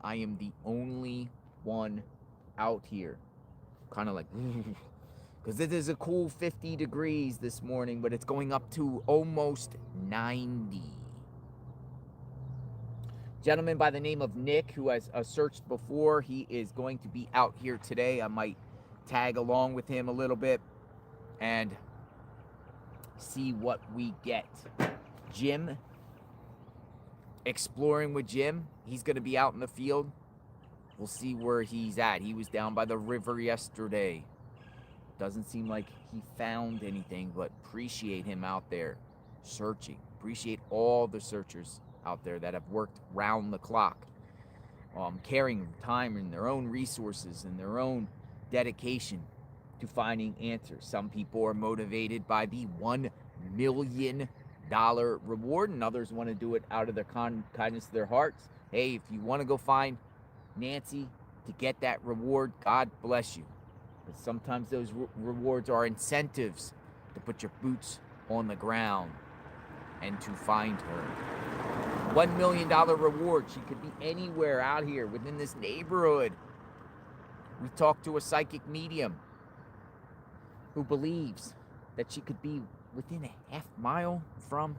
I am the only one out here. Kind of like, because it is a cool 50 degrees this morning, but it's going up to almost 90. Gentleman by the name of Nick, who has searched before, he is going to be out here today. I might tag along with him a little bit and see what we get. Jim, exploring with Jim. He's going to be out in the field. We'll see where he's at. He was down by the river yesterday. Doesn't seem like he found anything, but appreciate him out there searching. Appreciate all the searchers out there that have worked round the clock, carrying time and their own resources and their own dedication to finding answers. Some people are motivated by the $1 million reward, and others want to do it out of their kindness of their hearts. Hey, if you want to go find Nancy to get that reward, God bless you. But sometimes those rewards are incentives to put your boots on the ground and to find her. $1 million reward. She could be anywhere out here within this neighborhood. We talked to a psychic medium who believes that she could be within a half mile from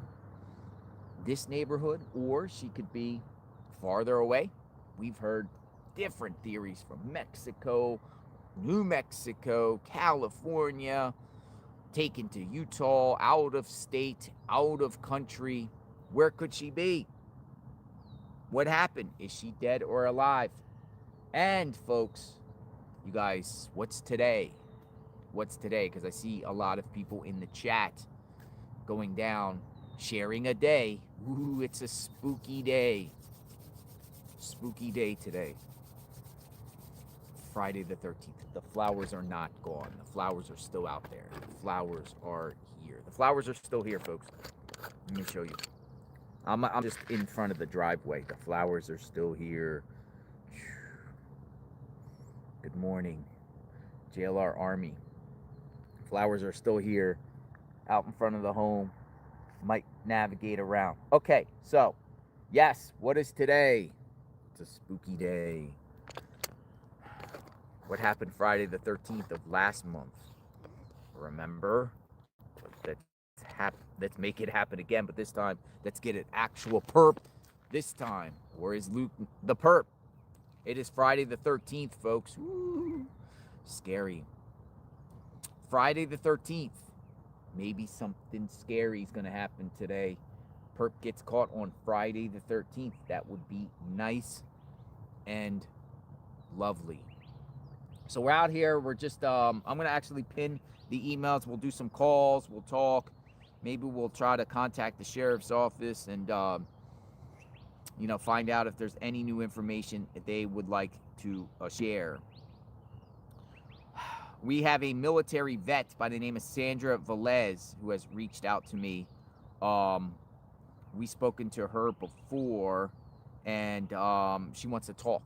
this neighborhood, or she could be farther away. We've heard different theories from Mexico, New Mexico, California, taken to Utah, out of state, out of country. Where could she be? What happened? Is she dead or alive? And folks, you guys, what's today? What's today? Because I see a lot of people in the chat going down, sharing a day. Ooh, it's a spooky day. Spooky day today. Friday the 13th. The flowers are not gone. The flowers are still out there. The flowers are here. The flowers are still here, folks. Let me show you. I'm just in front of the driveway. The flowers are still here. Good morning, JLR Army. Flowers are still here, out in front of the home. Might navigate around. Okay, so, yes, what is today? It's a spooky day. What happened Friday the 13th of last month? Remember? Let's make it happen again, but this time, let's get an actual perp this time. Where is Luke the perp? It is Friday the 13th, folks. Woo. Scary. Friday the 13th. Maybe something scary is going to happen today. Perp gets caught on Friday the 13th. That would be nice and lovely. So we're out here. We're just, I'm going to actually pin the emails. We'll do some calls. We'll talk. Maybe we'll try to contact the sheriff's office and, find out if there's any new information that they would like to share. We have a military vet by the name of Sandra Velez who has reached out to me. We've spoken to her before, and she wants to talk.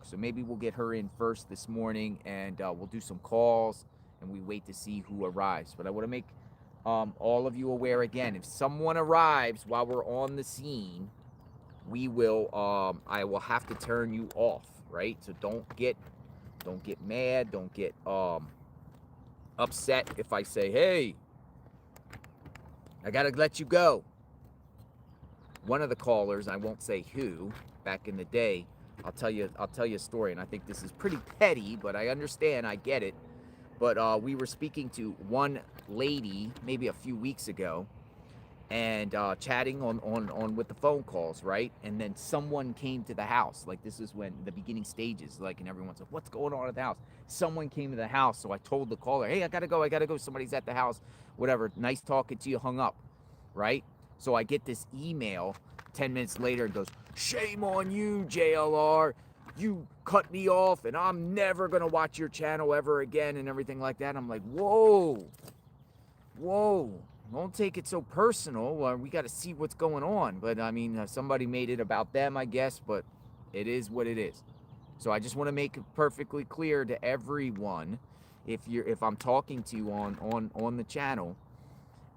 So maybe we'll get her in first this morning, and we'll do some calls, and we wait to see who arrives. But I want to make all of you aware again, if someone arrives while we're on the scene, we will I will have to turn you off, right? So don't get mad, don't get upset if I say, hey, I gotta let you go. One of the callers, I won't say who, back in the day, I'll tell you a story, and I think this is pretty petty, but I understand, I get it. But we were speaking to one lady maybe a few weeks ago, and chatting on with the phone calls, right? And then someone came to the house. Like, this is when the beginning stages, like, and everyone's like, what's going on at the house? Someone came to the house, so I told the caller, hey, I gotta go, somebody's at the house, whatever, nice talking to you, hung up, right? So I get this email 10 minutes later, and goes, shame on you, JLR, you cut me off, and I'm never gonna watch your channel ever again, and everything like that. I'm like, whoa, don't take it so personal. We got to see what's going on. But I mean, somebody made it about them, I guess, but it is what it is. So I just want to make it perfectly clear to everyone, if I'm talking to you on the channel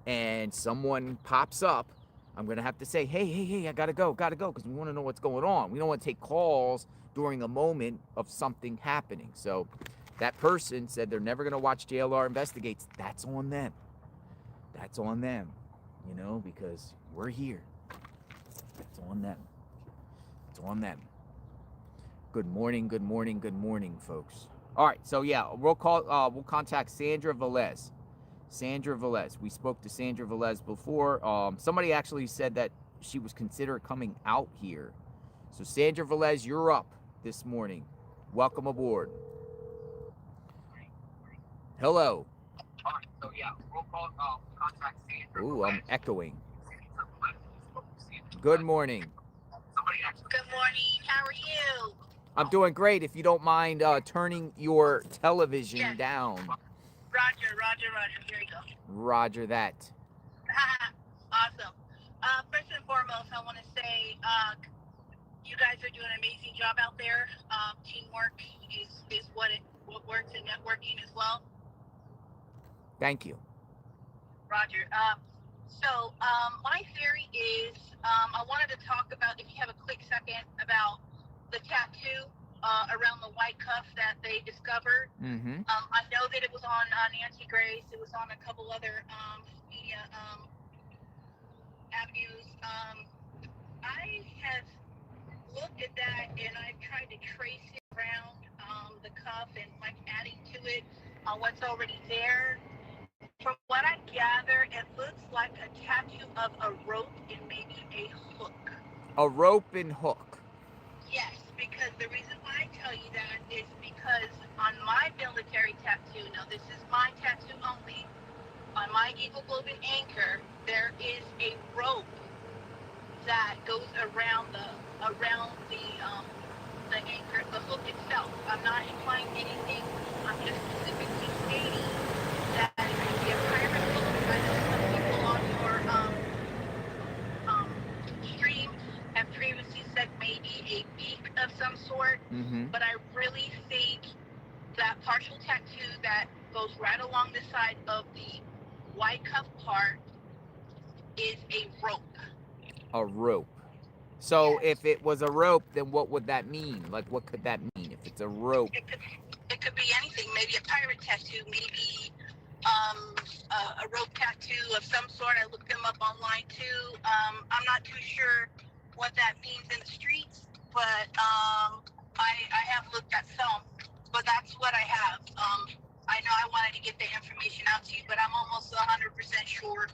and someone pops up I'm going to have to say, hey, I got to go, because we want to know what's going on. We don't want to take calls during a moment of something happening. So that person said they're never going to watch JLR Investigates. That's on them. That's on them, you know, because we're here. It's on them. It's on them. Good morning, folks. All right, so yeah, we'll contact Sandra Velez. Sandra Velez. We spoke to Sandra Velez before. Somebody actually said that she was considering coming out here. So Sandra Velez, you're up this morning. Welcome aboard. Hello. All right, so yeah, we'll contact Sandra. Ooh, I'm echoing. Good morning. Good morning. How are you? I'm doing great. If you don't mind turning your television down. Roger. Here you go. Roger that. Awesome. First and foremost, I want to say you guys are doing an amazing job out there. Teamwork is what works, and networking as well. Thank you. Roger. So my theory is I wanted to talk about, if you have a quick second, about the tattoo around the white cuff that they discovered. Mm-hmm. I know that it was on Nancy Grace. It was on a couple other media avenues. I have looked at that, and I've tried to trace it around the cuff and like adding to it what's already there. From what I gather, it looks like a tattoo of a rope and maybe a hook. A rope and hook. Yes, because the reason why I tell you that is because on my military tattoo, now this is my tattoo only, on my Eagle Globe and Anchor, there is a rope that goes around the anchor, the hook itself. I'm not implying anything. I'm just specifically stating that it could be a pirate hook. I know some people on your stream have previously said maybe a beak of some sort, but I really think that partial tattoo that goes right along the side of the white cuff part is a rope. A rope. So yes. If it was a rope, then what would that mean? Like, what could that mean if it's a rope? It could be anything. Maybe a pirate tattoo, maybe a rope tattoo of some sort. I looked them up online too. I'm not too sure what that means in the streets, but I have looked at some. But that's what I have. I know I wanted to get the information out to you, but I'm almost 100% sure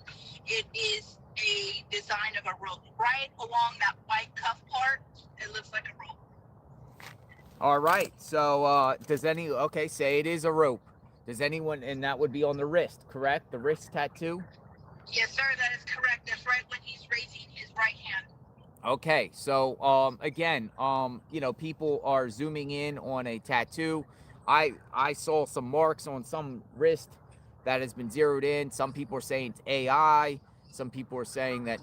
it is a design of a rope. Right along that white cuff part, it looks like a rope. All right. So say it is a rope. Does anyone, and that would be on the wrist, correct? The wrist tattoo? Yes, sir, that is correct. That's right when he's raising his right hand. Okay, so again, people are zooming in on a tattoo. I saw some marks on some wrist that has been zeroed in. Some people are saying it's AI. Some people are saying that,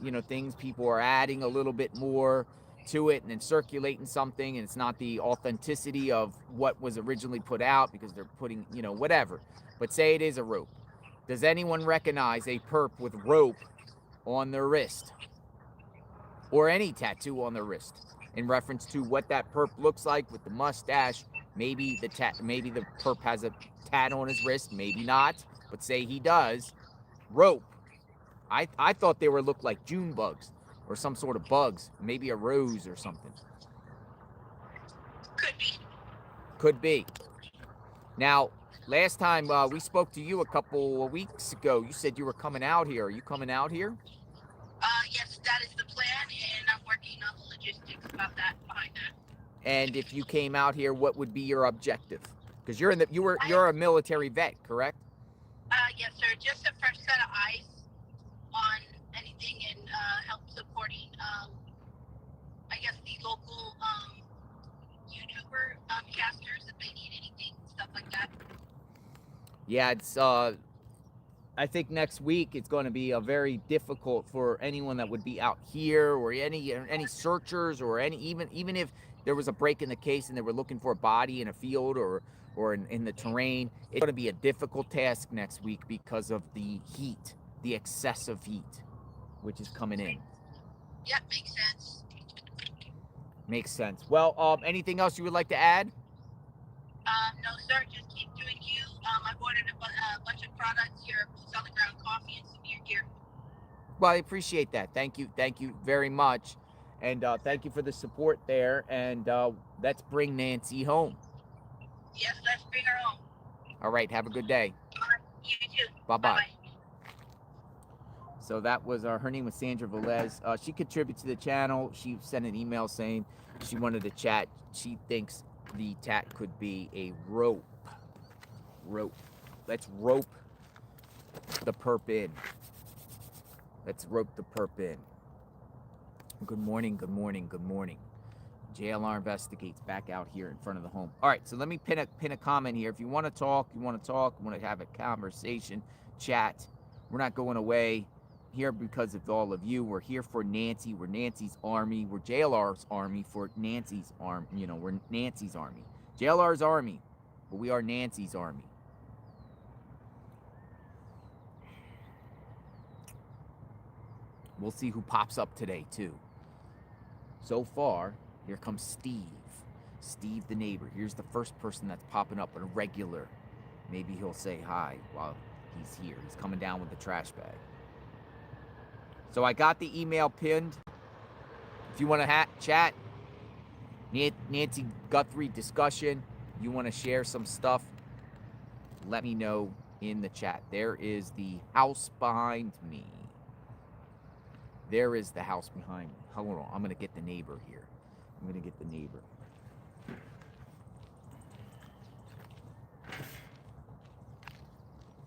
people are adding a little bit more to it and then circulating something, and it's not the authenticity of what was originally put out because they're putting, whatever. But say it is a rope. Does anyone recognize a perp with rope on their wrist? Or any tattoo on their wrist in reference to what that perp looks like with the mustache? Maybe the perp has a tat on his wrist, maybe not, but say he does. Rope. I thought they looked like June bugs or some sort of bugs, maybe a rose or something. Could be. Now, last time we spoke to you a couple of weeks ago, you said you were coming out here. Are you coming out here? Yes, that is the plan, and I'm working on the logistics about that, behind that. And if you came out here, what would be your objective? Because you're a military vet, correct? Yes, sir. Just a fresh set of eyes on anything and help supporting, I guess, the local YouTuber casters if they need anything, stuff like that. Yeah, it's I think next week it's going to be very difficult for anyone that would be out here, or any searchers, or even if there was a break in the case and they were looking for a body in a field or in the terrain. It's going to be a difficult task next week because of the heat, the excessive heat, which is coming in. Yep, makes sense. Makes sense. Well, anything else you would like to add? No, sir. Just keep doing you. I've ordered a bunch of products here, boots on the ground coffee and some gear. Well, I appreciate that. Thank you very much, and thank you for the support there. And let's bring Nancy home. Yes, let's bring her home. All right, have a good day. You too. Bye-bye. So that was her name was Sandra Velez. She contributed to the channel. She sent an email saying she wanted to chat. She thinks the tat could be a rope. Let's rope the perp in. Good morning. JLR investigates back out here in front of the home. All right, so let me pin a comment here. If you want to talk, you want to have a conversation, chat. We're not going away here because of all of you. We're here for Nancy. We're Nancy's army. We're JLR's army for Nancy's army. You know, we're Nancy's army. JLR's army, but we are Nancy's army. We'll see who pops up today, too. So far, here comes Steve. Steve the neighbor. Here's the first person that's popping up, a regular. Maybe he'll say hi while he's here. He's coming down with the trash bag. So I got the email pinned. If you want to chat, Nancy Guthrie discussion, you want to share some stuff, let me know in the chat. There is the house behind me. There is the house behind me. Hold on, I'm going to get the neighbor here.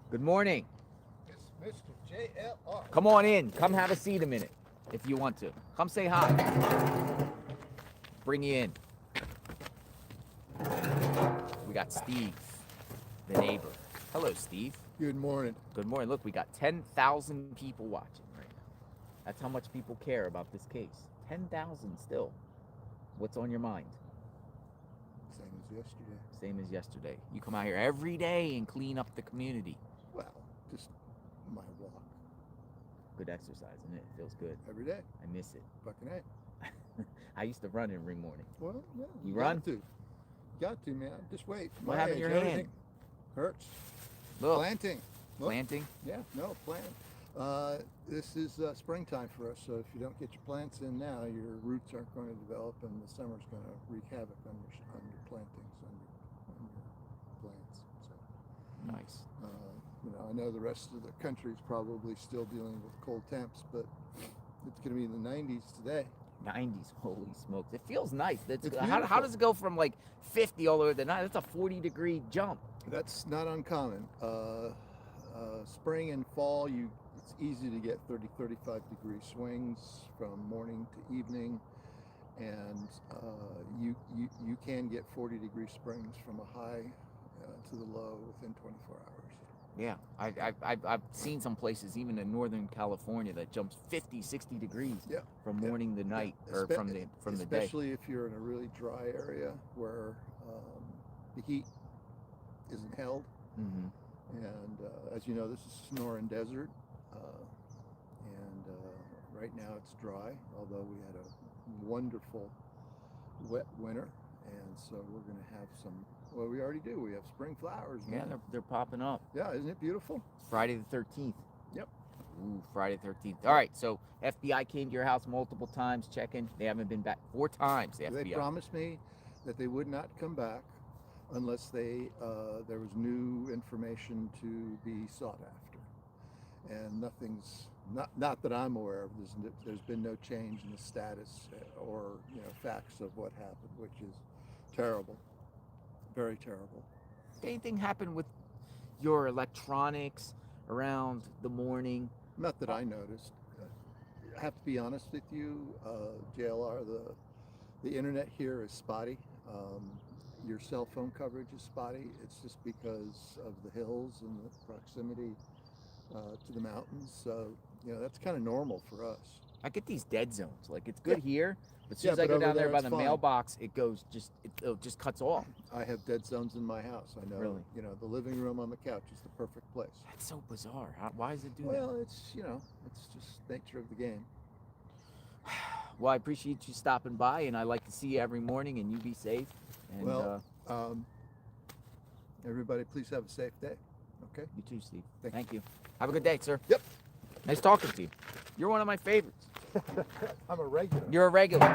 Good morning. It's Mr. JLR. Come on in. Come have a seat a minute if you want to. Come say hi. Bring you in. We got Steve, the neighbor. Hello, Steve. Good morning. Good morning. Look, we got 10,000 people watching right now. That's how much people care about this case. 10,000 still. What's on your mind? Same as yesterday. Same as yesterday. You come out here every day and clean up the community. Well, just my walk. Good exercise, isn't it? Feels good. Every day. I miss it. Fucking A. I used to run in ring morning. Well, yeah. You run? Got to, man. Just wait. What My happened to age, your everything hand? hurts. Look. Planting. Look. Planting? Yeah, no, planting. This is springtime for us, so if you don't get your plants in now, your roots aren't going to develop, and the summer's going to wreak havoc on your plantings, on your plants. So, Nice. I know the rest of the country is probably still dealing with cold temps, but it's going to be in the 90s today. 90s, holy smokes. It feels nice. It's how does it go from like 50 all the way to 90? That's a 40-degree jump. That's not uncommon. Spring and fall, it's easy to get 30, 35 degree swings from morning to evening, and you can get 40-degree springs from a high to the low within 24 hours. Yeah, I've seen some places, even in Northern California, that jumps 50, 60 degrees from morning to night, or from the day. Especially if you're in a really dry area where the heat isn't held. Mm-hmm. And as you know, this is Sonoran Desert, and right now it's dry, although we had a wonderful wet winter, and so we're going to have some, well, we already do, we have spring flowers. Yeah, they're popping up. Yeah, isn't it beautiful? Friday the 13th. Yep. Ooh, Friday the 13th. All right, so FBI came to your house multiple times checking. They haven't been back 4 times, the FBI. They promised me that they would not come back unless there was new information to be sought after, and nothing's not that I'm aware of. There's been no change in the status or facts of what happened, which is terrible, very terrible. Did anything happen with your electronics around the morning? Not that I noticed. I have to be honest with you, JLR. The internet here is spotty. Your cell phone coverage is spotty. It's just because of the hills and the proximity to the mountains. So, that's kind of normal for us. I get these dead zones. Like, it's good here, but as soon as I but go over down there by it's the fine. mailbox, it just cuts off. I have dead zones in my house. I know. Really? The living room on the couch is the perfect place. That's so bizarre. Why does it do that? Well, it's just nature of the game. Well, I appreciate you stopping by, and I like to see you every morning, and you be safe. And Well, everybody, please have a safe day. Okay. you too, Steve. Thank Thank you. Have a good day, sir. Yep. Nice talking to you. You're one of my favorites. I'm a regular. You're a regular.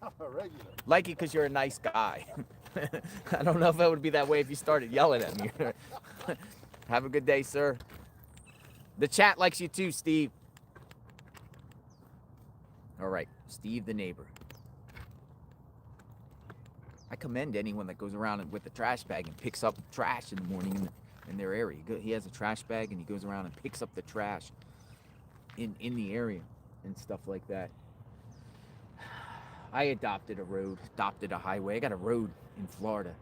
I'm a regular. Like you because you're a nice guy. I don't know if it would be that way if you started yelling at me. Have a good day, sir. The chat likes you too, Steve. All right, Steve the neighbor. I commend anyone that goes around with the trash bag and picks up trash in the morning in their area. He has a trash bag and he goes around and picks up the trash in the area and stuff like that. I adopted a highway. I got a road in Florida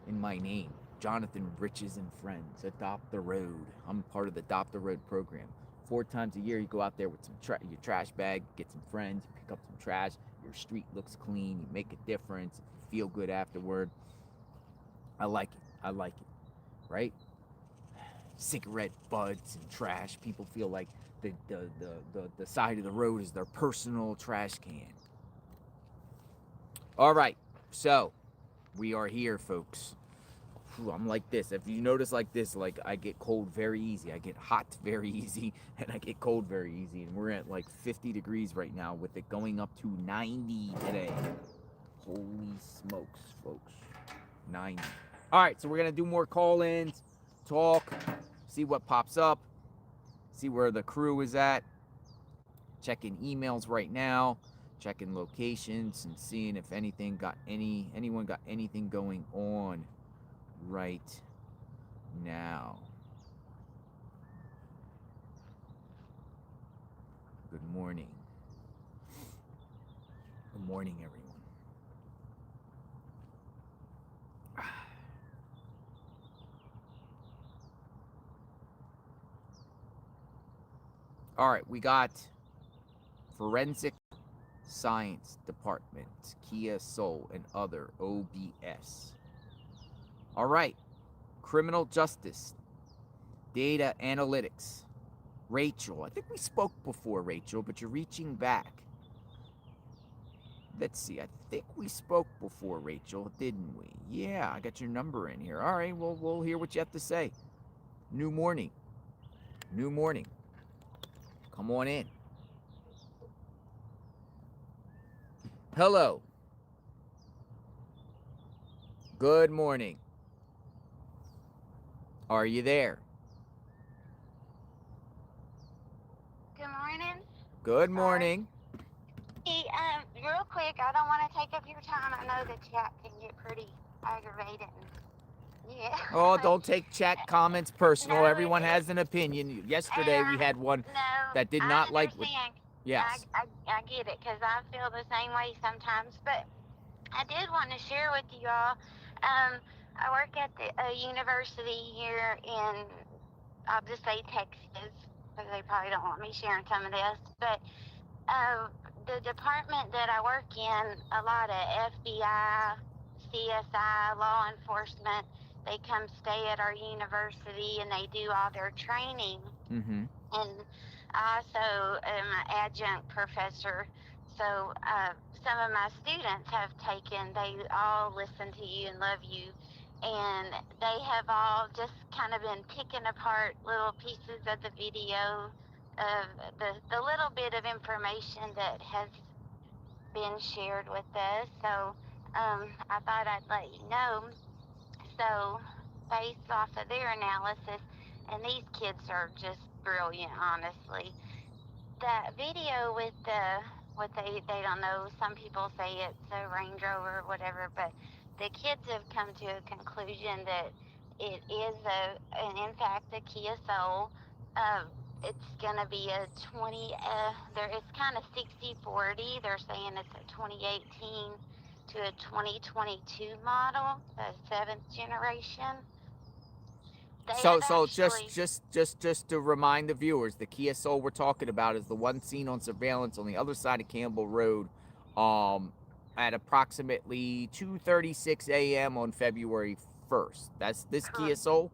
in my name. Jonathan Riches and Friends. Adopt the Road. I'm part of the Adopt the Road program. 4 times a year, you go out there with your trash bag, get some friends, you pick up some trash. Your street looks clean. You make a difference. You feel good afterward. I like it. Right? Cigarette butts and trash. People feel like the side of the road is their personal trash can. All right, so we are here, folks. I'm like this. If you notice like this, like I get cold very easy. I get hot very easy, and I get cold very easy. And we're at like 50 degrees right now with it going up to 90 today. Holy smokes, folks. 90. All right, so we're going to do more call-ins, talk, see what pops up, see where the crew is at, checking emails right now. Checking locations and seeing if anyone got anything going on right now. Good morning. Good morning, everyone. All right, we got forensic Science Department, Kia Soul, and other OBS. All right, criminal justice, data analytics. Rachel, I think we spoke before, Rachel, but you're reaching back. Let's see, I think we spoke before, Rachel, didn't we? Yeah, I got your number in here. All right, well, we'll hear what you have to say. New morning. Come on in. Hello. Good morning. Are you there? Good morning. Good morning. Hey, real quick, I don't want to take up your time. I know the chat can get pretty aggravating. Yeah. Oh, don't take chat comments personal. No, Everyone has an opinion. Yesterday we had one that did not like what. Yes. I get it, because I feel the same way sometimes. But I did want to share with you all. I work at a university here in, I'll just say Texas, because they probably don't want me sharing some of this. But the department that I work in, a lot of FBI, CSI, law enforcement, they come stay at our university and they do all their training. Mm-hmm. And I also am an adjunct professor. So some of my students they all listen to you and love you. And they have all just kind of been picking apart little pieces of the video of the little bit of information that has been shared with us. So I thought I'd let you know. So based off of their analysis, and these kids are just brilliant, honestly. That video with what they don't know, some people say it's a Range Rover or whatever, but the kids have come to a conclusion that it is and in fact, a Kia Soul. It's gonna be a 20. It's kind of 60-40. They're saying it's a 2018 to a 2022 model, the 7th generation. So just to remind the viewers, the Kia Soul we're talking about is the one seen on surveillance on the other side of Campbell Road, at approximately 2:36 a.m. on February 1st. That's this Correct. Kia Soul?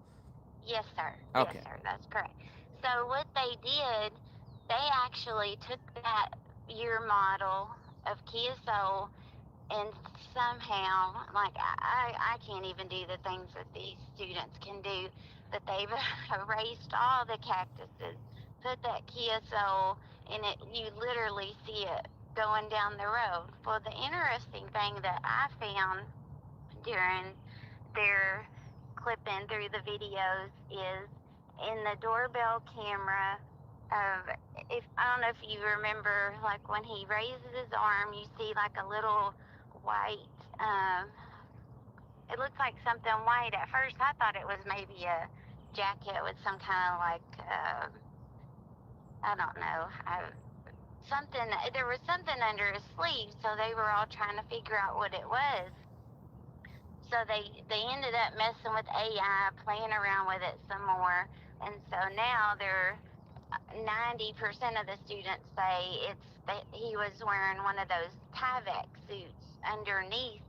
Yes, sir. Okay. Yes, sir. That's correct. So what they did, they actually took that your model of Kia Soul, and somehow, like, I can't even do the things that these students can do, but they've erased all the cactuses, put that Kia Soul, and you literally see it going down the road. Well, the interesting thing that I found during their clipping through the videos is in the doorbell camera of, if I don't know if you remember, like when he raises his arm, you see like a little white, it looks like something white. At first I thought it was maybe a jacket with some kind of like, I don't know, something, there was something under his sleeve, so they were all trying to figure out what it was. So they ended up messing with AI, playing around with it some more, and so now they're 90% of the students say it's that he was wearing one of those Tyvek suits underneath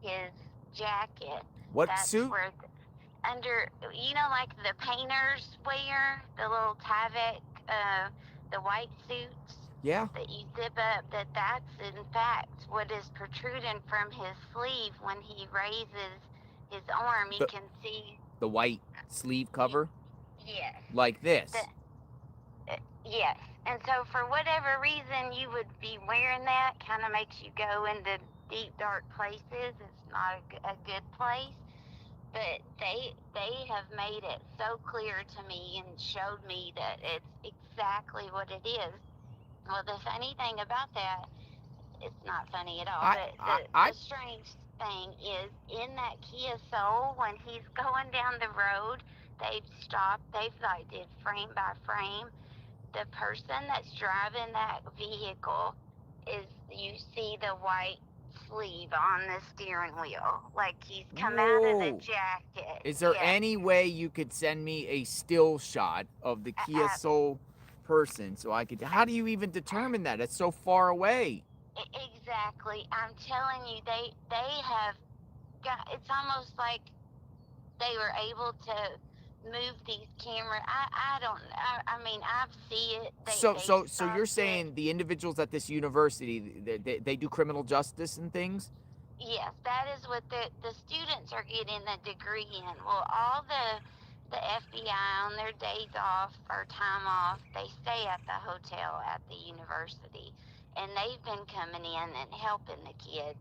his jacket. What That's suit? where under, like the painters wear the little Tyvek, the white suits Yeah. that you zip up, that's in fact what is protruding from his sleeve when he raises his arm. You The can see. the white sleeve cover, Yes. like this. Yes. And so for whatever reason you would be wearing that, kind of makes you go into deep dark places. It's not a good place. But they have made it so clear to me and showed me that it's exactly what it is. Well, the funny thing about that, it's not funny at all, I but I I the strange thing is in that Kia Soul, when he's going down the road, they've stopped, they've like did frame by frame. The person that's driving that vehicle is, you see the white sleeve on the steering wheel, like he's come out of the Whoa. jacket. Is there Yes. any way you could send me a still shot of the Kia Soul person so I could? How do you even determine that? It's so far away. Exactly. I'm telling you, they have got. It's almost like they were able to move these cameras. I don't. I mean, I see it. They So you're stopped it. saying the individuals at this university, they do criminal justice and things? Yes, that is what the students are getting the degree in. Well, all the FBI on their days off or time off, they stay at the hotel at the university, and they've been coming in and helping the kids.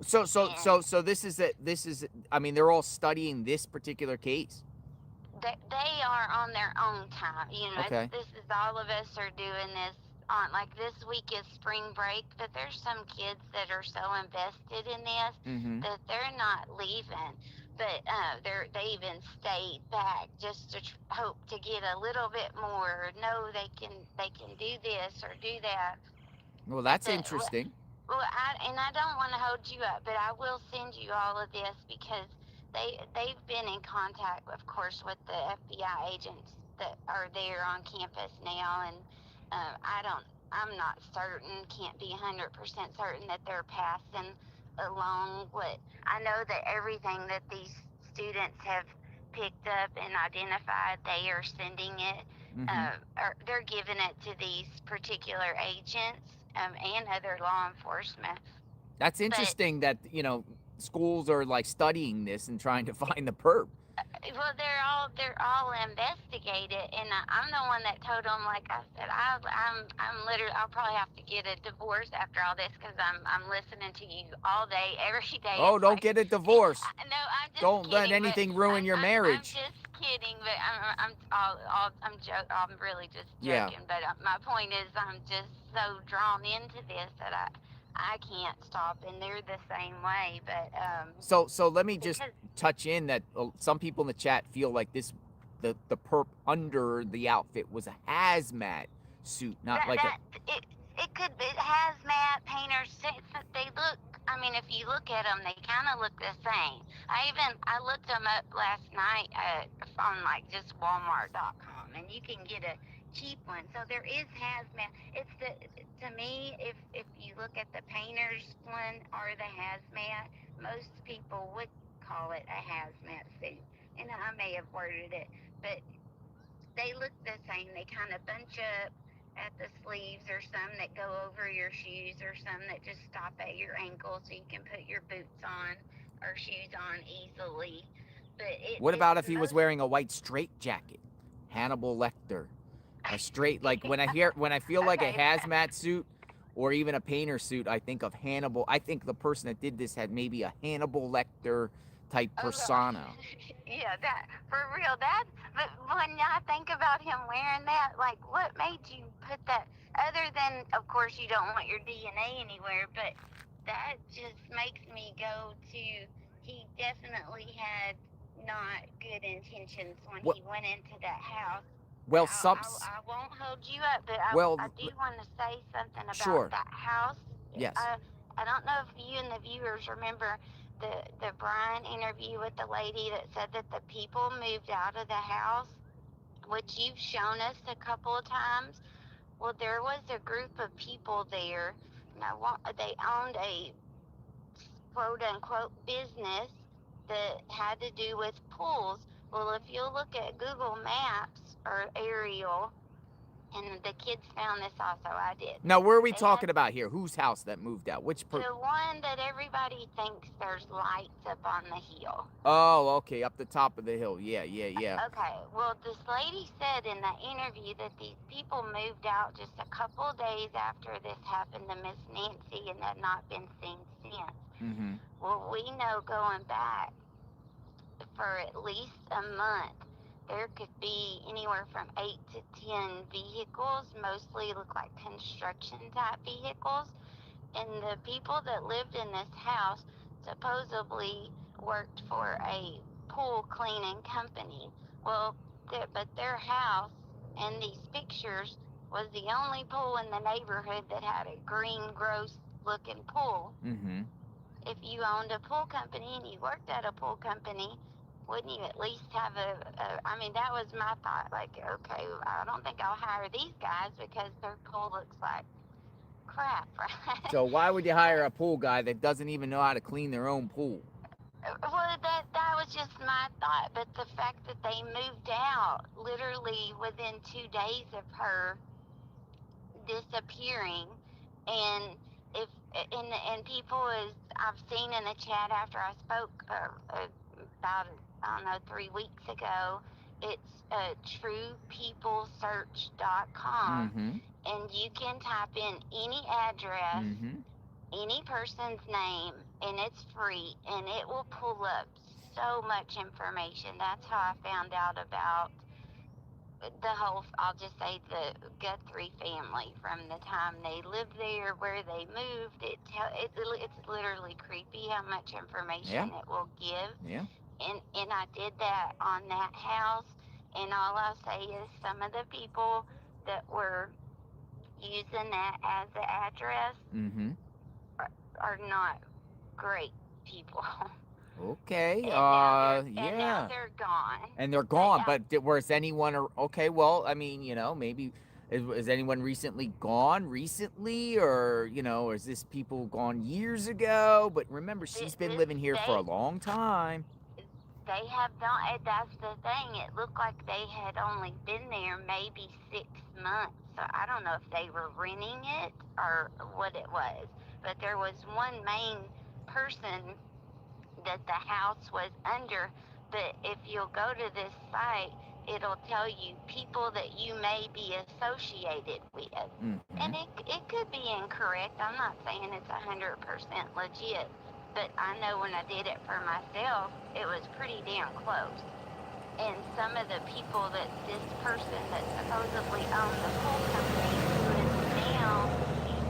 So this is I mean, they're all studying this particular case. They are on their own time. Okay. This is all of us are doing this on, like, this week is spring break, but there's some kids that are so invested in this Mm-hmm. that they're not leaving. But they even stayed back just to hope to get a little bit more. Know they can do this or do that. Well, that's The, interesting. Well, I don't want to hold you up, but I will send you all of this because they've been in contact, of course, with the FBI agents that are there on campus now, and I'm not certain, can't be 100% certain that they're passing along what I know, that everything that these students have picked up and identified, they are sending it, Mm-hmm. or they're giving it to these particular agents, and other law enforcement. That's But interesting that schools are like studying this and trying to find the perp. well, they're all investigated, and I'm the one that told them. Like I said, I'm literally, I'll probably have to get a divorce after all this because I'm listening to you all day, every day. Oh, It's don't like, get a divorce. no, I'm just Don't let kidding. But anything ruin your I'm marriage. just kidding. But I'm really just Yeah. joking. But my point is, I'm just so drawn into this that I can't stop, and they're the same way. But So let me just because touch in that some people in the chat feel like the perp under the outfit was a hazmat suit, not like a. it could be hazmat painters. They look. I mean, if you look at them, they kind of look the same. I looked them up last night on like just Walmart.com, and you can get a cheap one. So there is hazmat. It's to me, if you look at the painters one or the hazmat, most people would call it a hazmat suit, and I may have worded it, but they look the same. They kind of bunch up. at the sleeves, or some that go over your shoes, or some that just stop at your ankle so you can put your boots on or shoes on easily. But What it's about if he was most wearing a white straight jacket? Hannibal Lecter. A straight, like when I feel like a okay. hazmat suit or even a painter suit, I think of Hannibal. I think the person that did this had maybe a Hannibal Lecter type Oh, persona. yeah, that for real. That, but when I think about him wearing that, like, what made you put that? Other than, of course, you don't want your DNA anywhere, but that just makes me go to. He definitely had not good intentions when Well, he went into that house. But well, subs. I won't hold you up, but I Well, do want to say something about sure. that house. Yes. I don't know if you and the viewers remember the Brian interview with the lady that said that the people moved out of the house, which you've shown us a couple of times. Well, there was a group of people there. They owned a quote unquote business that had to do with pools. Well, if you look at Google Maps or aerial, and the kids found this also, I did. Now, where are we They had talking about here? Whose house that moved out? the one that everybody thinks there's lights up on the hill. Oh, okay, up the top of the hill. Yeah. Okay, well, this lady said in the interview that these people moved out just a couple of days after this happened to Miss Nancy and had not been seen since. Mm-hmm. Well, we know going back for at least a month, there could be anywhere from 8 to 10 vehicles, mostly look like construction type vehicles. And the people that lived in this house supposedly worked for a pool cleaning company. Well, but their house in these pictures was the only pool in the neighborhood that had a green, gross looking pool. Mm-hmm. If you owned a pool company and you worked at a pool company, wouldn't you at least have I mean, that was my thought. Like, okay, I don't think I'll hire these guys because their pool looks like crap, right? So why would you hire a pool guy that doesn't even know how to clean their own pool? Well, that was just my thought, but the fact that they moved out literally within 2 days of her disappearing, and if and people, as I've seen in the chat after I spoke about, I don't know, 3 weeks ago, it's truepeoplesearch.com, Mm-hmm. and you can type in any address, Mm-hmm. any person's name, and it's free, and it will pull up so much information. That's how I found out about the whole, I'll just say, the Guthrie family, from the time they lived there, where they moved. It's literally creepy how much information it will give. Yeah. And I did that on that house, and all I'll say is some of the people that were using that as the address Mm-hmm. are not great people. Okay. And now they're gone. And they're gone. But was anyone? Okay. Well, I mean, maybe is anyone recently gone recently, or is this people gone years ago? But remember, she's been living here for a long time. They have not. That's the thing. It looked like they had only been there maybe 6 months. So I don't know if they were renting it or what it was. But there was one main person that the house was under. But if you'll go to this site, it'll tell you people that you may be associated with. Mm-hmm. And it could be incorrect. I'm not saying it's 100% legit. But I know when I did it for myself, it was pretty damn close. And some of the people that this person that supposedly owned the pool company, who is now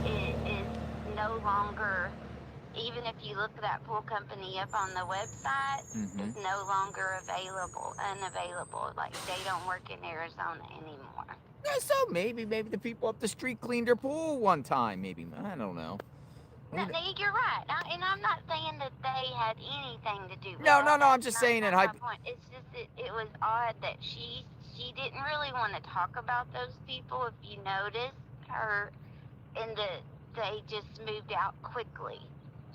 is no longer, even if you look that pool company up on the website, is no longer unavailable. Like, they don't work in Arizona anymore. Yeah, so maybe the people up the street cleaned their pool one time. Maybe, I don't know. No, you're right, and I'm not saying that they had anything to do with it. No. I'm just saying that. It's just that it was odd that she didn't really want to talk about those people. If you notice her, and they just moved out quickly.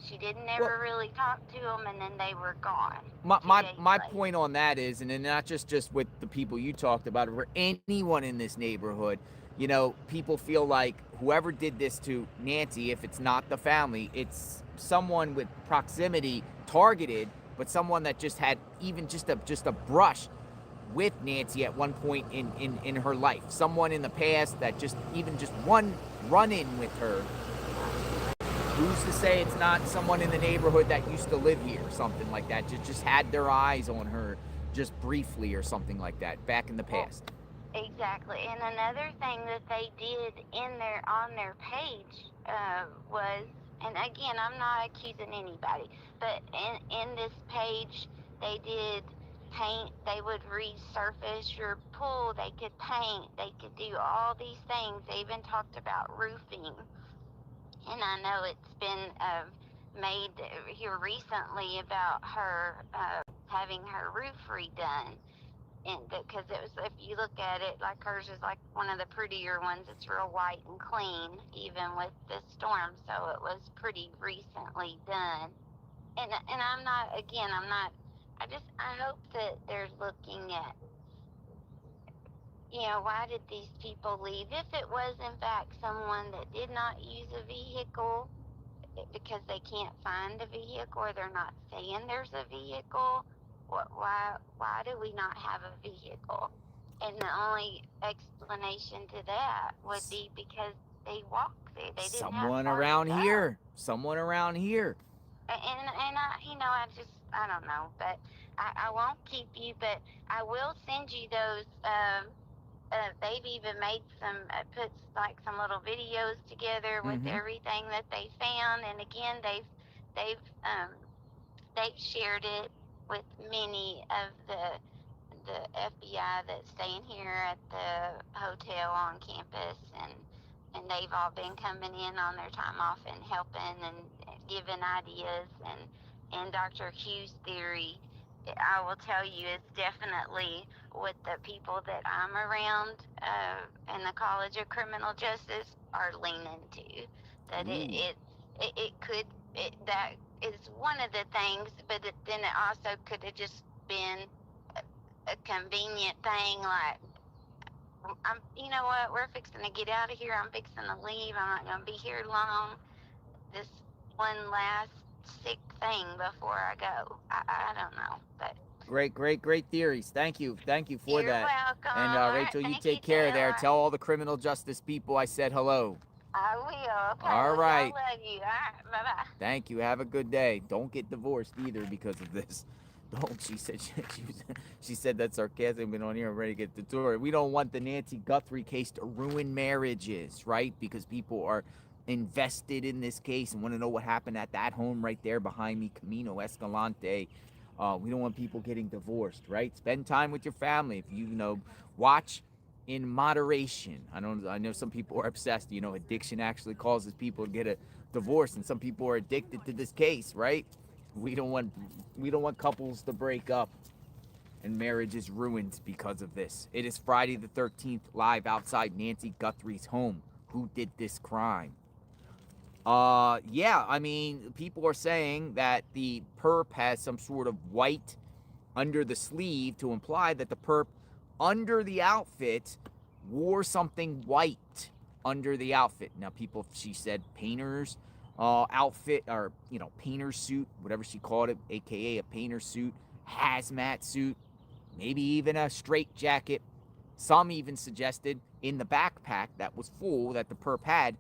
She didn't ever really talk to them, and then they were gone. My point on that is, and then not just with the people you talked about, or anyone in this neighborhood, you know, people feel like whoever did this to Nancy, if it's not the family, it's someone with proximity targeted, but someone that just had even just a brush with Nancy at one point in her life. Someone in the past that just even just one run-in with her. Who's to say it's not someone in the neighborhood that used to live here or something like that, just had their eyes on her just briefly or something like that back in the past. Exactly. And another thing that they did on their page was, and again, I'm not accusing anybody, but in this page, they did paint. They would resurface your pool. They could paint. They could do all these things. They even talked about roofing. And I know it's been made here recently about her having her roof redone. And because it was, if you look at it, like hers is like one of the prettier ones. It's real white and clean, even with the storm. So it was pretty recently done. And I'm not, again, I'm not. I hope that they're looking at, why did these people leave? If it was in fact someone that did not use a vehicle because they can't find a vehicle, or they're not saying there's a vehicle, why do we not have a vehicle? And the only explanation to that would be because they walked there. They didn't have Someone far to around go. here. Someone around here. And I don't know, but I won't keep you, but I will send you those. They've even made put like some little videos together with Mm-hmm. everything that they found. And again, they've um, they've shared it with many of the FBI that's staying here at the hotel on campus, and they've all been coming in on their time off and helping and giving ideas. And Dr. Q's theory, I will tell you, is definitely what the people that I'm around in the College of Criminal Justice are leaning to. That it could that is one of the things, but then it also could have just been a convenient thing. Like, you know what, we're fixing to get out of here. I'm fixing to leave. I'm not going to be here long. This one last sick thing before I go. I don't know, but Great theories. Thank you for you're that. welcome. And All right, Rachel, you thank you, take care there. Taylor. Tell all the criminal justice people I said hello. I will. Okay, All well, right. y'all love you. All right, bye-bye. Thank you. Have a good day. Don't get divorced either because of this. Don't. She said she said that sarcasm. Been on here. I'm ready to get the tour. We don't want the Nancy Guthrie case to ruin marriages, right? Because people are invested in this case and want to know what happened at that home right there behind me, Camino Escalante. We don't want people getting divorced, right? Spend time with your family. If you watch in moderation. I know some people are obsessed. Addiction actually causes people to get a divorce, and some people are addicted to this case, right? We don't want couples to break up and marriages ruined because of this. It is Friday the 13th, live outside Nancy Guthrie's home. Who did this crime? Yeah, I mean, people are saying that the perp has some sort of white under the sleeve to imply that the perp under the outfit wore something white under the outfit. Now, she said painter's outfit, or painter's suit, whatever she called it, aka a painter's suit, hazmat suit, maybe even a straight jacket. Some even suggested in the backpack that was full that the perp had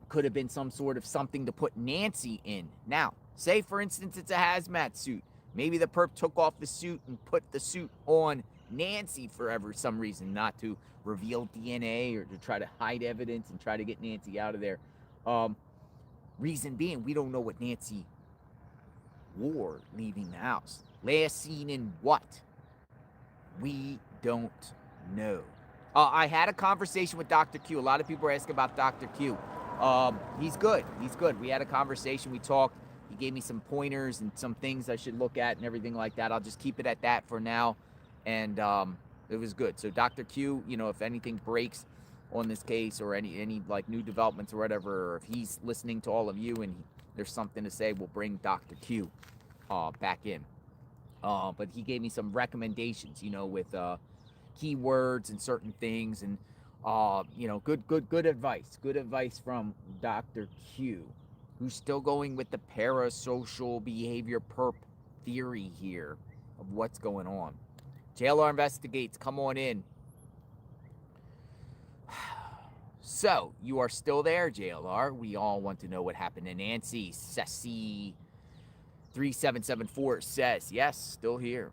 could have been some sort of something to put Nancy in. Now, say for instance it's a hazmat suit. Maybe the perp took off the suit and put the suit on Nancy for some reason, not to reveal DNA or to try to hide evidence and try to get Nancy out of there. Reason being, we don't know what Nancy wore leaving the house. Last seen in what? We don't know. I had a conversation with Dr. Q. A lot of people are asking about Dr. Q. He's good. We had a conversation. We talked. He gave me some pointers and some things I should look at and everything like that. I'll just keep it at that for now. And it was good. So Dr. Q, if anything breaks on this case or any like new developments or whatever, or if he's listening to all of you and there's something to say, we'll bring Dr. Q back in. But he gave me some recommendations, with keywords and certain things. And Good advice. Good advice from Dr. Q, who's still going with the parasocial behavior perp theory here of what's going on. JLR investigates. Come on in. So, you are still there, JLR. We all want to know what happened to Nancy. Ceci 3774 says, yes, still here.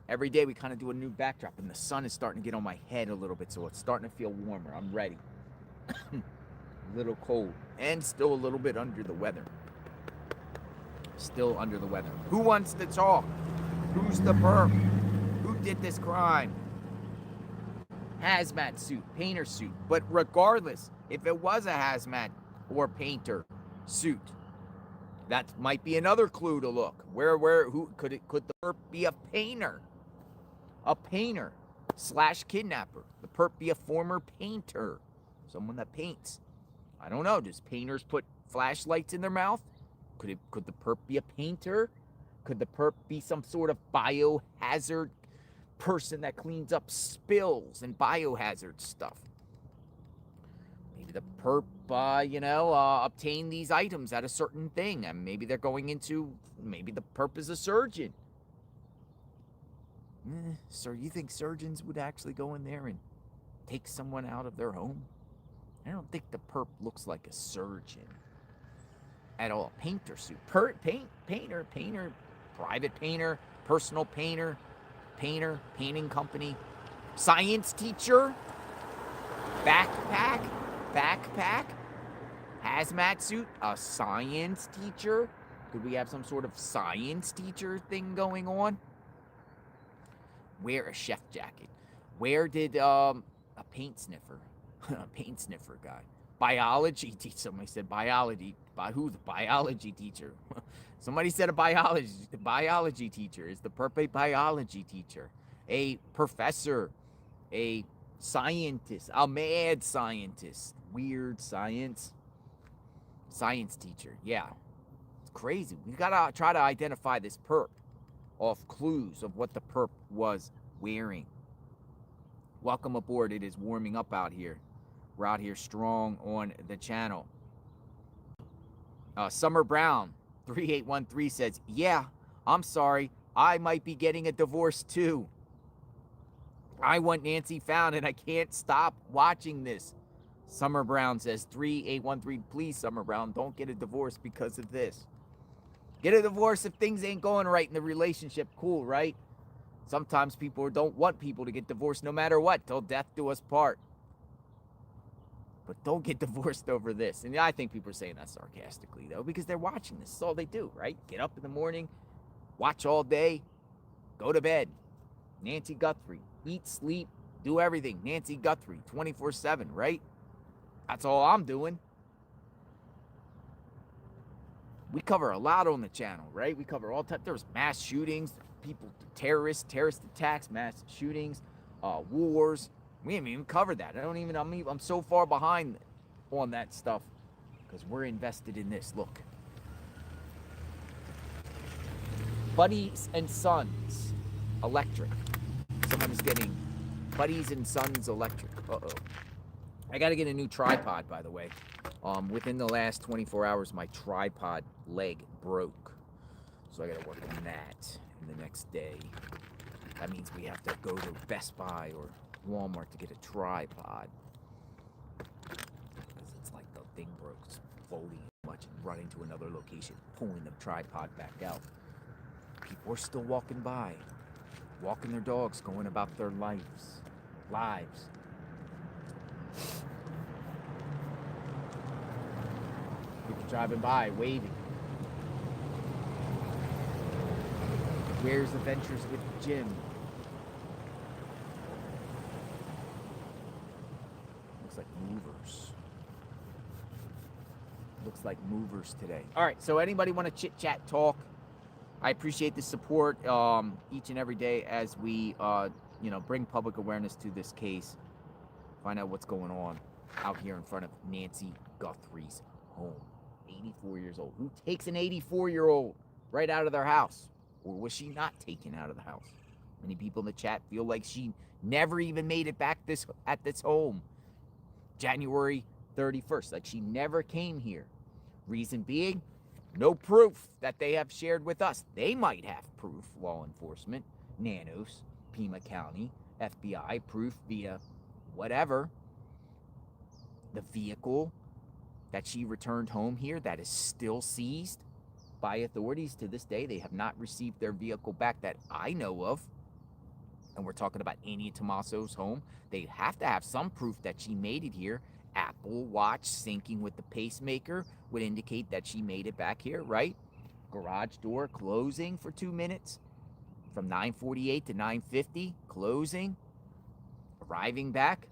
Every day we kind of do a new backdrop, and the sun is starting to get on my head a little bit, so it's starting to feel warmer. I'm ready. A little cold, and still a little bit under the weather. Still under the weather. Who wants to talk? Who's the perp? Who did this crime? Hazmat suit, painter suit. But regardless, if it was a hazmat or painter suit, that might be another clue to look. Who could the perp be? A painter / kidnapper. The perp be a former painter, someone that paints. I don't know. Does painters put flashlights in their mouth? Could the perp be a painter? Could the perp be some sort of biohazard person that cleans up spills and biohazard stuff? Maybe the perp, obtain these items at a certain thing, and maybe the perp is a surgeon. Sir, you think surgeons would actually go in there and take someone out of their home? I don't think the perp looks like a surgeon at all. Painter suit. Painter, private painter, personal painter, painting company, science teacher, backpack, hazmat suit, a science teacher. Could we have some sort of science teacher thing going on? Wear a chef jacket. Where did a paint sniffer guy? Biology teacher. Somebody said biology. By who? The biology teacher. Somebody said a biology teacher. Is the perp a biology teacher? A professor? A scientist? A mad scientist? Weird science teacher. Yeah. It's crazy. We gotta try to identify this perp off clues of what the perp was wearing. Welcome aboard. It is warming up out here. We're out here strong on the channel. Summer Brown 3813 says, yeah, I'm sorry. I might be getting a divorce too. I want Nancy found and I can't stop watching this. Summer Brown says 3813, please, Summer Brown, don't get a divorce because of this. Get a divorce if things ain't going right in the relationship. Cool, right? Sometimes people don't want people to get divorced no matter what, till death do us part. But don't get divorced over this. And I think people are saying that sarcastically, though, because they're watching this. This is all they do, right? Get up in the morning, watch all day, go to bed. Nancy Guthrie. Eat, sleep, do everything. Nancy Guthrie, 24/7, right? That's all I'm doing. We cover a lot on the channel, right? We cover all types. There's mass shootings, terrorist attacks, mass shootings, wars. We haven't even covered that. I'm so far behind on that stuff because we're invested in this. Look. Buddies and Sons Electric. Someone is getting Buddies and Sons Electric. Uh-oh. I got to get a new tripod, by the way. Within the last 24 hours, my tripod leg broke. So I got to work on that in the next day. That means we have to go to Best Buy or Walmart to get a tripod. Because it's like the thing broke, it's folding much and running to another location, pulling the tripod back out. People are still walking by, walking their dogs, going about their lives. People driving by, waving. Where's Adventures with Jim? Looks like movers today. All right, so anybody want to chit chat, talk? I appreciate the support each and every day as we bring public awareness to this case, find out what's going on out here in front of Nancy Guthrie's home. 84 years old. Who takes an 84-year-old right out of their house? Or was she not taken out of the house? Many people in the chat feel like she never even made it back at this home. January 31st. Like she never came here. Reason being, no proof that they have shared with us. They might have proof, law enforcement, Nanos, Pima County, FBI, proof via whatever. The vehicle that she returned home here that is still seized by authorities to this day. They have not received their vehicle back that I know of. And we're talking about Annie Tomaso's home. They have to have some proof that she made it here. Apple Watch syncing with the pacemaker would indicate that she made it back here, right? Garage door closing for 2 minutes from 9:48 to 9:50, closing, arriving back.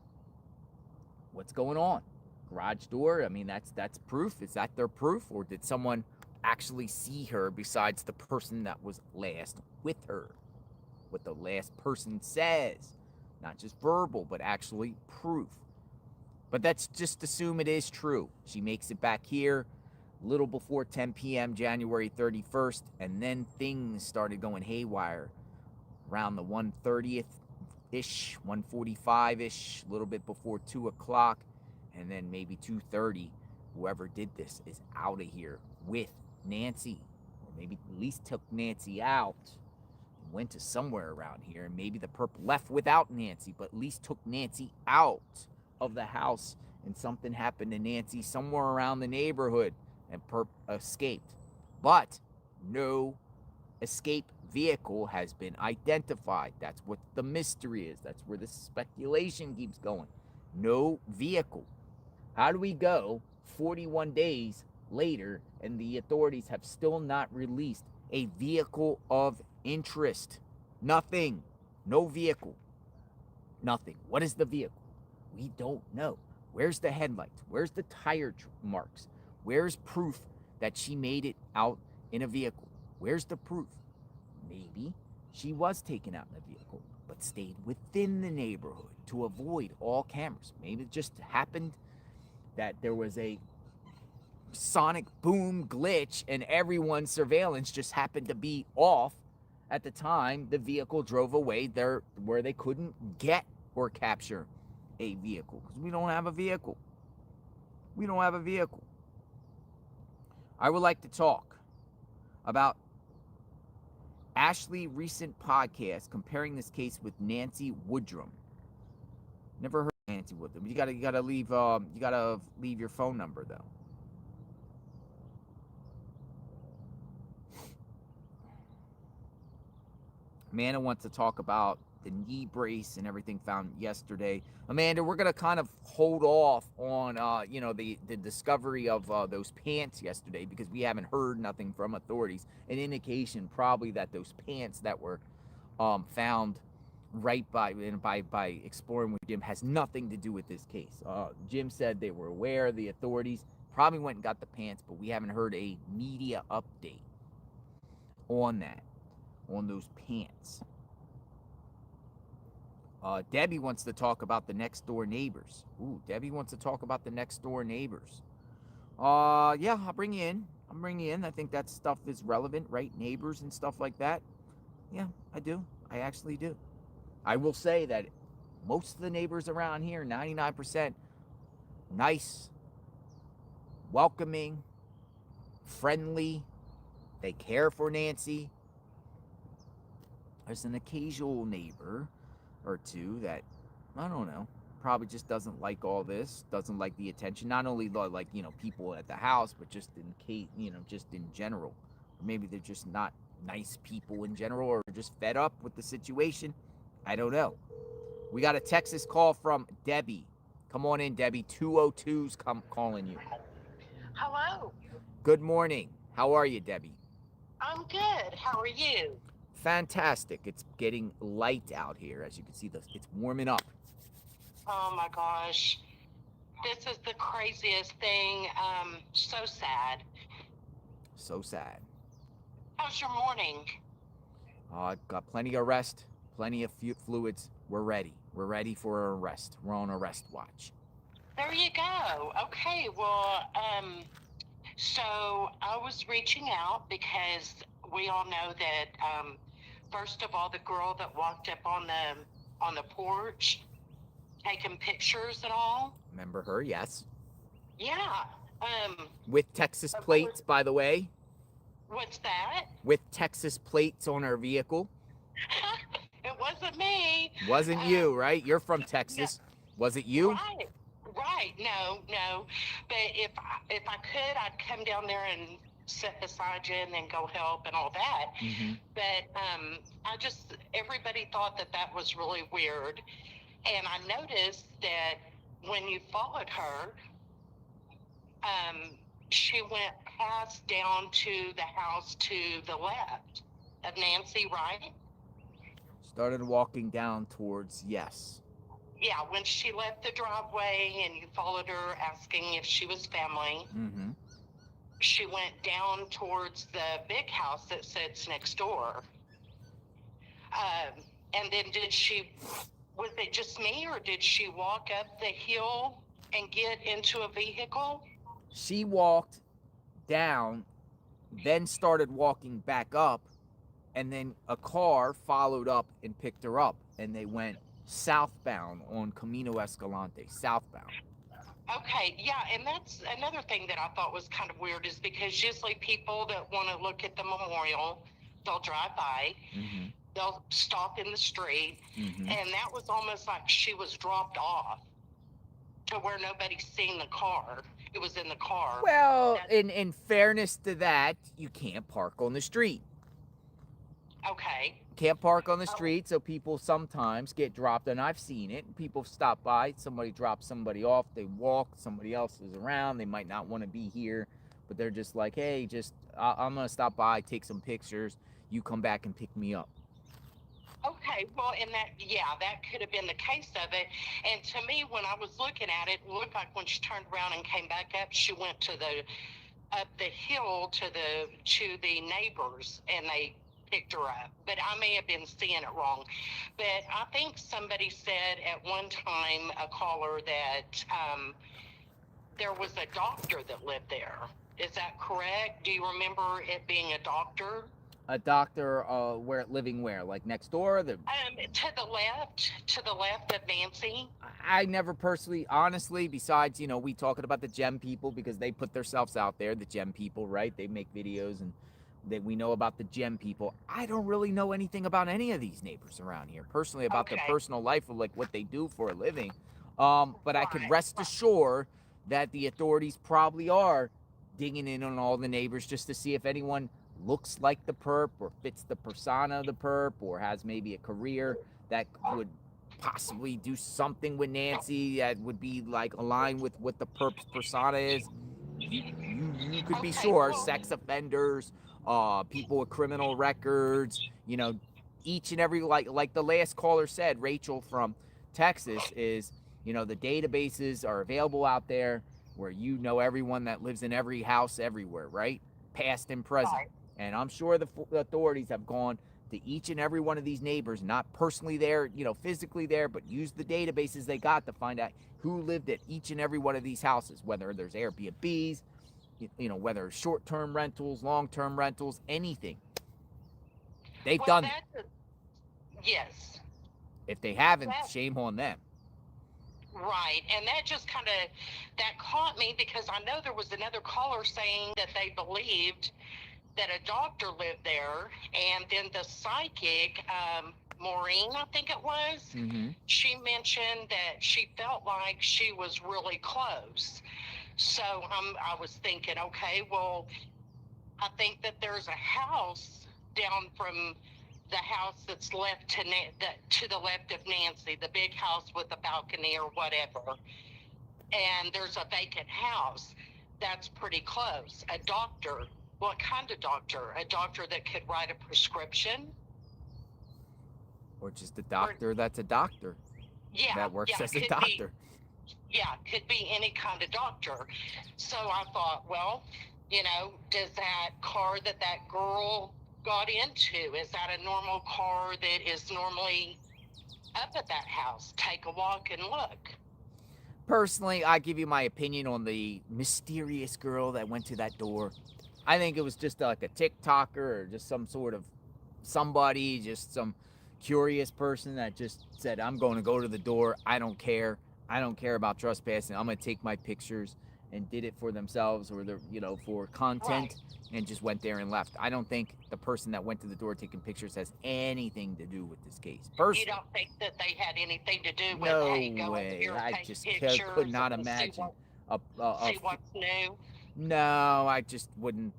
What's going on? Garage door, I mean, that's proof. Is that their proof? Or did someone actually see her besides the person that was last with her? What the last person says, not just verbal, but actually proof. But let's just assume it is true. She makes it back here a little before 10 p.m. January 31st, and then things started going haywire around the 1:30-ish, 1:45-ish, a little bit before 2 o'clock, and then maybe 2:30. Whoever did this is out of here with Nancy, or maybe at least took Nancy out, went to somewhere around here, and maybe the perp left without Nancy, but at least took Nancy out of the house, and something happened to Nancy somewhere around the neighborhood, and perp escaped. But no escape vehicle has been identified. That's what the mystery is. That's where the speculation keeps going. No vehicle. How do we go 41 days later and the authorities have still not released a vehicle of interest? Nothing. No vehicle. Nothing. What is the vehicle? We don't know. Where's the headlights? Where's the tire marks? Where's proof that she made it out in a vehicle? Where's the proof? Maybe she was taken out in a vehicle, but stayed within the neighborhood to avoid all cameras. Maybe it just happened that there was a sonic boom glitch and everyone's surveillance just happened to be off at the time the vehicle drove away there, where they couldn't get or capture a vehicle, because we don't have a vehicle. We don't have a vehicle. I would like to talk about Ashley's recent podcast comparing this case with Nancy Woodrum. Never heard of Nancy Woodrum. You gotta leave your phone number though. Amanda wants to talk about the knee brace and everything found yesterday. Amanda, we're gonna kind of hold off on the discovery of those pants yesterday, because we haven't heard nothing from authorities. An indication probably that those pants that were found right by exploring with Jim has nothing to do with this case. Jim said they were aware, the authorities probably went and got the pants, but we haven't heard a media update on that, on those pants. Debbie wants to talk about the next door neighbors. Debbie wants to talk about the next door neighbors. Yeah, I'll bring you in. I think that stuff is relevant, right? Neighbors and stuff like that. Yeah, I do. I actually do. I will say that most of the neighbors around here, 99%, nice, welcoming, friendly. They care for Nancy. There's an occasional neighbor or two that, I don't know, probably just doesn't like all this, doesn't like the attention, not only like, people at the house, but just in case, just in general. Or maybe they're just not nice people in general, or just fed up with the situation. I don't know. We got a Texas call from Debbie. Come on in, Debbie. 202's calling you. Hello. Good morning. How are you, Debbie? I'm good. How are you? Fantastic. It's getting light out here. As you can see, it's warming up. Oh my gosh. This is the craziest thing. So sad. So sad. How's your morning? Got plenty of rest, plenty of fluids. We're ready. We're ready for a rest. We're on a rest watch. There you go. Okay, well, so I was reaching out because we all know that, first of all, the girl that walked up on the porch, taking pictures and all, Remember her? Yes. Yeah. With Texas Of plates, course. by the way. What's that? With Texas plates on her vehicle. It wasn't me. Wasn't Um, you, right? You're from no, Texas. Was it you? right, right. No. But if I could, I'd come down there and sit beside you and then go help and all that. Mm-hmm. But I just everybody thought that that was really weird, and I noticed that when you followed her, she went past down to the house to the left of Nancy, right? Started walking down towards yes. Yeah, when she left the driveway and you followed her asking if she was family, Mm-hmm. she went down towards the big house that sits next door. And then was it just me or did she walk up the hill and get into a vehicle? She walked down, then started walking back up, and then a car followed up and picked her up, and they went southbound on Camino Escalante, southbound. Okay, yeah, and that's another thing that I thought was kind of weird is because usually people that want to look at the memorial, they'll drive by, Mm-hmm. they'll stop in the street, Mm-hmm. and that was almost like she was dropped off to where nobody's seen the car. It was in the car. Well, in fairness to that, you can't park on the street. Okay. Can't park on the street, so people sometimes get dropped, and I've seen it. People stop by, somebody drops somebody off, they walk, somebody else is around, they might not want to be here, but they're just like, hey, I'm going to stop by, take some pictures, you come back and pick me up. Okay, well, and that could have been the case of it. And to me, when I was looking at it, it looked like when she turned around and came back up, she went up the hill to the neighbors, and they picked her up. But I may have been seeing it wrong. But I think somebody said at one time, a caller, that there was a doctor that lived there. Is that correct? Do you remember it being a doctor? A doctor, living where? Like next door? To the left of Nancy. I never personally, honestly, besides, we talking about the gem people because they put themselves out there, the gem people, right? They make videos and we know about the gem people. I don't really know anything about any of these neighbors around here, personally, about their personal life or like what they do for a living. But I could rest assured that the authorities probably are digging in on all the neighbors just to see if anyone looks like the perp or fits the persona of the perp or has maybe a career that would possibly do something with Nancy that would be like aligned with what the perp's persona is. You could be sure sex offenders, people with criminal records, each and every, like the last caller said, Rachel from Texas, is, the databases are available out there where everyone that lives in every house everywhere, right? Past and present. Right. And I'm sure the authorities have gone to each and every one of these neighbors, not personally there, physically there, but use the databases they got to find out who lived at each and every one of these houses, whether there's Airbnbs, whether short-term rentals, long-term rentals, anything. They've done it. Yes. If they haven't, shame on them. Right, and that just that caught me because I know there was another caller saying that they believed that a doctor lived there, and then the psychic, Maureen, I think it was, Mm-hmm. she mentioned that she felt like she was really close. So I was thinking, okay, well, I think that there's a house down from the house that's left to the left of Nancy, the big house with a balcony or whatever, and there's a vacant house that's pretty close. A doctor. What kind of doctor? A doctor that could write a prescription? Or just a doctor that's a doctor. Yeah. That works as a doctor. Could be any kind of doctor. So I thought, well, does that car that girl got into, is that a normal car that is normally up at that house? Take a walk and look. Personally, I give you my opinion on the mysterious girl that went to that door. I think it was just like a TikToker or just some sort of somebody, just some curious person that just said, I'm going to go to the door. I don't care. I don't care about trespassing. I'm gonna take my pictures and did it for themselves or the for content and just went there and left. I don't think the person that went to the door taking pictures has anything to do with this case. Personally, You don't think that they had anything to do with, no hey, go over way. here and I take just pictures could not and imagine. see what's new? No, I just wouldn't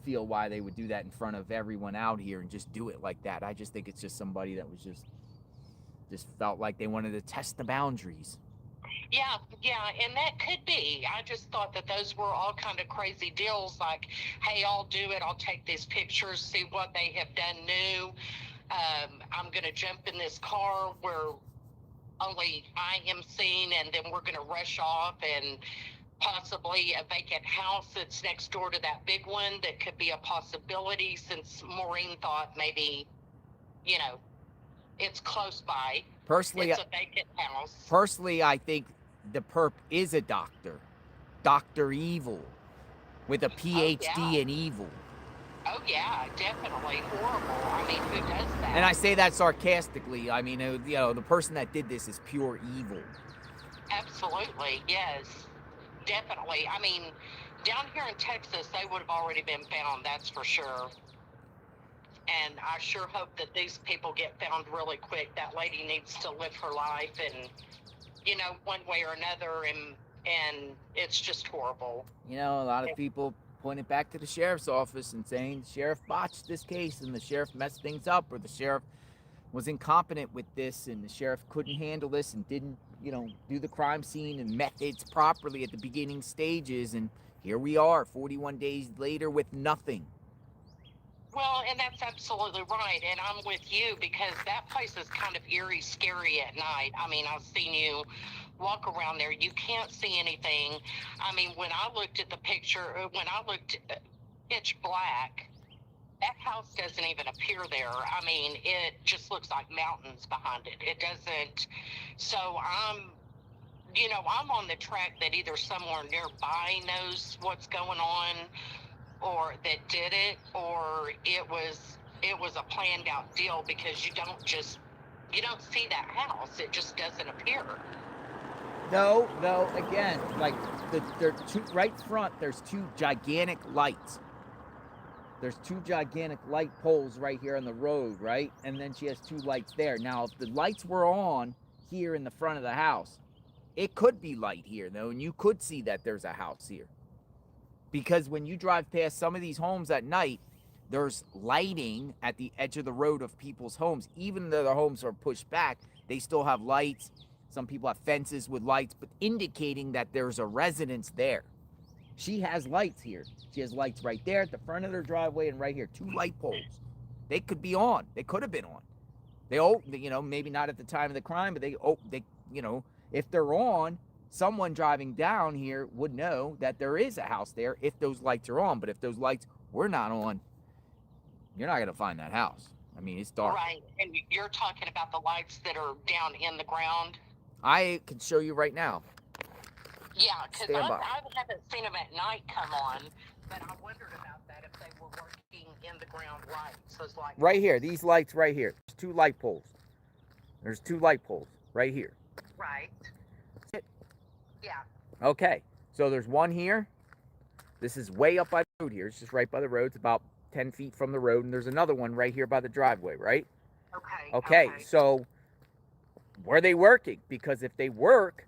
feel why they would do that in front of everyone out here and just do it like that. I just think it's just somebody that was just felt like they wanted to test the boundaries. Yeah, and that could be. I just thought that those were all kind of crazy deals. Like, hey, I'll do it. I'll take these pictures, see what they have done new. I'm going to jump in this car where only I am seen, and then we're going to rush off and possibly a vacant house that's next door to that big one that could be a possibility, since Maureen thought maybe, it's close by. Personally, It's a vacant house. Personally, I think the perp is a doctor. Dr. Evil. With a PhD in evil. Oh, yeah, definitely. Horrible. I mean, who does that? And I say that sarcastically. I mean, the person that did this is pure evil. Absolutely, yes. Definitely. I mean, down here in Texas, they would have already been found, that's for sure. And I sure hope that these people get found really quick. That lady needs to live her life and, one way or another, and it's just horrible. A lot of people point it back to the sheriff's office and saying the sheriff botched this case and the sheriff messed things up, or the sheriff was incompetent with this and the sheriff couldn't handle this and didn't, do the crime scene and methods properly at the beginning stages. And here we are 41 days later with nothing. Well, and that's absolutely right, and I'm with you, because that place is kind of eerie, scary at night. I mean, I've seen you walk around there. You can't see anything. I mean, when I looked at the picture, when I looked pitch black, that house doesn't even appear there. I mean, it just looks like mountains behind it. It doesn't. So I'm on the track that either someone nearby knows what's going on, or that did it, or it was a planned out deal, because you don't see that house. It just doesn't appear. No, again, like they're two right front, there's two gigantic lights. There's two gigantic light poles right here on the road, right? And then she has two lights there. Now, if the lights were on here in the front of the house, it could be light here, though, and you could see that there's a house here. Because when you drive past some of these homes at night, there's lighting at the edge of the road of people's homes. Even though their homes are pushed back, they still have lights. Some people have fences with lights, but indicating that there's a residence there. She has lights here. She has lights right there at the front of their driveway and right here. Two light poles. They could be on. They could have been on. Maybe not at the time of the crime, but if they're on, someone driving down here would know that there is a house there if those lights are on. But if those lights were not on, you're not going to find that house. I mean, it's dark. Right, and you're talking about the lights that are down in the ground? I can show you right now. Yeah, because I haven't seen them at night come on, but I wondered about that, if they were working in the ground lights. Those lights. Right here, these lights right here. There's two light poles. There's two light poles right here. Right. Yeah. Okay, so there's one here. This is way up by the road here. It's just right by the road. It's about 10 feet from the road. And there's another one right here by the driveway, right? Okay, so were they working? Because if they work,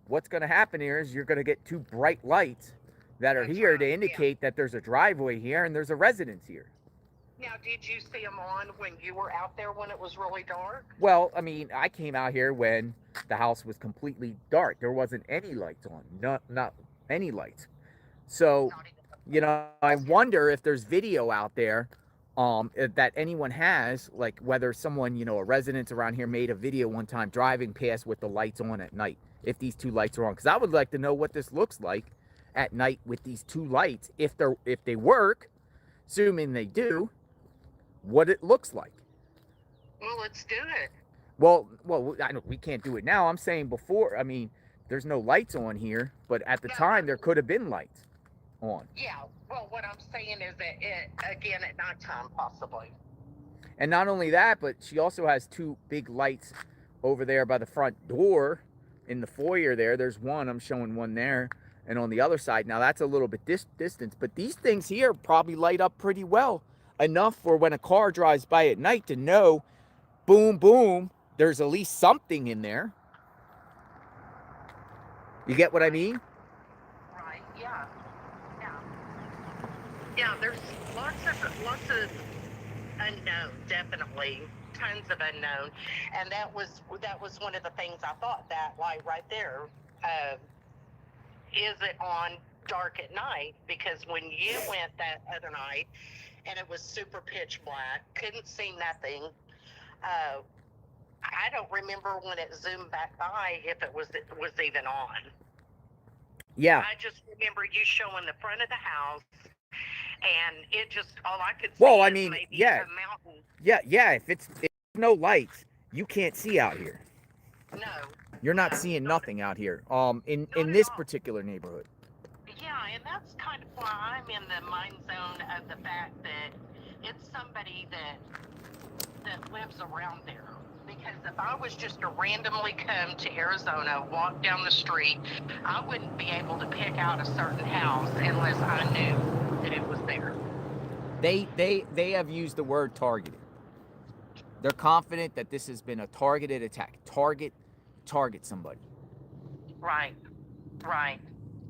what's going to happen here is you're going to get two bright lights that are here to indicate that there's a driveway here and there's a residence here. Now, did you see them on when you were out there when it was really dark? Well, I mean, I came out here when the house was completely dark. There wasn't any lights on, not any lights. So, I wonder if there's video out there that anyone has, like whether someone, a resident around here made a video one time driving past with the lights on at night, if these two lights are on. Because I would like to know what this looks like at night with these two lights, if they work, assuming they do, what it looks like. Well, let's do it. Well, we can't do it now. I'm saying before, I mean, there's no lights on here, but at the time there could have been lights on. Yeah, well, what I'm saying is that again, at nighttime, possibly. And not only that, but she also has two big lights over there by the front door in the foyer there's one. I'm showing one there. And on the other side, now that's a little bit distance, but these things here probably light up pretty well, enough for when a car drives by at night to know, boom, boom, there's at least something in there. You get what I mean? Right. Yeah. Yeah. Yeah. There's lots of unknown. Definitely, tons of unknown, and that was one of the things I thought, that light right there. Is it on dark at night? Because when you went that other night and it was super pitch black, couldn't see nothing. I don't remember when it zoomed back by if it was even on. Yeah. I just remember you showing the front of the house, and it just, all I could see Well, I is mean, maybe yeah. a mountain. Yeah. If no lights, you can't see out here. No. You're not No, seeing not nothing out here. In at this all. particular neighborhood. Yeah, and that's kind of why I'm in the mind zone of the fact that it's somebody that lives around there. Because if I was just to randomly come to Arizona, walk down the street, I wouldn't be able to pick out a certain house unless I knew that it was there. They have used the word targeted. They're confident that this has been a targeted attack. Target somebody. Right.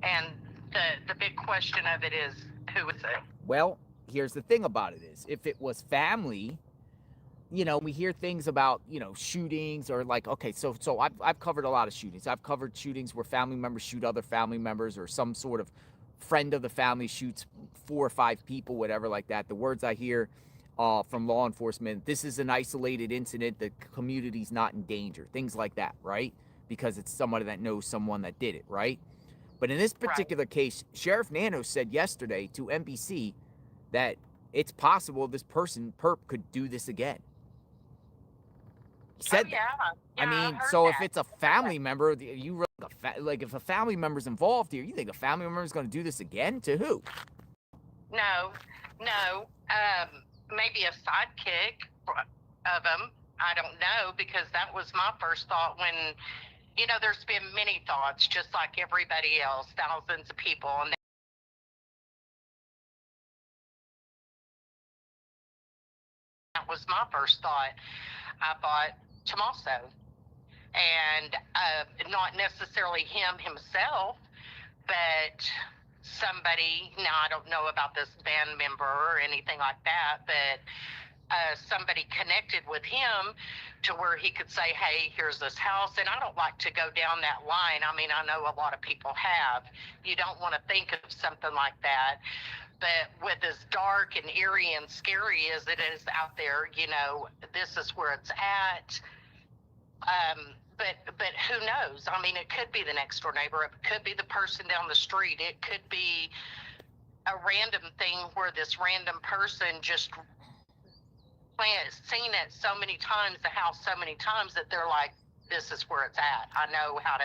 And the big question of it is, who is it? Well, here's the thing about it is, if it was family, we hear things about, shootings, or like, okay, so I've covered a lot of shootings. I've covered shootings where family members shoot other family members, or some sort of friend of the family shoots 4 or 5 people, whatever like that. The words I hear from law enforcement, this is an isolated incident, the community's not in danger, things like that, right? Because it's somebody that knows someone that did it, right? But in this particular case, Sheriff Nano said yesterday to NBC that it's possible this perp could do this again. He said that. I mean, so if it's a family member, you really, like, if a family member's involved here, you think a family member is going to do this again? To who? No. Maybe a sidekick of him. I don't know, because that was my first thought when, there's been many thoughts, just like everybody else, thousands of people, and that was my first thought. I thought Tommaso, and not necessarily him himself, but somebody. Now, I don't know about this band member or anything like that, but somebody connected with him to where he could say, hey, here's this house. And I don't like to go down that line. I mean, I know a lot of people have. You don't want to think of something like that. But with as dark and eerie and scary as it is out there, this is where it's at. But who knows? I mean, it could be the next door neighbor. It could be the person down the street. It could be a random thing where this random person just seen it so many times, the house so many times, that they're like, this is where it's at. I know how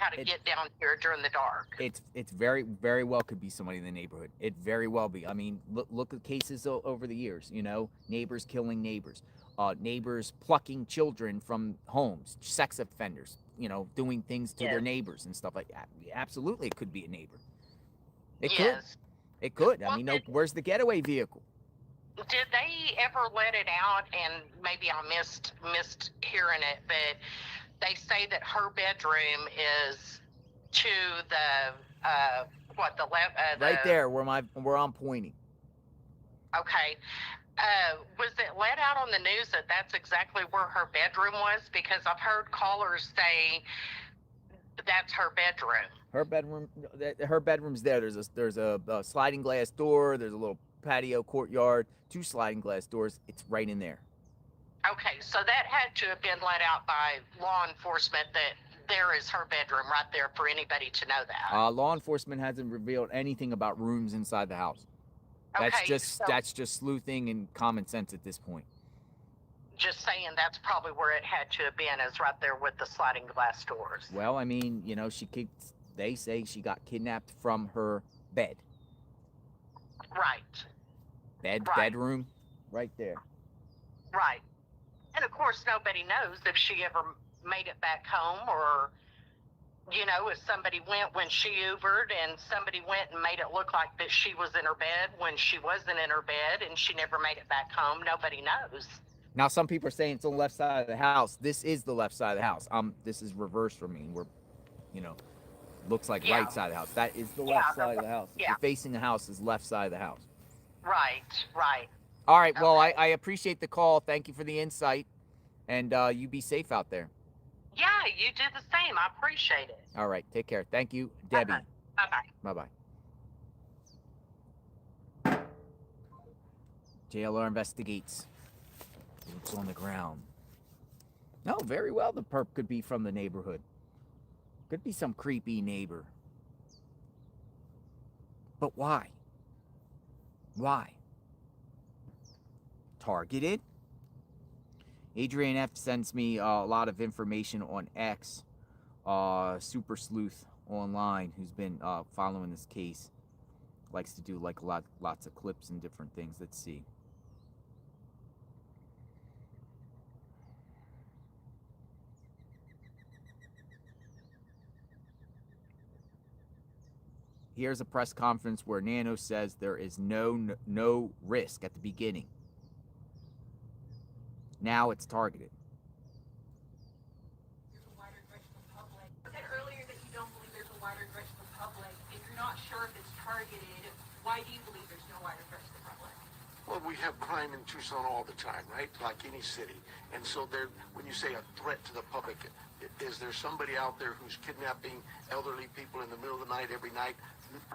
to get down here during the dark. It's very, very well could be somebody in the neighborhood. It very well be. I mean, look at cases over the years, neighbors killing neighbors, neighbors plucking children from homes, sex offenders, doing things to their neighbors and stuff like that. Absolutely, it could be a neighbor. It could. I mean, where's the getaway vehicle? Did they ever let it out? And maybe I missed hearing it, but they say that her bedroom is to the right there where I'm pointing. Okay. Was it let out on the news that that's exactly where her bedroom was? Because I've heard callers say that's her bedroom. Her bedroom's there. There's a sliding glass door. There's a little patio courtyard, 2 sliding glass doors. It's right in there. Okay, so that had to have been let out by law enforcement, that there is her bedroom right there for anybody to know that. Law enforcement hasn't revealed anything about rooms inside the house. Okay, that's just sleuthing and common sense at this point. Just saying, that's probably where it had to have been, is right there with the sliding glass doors. Well, I mean, they say she got kidnapped from her bed. Right. Bedroom, right there. Right. And of course, nobody knows if she ever made it back home, or if somebody went when she Ubered and somebody went and made it look like that she was in her bed when she wasn't in her bed and she never made it back home. Nobody knows. Now, some people are saying it's on the left side of the house. This is the left side of the house. This is reversed from me. We're, looks like right side of the house. That is the left side of the house. If you're facing the house, is left side of the house. Right. All right. Well, Okay. I appreciate the call. Thank you for the insight, and you be safe out there. Yeah, you do the same. I appreciate it. All right. Take care. Thank you, Debbie. Bye-bye. Bye-bye. JLR investigates. Boots on the ground. No, very well the perp could be from the neighborhood. Could be some creepy neighbor. But why? Why? Targeted? Adrian F. sends me a lot of information on X. Super Sleuth online, who's been following this case. Likes to do like lots of clips and different things. Let's see. Here's a press conference where Nano says there is no risk at the beginning. Now it's targeted. There's a wider threat to the public. You said earlier that you don't believe there's a wider threat to the public. If you're not sure if it's targeted, why do you believe there's no wider threat to the public? Well, we have crime in Tucson all the time, right? Like any city. And so when you say a threat to the public, is there somebody out there who's kidnapping elderly people in the middle of the night every night?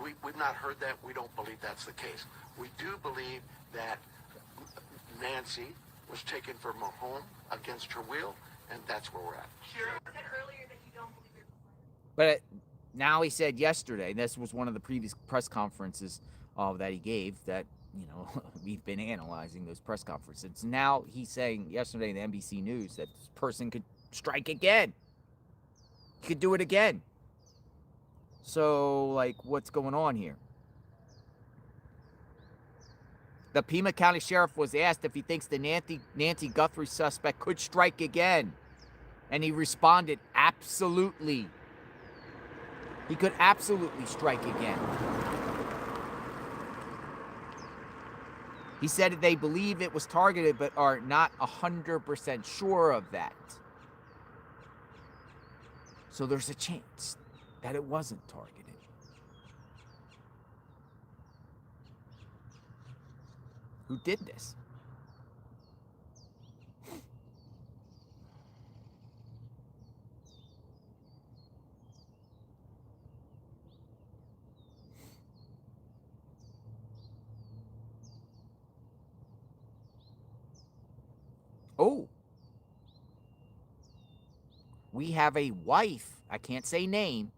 We've not heard that. We don't believe that's the case. We do believe that Nancy was taken from her home against her will, and that's where we're at. Sure. You said earlier that you don't believe there's a But wider now he said yesterday, this was one of the previous press conferences that he gave, that we've been analyzing those press conferences. Now he's saying yesterday in the NBC News that this person could strike again. He could do it again. So, what's going on here? The Pima County Sheriff was asked if he thinks the Nancy Guthrie suspect could strike again. And he responded, absolutely. He could absolutely strike again. He said that they believe it was targeted, but are not 100% sure of that. So there's a chance that it wasn't targeted. Who did this? Oh. We have a wife. I can't say name,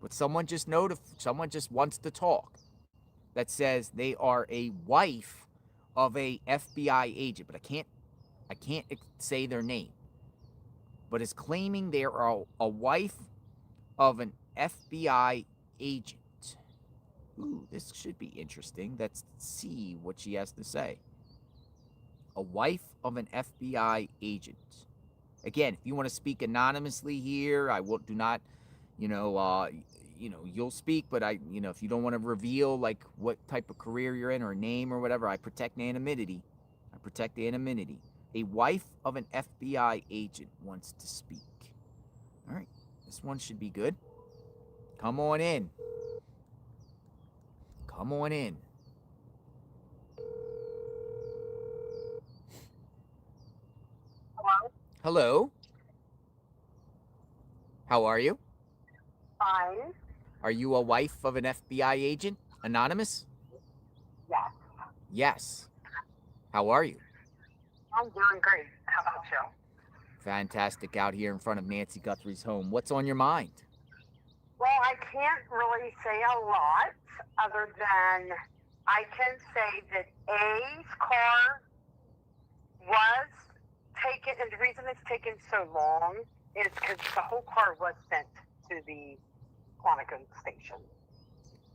but someone just wants to talk. That says they are a wife of a FBI agent, but I can't say their name. But is claiming they are a wife of an FBI agent. Ooh, this should be interesting. Let's see what she has to say. A wife of an FBI agent. Again, if you want to speak anonymously here, I do not, you'll speak, but if you don't want to reveal what type of career you're in or name or whatever, I protect anonymity. A wife of an FBI agent wants to speak. All right, this one should be good. Come on in. Hello. How are you? Fine. Are you a wife of an FBI agent? Anonymous? Yes. Yes. How are you? I'm doing great. How about you? Fantastic, out here in front of Nancy Guthrie's home. What's on your mind? Well, I can't really say a lot other than I can say that A's car was taken, and the reason it's taken so long is because the whole car was sent to the Quantico station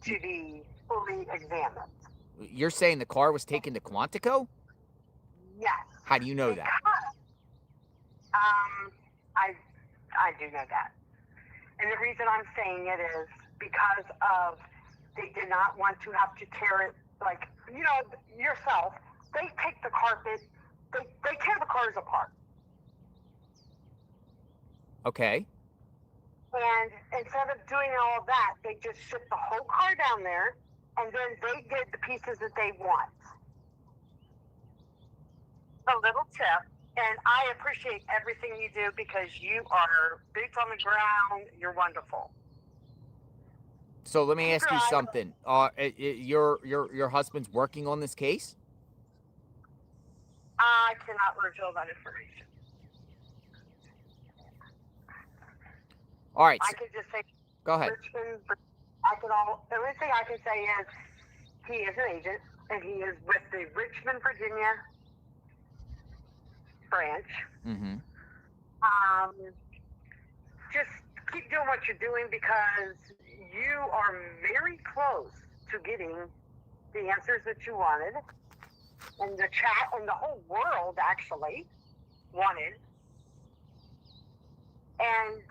to be fully examined. You're saying the car was taken to Quantico? Yes. How do you know that? I I do know that. And the reason I'm saying it is because of they did not want to have to tear it, like, yourself. They take the carpet, they tear the cars apart. Okay. And instead of doing all of that, they just shipped the whole car down there, and then they did the pieces that they want. A little tip, and I appreciate everything you do because you are boots on the ground. You're wonderful. So let me Keep ask your you eyes something. Your husband's working on this case? I cannot reveal that information. All right. I could just say Go ahead. Richmond. The only thing I can say is he is an agent, and he is with the Richmond, Virginia branch. Mm-hmm. Just keep doing what you're doing because you are very close to getting the answers that you wanted, and the chat and the whole world actually wanted. And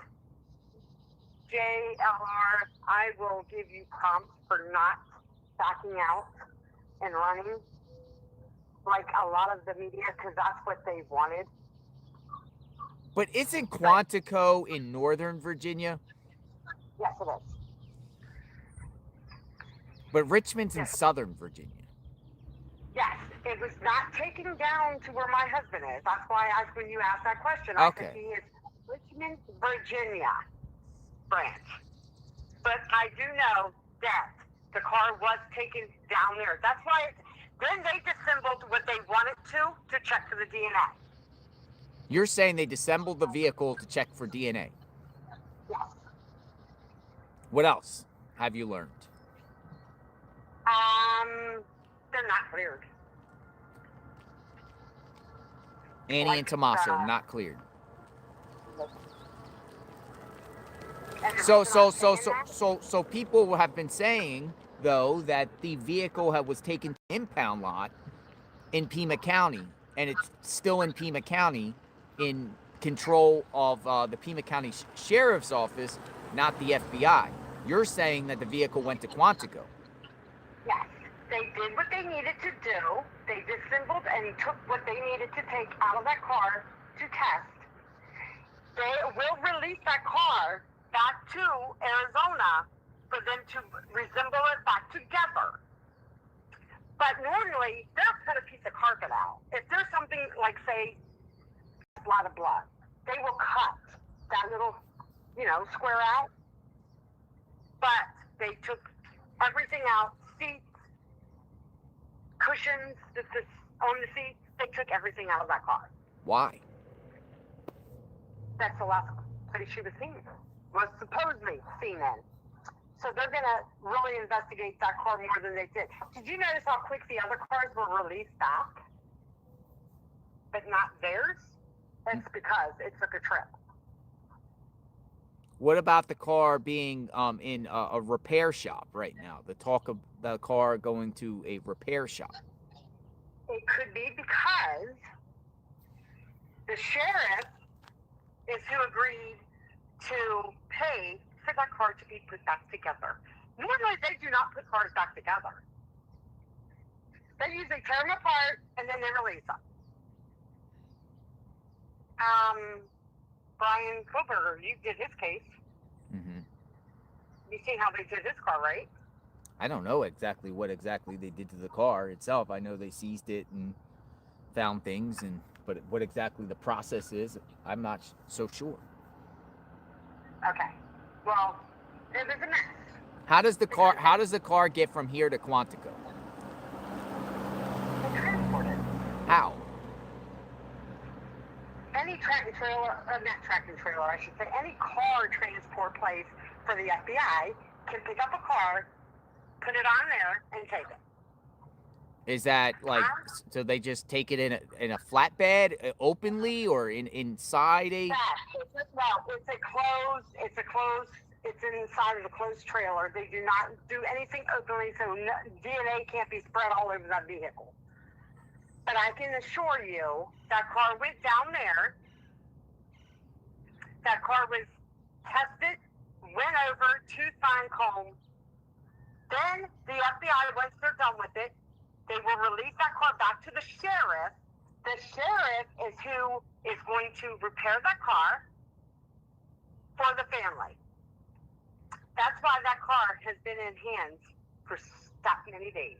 JLR, I will give you prompts for not backing out and running like a lot of the media because that's what they wanted. But isn't Quantico in Northern Virginia? Yes, it is. But Richmond's in Yes. Southern Virginia. Yes, it was not taken down to where my husband is. That's why when you asked that question, Okay. I said he is Richmond, Virginia branch. But I do know that the car was taken down there. That's why then they disassembled what they wanted to check for the DNA. You're saying they disassembled the vehicle to check for DNA. Yes. What else have you learned? They're not cleared. Annie and Tommaso not cleared. And the So reason I'm saying that- people have been saying though that the vehicle was taken to the impound lot in Pima County, and it's still in Pima County, in control of the Pima County Sheriff's Office, not the FBI. You're saying that the vehicle went to Quantico. Yes, they did what they needed to do. They disassembled and took what they needed to take out of that car to test. They will release that car back to Arizona for them to reassemble it back together. But normally, they'll cut a piece of carpet out. If there's something like, say, a lot of blood, they will cut that little, square out. But they took everything out, seats, cushions on the seats. They took everything out of that car. Why? That's the last place she was supposedly seen in. So they're going to really investigate that car more than they did. Did you notice how quick the other cars were released back? But not theirs? That's because it took a trip. What about the car being in a repair shop right now? The talk of the car going to a repair shop. It could be because the sheriff is who agreed to pay for that car to be put back together. Normally, they do not put cars back together. They usually tear them apart and then they release them. Brian Koberger, you did his case. Mm-hmm. You seen how they did his car, right? I don't know exactly what they did to the car itself. I know they seized it and found things, but what exactly the process is, I'm not so sure. Okay. Well, it was a mess. How does the car get from here to Quantico? They transported. How? Any tractor trailer, not tractor trailer, I should say, any car transport place for the FBI can pick up a car, put it on there, and take it. Is that like, so they just take it in a flatbed openly or inside a? It's inside of a closed trailer. They do not do anything openly, so DNA can't be spread all over that vehicle. But I can assure you, that car went down there. That car was tested, went over, tooth fine comb. Then the FBI, once they're done with it, they will release that car back to the sheriff. The sheriff is who is going to repair that car for the family. That's why that car has been in hands for that many days.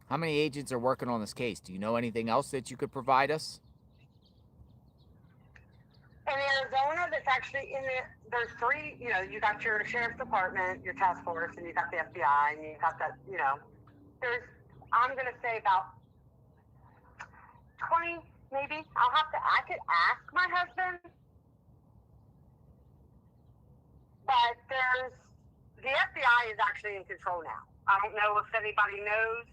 How many agents are working on this case? Do you know anything else that you could provide us? In Arizona, that's actually there's three, you got your sheriff's department, your task force, and you got the FBI, and you got that, I'm going to say about 20, maybe. I could ask my husband, but the FBI is actually in control now. I don't know if anybody knows.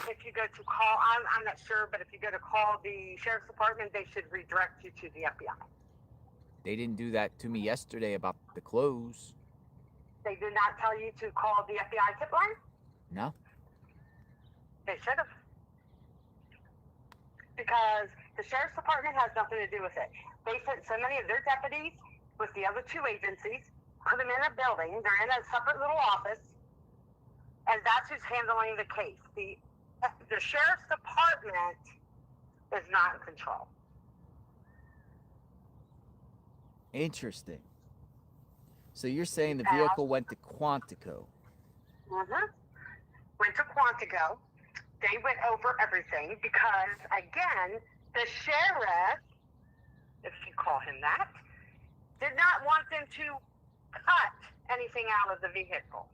If you go to call, I'm not sure, but if you go to call the sheriff's department, they should redirect you to the FBI. They didn't do that to me yesterday about the clothes. They did not tell you to call the FBI tip line? No. They should have. Because the sheriff's department has nothing to do with it. They sent so many of their deputies with the other two agencies, put them in a building, they're in a separate little office, and that's who's handling the case. The sheriff's department is not in control. Interesting. So you're saying the vehicle went to Quantico? Mm-hmm. Went to Quantico. They went over everything because, again, the sheriff, if you call him that, did not want them to cut anything out of the vehicle.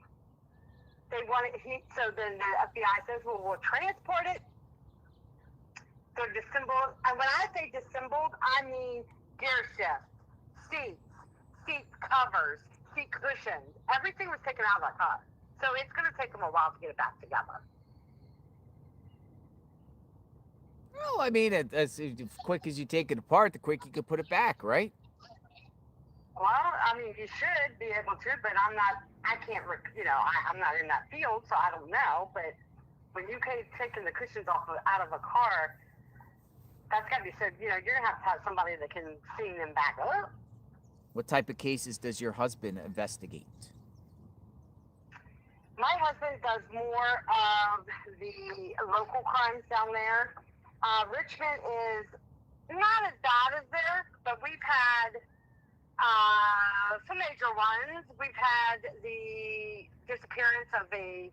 So then the FBI says, well, we'll transport it. They're disassembled. And when I say disassembled, I mean gear shift, seat covers, seat cushions. Everything was taken out of that car. So it's going to take them a while to get it back together. Well, I mean, as quick as you take it apart, the quick you could put it back, right? Well, I mean, you should be able to, but I'm not in that field, so I don't know. But when you taking the cushions out of a car, that's got to be said. You're going to have somebody that can clean them back up. What type of cases does your husband investigate? My husband does more of the local crimes down there. Richmond is not as bad as there, but we've had some major ones. We've had the disappearance of a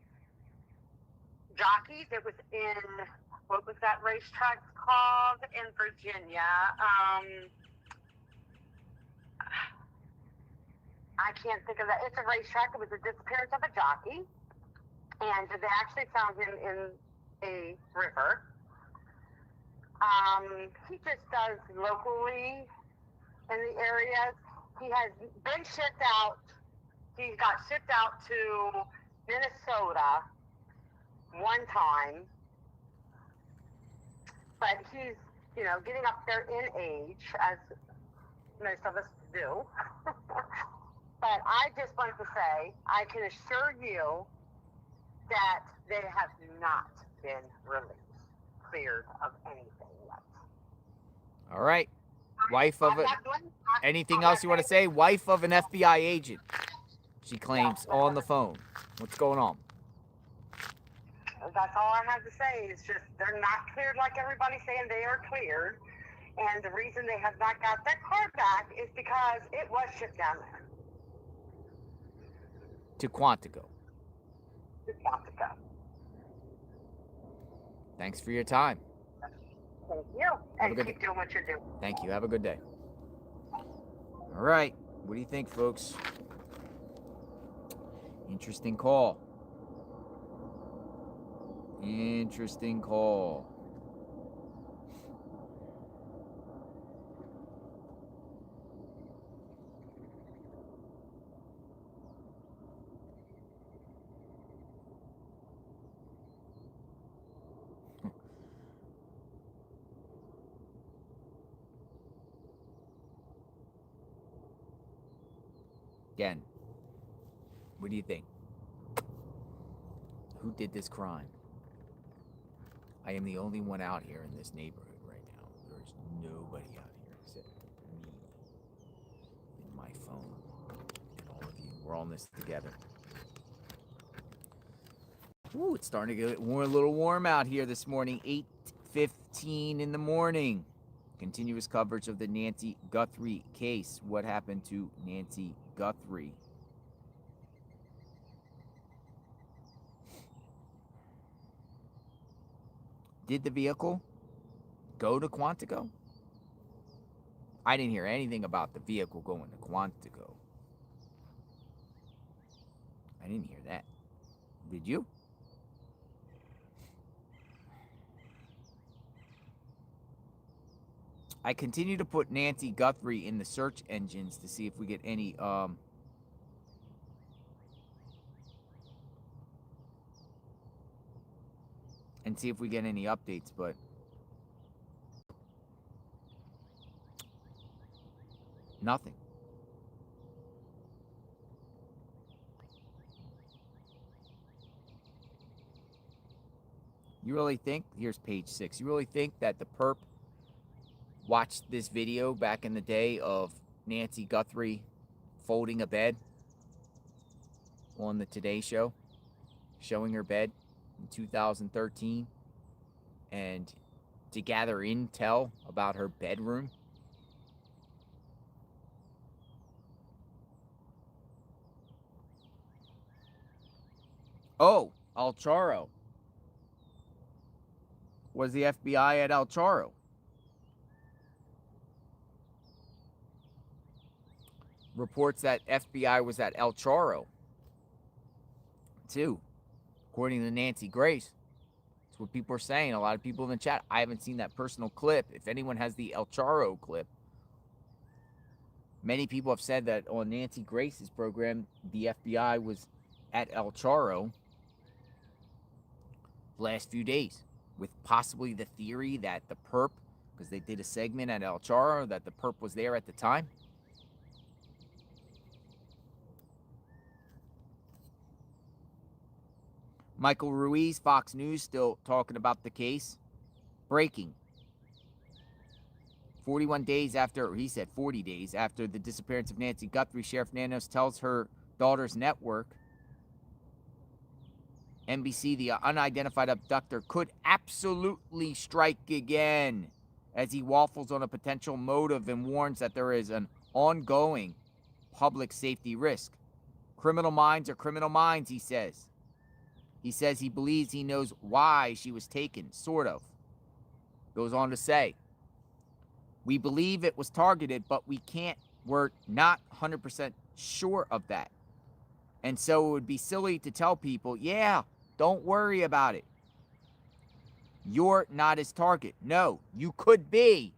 jockey that was in, what was that racetrack called in Virginia? I can't think of that. It's a racetrack. It was a disappearance of a jockey. And they actually found him in a river. He just does locally in the areas. He has been shipped out. He got shipped out to Minnesota one time. But he's, getting up there in age, as most of us do. But I just wanted to say, I can assure you that they have not been cleared of anything yet. All right. Wife of anything else you want to say? Wife of an FBI agent, she claims on the phone. What's going on? That's all I have to say. Is just they're not cleared like everybody's saying they are cleared. And the reason they have not got that car back is because it was shipped down there. To Quantico. To Quantico. Thanks for your time. Thank you. And keep doing what you're doing. Thank you. Have a good day. All right. What do you think, folks? Interesting call. Interesting call. Again, what do you think? Who did this crime? I am the only one out here in this neighborhood right now. There's nobody out here except me. my phone. All of you, we're all in this together. Ooh, it's starting to get a little warm out here this morning. 8:15 in the morning. Continuous coverage of the Nancy Guthrie case. What happened to Nancy Guthrie? Did the vehicle go to Quantico? I didn't hear anything about the vehicle going to Quantico. I didn't hear that. Did you? I continue to put Nancy Guthrie in the search engines to see if we get any and see if we get any updates, but nothing. You really think, here's page 6, you really think that the perp watched this video back in the day of Nancy Guthrie folding a bed on the Today Show, showing her bed in 2013, and to gather intel about her bedroom? Oh, El Charo. Was the FBI at El Charo? Reports that FBI was at El Charo, too, according to Nancy Grace. That's what people are saying. A lot of people in the chat. I haven't seen that personal clip. If anyone has the El Charo clip, many people have said that on Nancy Grace's program, the FBI was at El Charo last few days, with possibly the theory that the perp, because they did a segment at El Charo, that the perp was there at the time. Michael Ruiz, Fox News, still talking about the case. Breaking. 41 days after, or he said 40 days after the disappearance of Nancy Guthrie, Sheriff Nanos tells her daughter's network, NBC, the unidentified abductor could absolutely strike again, as he waffles on a potential motive and warns that there is an ongoing public safety risk. Criminal minds are criminal minds, he says. He says he believes he knows why she was taken, sort of. Goes on to say, we believe it was targeted, but we're not 100% sure of that. And so it would be silly to tell people, yeah, don't worry about it. You're not his target. No, you could be.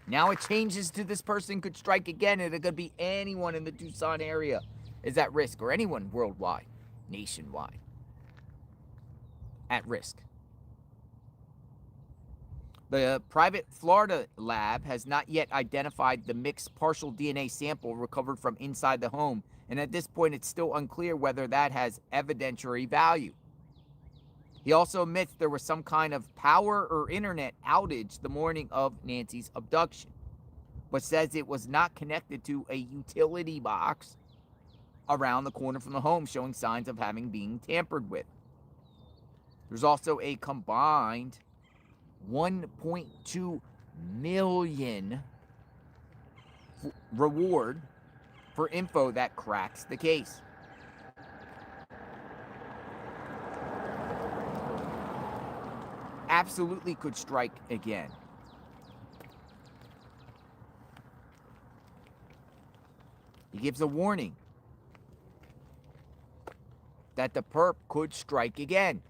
Now it changes to this person could strike again, and it could be anyone in the Tucson area is at risk, or anyone worldwide, nationwide, at risk. The private Florida lab has not yet identified the mixed partial DNA sample recovered from inside the home, and at this point it's still unclear whether that has evidentiary value. He also admits there was some kind of power or internet outage the morning of Nancy's abduction, but says it was not connected to a utility box around the corner from the home, showing signs of having been tampered with. There's also a combined 1.2 million reward for info that cracks the case. Absolutely could strike again. He gives a warning that the perp could strike again.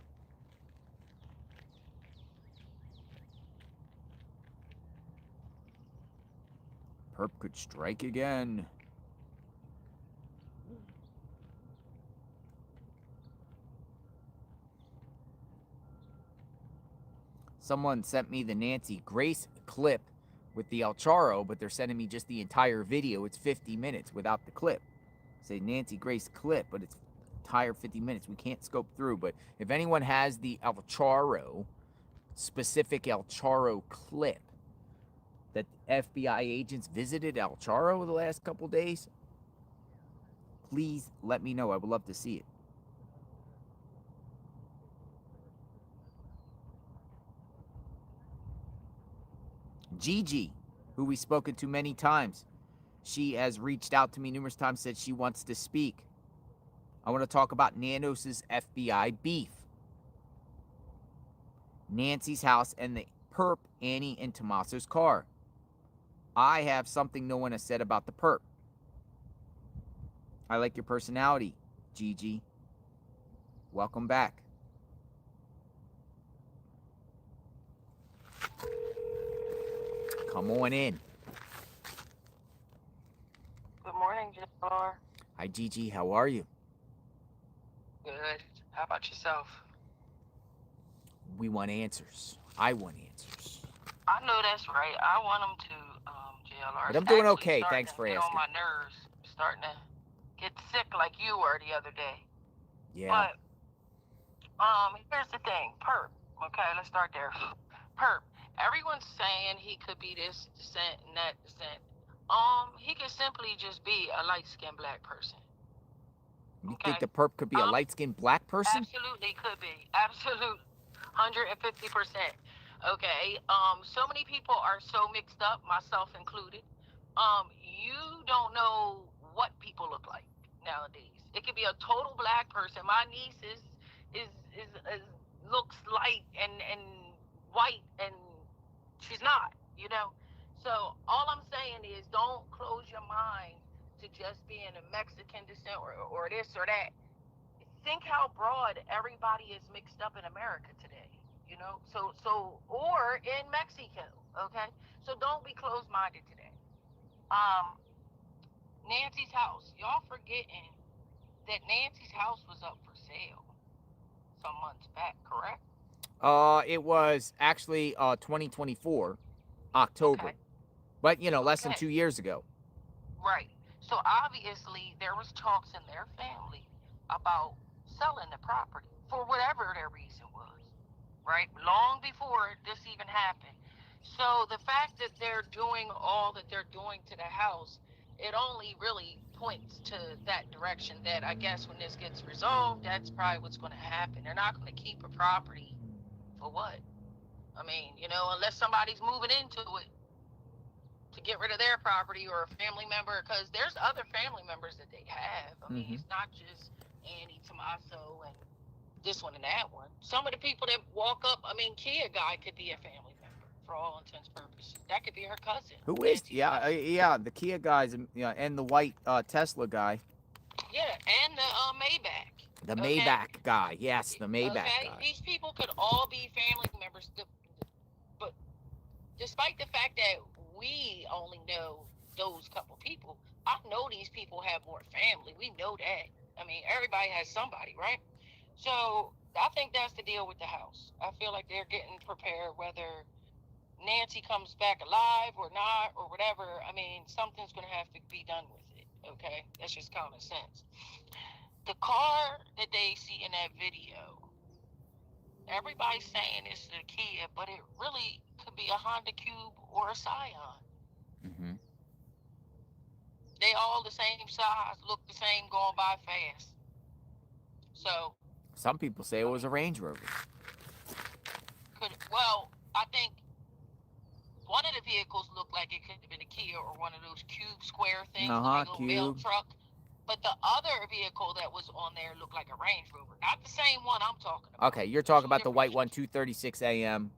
Perp could strike again. Someone sent me the Nancy Grace clip with the El Charo, but they're sending me just the entire video. It's 50 minutes without the clip. Say Nancy Grace clip, but it's entire 50 minutes. We can't scope through, but if anyone has the El Charo, specific El Charo clip that FBI agents visited El Charro the last couple days, please let me know. I would love to see it. Gigi, who we've spoken to many times, she has reached out to me numerous times, said she wants to speak. I want to talk about Nanos's FBI beef. Nancy's house and the perp Annie and Tommaso's car. I have something no one has said about the perp. I like your personality, Gigi. Welcome back. Come on in. Good morning, JR. Hi, Gigi. How are you? Good. How about yourself? We want answers. I want answers. I know that's right. I want them to, JLR. But I'm doing okay. Thanks for asking. On my nerves, starting to get sick like you were the other day. Yeah. But here's the thing, perp. Okay, let's start there. Perp. Everyone's saying he could be this descent and that descent. He could simply just be a light-skinned black person. You think the perp could be a light-skinned black person? Absolutely could be. Absolute 150%. Okay. So many people are so mixed up, myself included. You don't know what people look like nowadays. It could be a total black person. My niece is looks light and white, and she's not, you know. So all I'm saying is, don't close your mind to just being a Mexican descent or this or that. Think how broad everybody is mixed up in America today, you know. So or in Mexico, okay. So don't be closed-minded today. Nancy's house. Y'all forgetting that Nancy's house was up for sale some months back, correct? It was actually 2024, October. Okay. But, you know, less than 2 years ago. Right. So obviously there was talks in their family about selling the property for whatever their reason was, right? Long before this even happened. So the fact that they're doing all that they're doing to the house, it only really points to that direction, that I guess when this gets resolved, that's probably what's going to happen. They're not going to keep a property for what? I mean, you know, unless somebody's moving into it to get rid of their property, or a family member, because there's other family members that they have. I mean, it's not just Annie, Tommaso, and this one and that one. Some of the people that walk up, I mean, Kia guy could be a family member for all intents and purposes. That could be her cousin. Who is? Yeah, the Kia guys, and the white Tesla guy. Yeah, and the Maybach. The Maybach guy, yes, the Maybach guy. These people could all be family members, but despite the fact that we only know those couple people, I know these people have more family. We know that. I mean, everybody has somebody, right? So I think that's the deal with the house. I feel like they're getting prepared, whether Nancy comes back alive or not or whatever. I mean, something's going to have to be done with it, okay? That's just common sense. The car that they see in that video, everybody's saying it's the Kia, but it really could be a Honda Cube or a Scion. They all the same size, look the same, going by fast. So some people say it was a Range Rover. Well, I think one of the vehicles looked like it could have been a Kia or one of those cube square things, like a little mail truck. But the other vehicle that was on there looked like a Range Rover. Not the same one I'm talking about. Okay, you're talking about the white one, 2:36 a.m.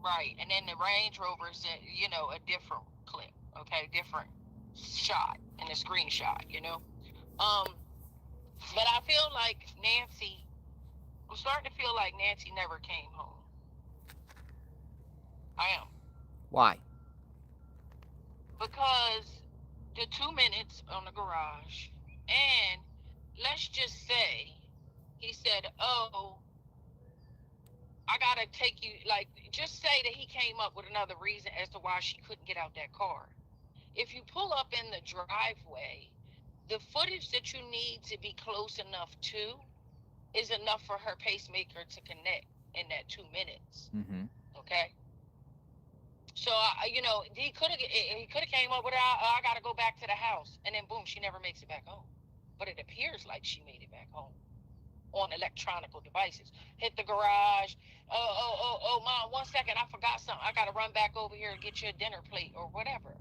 Right, and then the Range Rover's, you know, a different clip, okay, different shot in the screenshot, you know. But I feel like I'm starting to feel like Nancy never came home. I am. Why? Because the 2 minutes on the garage, and let's just say he said, oh, I gotta take you, like, just say that he came up with another reason as to why she couldn't get out that car. If you pull up in the driveway, the footage that you need to be close enough to is enough for her pacemaker to connect in that 2 minutes. Okay? So he could have came up with I got to go back to the house, and then boom, she never makes it back home. But it appears like she made it back home on electronic devices. Hit the garage. Oh, mom, 1 second, I forgot something. I got to run back over here and get you a dinner plate or whatever.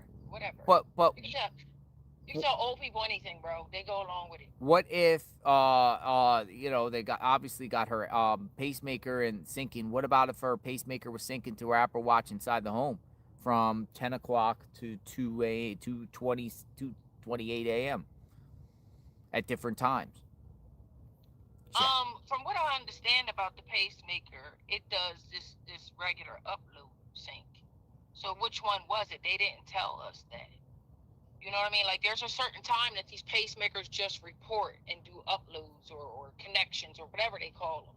But You can tell old people anything, bro. They go along with it. what if they obviously got her pacemaker and syncing? What about if her pacemaker was syncing to her Apple Watch inside the home from 10 o'clock to 2:28 a.m. at different times? From what I understand about the pacemaker, it does this regular upload sync. So which one was it? They didn't tell us that. You know what I mean? Like there's a certain time that these pacemakers just report and do uploads or connections or whatever they call them.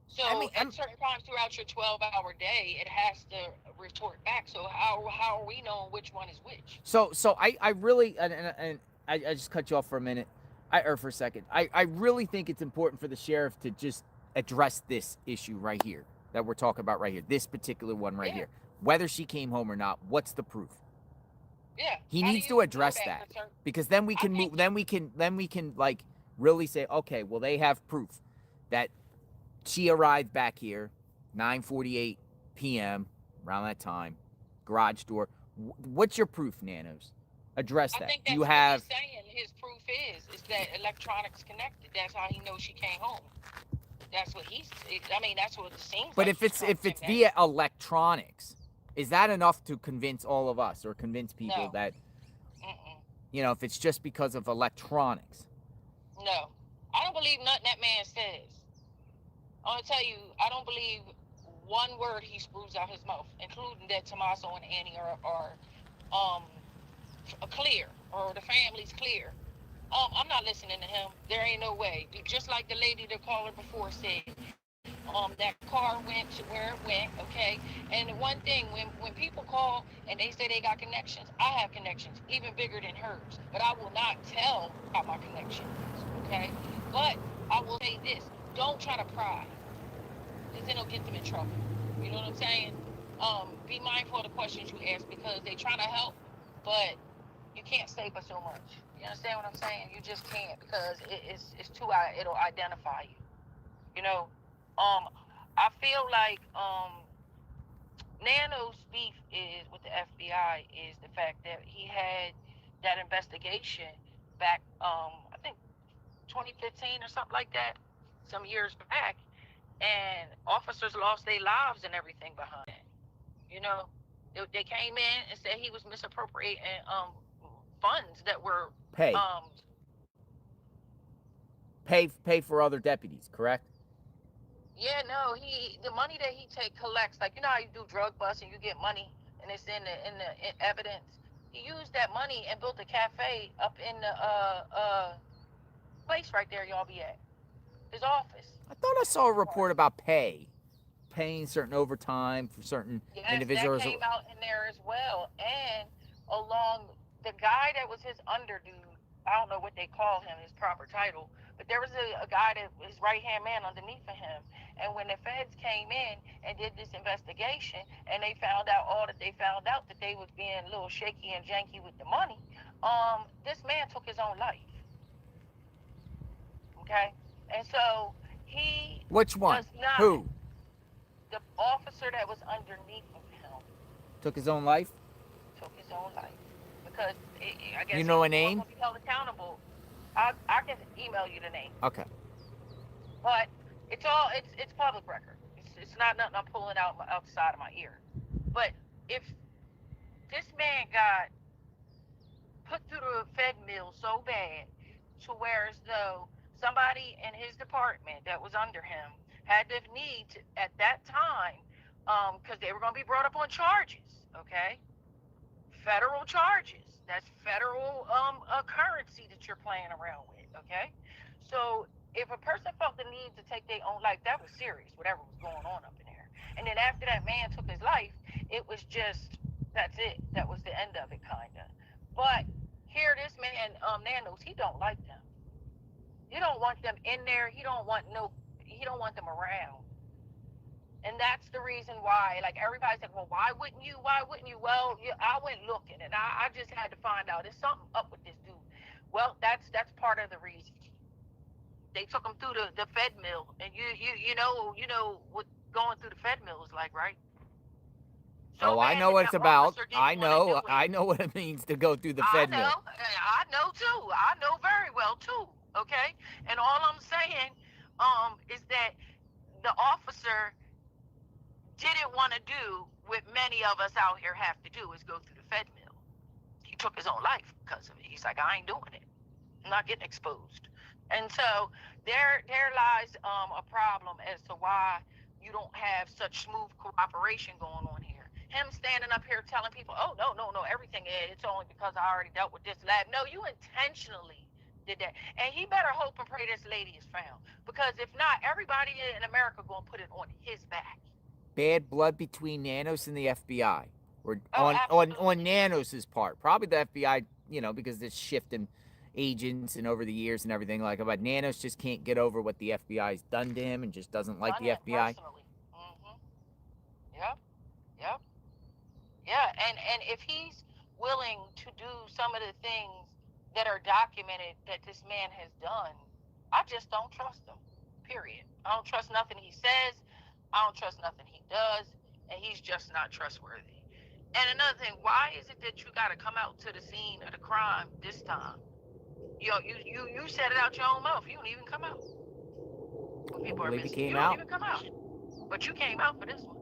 So at certain times throughout your 12-hour day, it has to report back. So how are we knowing which one is which? So I really, and I just cut you off for a minute, for a second. I really think it's important for the sheriff to just address this issue right here that we're talking about right here, this particular one right here. Whether she came home or not, what's the proof? Yeah. He needs to address that because then we can move. Then we can like really say, okay, well they have proof that she arrived back here 9:48 p.m. around that time, garage door. What's your proof, Nanos? Address that. I think that's you what have. He's saying his proof is that electronics connected. That's how he knows she came home. That's what he's. I mean, that's what it seems. But like if it's via electronics, is that enough to convince all of us or convince people that? If it's just because of electronics. No, I don't believe nothing that man says. I'm gonna tell you, I don't believe one word he spews out his mouth, including that Tommaso and Annie are clear, or the family's clear. I'm not listening to him. There ain't no way. Just like the lady, the caller before said, that car went to where it went, okay? And the one thing, when people call and they say they got connections, I have connections, even bigger than hers. But I will not tell how my connection is, okay? But I will say this, don't try to pry, because then it'll get them in trouble. You know what I'm saying? Be mindful of the questions you ask, because they try to help, but you can't say but so much. You understand what I'm saying? You just can't, because it's too, it'll identify you. You know, I feel like Nano's beef is with the FBI is the fact that he had that investigation back, I think 2015 or something like that, some years back, and officers lost their lives and everything behind it. You know, they came in and said he was misappropriating funds that were pay for other deputies, correct? Yeah, no, the money that he collects, like, you know how you do drug busts and you get money and it's in the evidence. He used that money and built a cafe up in the place right there y'all be at, his office. I thought I saw a report about paying certain overtime for certain individuals. That came out in there as well. And along the guy that was his underdude, I don't know what they call him, his proper title, but there was a guy that was his right-hand man underneath of him. And when the feds came in and did this investigation, and they found out all that they found out, that they was being a little shaky and janky with the money, this man took his own life. Okay? And so he... Which one? Who? The officer that was underneath of him. Took his own life? Took his own life. Because I guess... You know a name? He was held accountable. I can email you the name. Okay. But it's public record. It's not nothing I'm pulling out the side of my ear. But if this man got put through the Fed mill so bad, to where as though somebody in his department that was under him had the need to, at that time, because they were going to be brought up on charges, okay? Federal charges. That's federal currency that you're playing around with, okay? So if a person felt the need to take their own life, that was serious, whatever was going on up in there. And then after that man took his life, it was just, that's it. That was the end of it, kind of. But here this man, Nanos, he don't like them. He don't want them in there. He don't want them around. And that's the reason why, like, everybody's like, well, why wouldn't you? Why wouldn't you? Well, yeah, I went looking, and I just had to find out there's something up with this dude. Well, that's part of the reason. They took him through the Fed mill, and you know what going through the Fed mill is like, right? So Oh, I bad know that what it's that about. officer didn't I want to do know. it. I know what it means to go through the I Fed mill. know, I know too. I know very well too. Okay, and all I'm saying, is that the officer didn't want to do what many of us out here have to do, is go through the Fed mill. He took his own life because of it. He's like, I ain't doing it. I'm not getting exposed. And so there lies a problem as to why you don't have such smooth cooperation going on here. Him standing up here telling people, oh, no, everything it's only because I already dealt with this lab. No, you intentionally did that. And he better hope and pray this lady is found. Because if not, everybody in America gonna put it on his back. Bad blood between Nanos and the FBI, or Oh, on absolutely. Nanos's part. Probably the FBI, because it's shifting agents and over the years and everything like that. But Nanos just can't get over what the FBI's done to him and just doesn't like Done the it FBI. personally. Yep, yep. Yeah, and if he's willing to do some of the things that are documented that this man has done, I just don't trust him. Period. I don't trust nothing he says. I don't trust nothing he does, and he's just not trustworthy. And another thing, why is it that you got to come out to the scene of the crime this time? You said it out your own mouth. You don't even come out when I don't people are believe he missing. You came don't out. even come out, but you came out for this one.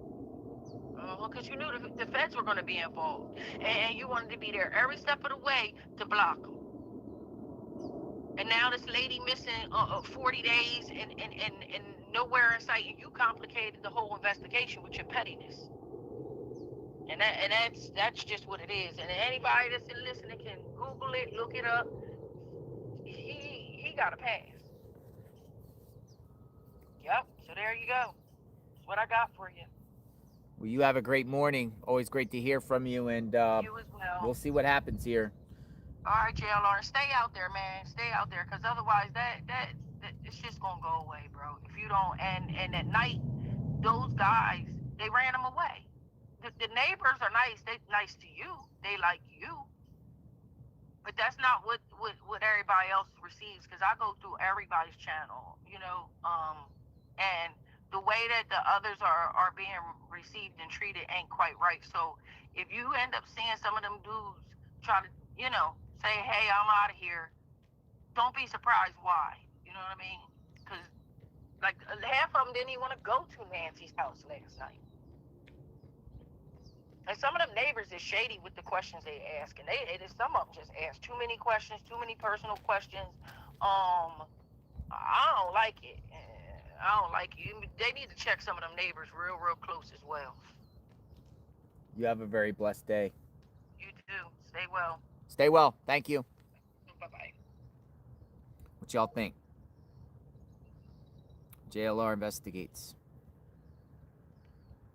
Because you knew the feds were going to be involved, and you wanted to be there every step of the way to block them. And now this lady missing 40 days and nowhere in sight, and you complicated the whole investigation with your pettiness. And that's just what it is. And anybody that's listening can Google it, look it up. He got a pass. Yep. So there you go. That's what I got for you. Well, you have a great morning. Always great to hear from you, and You as well. we'll see what happens here. All right, JLR, stay out there, man. Stay out there, because otherwise that it's just gonna go away, bro. If you don't, and at night, those guys, they ran them away. The neighbors are nice. They nice to you. They like you, but that's not what everybody else receives. Because I go through everybody's channel, and the way that the others are being received and treated ain't quite right. So if you end up seeing some of them dudes try to, say, hey, I'm out of here, don't be surprised why. You know what I mean? Because like half of them didn't even want to go to Nancy's house last night. And some of them neighbors is shady with the questions they ask, and some of them just ask too many questions, too many personal questions. I don't like it. I don't like it. They need to check some of them neighbors real close as well. You have a very blessed day. You do. Stay well. Stay well. Thank you. Bye-bye. What y'all think? JLR investigates.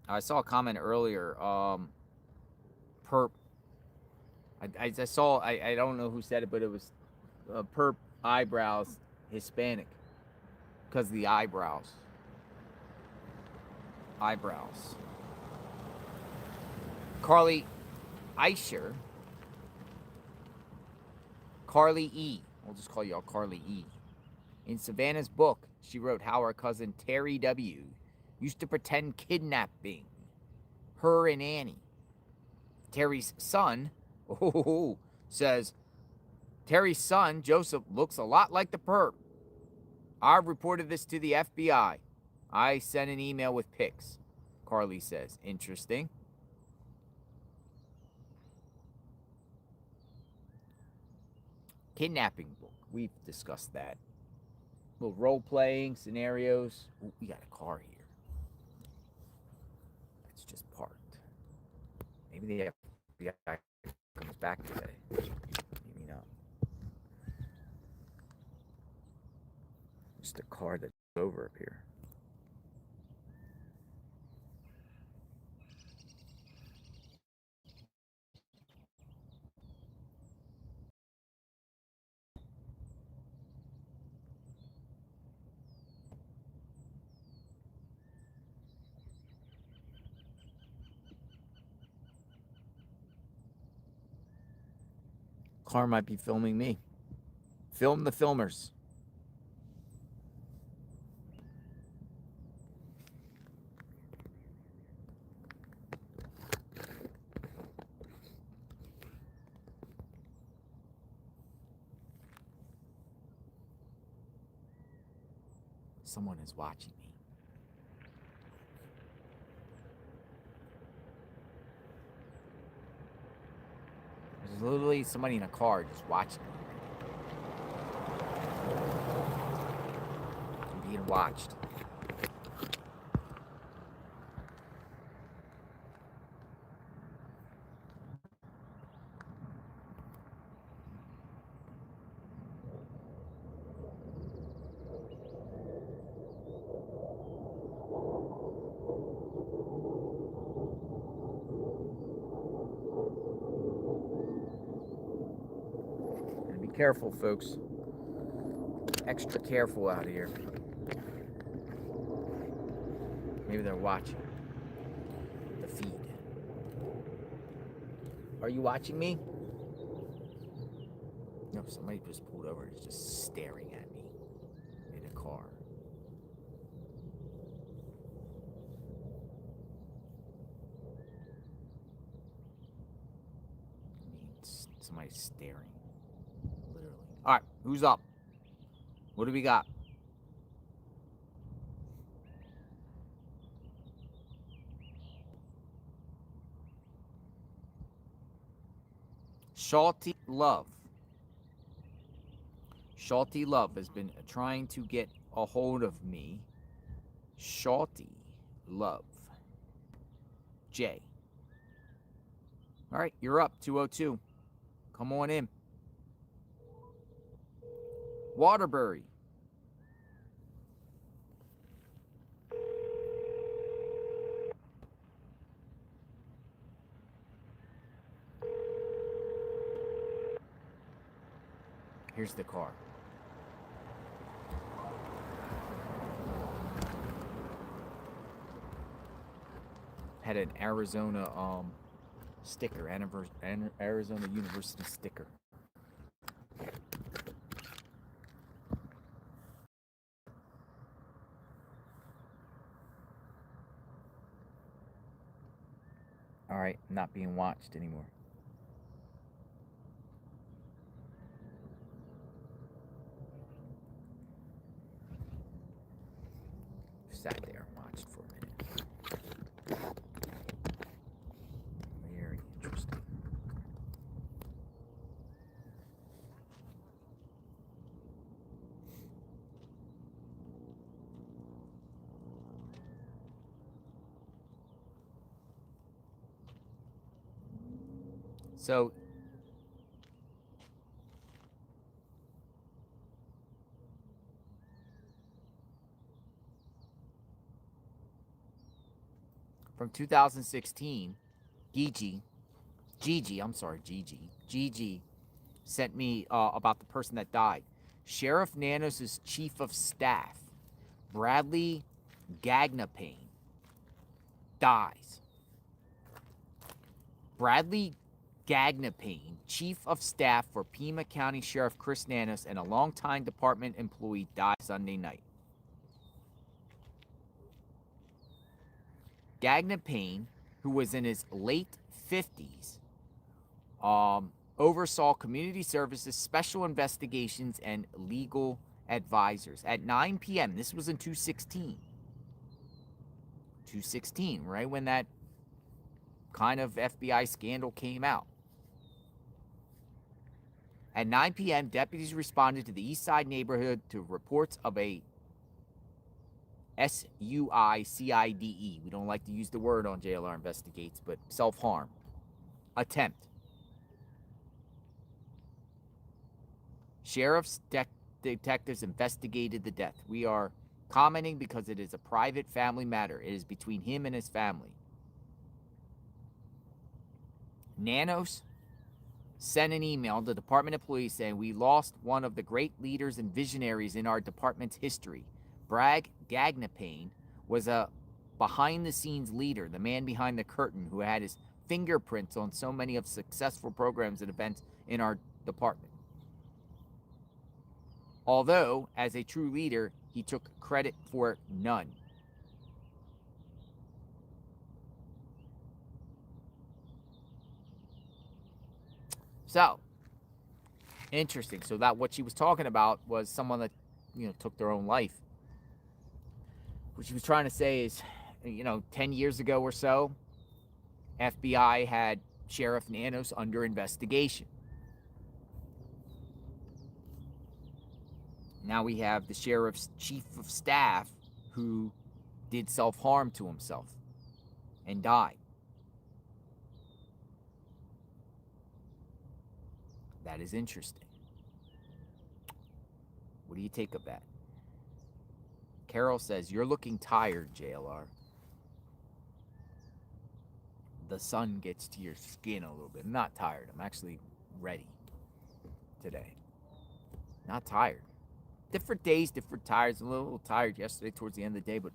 I saw a comment earlier. Perp. I saw. I don't know who said it, but it was perp eyebrows Hispanic because of the eyebrows. Eyebrows. Carly Eicher. Carly E. We'll just call y'all Carly E. In Savannah's book, she wrote how her cousin Terry W. used to pretend kidnapping her and Annie. Terry's son, says, Terry's son, Joseph, looks a lot like the perp. I reported this to the FBI. I sent an email with pics, Carly says. Interesting. Kidnapping book. We've discussed that. Little role-playing scenarios. Ooh, we got a car here. It's just parked. Maybe the FBI comes back today. Maybe not. Just a car that's over up here. Car might be filming me. Film the filmers. Someone is watching me. There's literally somebody in a car just watching me. I'm being watched. Be careful, folks. Extra careful out here. Maybe they're watching the feed. Are you watching me? No, somebody just pulled over and is just staring at me in a car. I mean, somebody's staring. Literally. All right, who's up? What do we got? Salty Love. Salty Love has been trying to get a hold of me. Salty Love. J. All right, you're up, 202. Come on in. Waterbury. Here's the car. Had an Arizona sticker, Arizona University sticker. All right, not being watched anymore. Sat there and watched for a minute. Very interesting. So from 2016, Gigi sent me about the person that died. Sheriff Nanos' chief of staff, Bradley Gagnapane, dies. Bradley Gagnapane, chief of staff for Pima County Sheriff Chris Nanos and a longtime department employee, died Sunday night. Gagnapane, who was in his late 50s, oversaw community services, special investigations, and legal advisors. At 9 p.m., this was in 216, right when that kind of FBI scandal came out. At 9 p.m., deputies responded to the East Side neighborhood to reports of a SUICIDE. We don't like to use the word on JLR Investigates, but self-harm attempt. Sheriff's detectives investigated the death. We are commenting because it is a private family matter. It is between him and his family. Nanos sent an email to the Department of Police saying, "We lost one of the great leaders and visionaries in our department's history. Bragg Gagnapane was a behind-the-scenes leader, the man behind the curtain who had his fingerprints on so many of successful programs and events in our department. Although, as a true leader, he took credit for none. So, interesting. So that what she was talking about was someone that, took their own life. What she was trying to say is, 10 years ago or so, FBI had Sheriff Nanos under investigation. Now we have the sheriff's chief of staff who did self-harm to himself and died. That is interesting. What do you take of that? Carol says, "You're looking tired, JLR. The sun gets to your skin a little bit." I'm not tired. I'm actually ready today. Not tired. Different days, different tired. A little tired yesterday towards the end of the day, but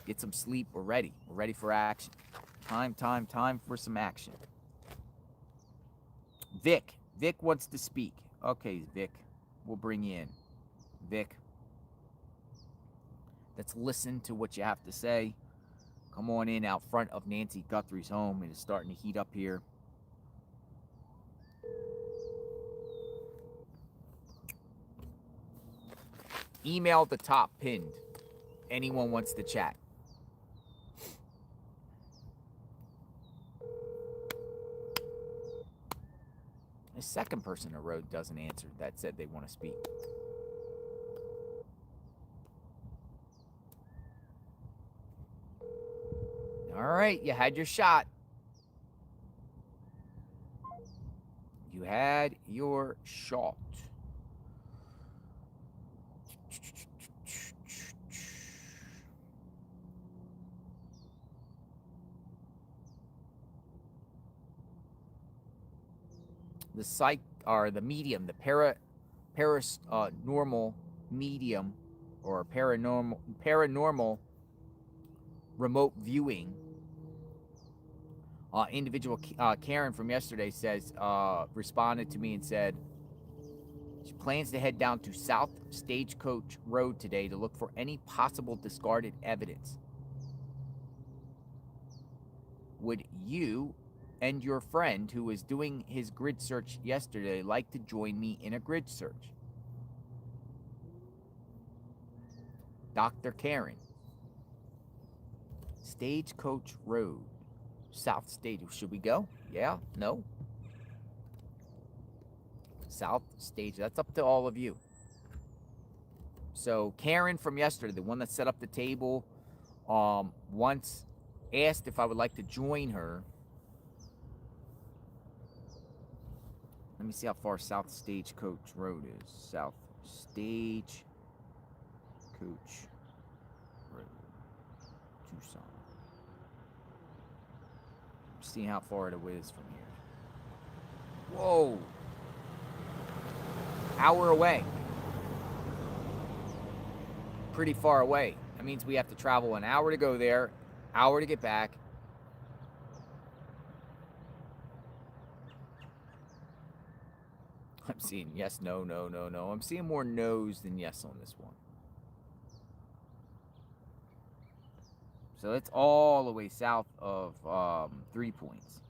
get some sleep. We're ready. We're ready for action. Time for some action. Vic wants to speak. Okay, Vic, we'll bring you in. Vic, let's listen to what you have to say. Come on in out front of Nancy Guthrie's home. It is starting to heat up here. Email at the top pinned. Anyone wants to chat. The second person who wrote doesn't answer that said they want to speak. All right, you had your shot. You had your shot. The psych or the medium, the paranormal medium or paranormal remote viewing individual Karen from yesterday says responded to me and said she plans to head down to South Stagecoach Road today to look for any possible discarded evidence. Would you and your friend who was doing his grid search yesterday like to join me in a grid search? Dr. Karen. Stagecoach Road. South Stage. Should we go? Yeah? No? South Stage. That's up to all of you. So Karen from yesterday, the one that set up the table, once asked if I would like to join her. Let me see how far South Stagecoach Road is. South Stagecoach Road. Tucson. See how far it is from here. Whoa. Hour away. Pretty far away. That means we have to travel an hour to go there, hour to get back. I'm seeing yes, no, no, no, no. I'm seeing more no's than yes on this one. So it's all the way south of 3 Points.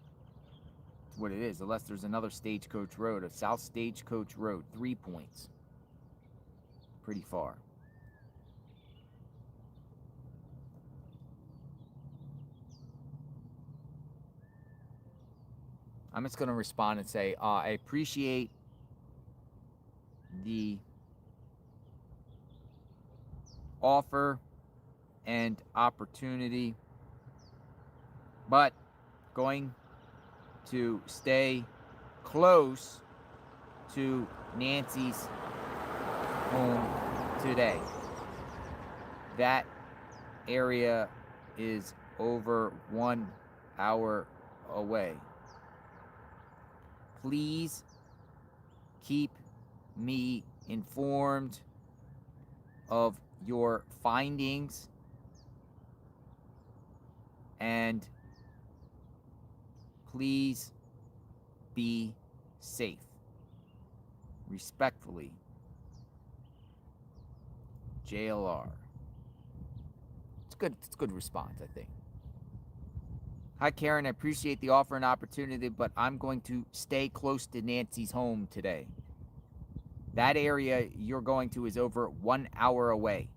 That's what it is, unless there's another Stagecoach Road, a South Stagecoach Road, 3 Points. Pretty far. I'm just going to respond and say, I appreciate the offer and opportunity, but going to stay close to Nancy's home today. That area is over 1 hour away. Please keep me informed of your findings and please be safe. Respectfully, JLR. It's a good response, I think. Hi, Karen. I appreciate the offer and opportunity, but I'm going to stay close to Nancy's home today. That area you're going to is over 1 hour away.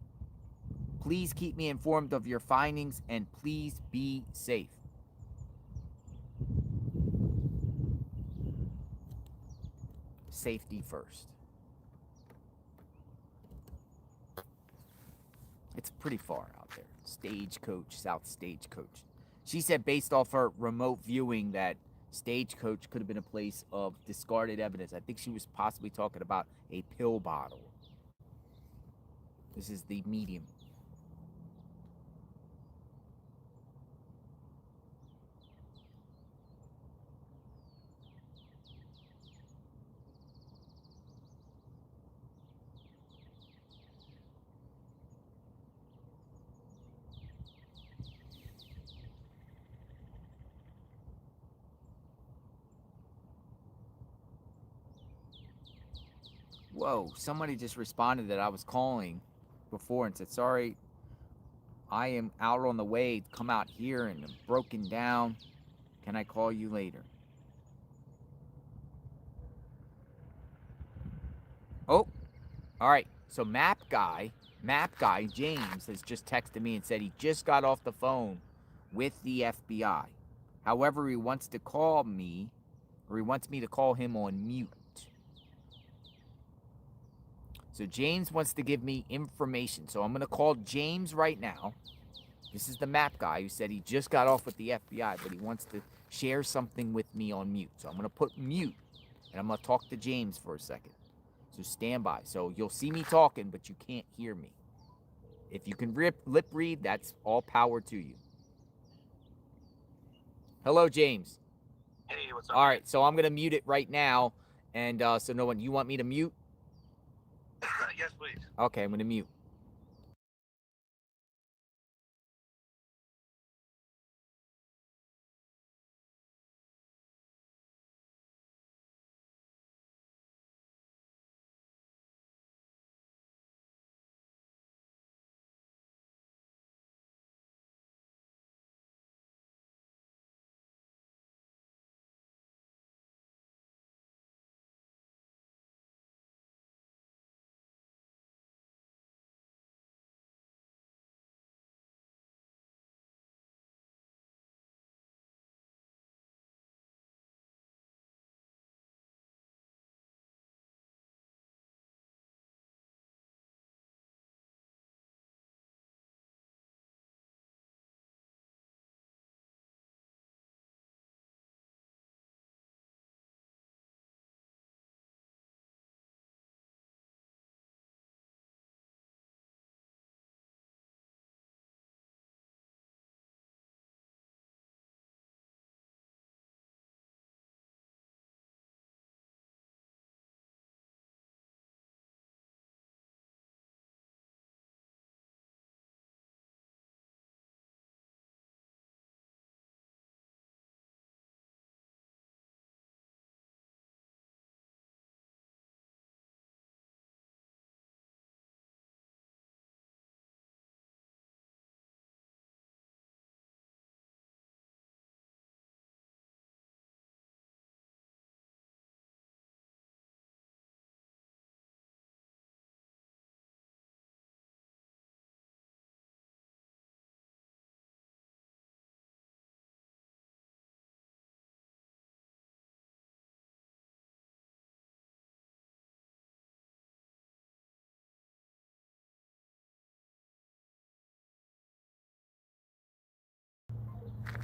Please keep me informed of your findings and please be safe. Safety first. It's pretty far out there. Stagecoach, South Stagecoach. She said based off her remote viewing that Stagecoach could have been a place of discarded evidence. I think she was possibly talking about a pill bottle. This is the medium. Whoa, somebody just responded that I was calling before and said, sorry, I am out on the way to come out here and I'm broken down. Can I call you later? Oh, all right. So map guy, James, has just texted me and said he just got off the phone with the FBI. However, he wants to call me, or he wants me to call him on mute. So James wants to give me information. So I'm going to call James right now. This is the map guy who said he just got off with the FBI, but he wants to share something with me on mute. So I'm going to put mute, and I'm going to talk to James for a second. So stand by. So you'll see me talking, but you can't hear me. If you can lip read, that's all power to you. Hello, James. Hey, what's up? All right, so I'm going to mute it right now. And so no one, you want me to mute? Yes, please. Okay, I'm going to mute.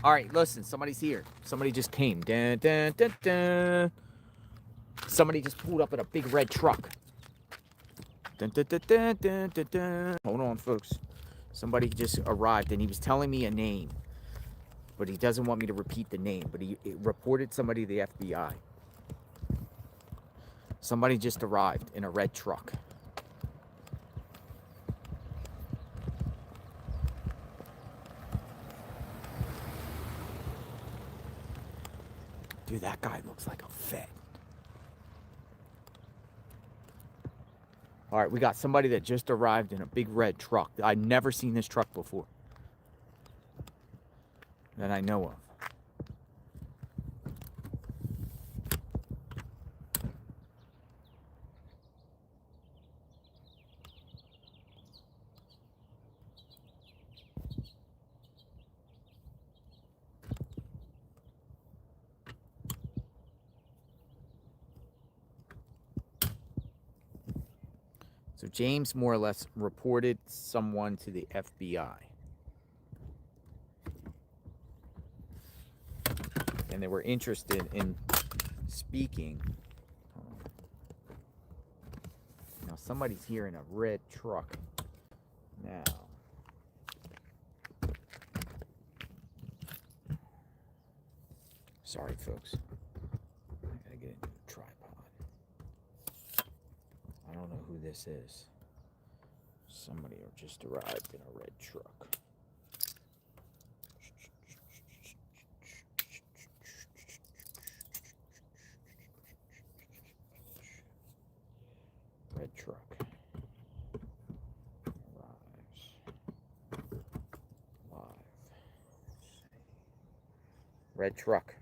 All right, listen, somebody's here. Somebody just came. Dun, dun, dun, dun. Somebody just pulled up in a big red truck. Dun, dun, dun, dun, dun, dun, dun. Hold on, folks. Somebody just arrived, and he was telling me a name. But he doesn't want me to repeat the name. But he reported somebody to the FBI. Somebody just arrived in a red truck. Dude, that guy looks like a vet. All right, we got somebody that just arrived in a big red truck. I've never seen this truck before that I know of. So James more or less reported someone to the FBI. And they were interested in speaking. Now somebody's here in a red truck. Now. Sorry, folks. I gotta get a new tripod. I don't know who this is. Somebody just arrived in a red truck. Red truck. Arrives. Live. Red truck.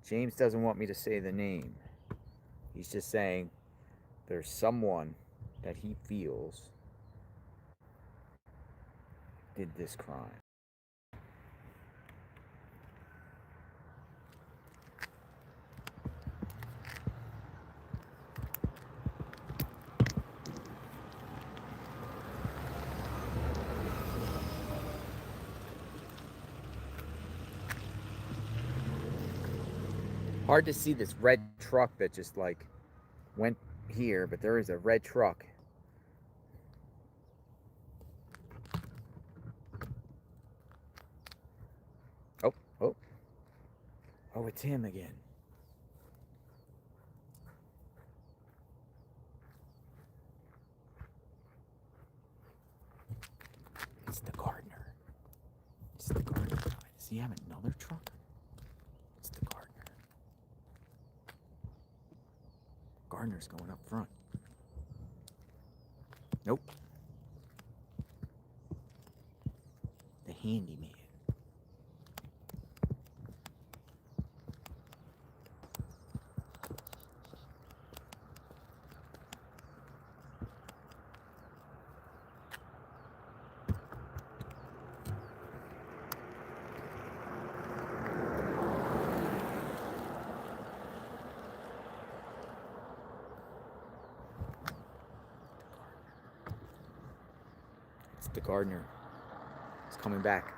James doesn't want me to say the name. He's just saying there's someone that he feels did this crime. Hard to see this red truck that just like went here, but there is a red truck. Oh, it's him again. It's the gardener. It's the gardener. Does he have another truck? It's the gardener. Gardener's going up front. Nope. The handyman. It's the gardener. He's coming back.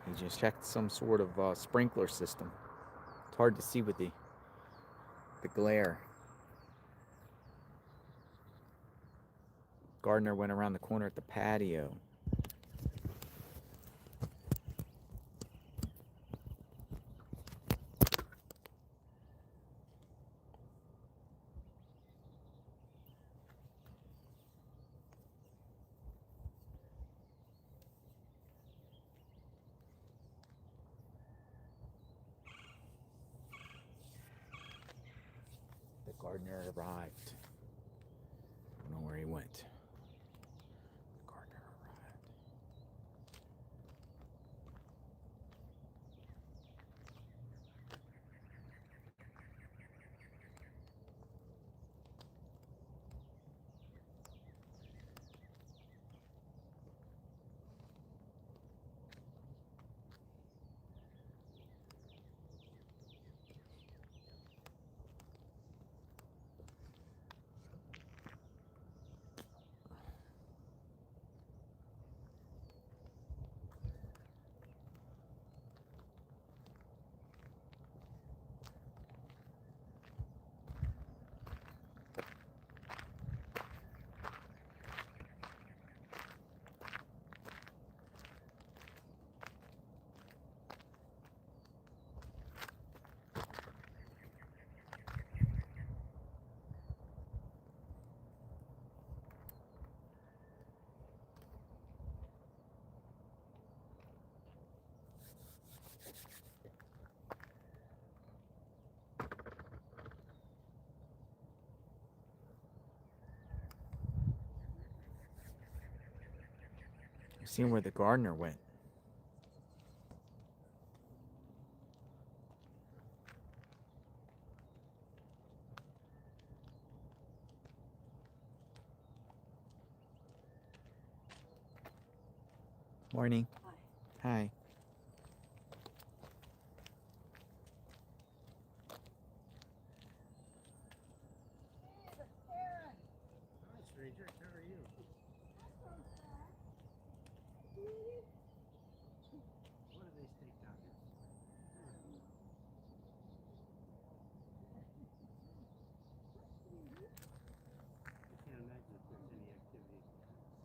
He just checked some sort of sprinkler system. It's hard to see with the glare. Gardener went around the corner at the patio. The gardener arrived. I don't know where he went. The gardener arrived. Seeing where the gardener went. Morning. Hi. Hi, stranger. How are you? What do they stake down here for? I don't know. I can't imagine if there's any activity at the house.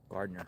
Gardener.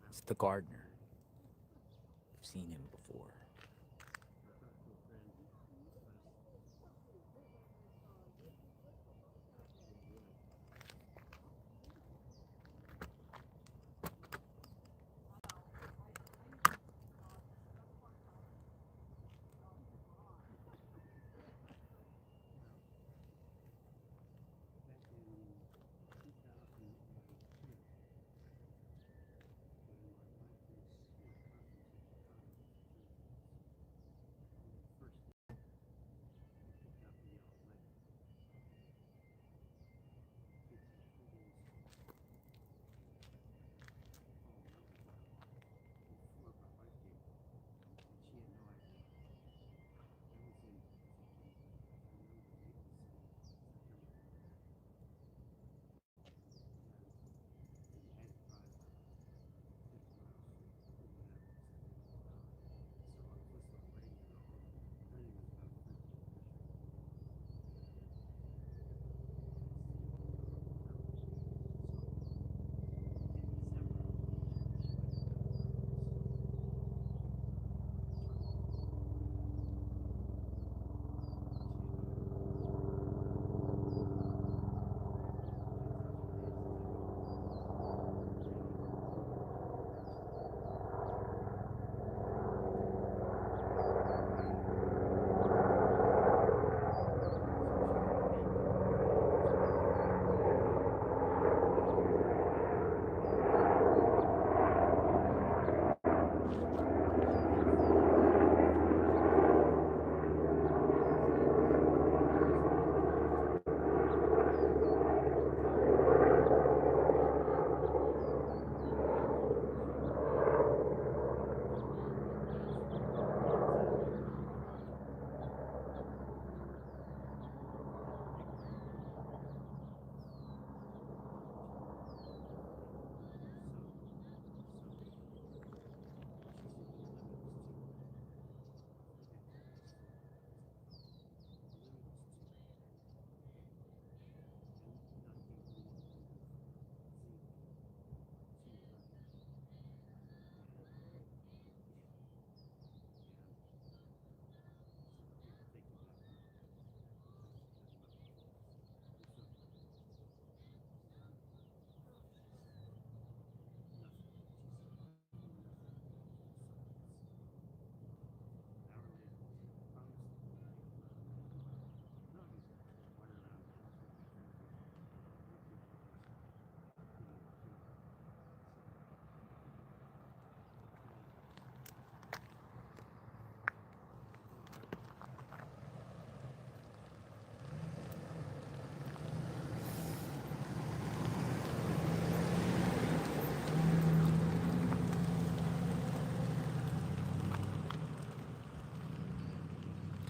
It's the gardener. I've seen him before.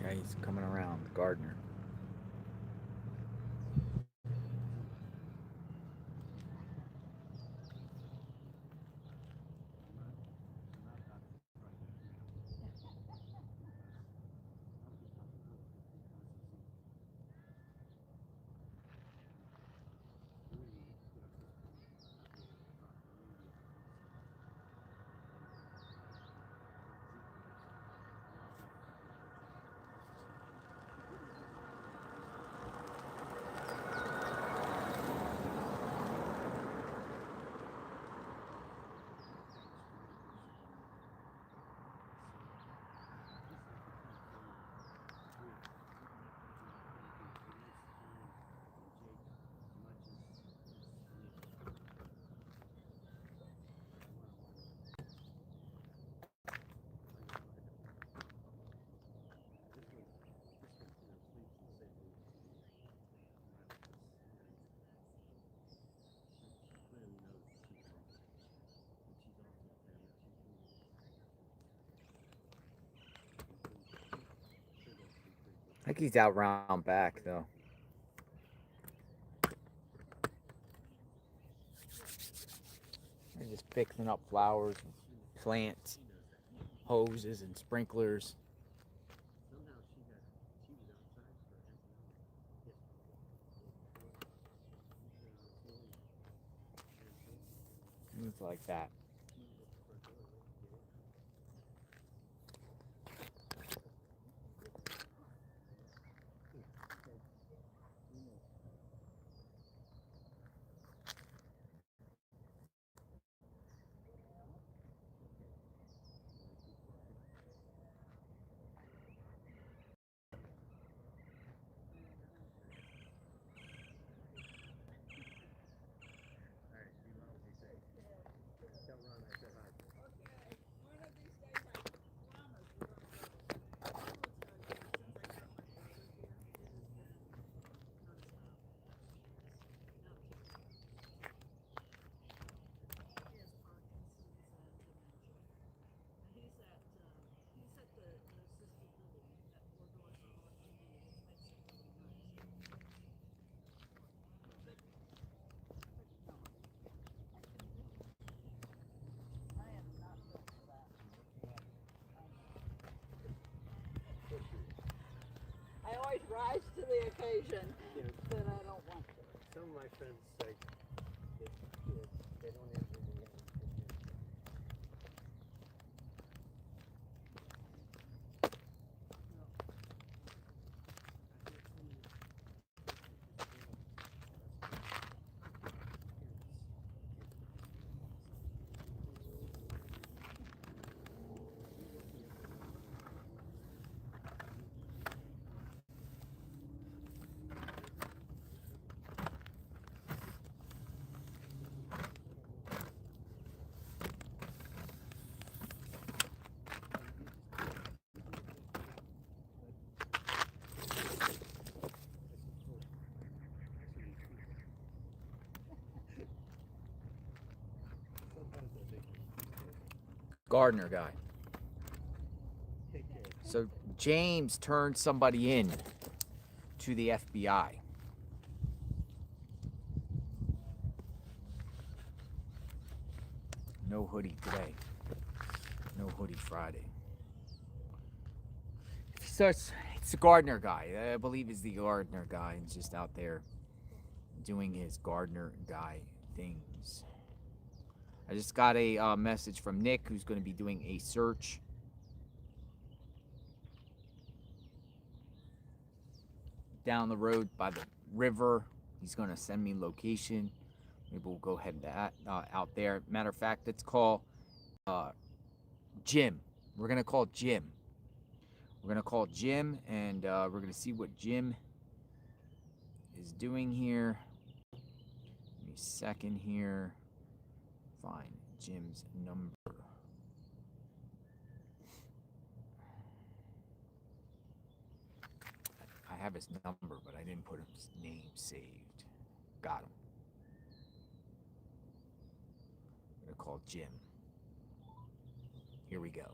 Yeah, he's coming around, Gardner. I think he's out round back though. They're just fixing up flowers, plants, hoses, and sprinklers. Things like that. I always rise to the occasion, but I don't want to. Some of my friends say they don't answer the Gardner guy. So James turned somebody in to the FBI. No hoodie today. No hoodie Friday. So it's the Gardner guy. I believe it's the Gardner guy. He's just out there doing his Gardner guy things. I just got a message from Nick, who's going to be doing a search down the road by the river. He's going to send me location. Maybe we'll go ahead that out there. Matter of fact, let's call Jim. We're going to call Jim. We're going to call Jim, and we're going to see what Jim is doing here. Give me a second here. Find Jim's number. I have his number, but I didn't put his name saved. Got him. I'm going to call Jim. Here we go.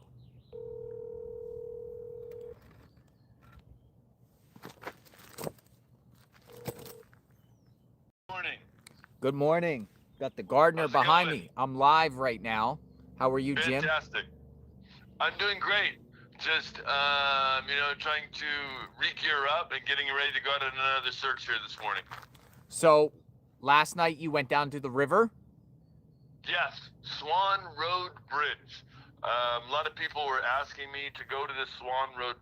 Good morning. Got the gardener How's it behind going? me. I'm live right now. How are you, Jim? Fantastic. I'm doing great. Just, trying to re-gear up and getting ready to go on another search here this morning. So, last night you went down to the river? Yes, Swan Road Bridge. A lot of people were asking me to go to the Swan Road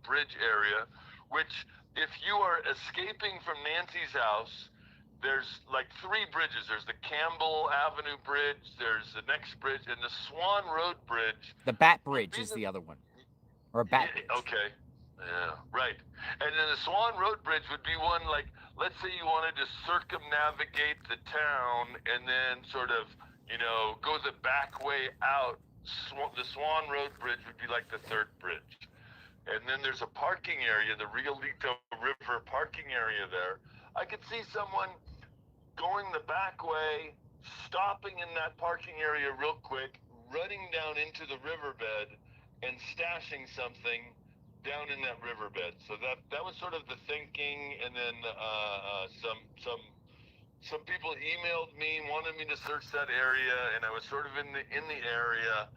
Bridge area, which, if you are escaping from Nancy's house, there's like 3 bridges. There's the Campbell Avenue Bridge, there's the next bridge, and the Swan Road Bridge. The Bat Bridge is the other one. Or a Bat Bridge. Okay. Yeah, right. And then the Swan Road Bridge would be one, like, let's say you wanted to circumnavigate the town and then sort of, go the back way out. The Swan Road Bridge would be like the 3rd bridge. And then there's a parking area, the Rialito River parking area there. I could see someone going the back way, stopping in that parking area real quick, running down into the riverbed and stashing something down in that riverbed. So that was sort of the thinking. And then some people emailed me, wanted me to search that area, and I was sort of in the area.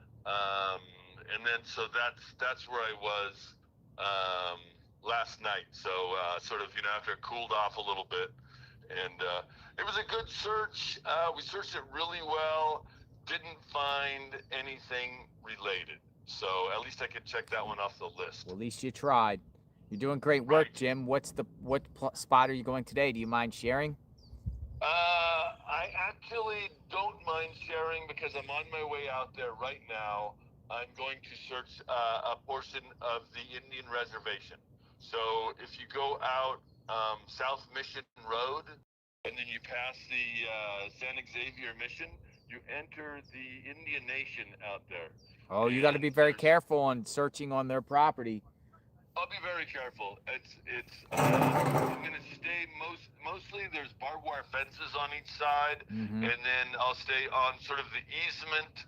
And then so that's where I was last night. So sort of after it cooled off a little bit, and it was a good search. We searched it really well. Didn't find anything related. So at least I could check that one off the list. Well, at least you tried. You're doing great work, Jim. What spot are you going today? Do you mind sharing? I actually don't mind sharing because I'm on my way out there right now. I'm going to search a portion of the Indian Reservation. So if you go out South Mission Road and then you pass the San Xavier Mission, you enter the Indian Nation out there. Oh, you got to be very careful on searching on their property. I'll be very careful. I'm gonna stay mostly. There's barbed wire fences on each side, and then I'll stay on sort of the easement.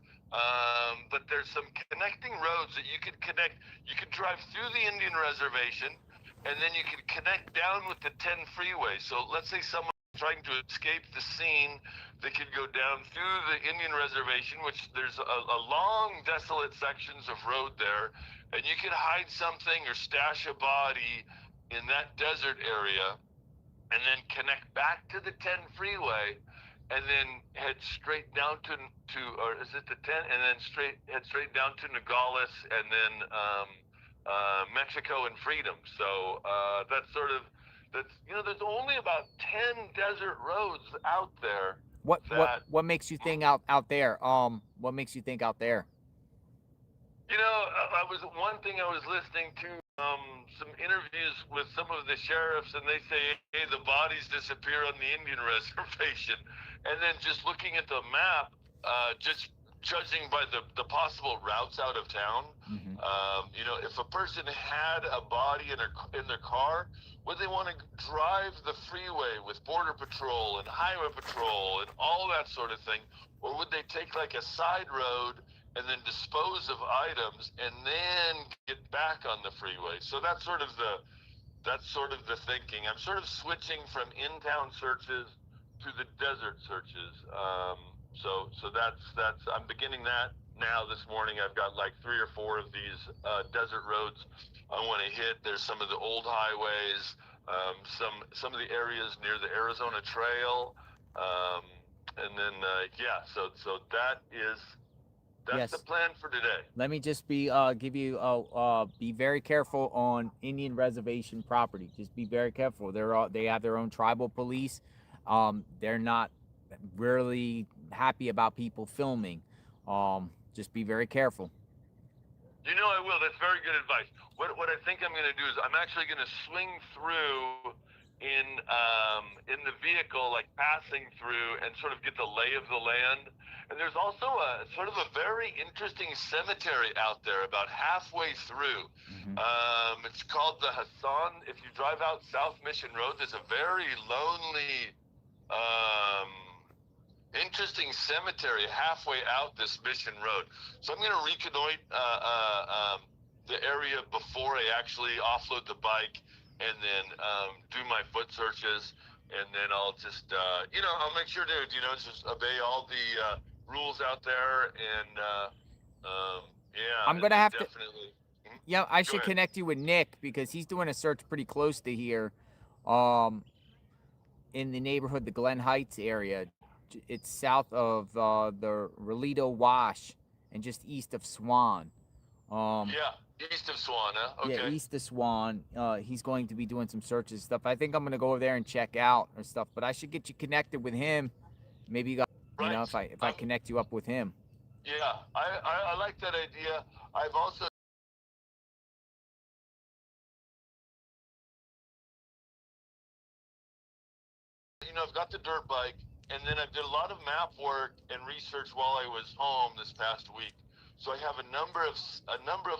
But there's some connecting roads that you could connect. You could drive through the Indian Reservation, and then you could connect down with the 10 freeway. So let's say someone trying to escape the scene, they could go down through the Indian Reservation, which there's a long, desolate sections of road there, and you could hide something or stash a body in that desert area, and then connect back to the 10 freeway, and then head straight down to or is it the 10? And then head straight down to Nogales, and then Mexico and Freedom. So that's there's only about 10 desert roads out there. What makes you think out there? What makes you think out there? One thing I was listening to some interviews with some of the sheriffs, and they say, hey, the bodies disappear on the Indian Reservation. And then just looking at the map, just judging by the possible routes out of town, if a person had a body in their car, would they want to drive the freeway with Border Patrol and Highway Patrol and all that sort of thing? Or would they take like a side road and then dispose of items and then get back on the freeway? So that's sort of the thinking. I'm sort of switching from in-town searches to the desert searches. So that's I'm beginning that now this morning. I've got like 3 or 4 of these desert roads I want to hit. There's some of the old highways, some of the areas near the Arizona Trail, and then so that's the plan for today. Let me just be very careful on Indian Reservation property. Just be very careful. They have their own tribal police. They're not really happy about people filming. Just be very careful. I will. That's very good advice. What I think I'm going to do is I'm actually going to swing through in the vehicle, like passing through, and sort of get the lay of the land. And there's also a sort of a very interesting cemetery out there about halfway through. It's called the Hassan. If you drive out South Mission Road, there's a very lonely, interesting cemetery halfway out this Mission Road. So I'm going to reconnoiter the area before I actually offload the bike and then do my foot searches. and then I'll just, I'll make sure to, just obey all the rules out there, and yeah, I'm gonna have definitely. to. Yeah, I Go should ahead. connect you with Nick because he's doing a search pretty close to here, um, in the neighborhood, the Glen Heights area. It's south of the Relito Wash and just east of Swan. Yeah, east of Swan, huh? Yeah, Okay. east of Swan. He's going to be doing some searches and stuff. I think I'm gonna go over there and check out or stuff. But I should get you connected with him. Maybe you got, Right. if I connect you up with him. Yeah, I like that idea. I've also I've got the dirt bike, and then I did a lot of map work and research while I was home this past week. So I have a number of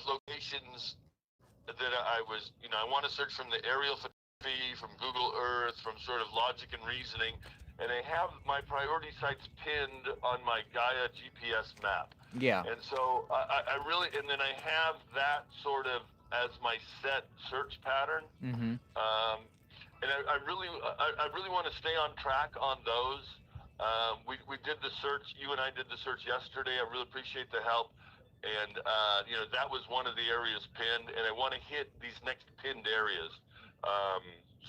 locations that I was, I want to search from the aerial photography, from Google Earth, from sort of logic and reasoning, and I have my priority sites pinned on my Gaia GPS map. Yeah. And so I really, and then I have that sort of as my set search pattern. Mm-hmm. And I really want to stay on track on those. We did the search. You and I did the search yesterday. I really appreciate the help. And that was one of the areas pinned, and I want to hit these next pinned areas.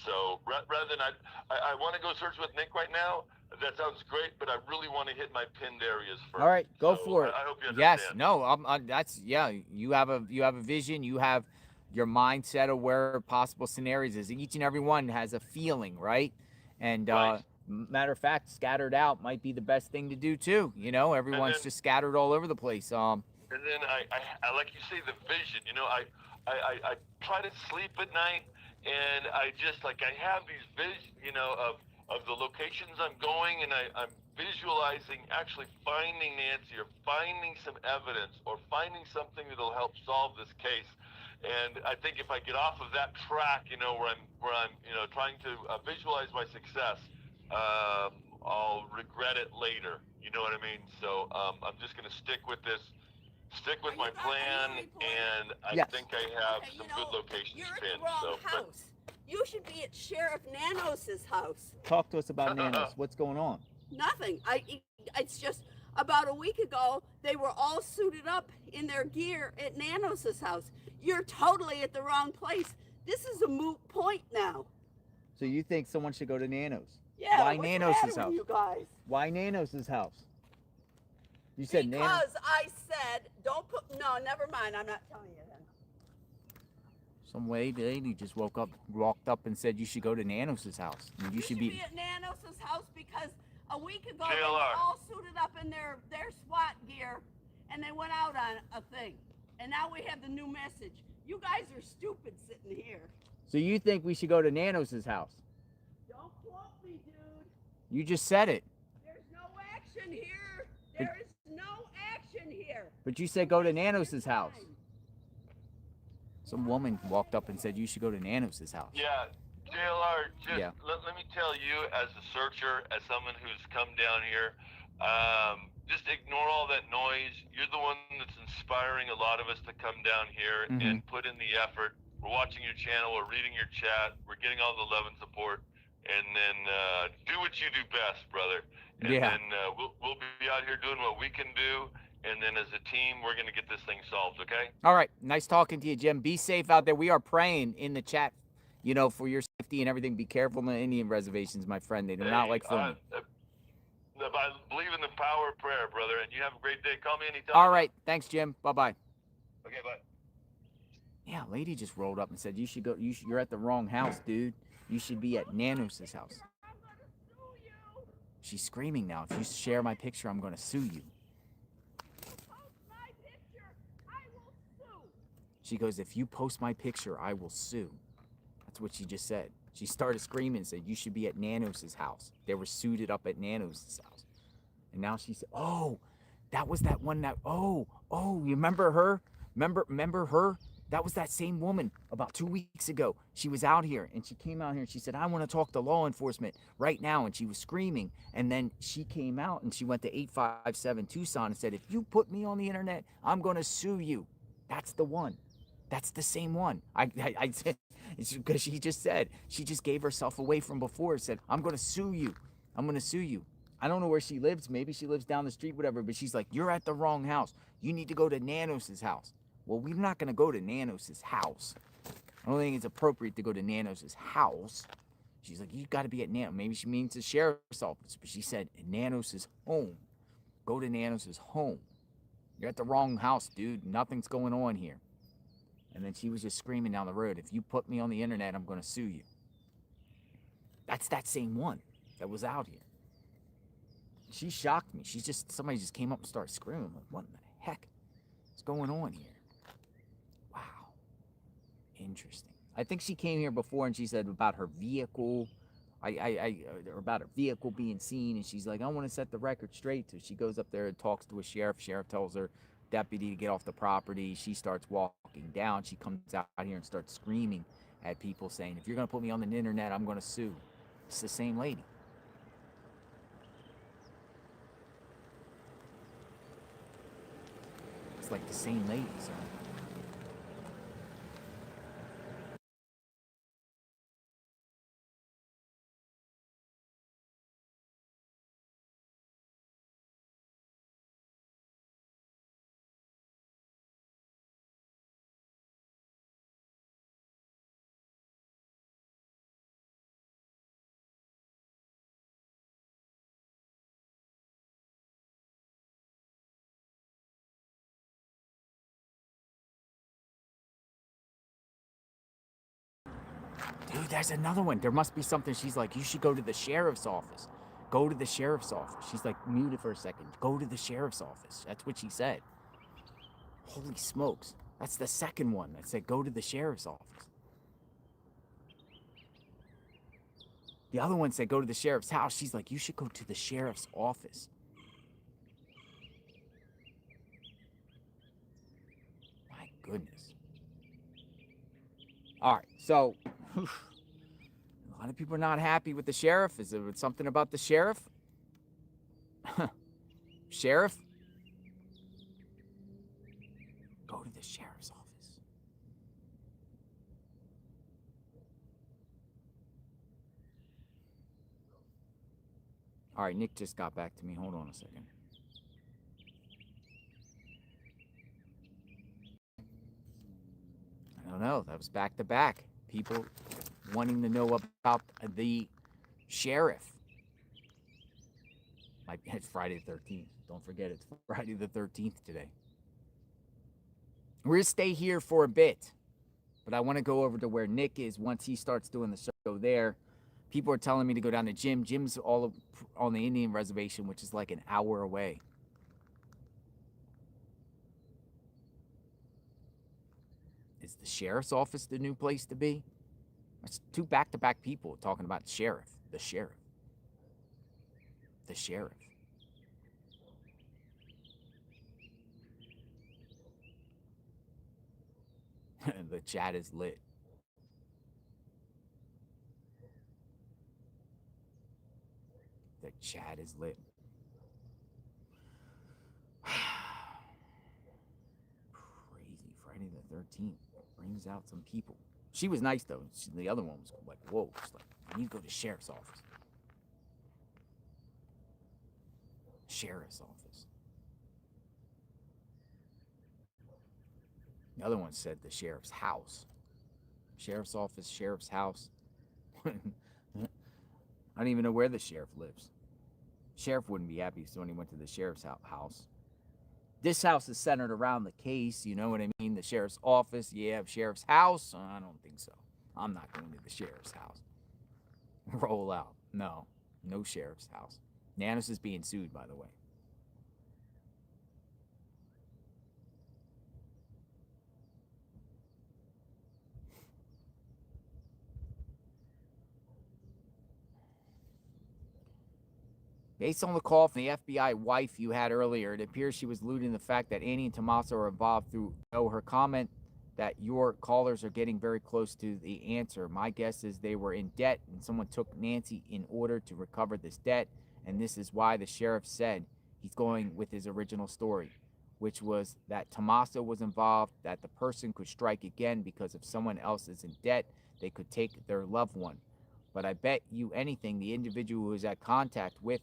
So rather than I want to go search with Nick right now. That sounds great, but I really want to hit my pinned areas first. All right, go for it. I hope you understand. Yes, no, that's You have a vision. You have your mindset of where possible scenarios is. Each and every one has a feeling, right? And Right. matter of fact, scattered out might be the best thing to do too. Everyone's just scattered all over the place. And then I like you say, the vision. I try to sleep at night, and I just I have these visions, of the locations I'm going, and I'm visualizing actually finding Nancy, or finding some evidence, or finding something that'll help solve this case. And I think if I get off of that track, where I'm trying to visualize my success, I'll regret it later. You know what I mean? So I'm just going to stick with this. Stick with my plan, and I Yes. think I have some good locations You're at pinned. the wrong house. You should be at Sheriff Nanos' house. Talk to us about Nanos. What's going on? Nothing. It's just about a week ago, they were all suited up in their gear at Nanos' house. You're totally at the wrong place. This is a moot point now. So you think someone should go to Nanos? Yeah, Why what's the Nanos' matter house? with you guys? Why Nanos' house? You said Nanos. Because I said, don't put, no, never mind. I'm not telling you then. Some lady just walked up and said you should go to Nanos' house. And you should be at Nanos' house because a week ago they JLR. were all suited up in their SWAT gear and they went out on a thing. And now we have the new message. You guys are stupid sitting here. So you think we should go to Nanos' house? Don't quote me, dude. You just said it. There's no action here. There is no action here. But you said go to Nanos' house. Some woman walked up and said you should go to Nanos' house. Yeah, JLR, just Yeah. let me tell you, as a searcher, as someone who's come down here, just ignore all that noise. You're the one that's inspiring a lot of us to come down here and put in the effort. We're watching your channel, we're reading your chat, we're getting all the love and support, and then do what you do best, brother. And Yeah. then we'll be out here doing what we can do, and then as a team, we're going to get this thing solved, okay? All right. Nice talking to you, Jim. Be safe out there. We are praying in the chat, for your safety and everything. Be careful on the Indian reservations, my friend. They do not like filming. I believe in the power of prayer, brother, and you have a great day. Call me anytime. All right. Thanks, Jim. Bye-bye. Okay, bye. Yeah, a lady just rolled up and said you should go. You're at the wrong house, dude. You should be at Nanos' house. She's screaming now. If you share my picture, I'm going to sue you. She goes, if you post my picture, I will sue. That's what she just said. She started screaming and said, you should be at Nanos' house. They were suited up at Nanos' house. And now she said, oh, that was that one that, you remember her? Remember her? That was that same woman about 2 weeks ago. She was out here and she came out here and she said, I want to talk to law enforcement right now. And she was screaming. And then she came out and she went to 857 Tucson and said, if you put me on the internet, I'm going to sue you. That's the one. That's the same one. I said, it's because she just gave herself away from before. Said, I'm going to sue you. I'm going to sue you. I don't know where she lives. Maybe she lives down the street, whatever. But she's like, you're at the wrong house. You need to go to Nanos's house. Well, we're not going to go to Nanos's house. I don't think it's appropriate to go to Nanos's house. She's like, you got to be at Nanos. Maybe she means the sheriff's office. But she said, Nanos's home. Go to Nanos's home. You're at the wrong house, dude. Nothing's going on here. And then she was just screaming down the road, if you put me on the internet, I'm going to sue you. That's that same one that was out here. She shocked me. Somebody just came up and started screaming. I'm like, what in the heck is going on here? Wow. Interesting. I think she came here before and she said about her vehicle. Or about her vehicle being seen, and she's like, I want to set the record straight. So she goes up there and talks to a sheriff. Sheriff tells her deputy to get off the property. She starts walking down. She comes out here and starts screaming at people saying, if you're going to put me on the internet, I'm going to sue. It's the same lady. It's like the same lady, so. Dude, there's another one. There must be something. She's like, you should go to the sheriff's office. Go to the sheriff's office. She's like, muted for a second. Go to the sheriff's office. That's what she said. Holy smokes. That's the second one that said, go to the sheriff's office. The other one said, go to the sheriff's house. She's like, you should go to the sheriff's office. My goodness. All right, so a lot of people are not happy with the sheriff. Is there something about the sheriff? Sheriff? Go to the sheriff's office. All right, Nick just got back to me. Hold on a second. I don't know. That was back to back. People wanting to know about the sheriff. It's Friday the 13th. Don't forget, it's Friday the 13th today. We're going to stay here for a bit, but I want to go over to where Nick is once he starts doing the show there. People are telling me to go down to Jim. Jim's all on the Indian reservation, which is like an hour away. Is the sheriff's office the new place to be? That's two back-to-back people talking about sheriff. The sheriff. The sheriff. The chat is lit. The chat is lit. Crazy. Friday the 13th brings out some people. She was nice, though. The other one was like, whoa. She's like, you need to go to the sheriff's office. Sheriff's office. The other one said the sheriff's house. Sheriff's office, sheriff's house. I don't even know where the sheriff lives. Sheriff wouldn't be happy if somebody went to the sheriff's house. This house is centered around the case, you know what I mean? The sheriff's office, yeah, sheriff's house? I don't think so. I'm not going to the sheriff's house. Roll out. No sheriff's house. Nanos is being sued, by the way. Based on the call from the FBI wife you had earlier, it appears she was alluding to the fact that Annie and Tommaso are involved through her comment that your callers are getting very close to the answer. My guess is they were in debt and someone took Nancy in order to recover this debt, and this is why the sheriff said he's going with his original story. which was that Tommaso was involved, that the person could strike again because if someone else is in debt, they could take their loved one. But I bet you anything the individual who was at contact with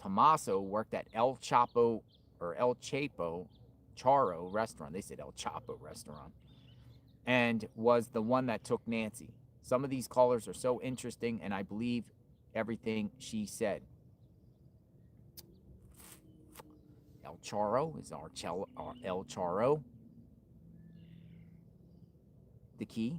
Tommaso worked at El Chapo or El Chapo Charo restaurant. They said El Chapo restaurant. And was the one that took Nancy. Some of these callers are so interesting, and I believe everything she said. El Charo is our El Charo. The key.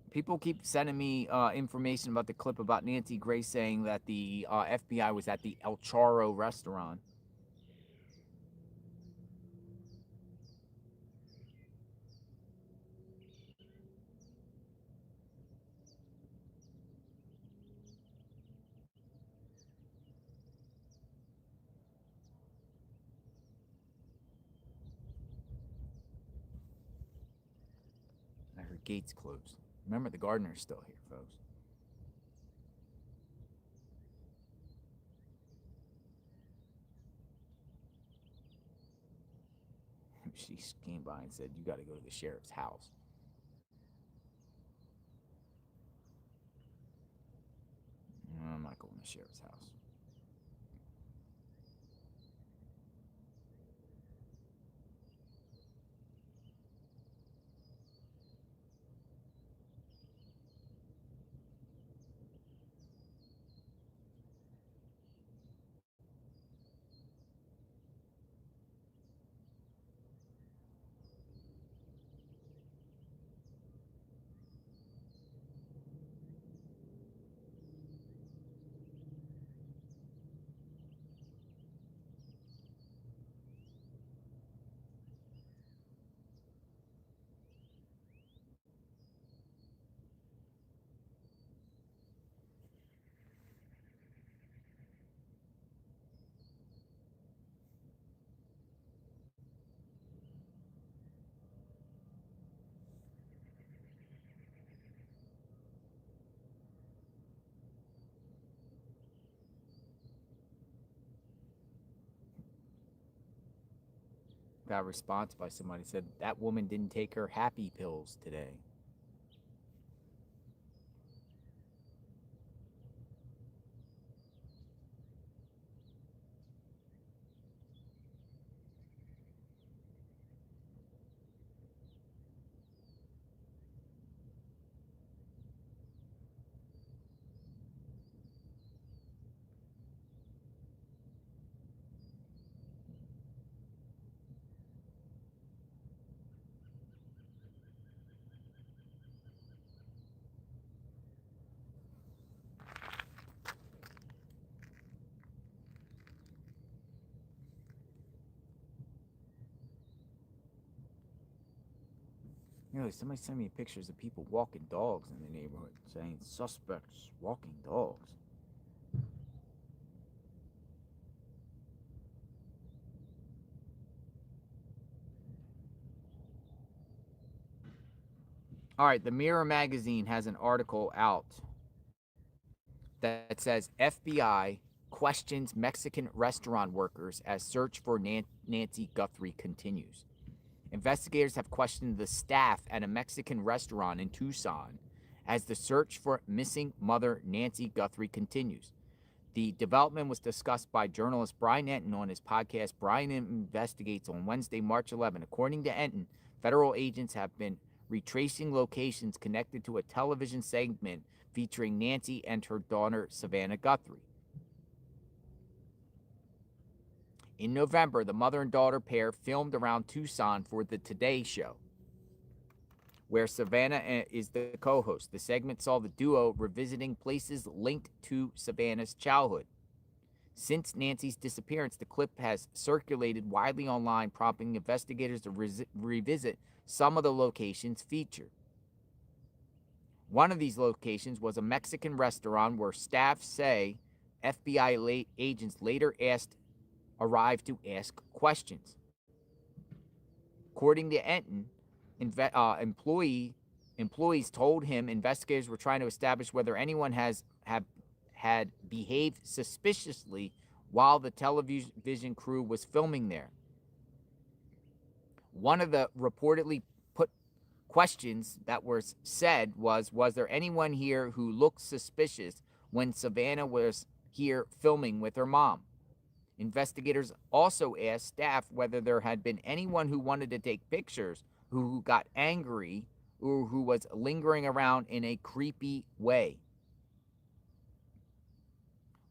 People keep sending me information about the clip about Nancy Grace saying that the FBI was at the El Charo restaurant. I heard gates closed. Remember, the gardener's still here, folks. She came by and said, "You got to go to the sheriff's house." I'm not going to the sheriff's house. Got a response by somebody said that woman didn't take her happy pills today. You know, somebody sent me pictures of people walking dogs in the neighborhood, saying suspects walking dogs. All right, the Mirror magazine has an article out that says FBI questions Mexican restaurant workers as search for Nancy Guthrie continues. Investigators have questioned the staff at a Mexican restaurant in Tucson as the search for missing mother Nancy Guthrie continues. The development was discussed by journalist Brian Enton on his podcast Brian Investigates on Wednesday, March 11. According to Enton, federal agents have been retracing locations connected to a television segment featuring Nancy and her daughter Savannah Guthrie. In November, the mother and daughter pair filmed around Tucson for the Today Show, where Savannah is the co-host. The segment saw the duo revisiting places linked to Savannah's childhood. Since Nancy's disappearance, the clip has circulated widely online, prompting investigators to revisit some of the locations featured. One of these locations was a Mexican restaurant where staff say FBI agents later arrived to ask questions. According to Enton, employees told him investigators were trying to establish whether anyone had behaved suspiciously while the television crew was filming there. One of the reportedly put questions that were said was there anyone here who looked suspicious when Savannah was here filming with her mom? Investigators also asked staff whether there had been anyone who wanted to take pictures, who got angry, or who was lingering around in a creepy way.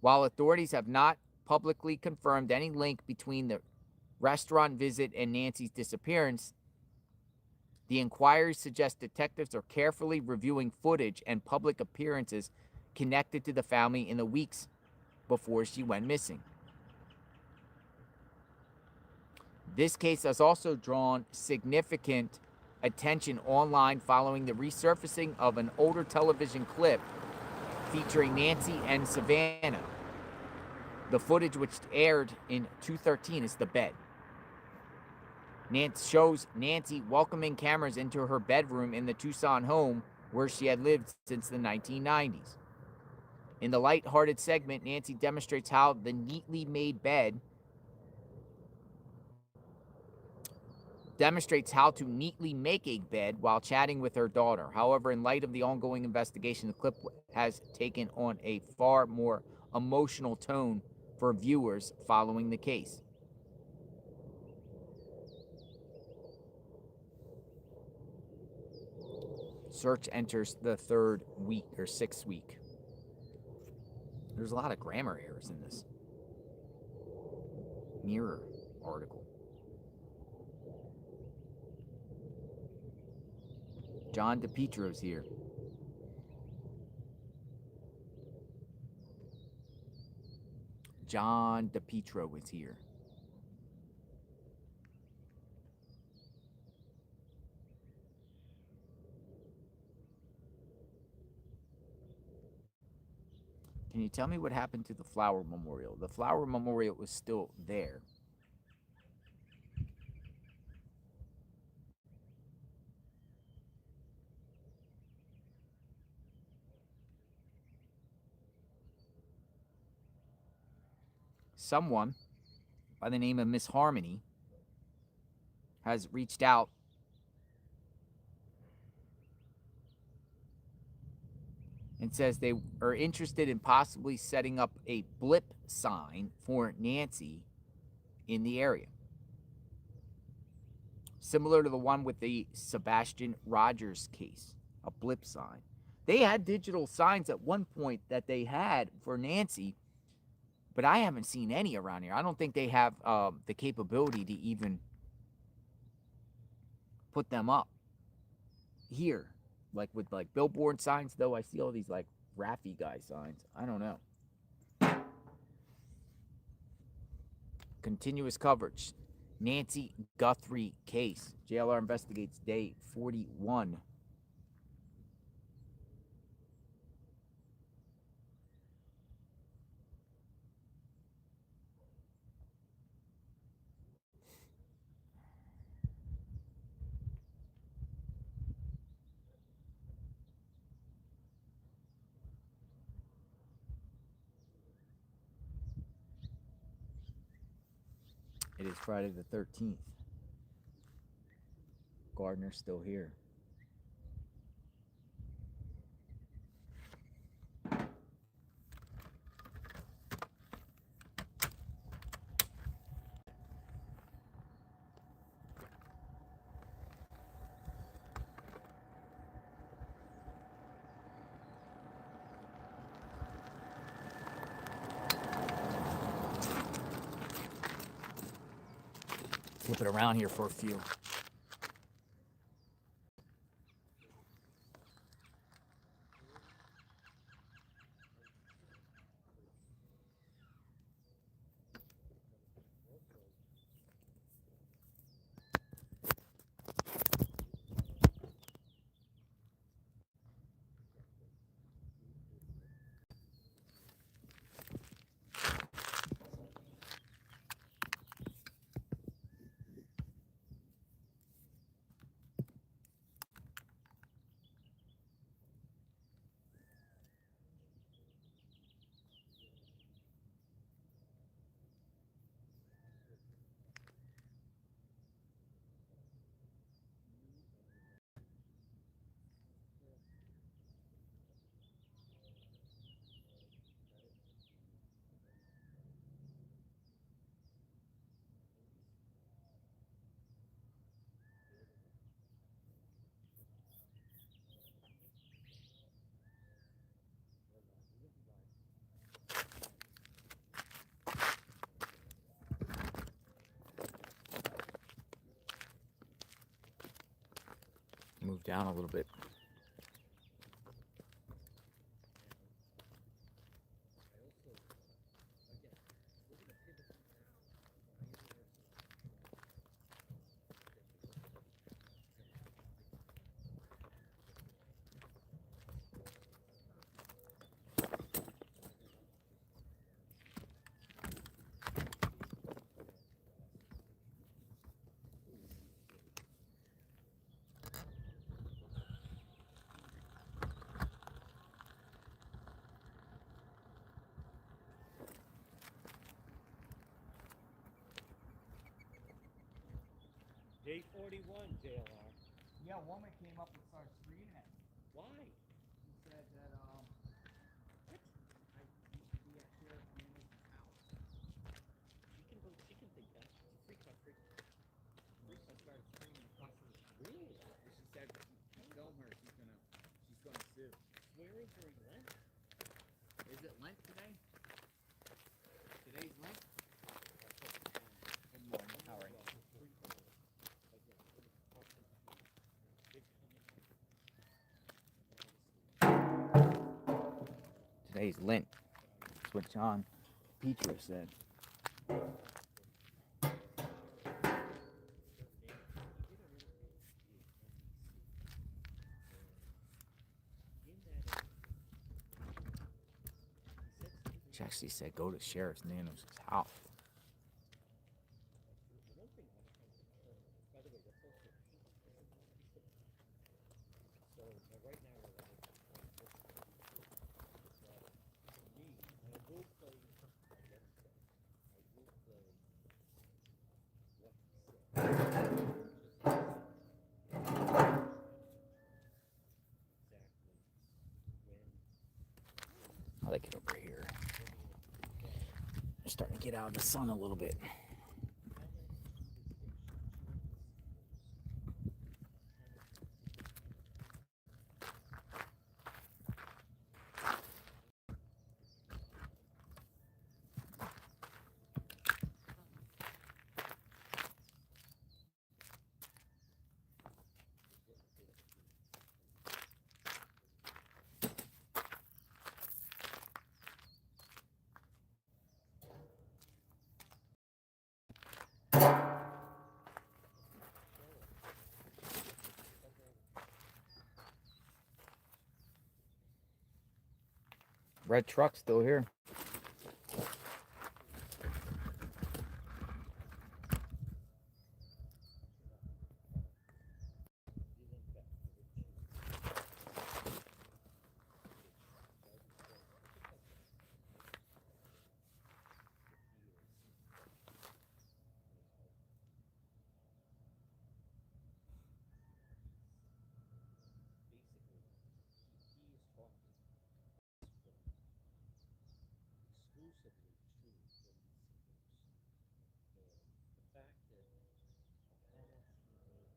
While authorities have not publicly confirmed any link between the restaurant visit and Nancy's disappearance, the inquiry suggests detectives are carefully reviewing footage and public appearances connected to the family in the weeks before she went missing. This case has also drawn significant attention online following the resurfacing of an older television clip featuring Nancy and Savannah. The footage, which aired in 2013, is the bed. Shows Nancy welcoming cameras into her bedroom in the Tucson home where she had lived since the 1990s. In the lighthearted segment, Nancy demonstrates how to neatly make a bed while chatting with her daughter. However, in light of the ongoing investigation, the clip has taken on a far more emotional tone for viewers following the case. Search enters the 6th week. There's a lot of grammar errors in this Mirror article. John DePietro's here. John DePietro is here. Can you tell me what happened to the flower memorial? The flower memorial was still there. Someone by the name of Miss Harmony has reached out and says they are interested in possibly setting up a blip sign for Nancy in the area. Similar to the one with the Sebastian Rogers case, a blip sign. They had digital signs at one point that they had for Nancy, but I haven't seen any around here. I don't think they have the capability to even put them up here. Like with like billboard signs, though, I see all these like Raffy guy signs. I don't know. Continuous coverage. Nancy Guthrie case. JLR investigates day 41. It is Friday the 13th. Gardner's still here. Flip it around here for a few. Move down a little bit. Day 41, JLR. Yeah, a woman came up and started screaming at me. Why? She said that, what? I used to be at Sheriff Daniels' house. She can think that. It's a freak on freak. Freak, I started screaming and cussing at her. Really? And she said, if you film her, she's gonna sue. Swearing during Lent? Is it Lent today? Today's Lent? Good morning, how are you? Today's Lent. That's what John Petra said. She actually said go to Sheriff Daniels' house. By the way, that's also so right now we're like, for me, and I will play what he said. I will play what he said. I like it over here. I'm starting to get out of the sun a little bit. Red truck still here. Exclusively to police and the fact that the comments he made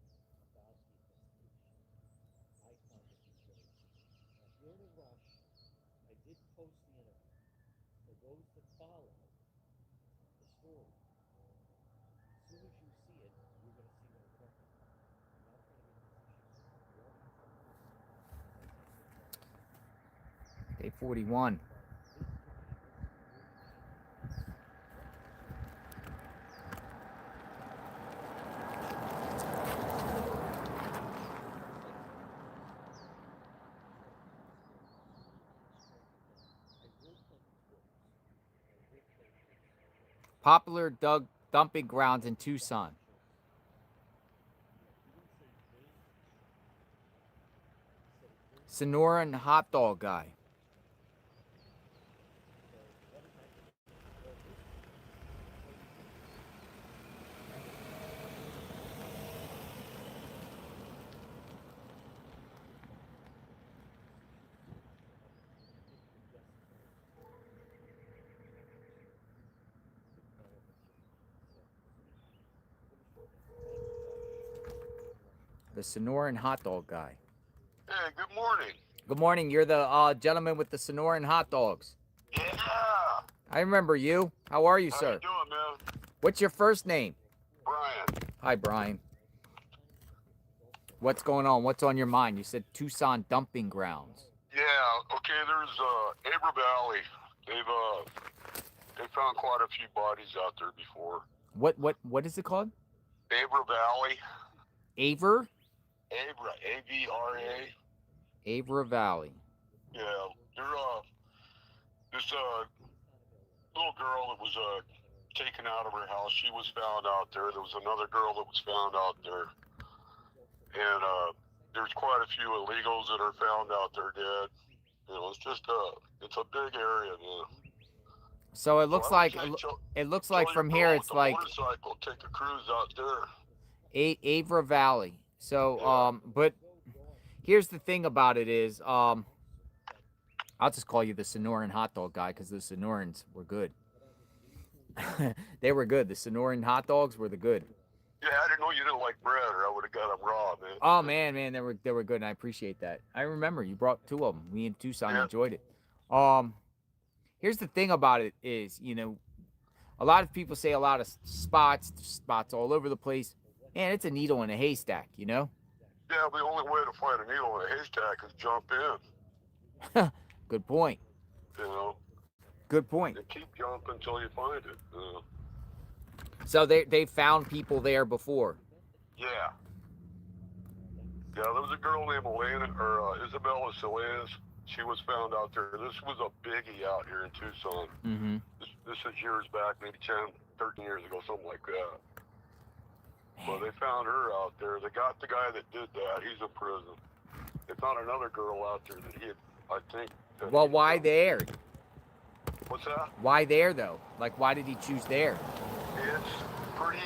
about the investigation, I found to be very significant. Now, if you're in a rush, I did post the interview. For those that follow the story, as soon as you see it, you're going to see what I'm talking about. I'm not trying to get positions. We already covered this. Day 41. Popular dumping grounds in Tucson. Sonoran hot dog guy. The Sonoran hot dog guy. Hey, good morning. Good morning. You're the gentleman with the Sonoran hot dogs. Yeah. I remember you. How are you, How sir? you doing, man? What's your first name? Brian. Hi, Brian. What's going on? What's on your mind? You said Tucson dumping grounds. Yeah, okay, there's Abra Valley. They found quite a few bodies out there before. What is it called? Abra Valley. Aver? Abra, A-V-R-A. Avra Valley. Yeah, this little girl that was taken out of her house, she was found out there. There was another girl that was found out there. And there's quite a few illegals that are found out there dead. You know, it's a big area, man. So it looks So I like would say it looks tell like your from girl here with it's the like motorcycle, take a cruise out there. Avra Valley. So Yeah. but here's the thing about it is I'll just call you the Sonoran hot dog guy because the Sonorans were good. They were good. The Sonoran hot dogs were the good. Yeah, I didn't know you didn't like bread, or I would have got them raw, man. Oh man, they were good, and I appreciate that. I remember you brought two of them. Me and Tucson Yeah. enjoyed it. Here's the thing about it is, you know, a lot of people say a lot of spots all over the place, and it's a needle in a haystack, you know. Yeah, the only way to find a needle in a haystack is jump in. Good point. You know. Good point. And keep jumping until you find it. You know? So they found people there before. Yeah. Yeah, there was a girl named Elena, or Isabella Solange. She was found out there. This was a biggie out here in Tucson. Mm-hmm. This is years back, maybe 10, 13 years ago, something like that. But they found her out there. They got the guy that did that. He's in prison. They found another girl out there that he had, I think. Well, why there? What's that? Why there though? Like, why did he choose there? It's pretty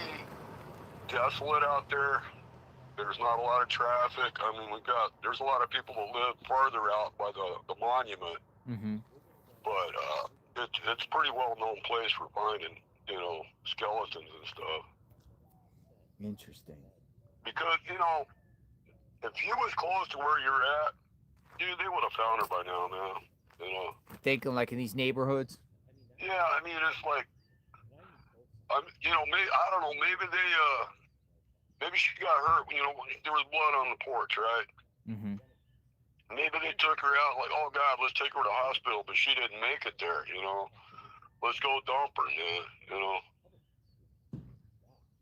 desolate out there. There's not a lot of traffic. I mean, there's a lot of people that live farther out by the monument. Mm-hmm. But it's a pretty well-known place for finding, you know, skeletons and stuff. Interesting. Because, you know, if he was close to where you're at, dude, they would have found her by now, man. You know. Thinking like in these neighborhoods. Yeah, I mean, it's like, you know, I don't know, maybe maybe she got hurt. You know, there was blood on the porch, right? Mm-hmm. Maybe they took her out, like, oh God, let's take her to the hospital, but she didn't make it there. You know, let's go dump her, man. You know.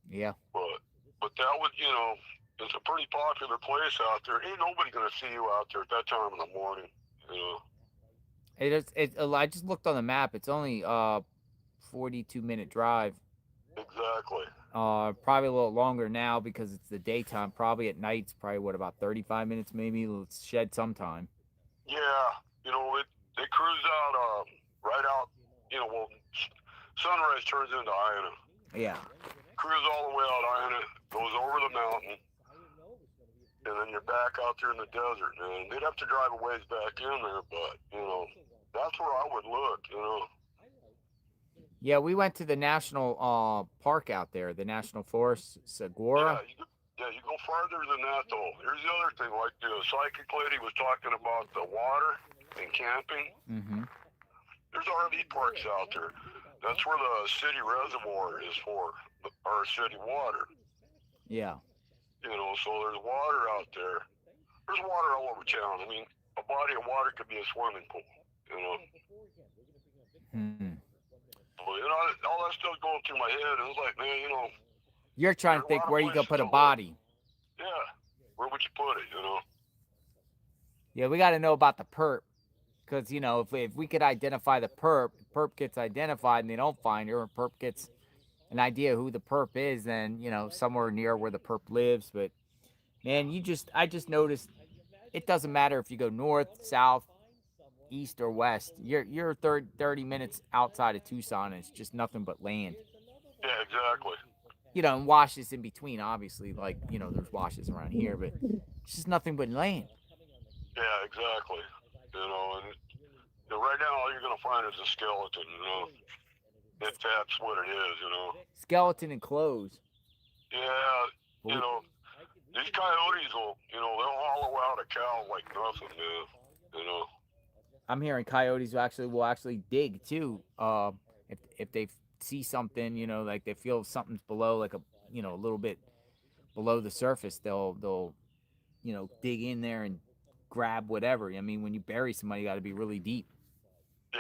Yeah. But that would, you know, it's a pretty popular place out there. Ain't nobody gonna see you out there at that time in the morning. You know. I just looked on the map. It's only 42-minute drive. Exactly. Probably a little longer now because it's the daytime. Probably at night it's probably about 35 minutes maybe. Let's shed some time. Yeah, you know, they cruise out right out. You know, well, sunrise turns into Iona. Yeah. Cruise all the way out Iona, goes over the mountain, and then you're back out there in the desert. And they'd have to drive a ways back in there, but you know, that's where I would look. You know. Yeah, we went to the national park out there, the national forest, Segura. Yeah, you go farther than that though. Here's the other thing, like the psychic lady was talking about the water and camping. Mm-hmm. There's RV parks out there. That's where the city reservoir is for, our city water. Yeah. You know, so there's water out there. There's water all over town. I mean, a body of water could be a swimming pool, you know. Mm-hmm. Well, you know, all that stuff going through my head, and it's like, man, you know. You're trying to think where you could put a body. Yeah, where would you put it, you know? Yeah, we got to know about the perp. Because, you know, if we could identify the perp gets identified and they don't find her, or perp gets an idea who the perp is, then, you know, somewhere near where the perp lives. But, man, I just noticed it doesn't matter if you go north, south, east, or west. You're 30 minutes outside of Tucson, and it's just nothing but land. Yeah, exactly. You know, and washes in between, obviously. Like, you know, there's washes around here, but it's just nothing but land. Yeah, exactly. You know, and you know, right now all you're going to find is a skeleton, you know. If that's what it is, you know. Skeleton and clothes. Yeah, you know, these coyotes will, you know, they'll hollow out a cow like nothing, man. You know. I'm hearing coyotes will actually dig too. If they see something, you know, like they feel something's below, like a little bit below the surface, they'll dig in there and grab whatever. I mean, when you bury somebody, you got to be really deep. Yeah,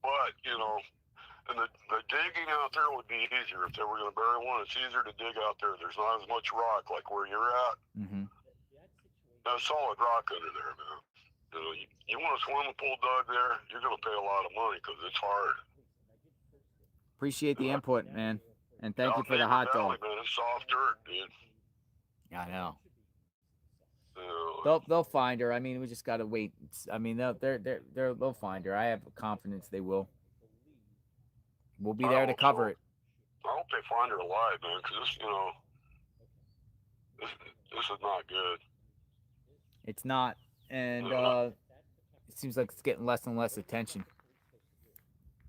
but and the digging out there would be easier if they were going to bury one. It's easier to dig out there. There's not as much rock like where you're at. Mm-hmm. There's solid rock under there, man. You want a swimming pool dug there, you're going to pay a lot of money because it's hard. Appreciate the input, man, and thank you Out for the Neighbor hot Valley, dog. man, it's soft dirt, dude. I know. Uh, They'll find her. I mean, we just gotta wait. I mean, they'll find her. I have confidence they will. We'll be I there to hope cover so. it. I hope they find her alive, man, because this is not good. It's not, and it seems like it's getting less and less attention.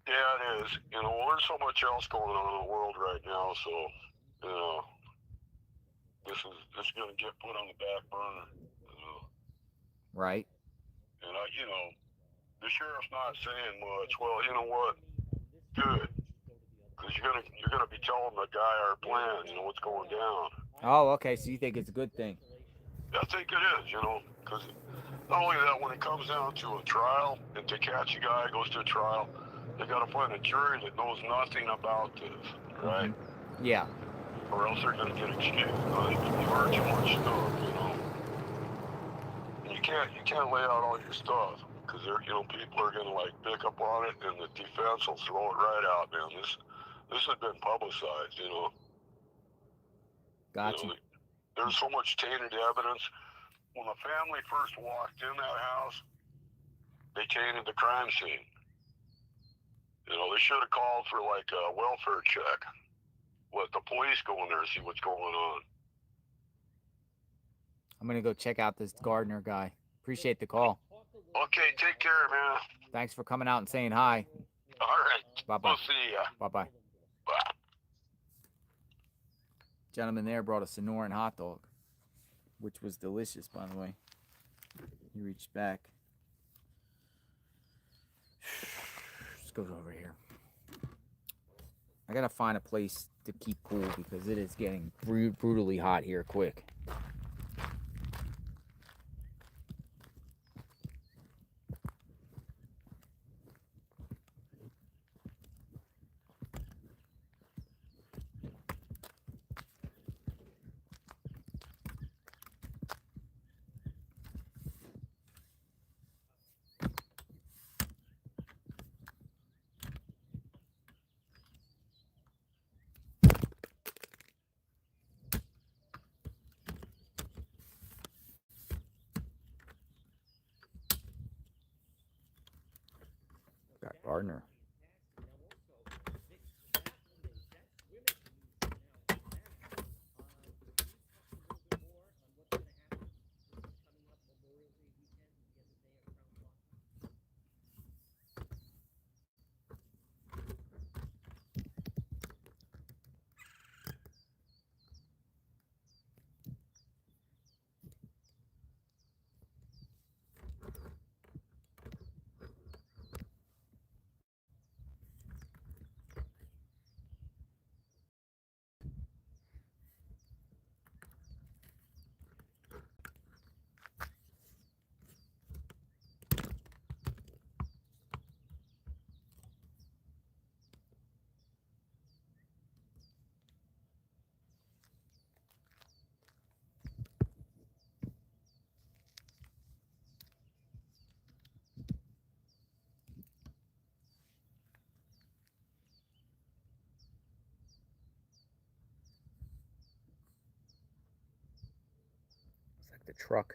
Yeah, it is. Well, there's so much else going on in the world right now, so this is going to get put on the back burner. Right. And the sheriff's not saying much. Well, you know what? Good, because you're gonna be telling the guy our plan. What's going down. Oh, okay. So you think it's a good thing? I think it is. Because not only that, when it comes down to a trial, and to catch a guy goes to a trial, they got to find a jury that knows nothing about this, right? Mm-hmm. Yeah. Or else they're gonna get excused. You've heard too much stuff, And you can't lay out all your stuff. Because people are gonna pick up on it, and the defense will throw it right out, man. This has been publicized, Gotcha. There's so much tainted evidence. When the family first walked in that house, they tainted the crime scene. They should have called for a welfare check. Let the police go in there and see what's going on. I'm gonna go check out this gardener guy. Appreciate the call. Okay, take care, man. Thanks for coming out and saying hi. All right. Bye-bye. We'll see ya. Bye-bye. Bye. Gentleman there brought a Sonoran hot dog, which was delicious, by the way. He reached back. Let's go over here. I gotta find a place to keep cool because it is getting brutally hot here quick. Got Gardner. It's like the truck.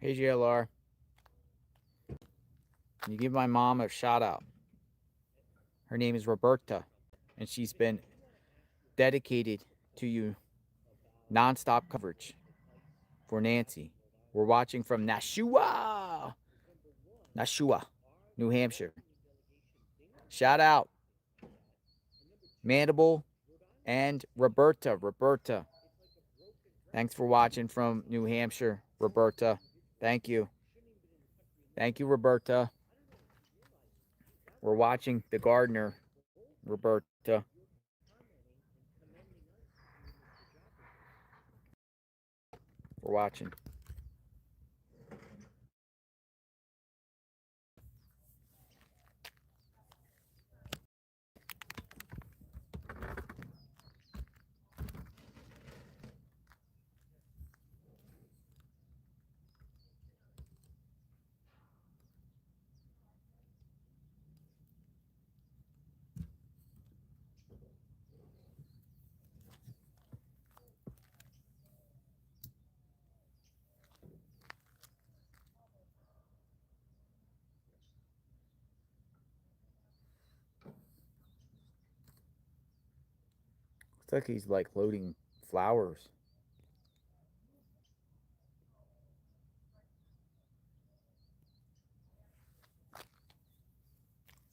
Hey, JLR. Can you give my mom a shout out? Her name is Roberta, and she's been dedicated to you nonstop coverage for Nancy. We're watching from Nashua, New Hampshire. Shout out Mandible and Roberta. Thanks for watching from New Hampshire, Roberta. Thank you. Thank you, Roberta. We're watching The Gardener, Roberta. We're watching. Looks like he's like loading flowers.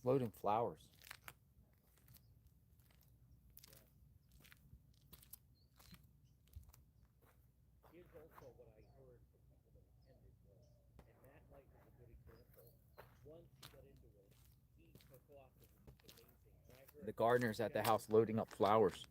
Loading flowers. Here's also what I heard from people that attended was, and Matt Light was a good example. Once he got into it, he took off. It was just amazing. And I heard The gardener's at the house loading up flowers.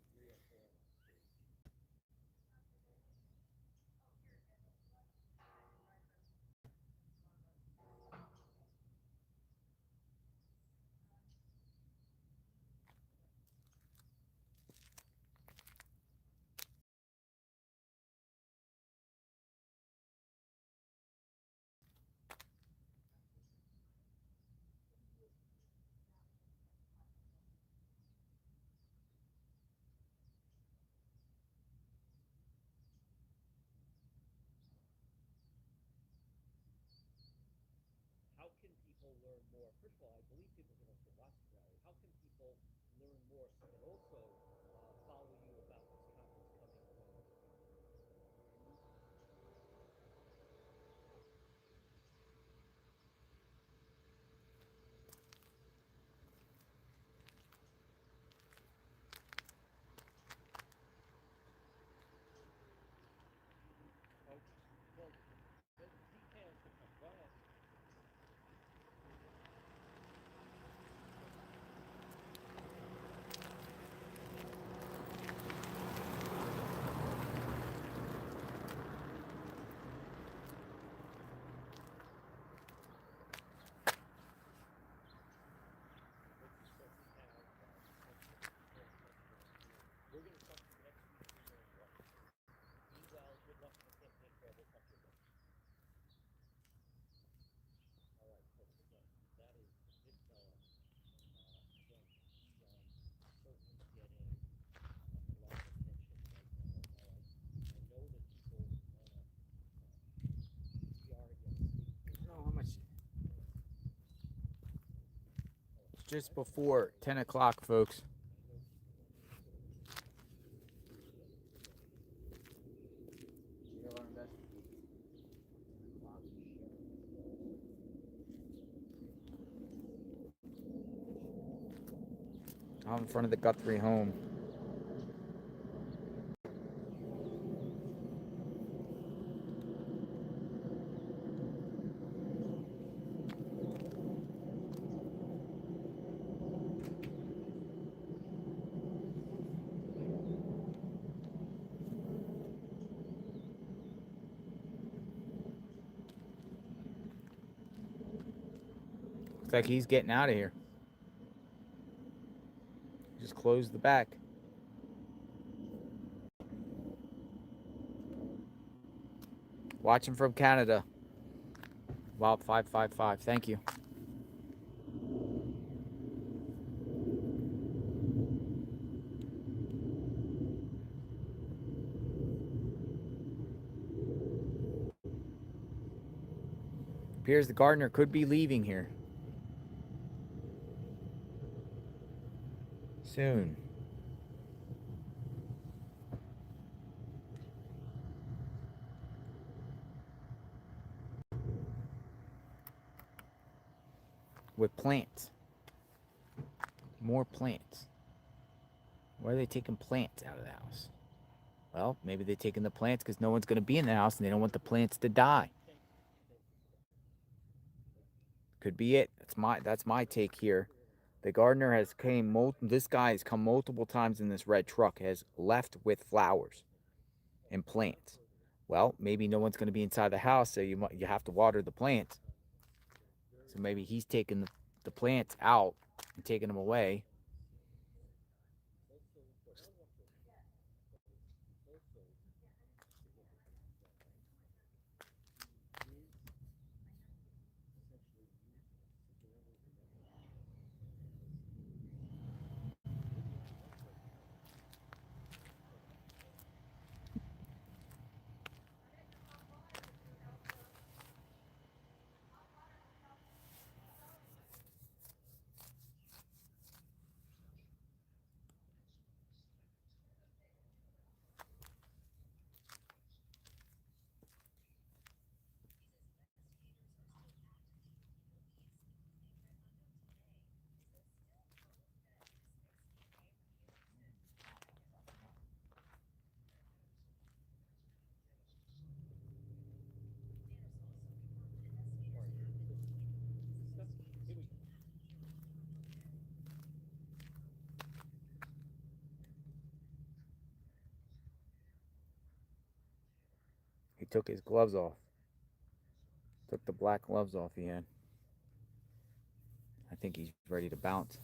how can people learn more? First of all, I believe people can also watch the rally. How can people learn more so they also follow you about this conference coming when? Oh, well, the details will come. Go ahead. We're going to talk to you next week when you're in Rome. Be well. Good luck in the campaign trail. We'll talk to you then. All right, folks. Again, that is this fella. Again, he certainly getting a lot of attention right now. Now, I know that people want to. We are again. I don't know how much. It's just before 10 o'clock, folks. Out in front of the Guthrie home. Looks like he's getting out of here. Just close the back. Watching from Canada. Wild 555. Thank you. Appears the gardener could be leaving here soon. With plants. More plants. Why are they taking plants out of the house? Well, maybe they're taking the plants because no one's going to be in the house and they don't want the plants to die. Could be it. That's my take here. The gardener has this guy has come multiple times in this red truck, has left with flowers and plants. Well, maybe no one's going to be inside the house, so you have to water the plants. So maybe he's taking the plants out and taking them away. He took his gloves off. Took the black gloves off he had. I think he's ready to bounce.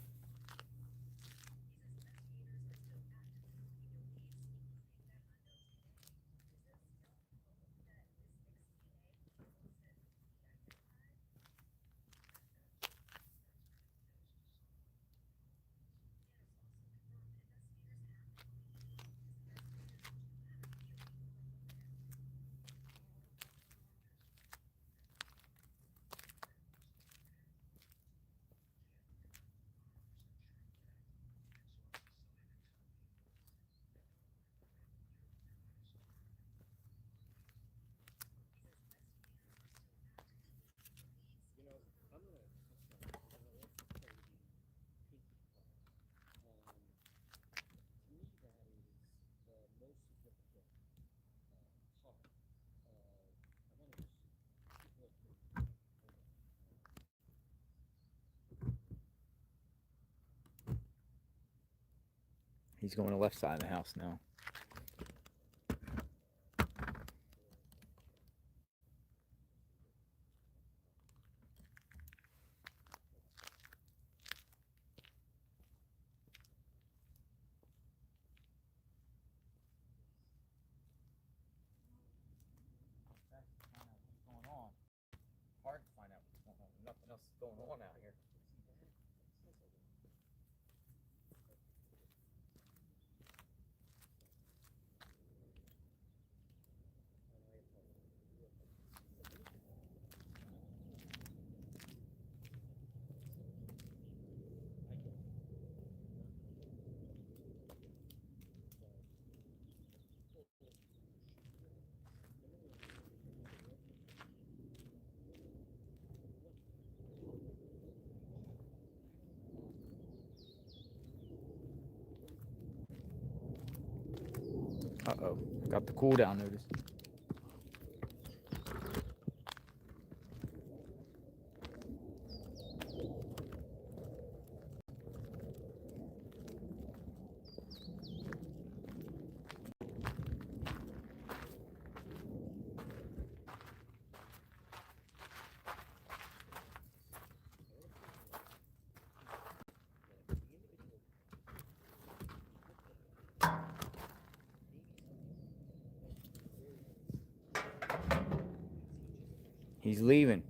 He's going to the left side of the house now. Hard to find out what's going on. Nothing else is going on out here. Uh-oh. Got the cool down notice. He's leaving.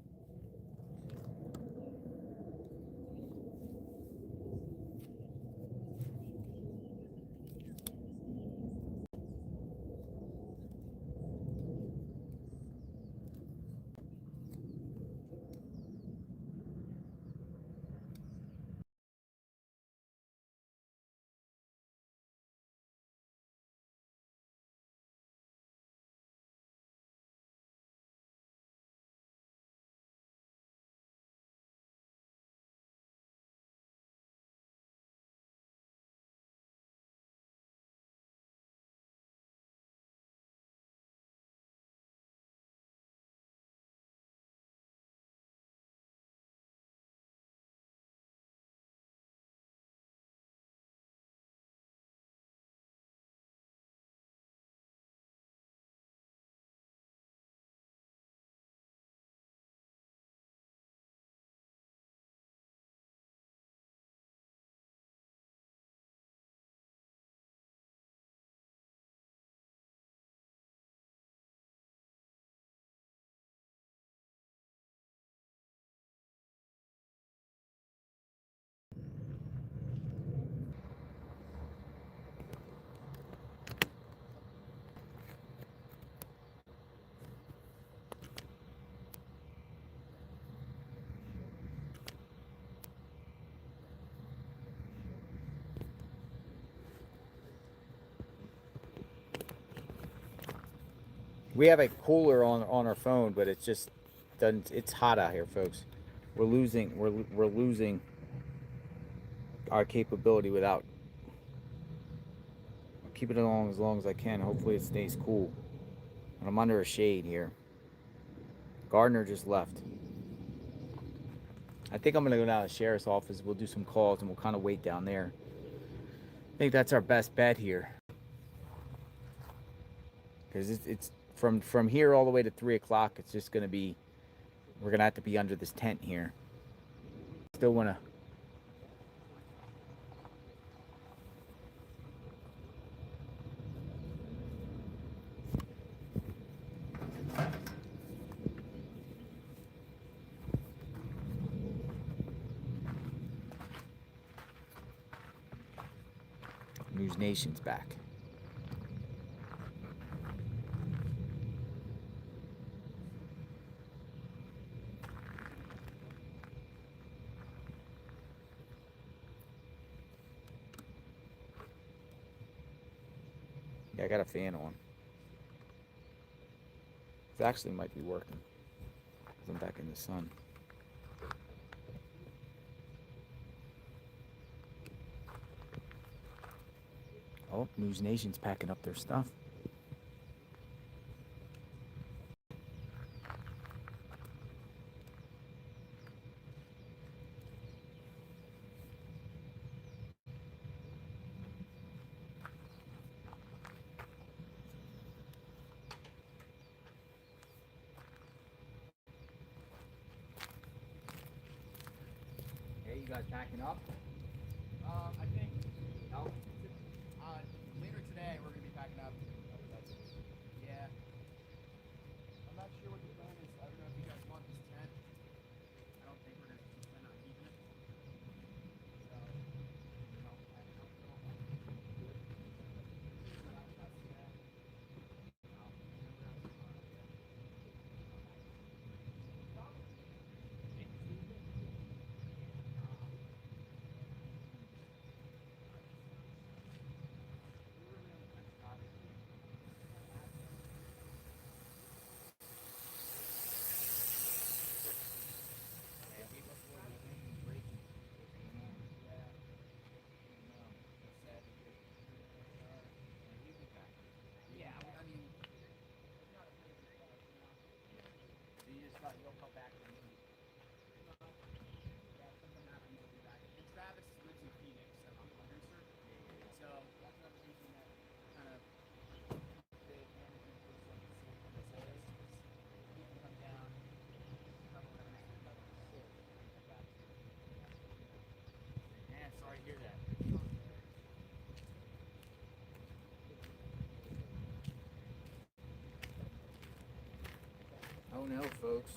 We have a cooler on our phone, but it's just doesn't. It's hot out here, folks. We're losing our capability without. I'll keep it along as long as I can. Hopefully, it stays cool. And I'm under a shade here. Gardner just left. I think I'm gonna go down to the sheriff's office. We'll do some calls and we'll kind of wait down there. I think that's our best bet here, because it's from here all the way to 3 o'clock. It's just gonna be, we're gonna have to be under this tent here. Still wanna. News Nation's back. Yeah, I got a fan on. It actually might be working. I'm back in the sun. Oh, News Nation's packing up their stuff. Hey, you guys packing up? I think no. Later today we're gonna be packing up. Yeah. I'm not sure what the plan is. I don't know if you guys want this tent. I don't think we're gonna plan on keeping it. So, no, I don't know. You'll come back and leave. Yeah, something happened, you'll be back. And Travis lives in Phoenix, so I'm a producer. So that's another reason that kind of the management was like the same for this area. He can come down, cover everything, cover the shit, and come back. Man, sorry to hear that. Oh no, folks.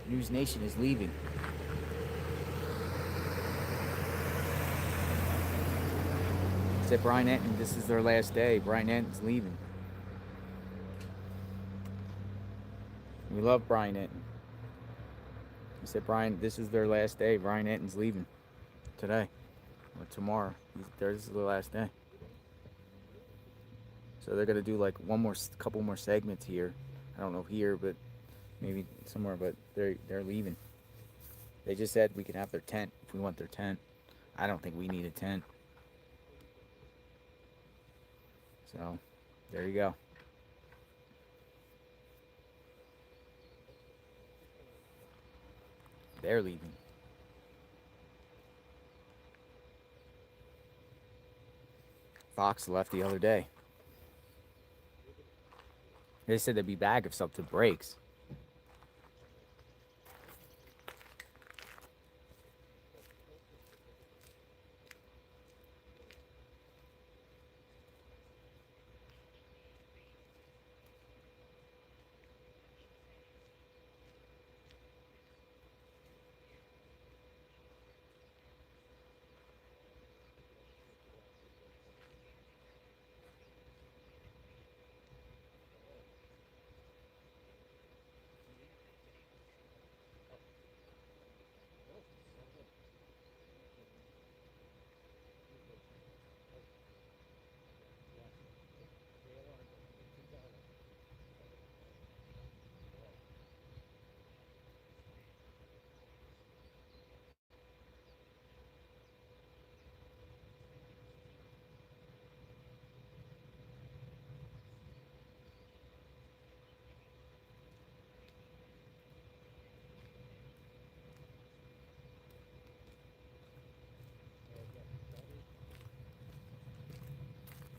News Nation is leaving. Said Brian Enton, this is their last day. Brian Enton's leaving. We love Brian Enton. He said, Brian, this is their last day. Brian Enton's leaving today or tomorrow. This is the last day. So they're gonna do like couple more segments here. I don't know here, but maybe somewhere. But they're leaving. They just said we can have their tent if we want their tent. I don't think we need a tent. So there you go. They're leaving. Fox left the other day. They said they'd be back if something breaks.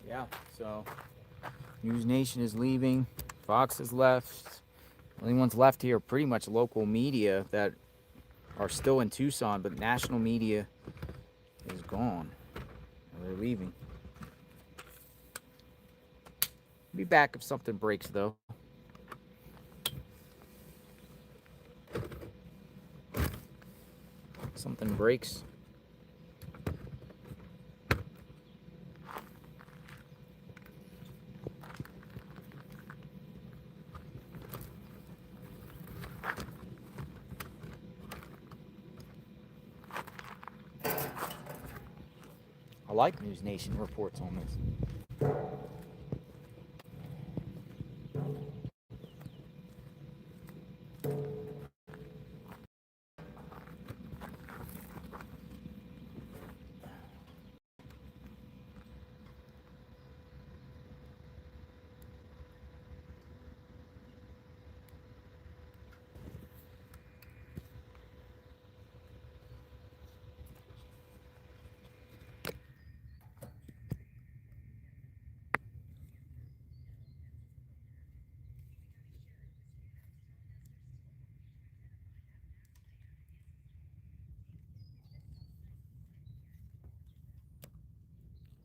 Yeah, so News Nation is leaving. Fox has left. The only ones left here are pretty much local media that are still in Tucson, but national media is gone. They're leaving. Be back if something breaks, though. Something breaks. I like News Nation reports on this.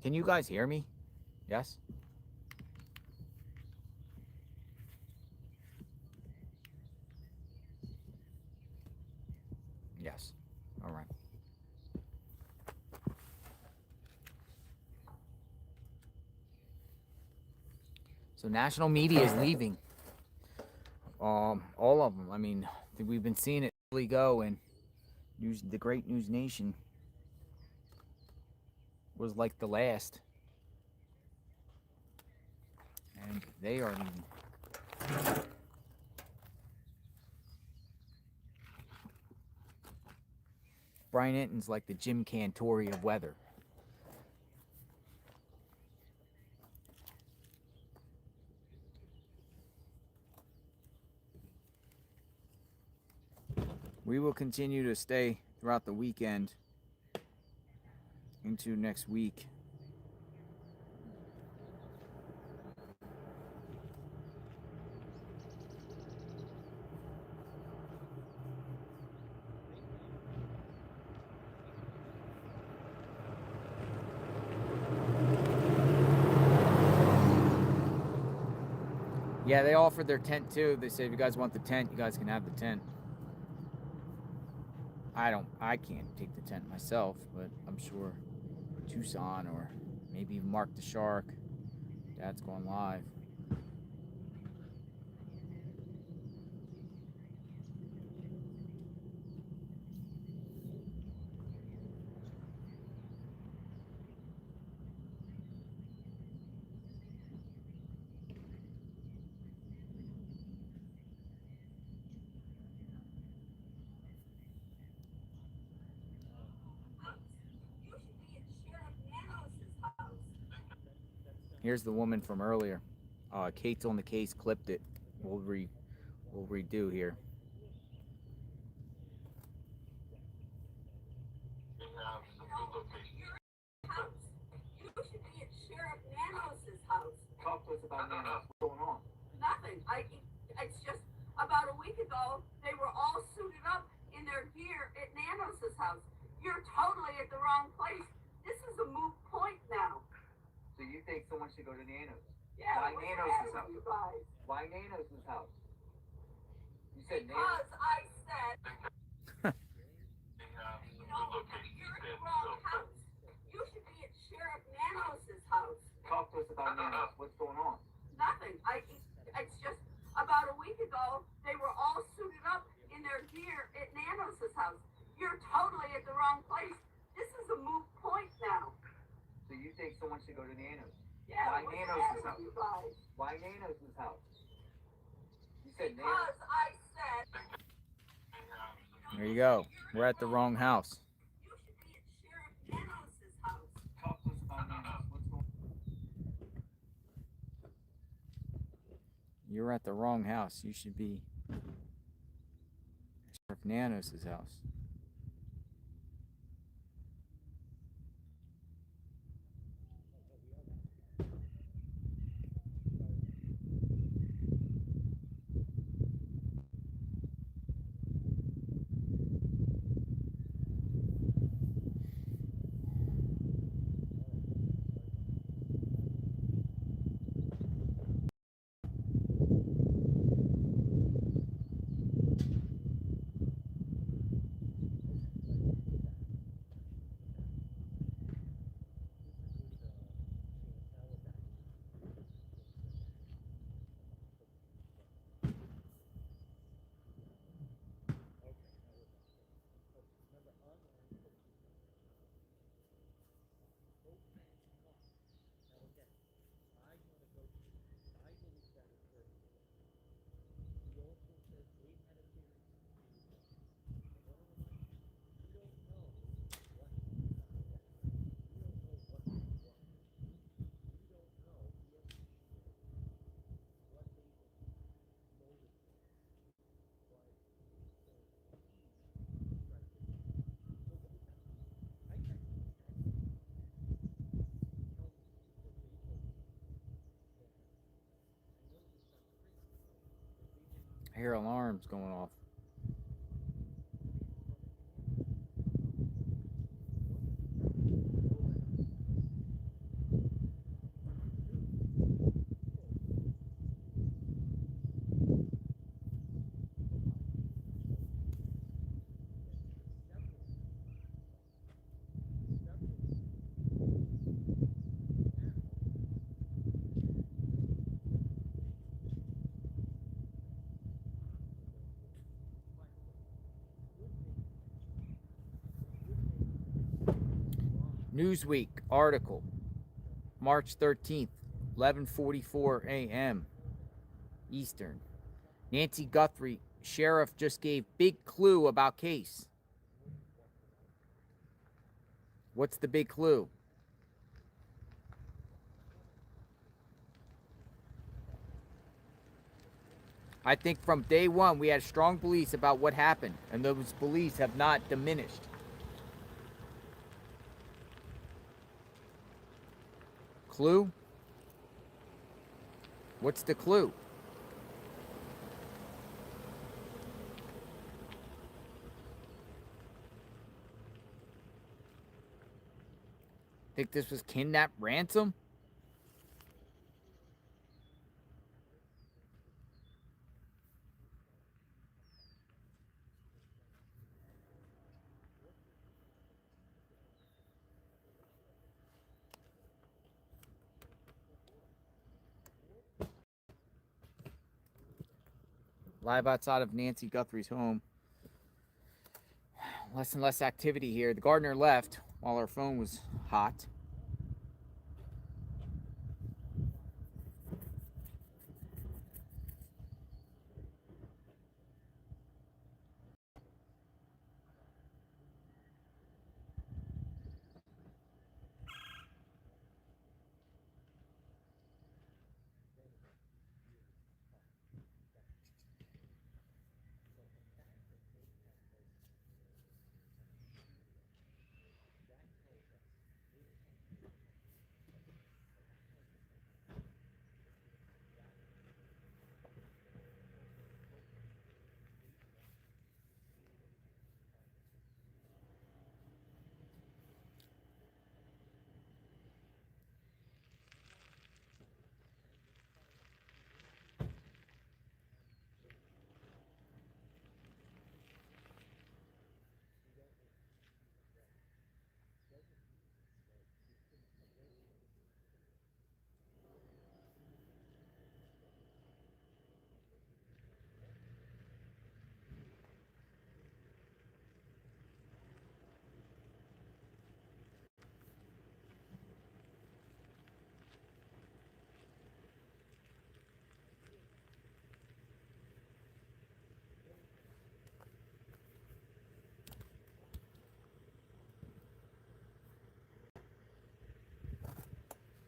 Can you guys hear me? Yes? Yes. All right. So national media is leaving. All of them. I mean, I think we've been seeing it really go, and the Great News Nation was like the last, and they are leaving. Brian Enton's like the Jim Cantori of weather. We will continue to stay throughout the weekend into next week. Yeah, they offered their tent too. They said if you guys want the tent, you guys can have the tent. I can't take the tent myself, but I'm sure Tucson or maybe even Mark the Shark. Dad's going live. Here's the woman from earlier. Kate's on the case, clipped it. We'll redo here. You should be at Sheriff Nanos' house. Talk to us about Nanos. What's going on? Nothing. It's just about a week ago, they were all suited up in their gear at Nanos' house. You're totally at the wrong place. This is a moot point now. So you think someone should go to Nanos? Yeah. Why what's the Nanos' matter house? with you guys? Why Nanos' house? You said Because Nanos. I said, you're at the wrong house. You should be at Sheriff Nanos' house. Talk to us about Nanos. What's going on? Nothing. It's just about a week ago, they were all suited up in their gear at Nanos' house. You're totally at the wrong place. This is a moot point now. So you think someone should go to Nanos? Yeah. Why what's the Nanos' matter house? with you guys? Why Nanos' house? You said Nanos. Because I said. There you go. We're at the wrong house. You should be at Sheriff Nanos' house. Talk to us about Nanos. What's going on? You're at the wrong house. You should be at Sheriff Nanos' house. hear alarms going off. Newsweek article, March 13th, 11:44 a.m. Eastern. Nancy Guthrie, sheriff just gave big clue about case. What's the big clue? I think from day one we had strong beliefs about what happened, and those beliefs have not diminished. Clue? What's the clue? Think this was kidnap ransom? Live outside of Nancy Guthrie's home. Less and less activity here. The gardener left while her phone was hot.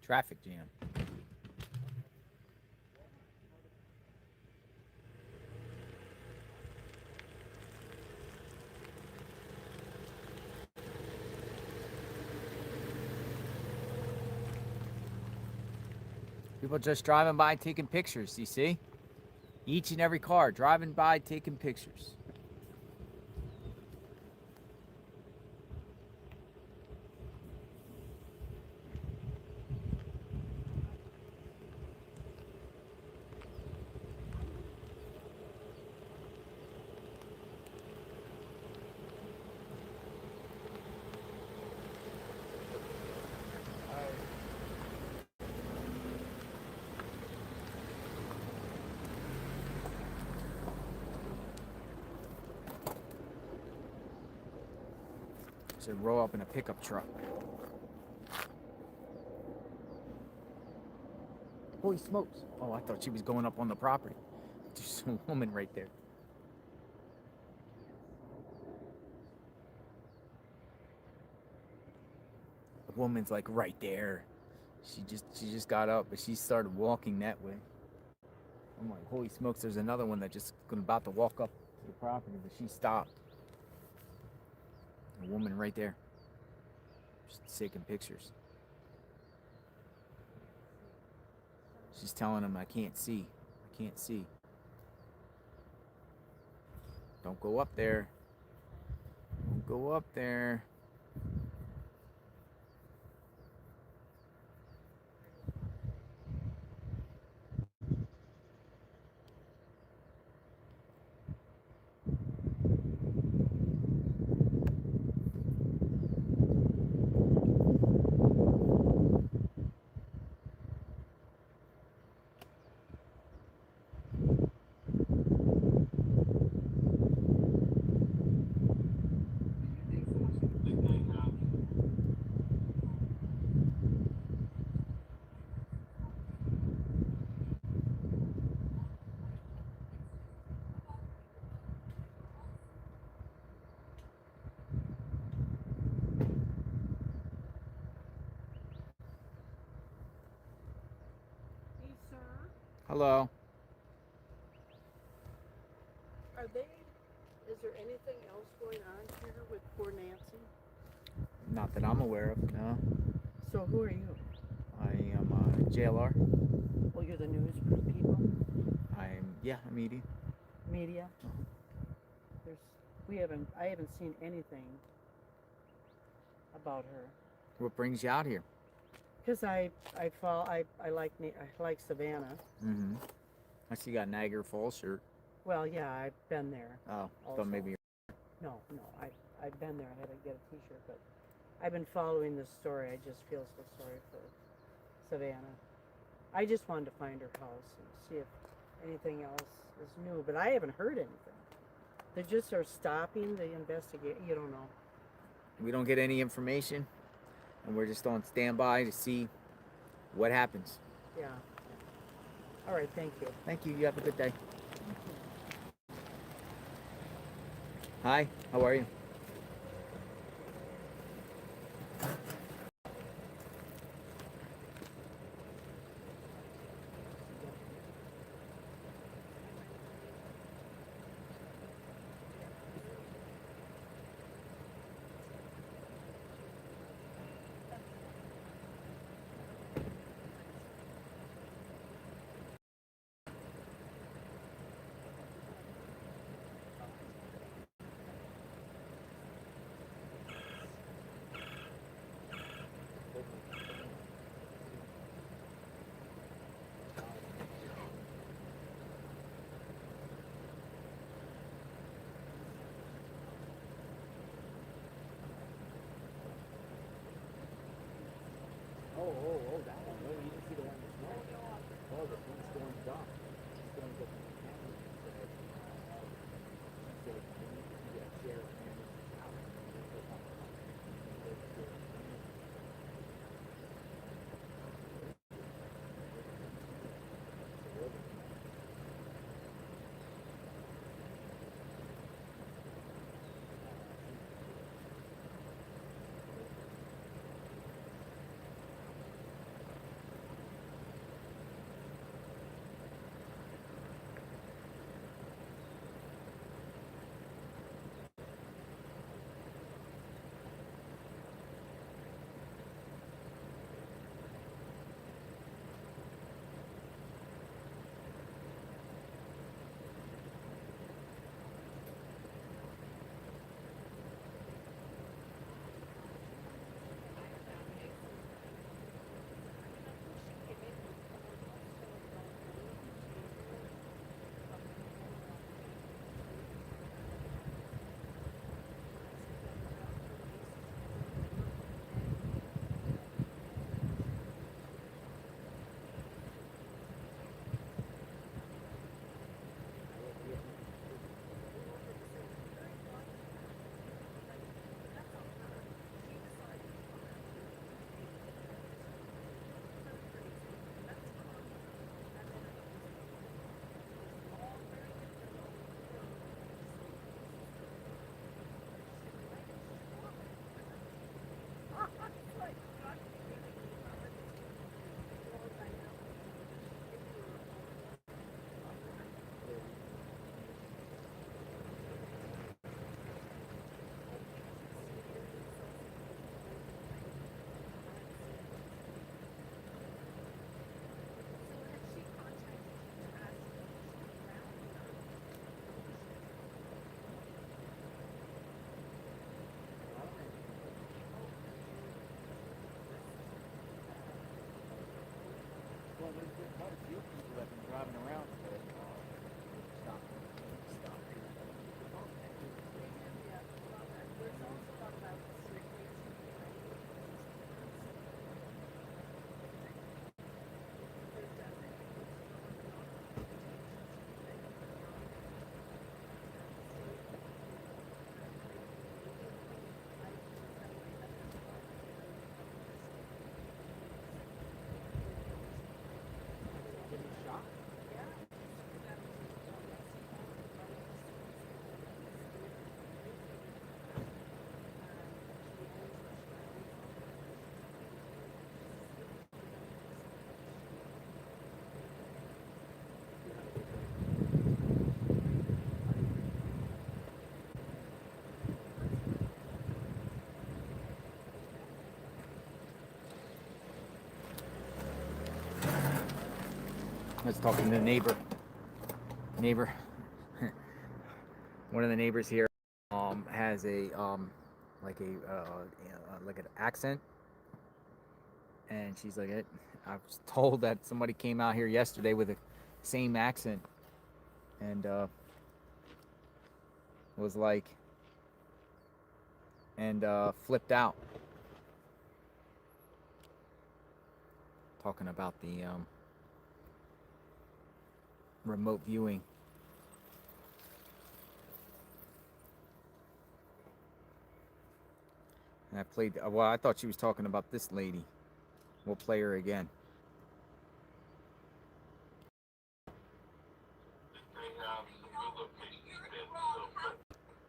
Traffic jam. People just driving by taking pictures, you see? Each and every car driving by taking pictures. Should roll up in a pickup truck. Holy smokes. Oh, I thought she was going up on the property. There's a woman right there. The woman's like right there. She just got up, but she started walking that way. I'm like, holy smokes, there's another one that just about to walk up to the property, but she stopped. A woman right there. Just taking pictures. She's telling him, I can't see. I can't see. Don't go up there. Don't go up there. Hey, sir, Hello. are they, is there anything else going on here with poor Nancy? Not that I'm aware of, no. So who are you? I am JLR. Well, you're the news people? I'm media. Media? I haven't seen anything about her. What brings you out here? Because I like Savannah. Mm-hmm. I see you got Niagara Falls shirt. Well, yeah, I've been there. Oh, also. thought maybe. No, I've been there. I had to get a T-shirt, but I've been following this story. I just feel so sorry for Savannah. I just wanted to find her house and see if anything else is new, but I haven't heard anything. They just are stopping the investigation. You don't know. We don't get any information, and we're just on standby to see what happens. Yeah. All right. Thank you. Thank you. You have a good day. Hi. How are you? Oh, that one. No, you didn't see the one this morning. Oh, the one's going dark. It's going to get the camera. So, you need to see that chair and it's out. quite a few people that have been driving around today. Stop. I was talking to the neighbor. One of the neighbors here has a like an accent, and she's like, I was told that somebody came out here yesterday with the same accent, and was like, and flipped out, talking about the remote viewing. And I played, well, I thought she was talking about this lady. We'll play her again.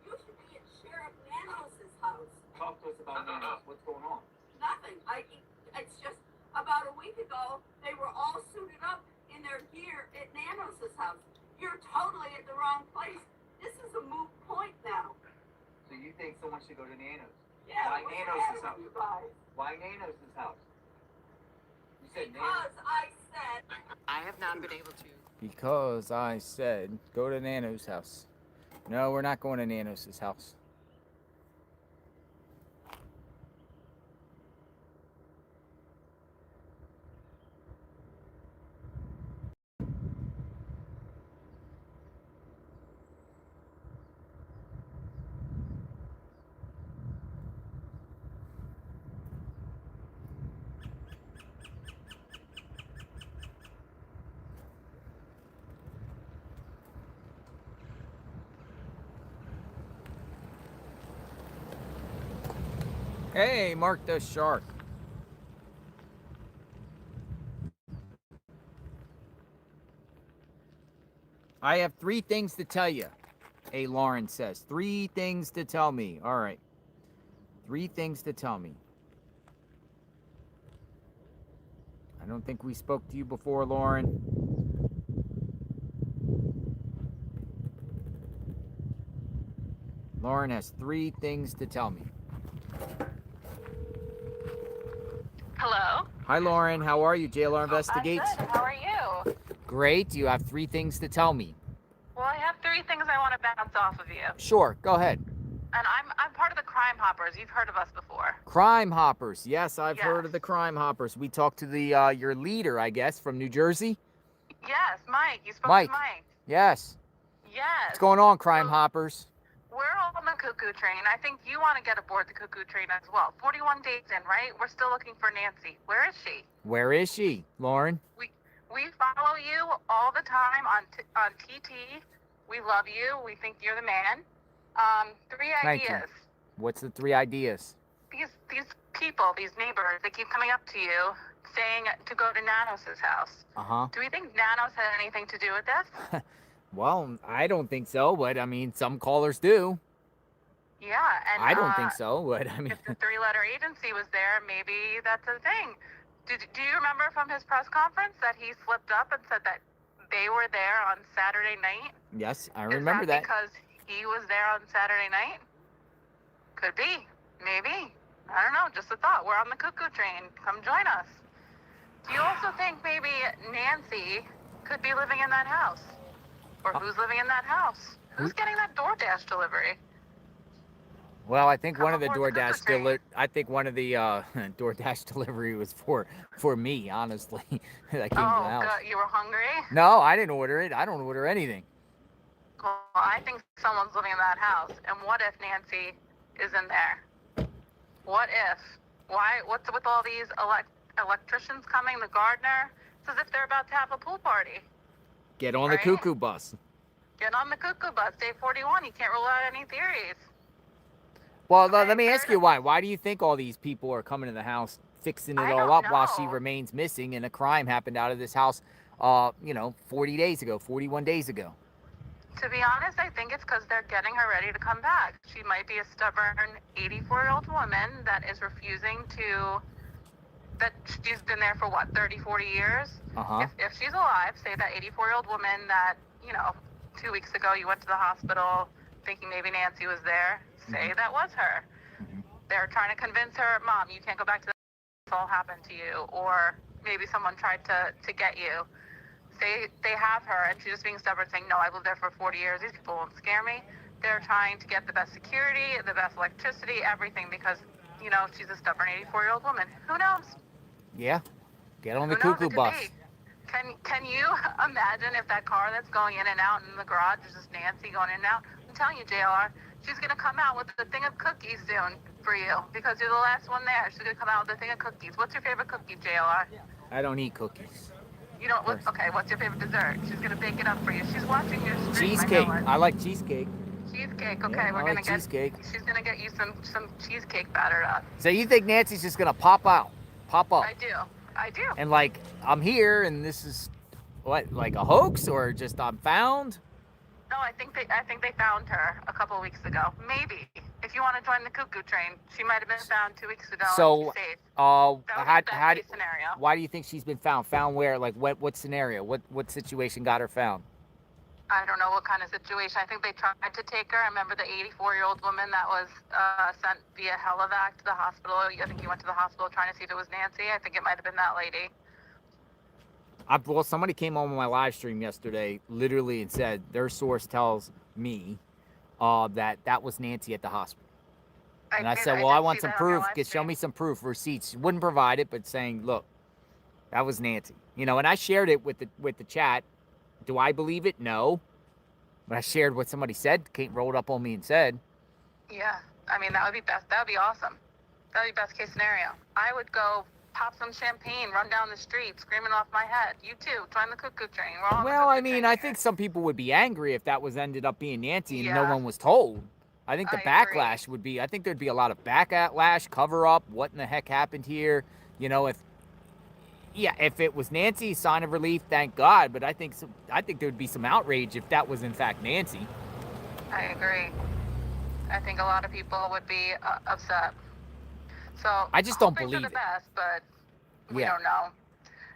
You should be at Sheriff Nanos' house. Talk to us about Nanos. What's going on? Nothing. It's just about a week ago, they were all suited up in their gear at Nanos' house. You're totally at the wrong place. This is a moot point now. So you think someone should go to Nanos? Yeah, Why what's Nanos' the matter house? with you guys? Why Nanos' house? You said Because Nanos. I said. I have not been able to. Because I said, go to Nano's house. No, we're not going to Nanos' house. Hey, Mark the Shark. I have 3 things to tell you. A Lauren says. 3 things to tell me. All right. 3 things to tell me. I don't think we spoke to you before, Lauren. Lauren has 3 things to tell me. Hello. Hi, Lauren. How are you? JLR Investigates. I'm good. How are you? Great. You have 3 things to tell me. Well, I have 3 things I want to bounce off of you. Sure. Go ahead. And I'm part of the Crime Hoppers. You've heard of us before. Crime Hoppers. Yes, I've heard of the Crime Hoppers. We talked to the your leader, I guess, from New Jersey. Yes, Mike. You spoke Mike. to Mike. Yes. Yes. What's going on, Crime Hoppers? We're all on the cuckoo train. I think you want to get aboard the cuckoo train as well. 41 days in, right? We're still looking for Nancy. Where is she? Where is she, Lauren? We follow you all the time on TT. We love you. We think you're the man. 3 Thank you. ideas. What's the 3 ideas? These people, these neighbors, they keep coming up to you saying to go to Nanos' house. Uh-huh. Do we think Nanos had anything to do with this? Well, I don't think so, but I mean, some callers do. Yeah, and I don't think so, but I mean. If the 3-letter agency was there, maybe that's a thing. Do you remember from his press conference that he slipped up and said that they were there on Saturday night? Yes, I remember that. Because he was there on Saturday night? Could be. Maybe. I don't know. Just a thought. We're on the cuckoo train. Come join us. Do you also think maybe Nancy could be living in that house? Or who's living in that house? Who's getting that DoorDash delivery? Well, I think Come one of the aboard the cuckoo train. I think one of the DoorDash delivery was for me, honestly. That came to the Oh, house. good. You were hungry? No, I didn't order it. I don't order anything. Well, I think someone's living in that house. And what if Nancy is in there? What if? Why? What's with all these electricians coming? The gardener? It's as if they're about to have a pool party. Get on the Right? cuckoo bus. Get on the cuckoo bus. Day 41. You can't rule out any theories. Well, Okay, let me ask third- you why. Why do you think all these people are coming to the house, fixing it I all don't up while she know. remains missing, and a crime happened out of this house, 40 days ago, 41 days ago? To be honest, I think it's because they're getting her ready to come back. She might be a stubborn 84-year-old woman that is refusing to, that she's been there for what, 30, 40 years? Uh-huh. If she's alive, say that 84-year-old woman that, 2 weeks ago you went to the hospital thinking maybe Nancy was there, say that was her. They're trying to convince her, Mom, you can't go back to the this all happened to you, or maybe someone tried to get you. Say they have her and she's just being stubborn saying, no, I've lived there for 40 years. These people won't scare me. They're trying to get the best security, the best electricity, everything because, she's a stubborn 84-year-old woman. Who knows? Yeah. Get on the Who knows? cuckoo It could bus. be. Can you imagine if that car that's going in and out in the garage is just Nancy going in and out? I'm telling you, JLR, she's going to come out with a thing of cookies soon for you because you're the last one there. She's going to come out with a thing of cookies. What's your favorite cookie, JLR? I don't eat cookies. You don't. Okay, what's your favorite dessert? She's gonna bake it up for you. She's watching your stream. Cheesecake. I know it. I like cheesecake. Cheesecake. Okay, Yeah, we're I gonna like get. cheesecake. She's gonna get you some cheesecake battered up. So you think Nancy's just gonna pop up? I do. And like, I'm here, and this is what, like a hoax, or just I'm found? No, I think they found her a couple weeks ago. Maybe if you want to join the cuckoo train, she might have been found 2 weeks ago. So, and she's safe. how Case scenario. why do you think she's been found? Found where? Like what scenario? What situation got her found? I don't know what kind of situation. I think they tried to take her. I remember the 84-year-old woman that was sent via helivac to the hospital. I think you went to the hospital trying to see if it was Nancy. I think it might have been that lady. Well, somebody came on my live stream yesterday, literally, and said their source tells me that was Nancy at the hospital. And I said, well, I want some proof. Show me some proof, receipts. She wouldn't provide it, but saying, look, that was Nancy. And I shared it with the chat. Do I believe it? No. But I shared what somebody said. Kate rolled up on me and said. Yeah, I mean, that would be best. That would be awesome. That would be best case scenario. I would go pop some champagne, run down the street, screaming off my head. You too, join the cuckoo train. We're all on the Well, cuckoo I mean, train I here. think some people would be angry if that was ended up being Nancy and no Yeah. one was told. I think the I agree. backlash would be, I think there'd be a lot of backlash, cover up, what in the heck happened here? If it was Nancy, sign of relief, thank God. But I think there'd be some outrage if that was in fact Nancy. I agree. I think a lot of people would be upset. So I just don't hoping believe for the it. best, but we Yeah. don't know.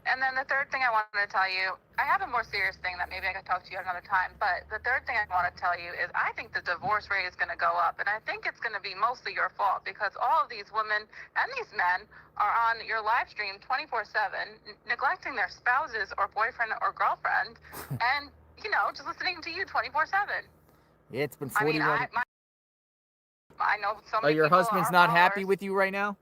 And then the third thing I wanted to tell you, I have a more serious thing that maybe I could talk to you another time, but the third thing I want to tell you is I think the divorce rate is going to go up, and I think it's going to be mostly your fault because all of these women and these men are on your live stream 24/7, neglecting their spouses or boyfriend or girlfriend, and, just listening to you 24/7. Yeah, it's been I mean, 41. I know so Are many your people husband's are not followers. happy with you right now?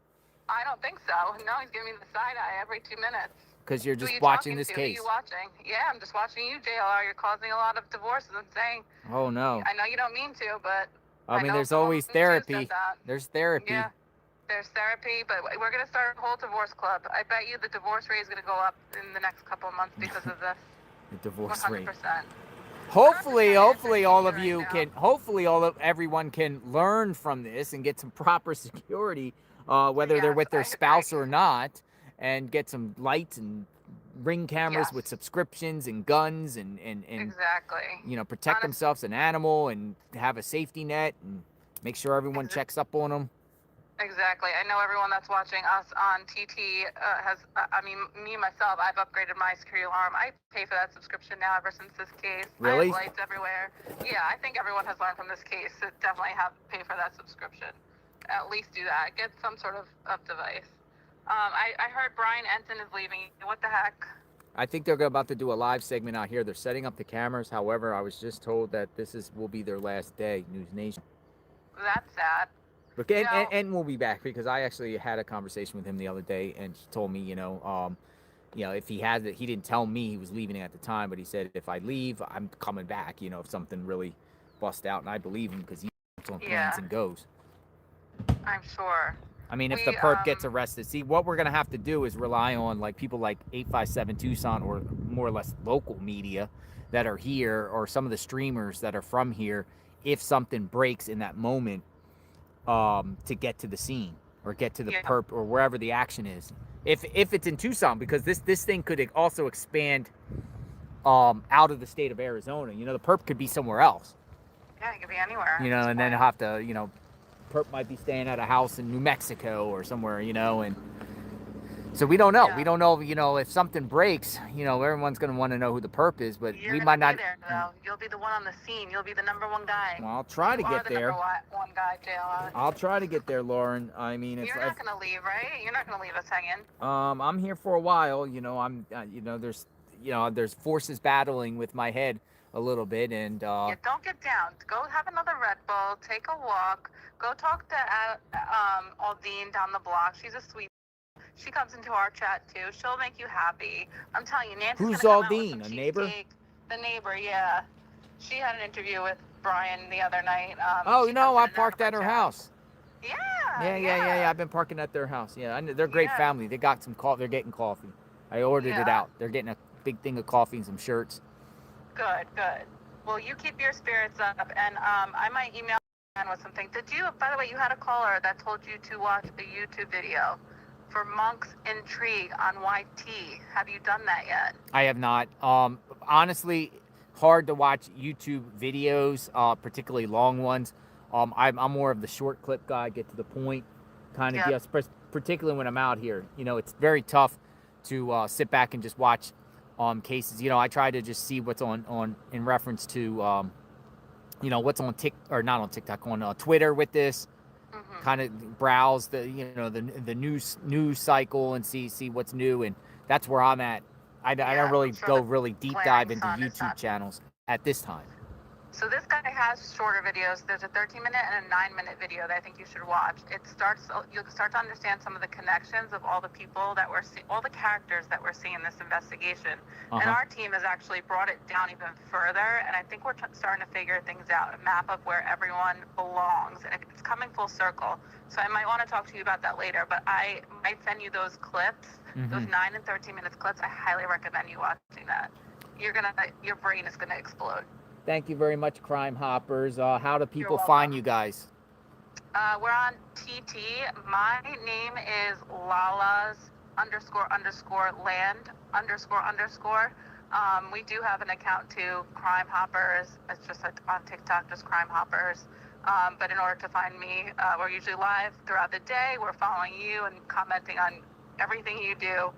I don't think so. No, he's giving me the side eye every 2 minutes. Because you're Who just you watching talking this to? case. Who you watching? Yeah, I'm just watching you, JLR. You're causing a lot of divorces. I'm saying. Oh, no. I know you don't mean to, but. I mean, know there's someone always too therapy. said that. There's therapy. Yeah, there's therapy, but we're going to start a whole divorce club. I bet you the divorce rate is going to go up in the next couple of months because of this. The divorce 100%. rate. Hopefully all of you right can, everyone can learn from this and get some proper security, whether they're with their spouse or not, and get some lights and ring cameras with subscriptions and guns and Exactly. protect themselves, an animal, and have a safety net and make sure everyone checks up on them. Exactly. I know everyone that's watching us on TT me myself, I've upgraded my security alarm. I pay for that subscription now ever since this case. Really? I have lights everywhere. Yeah, I think everyone has learned from this case to definitely pay for that subscription. At least do that. Get some sort of device. I heard Brian Enton is leaving. What the heck? I think they're about to do a live segment out here. They're setting up the cameras. However, I was just told that will be their last day, News Nation. That's sad. But and we'll be back because I actually had a conversation with him the other day, and he told me, if he has it, he didn't tell me he was leaving at the time, but he said if I leave, I'm coming back. If something really busts out, and I believe him because he on plans and goes. I'm sure. I mean, if the perp gets arrested, see, what we're going to have to do is rely on, like, people like 857 Tucson or more or less local media that are here, or some of the streamers that are from here, if something breaks in that moment, to get to the scene or get to the perp or wherever the action is. If it's in Tucson, because this thing could also expand out of the state of Arizona. The perp could be somewhere else. Yeah, it could be anywhere. And then have to, perp might be staying at a house in New Mexico or somewhere, and so we don't know. We don't know, if something breaks, everyone's going to want to know who the perp is, but You're we might not. Be there, though. You'll be the one on the scene. You'll be the number one guy. Well, I'll try to get there. Number one guy, JL. I'll try to get there, Lauren. I mean, you're not going to leave, right? You're not going to leave us hanging. I'm here for a while. I'm, there's forces battling with my head a little bit, and don't get down. Go have another Red Bull. Take a walk. Go talk to Aldine down the block. She's a sweet. She comes into our chat too. She'll make you happy. I'm telling you, Nancy's Who's gonna come Aldine? out with some A neighbor? cheesecake. The neighbor, yeah. She had an interview with Brian the other night. I parked at her house. Yeah. Yeah. I've been parking at their house. Yeah, they're a great family. They got some coffee. They're getting coffee. I ordered it out. They're getting a big thing of coffee and some shirts. Good. Well, you keep your spirits up, and I might email with something. By the way, you had a caller that told you to watch a YouTube video for Monk's Intrigue on YT. Have you done that yet? I have not. Honestly, hard to watch YouTube videos, particularly long ones. I'm more of the short clip guy, get to the point kind of deal, particularly when I'm out here. It's very tough to sit back and just watch cases. I try to just see what's on in reference to what's on not on TikTok, on Twitter with this. Kind of browse the the news cycle and see what's new, and that's where I'm at. I don't really go really deep dive into YouTube channels at this time. So this guy has shorter videos. There's a 13-minute and a 9-minute video that I think you should watch. You'll start to understand some of the connections of all the people that all the characters that we're seeing in this investigation. And our team has actually brought it down even further, and I think we're starting to figure things out, a map of where everyone belongs, and it's coming full circle. So I might want to talk to you about that later, but I might send you those clips, those 9 and 13 minutes clips. I highly recommend you watching that. Your brain is gonna explode. Thank you very much, Crime Hoppers. How do people find you guys? We're on TT. My name is Lala's __land __. We do have an account too, Crime Hoppers. It's just on TikTok, just Crime Hoppers. But in order to find me, we're usually live throughout the day. We're following you and commenting on everything you do.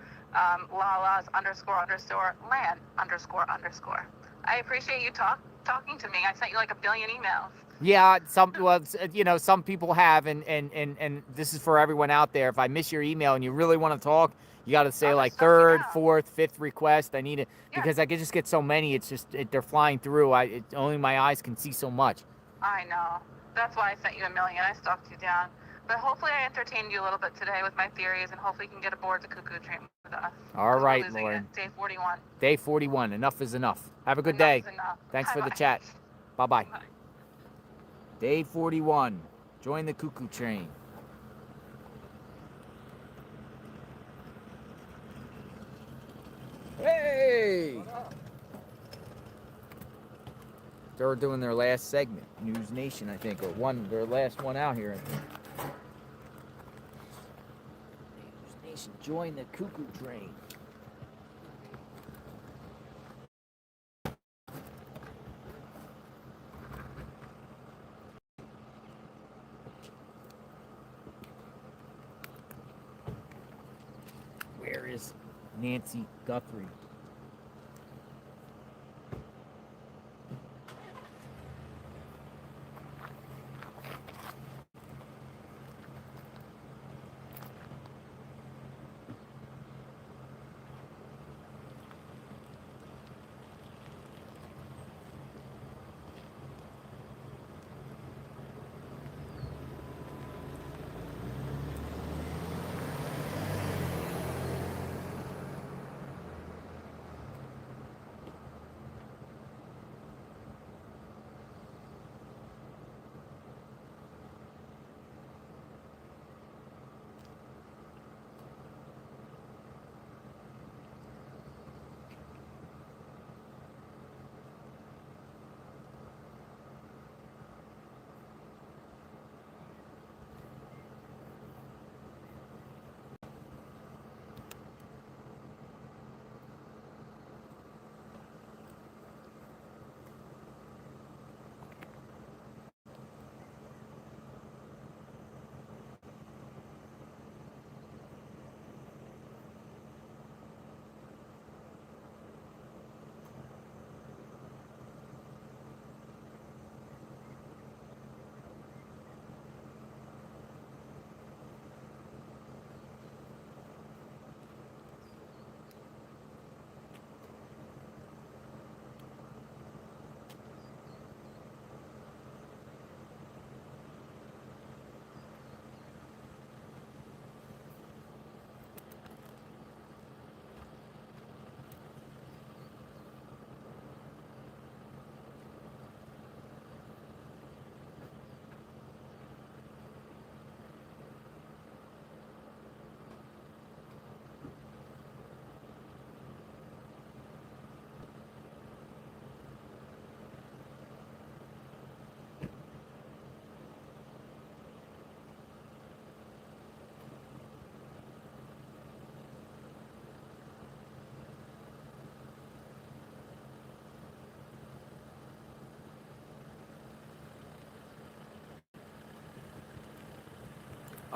Lala's __land __. I appreciate you talking to me. I sent you like a billion emails. Yeah, some people have, and this is for everyone out there. If I miss your email and you really want to talk, you got to say like third, fourth, fifth request. I need it because I can just get so many. It's just they're flying through. Only my eyes can see so much. I know. That's why I sent you a million. I stalked you down. But hopefully I entertained you a little bit today with my theories, and hopefully you can get aboard the cuckoo train with us. All right, Lauren. Day 41. Day 41. Enough is enough. Have a good day. Thanks for the chat. Bye-bye. Bye. Day 41. Join the cuckoo train. Hey! They're doing their last segment, News Nation, I think, or their last one out here, I think. News Nation, join the cuckoo train. Where is Nancy Guthrie?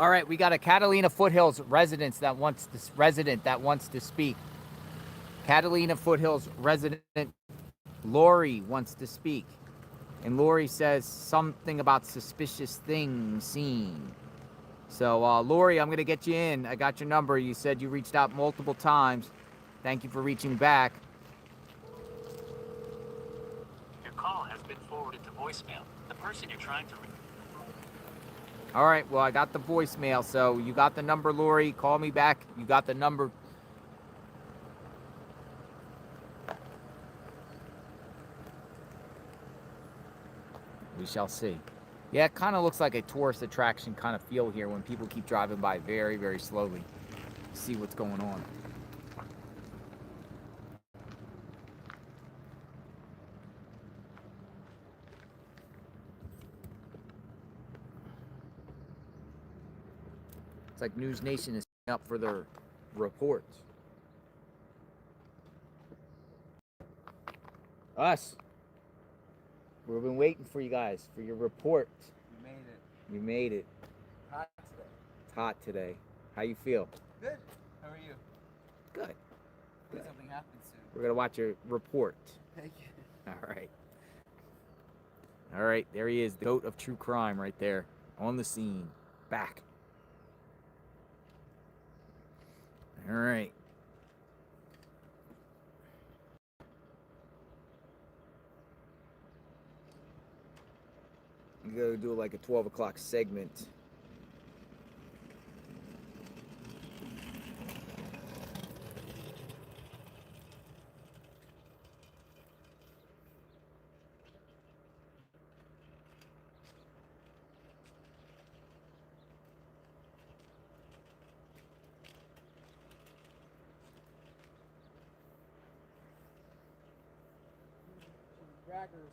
All right, we got a Catalina Foothills resident that wants to speak. Catalina Foothills resident Lori wants to speak. And Lori says something about suspicious things seen. So, Lori, I'm going to get you in. I got your number. You said you reached out multiple times. Thank you for reaching back. Your call has been forwarded to voicemail. The person you're trying to reach. All right, well, I got the voicemail, so you got the number, Lori. Call me back. You got the number. We shall see. Yeah, it kind of looks like a tourist attraction kind of feel here when people keep driving by very, very slowly to see what's going on. It's like News Nation is up for their reports. Us. We've been waiting for you guys for your report. You made it. You made it. Hot today. It's hot today. How you feel? Good. How are you? Good. Hopefully something happens soon. We're gonna watch your report. Thank you. All right. All right, there he is, the goat of true crime right there, on the scene, back. All right. You gotta do like a 12 o'clock segment. Crackers.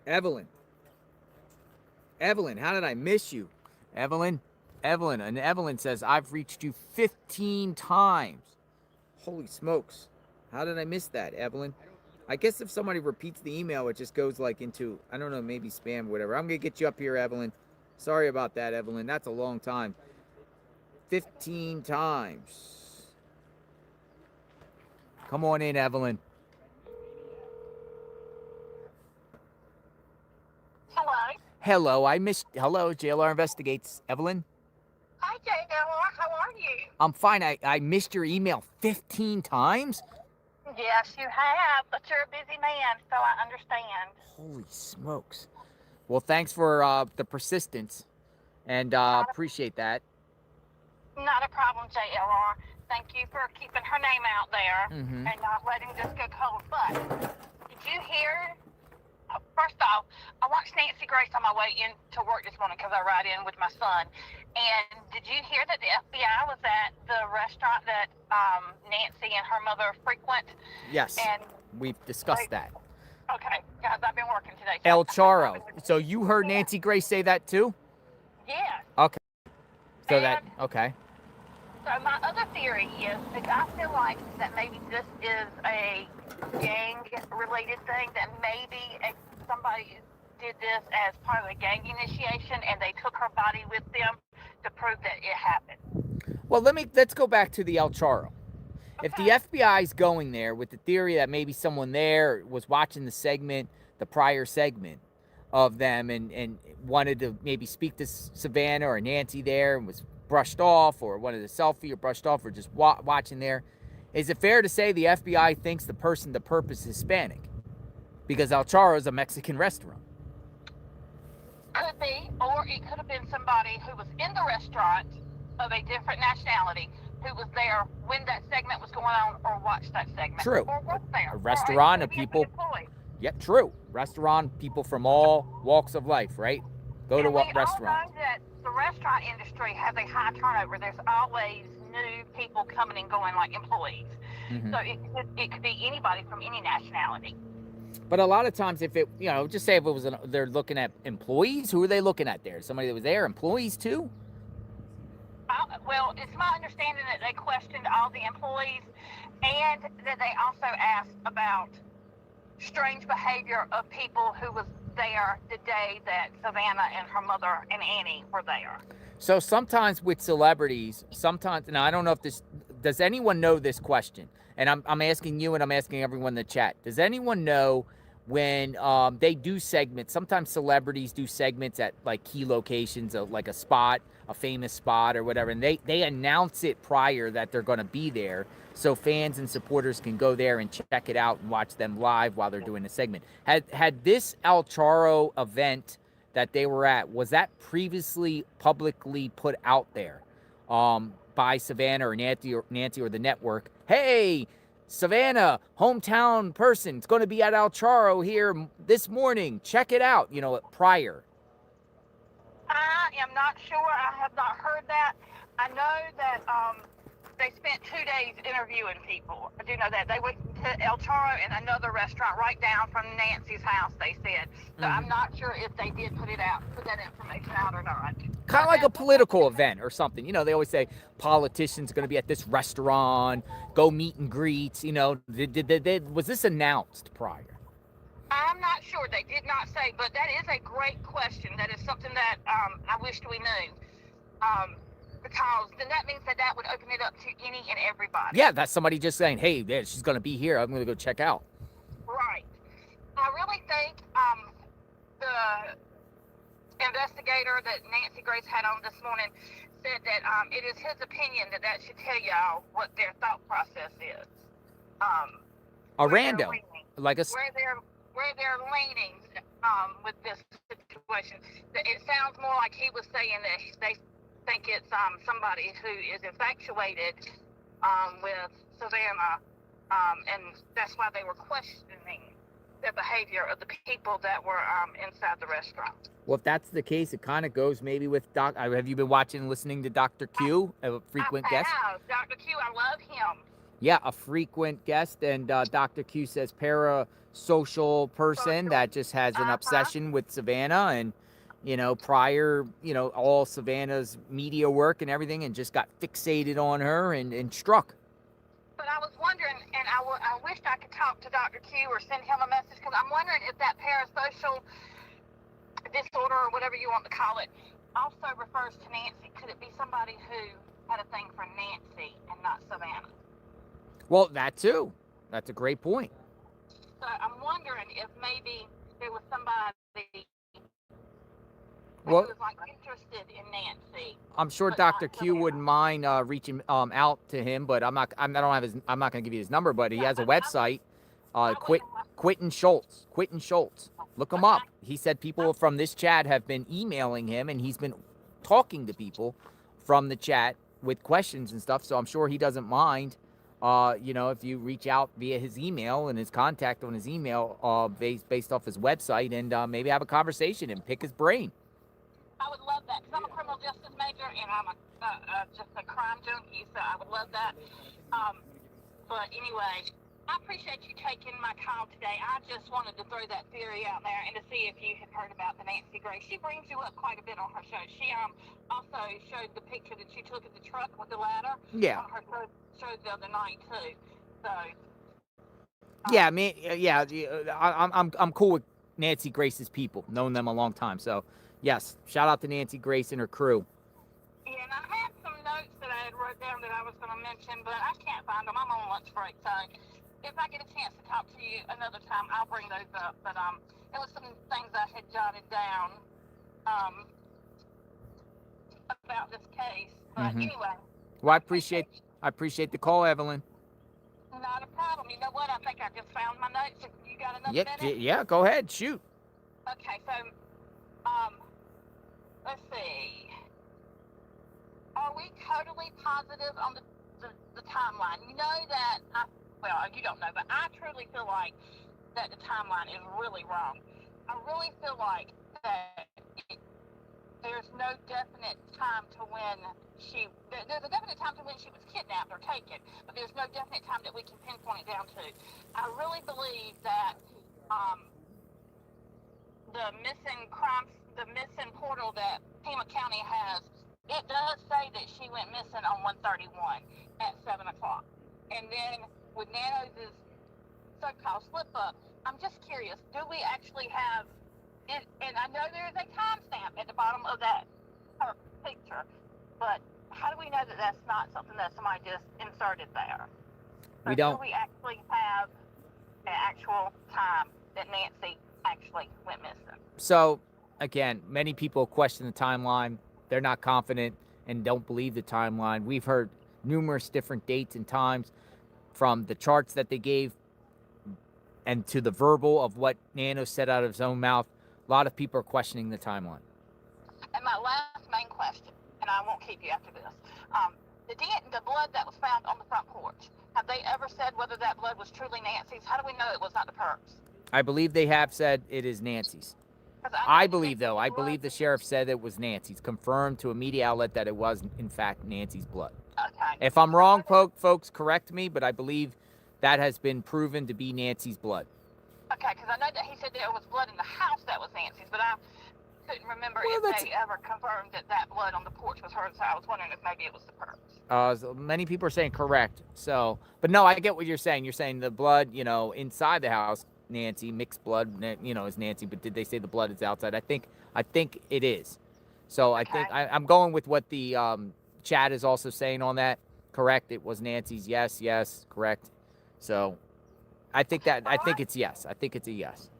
Evelyn. Evelyn, how did I miss you? Evelyn, and Evelyn says, I've reached you 15 times. Holy smokes. How did I miss that, Evelyn? I guess if somebody repeats the email, it just goes like into, I don't know, maybe spam or whatever. I'm going to get you up here, Evelyn. Sorry about that, Evelyn. That's a long time. 15 times. Come on in, Evelyn. Hello. Hello, JLR Investigates. Evelyn? Hi, JLR. How are you? I'm fine. I missed your email 15 times? Yes, you have, but you're a busy man, so I understand. Holy smokes. Well, thanks for the persistence, and appreciate that. Not a problem, JLR. Thank you for keeping her name out there Mm-hmm. and not letting this go cold. But did you hear? First off, I watched Nancy Grace on my way in to work this morning because I ride in with my son. And did you hear that the FBI was at the restaurant that Nancy and her mother frequent? Yes, And we've discussed that. okay, guys, I've been working today. El Charo. So you heard Nancy Grace say that too? Yeah. Okay. So that, okay. So my other theory is that I feel like that maybe this is a gang-related thing, that maybe somebody did this as part of a gang initiation and they took her body with them to prove that it happened. Well, let's go back to the El Charo. If the FBI's going there with the theory that maybe someone there was watching the prior segment of them and wanted to maybe speak to Savannah or Nancy there and was brushed off or wanted a selfie or brushed off or just watching there, is it fair to say the FBI thinks the purpose is Hispanic? Because El Charro is a Mexican restaurant. Could be, or it could have been somebody who was in the restaurant of a different nationality who was there when that segment was going on or watched that segment. True. Or was there. A restaurant of maybe people. employee. Yeah, true. Restaurant people from all walks of life, right? Go to what restaurant? We all know that the restaurant industry has a high turnover. There's always new people coming and going, like employees. Mm-hmm. So it could be anybody from any nationality. But a lot of times, if it, just say if it was, they're looking at employees. Who are they looking at there? Somebody that was there, employees too? Well, it's my understanding that they questioned all the employees and that they also asked about strange behavior of people who was there the day that Savannah and her mother and Annie were there. So sometimes with celebrities, and I don't know if does anyone know this question? And I'm asking you and I'm asking everyone in the chat. Does anyone know when they do segments, sometimes celebrities do segments at like key locations, like a spot, a famous spot or whatever, and they announce it prior that they're going to be there so fans and supporters can go there and check it out and watch them live while they're doing the segment. Had this El Charro event that they were at, was that previously publicly put out there by Savannah or Nancy or the network? Hey, Savannah, hometown person, it's going to be at El Charro here this morning. Check it out, prior. I am not sure. I have not heard that. I know that they spent 2 days interviewing people. I do know that. They went to El Charro and another restaurant right down from Nancy's house, they said. So I'm not sure if they did put that information out or not. Kind of like a political event or something. They always say politicians are going to be at this restaurant, go meet and greets. Was this announced prior? I'm not sure. They did not say, but that is a great question. That is something that I wished we knew. Because then that means that would open it up to any and everybody. Yeah, that's somebody just saying, hey, she's going to be here. I'm going to go check out. Right. I really think the investigator that Nancy Grace had on this morning said that it is his opinion that should tell y'all what their thought process is. A rando. Like where they're leaning with this situation. It sounds more like he was saying that they think it's somebody who is infatuated with Savannah, and that's why they were questioning the behavior of the people that were inside the restaurant. Well, if that's the case, it kind of goes maybe with have you been watching and listening to Dr. Q, a frequent guest? I have. Dr. Q, I love him. Yeah, a frequent guest, and Dr. Q says parasocial person that just has an obsession with Savannah and, prior, all Savannah's media work and everything, and just got fixated on her and struck. But I was wondering, and I wished I could talk to Dr. Q or send him a message, because I'm wondering if that parasocial disorder or whatever you want to call it also refers to Nancy. Could it be somebody who had a thing for Nancy and not Savannah? Well, that too. That's a great point. So I'm wondering if maybe there was somebody who was like interested in Nancy. I'm sure Dr. Q wouldn't mind reaching out to him, but I'm not going to give you his number, but he has a website, Quentin Schultz. Look him up. He said people from this chat have been emailing him, and he's been talking to people from the chat with questions and stuff. So I'm sure he doesn't mind. If you reach out via his email and his contact on his email, based off his website, and maybe have a conversation and pick his brain. I would love that, because I'm a criminal justice major and I'm just a crime junkie, so I would love that. But anyway, I appreciate you taking my call today. I just wanted to throw that theory out there and to see if you had heard about the Nancy Grace. She brings you up quite a bit on her show. She also showed the picture that she took of the truck with the ladder. Yeah. On her show the other night too. So. Yeah, I'm cool with Nancy Grace's people, known them a long time. So, yes, shout out to Nancy Grace and her crew. Yeah, and I had some notes that I had wrote down that I was going to mention, but I can't find them. I'm on lunch break, so if I get a chance to talk to you another time, I'll bring those up. But it was some things I had jotted down about this case. But anyway. Well, I appreciate the call, Evelyn. Not a problem. You know what? I think I just found my notes. If you got another minute? Yeah, go ahead, shoot. Okay, so let's see. Are we totally positive on the timeline? You know that you don't know, but I truly feel like that the timeline is really wrong. I really feel like that there's no definite time to when there's a definite time to when she was kidnapped or taken, but there's no definite time that we can pinpoint it down to. I really believe that the missing portal that Pima County has, it does say that she went missing on 131 at 7 o'clock. And then with Nanos' so-called slip-up, I'm just curious, do we actually have, and I know there is a timestamp at the bottom of that picture, but how do we know that that's not something that somebody just inserted there? So we don't. Do we actually have an actual time that Nancy actually went missing? So, again, many people question the timeline. They're not confident and don't believe the timeline. We've heard numerous different dates and times from the charts that they gave and to the verbal of what Nano said out of his own mouth. A lot of people are questioning the timeline. And my last main question, and I won't keep you after this, the blood that was found on the front porch, have they ever said whether that blood was truly Nancy's? How do we know it was not the perp's? I believe they have said it is Nancy's. I believe the sheriff said it was Nancy's. Confirmed to a media outlet that it was, in fact, Nancy's blood. Okay. If I'm wrong, folks, correct me, but I believe that has been proven to be Nancy's blood. Okay, because I know that he said there was blood in the house that was Nancy's, but I couldn't remember if they ever confirmed that blood on the porch was hers, so I was wondering if maybe it was the perp's. So many people are saying correct. So, but no, I get what you're saying. You're saying the blood, inside the house, Nancy, mixed blood, is Nancy, but did they say the blood is outside? I think it is. So I think I'm going with what the chat is also saying on that. Correct. It was Nancy's. Yes, correct. So I think it's yes. I think it's a yes.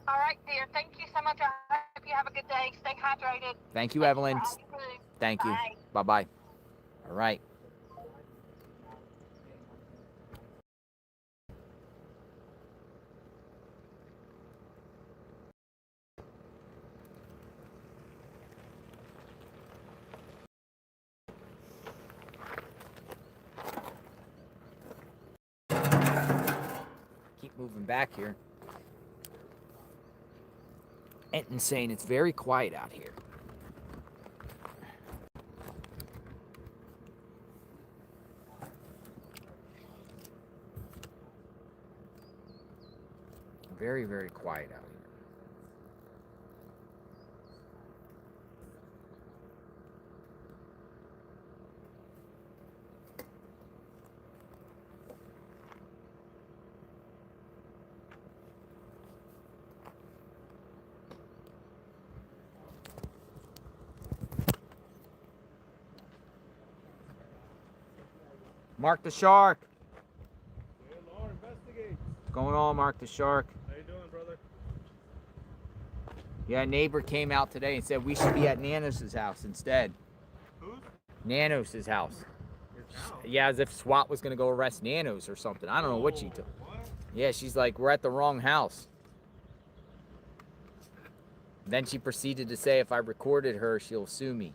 All right, dear. Thank you so much. I hope you have a good day. Stay hydrated. Thank you, Evelyn. Thank you. Bye-bye. All right. Keep moving back here. Enton's saying it's very quiet out here. Very, very quiet out here. Mark the Shark. What's going on, Mark the Shark? How you doing, brother? Yeah, a neighbor came out today and said we should be at Nanos' house instead. Who's? Nanos' house. His house? Yeah, as if SWAT was going to go arrest Nanos or something. I don't know what she took. What? Yeah, she's like, we're at the wrong house. Then she proceeded to say if I recorded her, she'll sue me.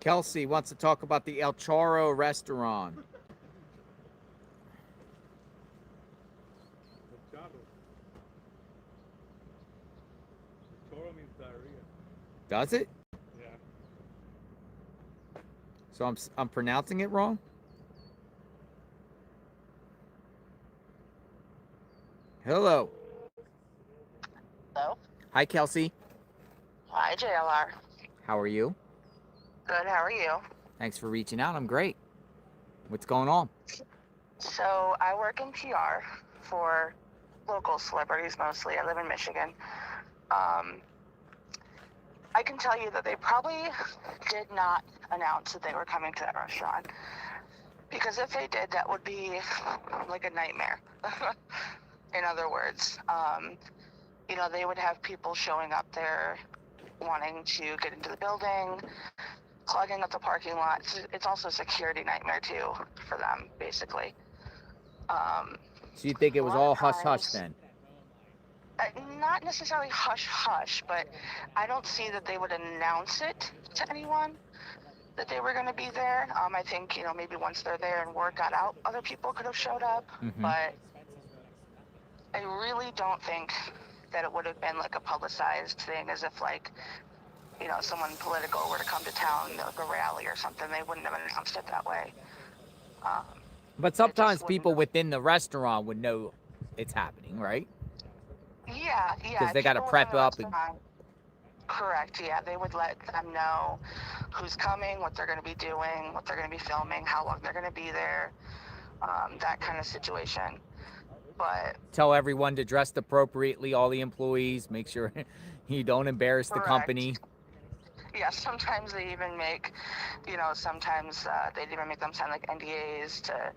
Kelsey wants to talk about the El Chorro restaurant. diarrhea. Does it? Yeah. So I'm pronouncing it wrong? Hello. Hello? Hi, Kelsey. Hi, JLR. How are you? Good, how are you? Thanks for reaching out. I'm great. What's going on? So, I work in PR for local celebrities mostly. I live in Michigan. I can tell you that they probably did not announce that they were coming to that restaurant. Because if they did, that would be like a nightmare. In other words, you know, they would have people showing up there wanting to get into the building, clogging up the parking lot. It's also a security nightmare too for them, basically. So you think it was all hush-hush then? Not necessarily hush-hush, but I don't see that they would announce it to anyone that they were going to be there. I think, you know, maybe once they're there and word got out, other people could have showed up. Mm-hmm. But I really don't think that it would have been like a publicized thing, as if like, you know, someone political were to come to town, like a rally or something. They wouldn't have announced it that way. But sometimes people within the restaurant would know it's happening, right? Yeah. Because they got to prep up. Correct, yeah. They would let them know who's coming, what they're going to be doing, what they're going to be filming, how long they're going to be there, that kind of situation. But tell everyone to dress appropriately, all the employees, make sure you don't embarrass the company. Yeah, sometimes they even make, you know, sometimes they'd even make them sign like NDAs to,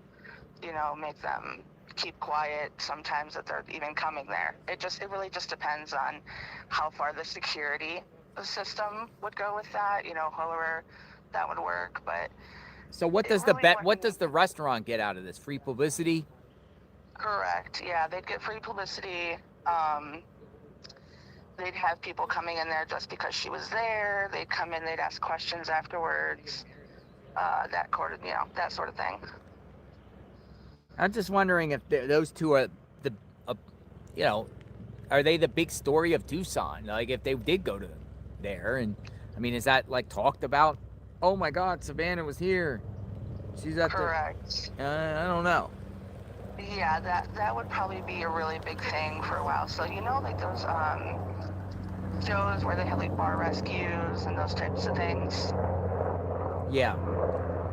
you know, make them keep quiet sometimes that they're even coming there. It really just depends on how far the security system would go with that, you know, however that would work. But so what does what does the restaurant get out of this? Free publicity? Correct. Yeah, they'd get free publicity. They'd have people coming in there just because she was there. They'd come in, they'd ask questions afterwards. That sort of thing. I'm just wondering if those two are you know, are they the big story of Tucson? Like, if they did go to there, and I mean, is that like talked about? Oh my God, Savannah was here. She's at Correct. I don't know. Yeah, that would probably be a really big thing for a while. So, you know, like those shows where they have like bar rescues and those types of things. Yeah.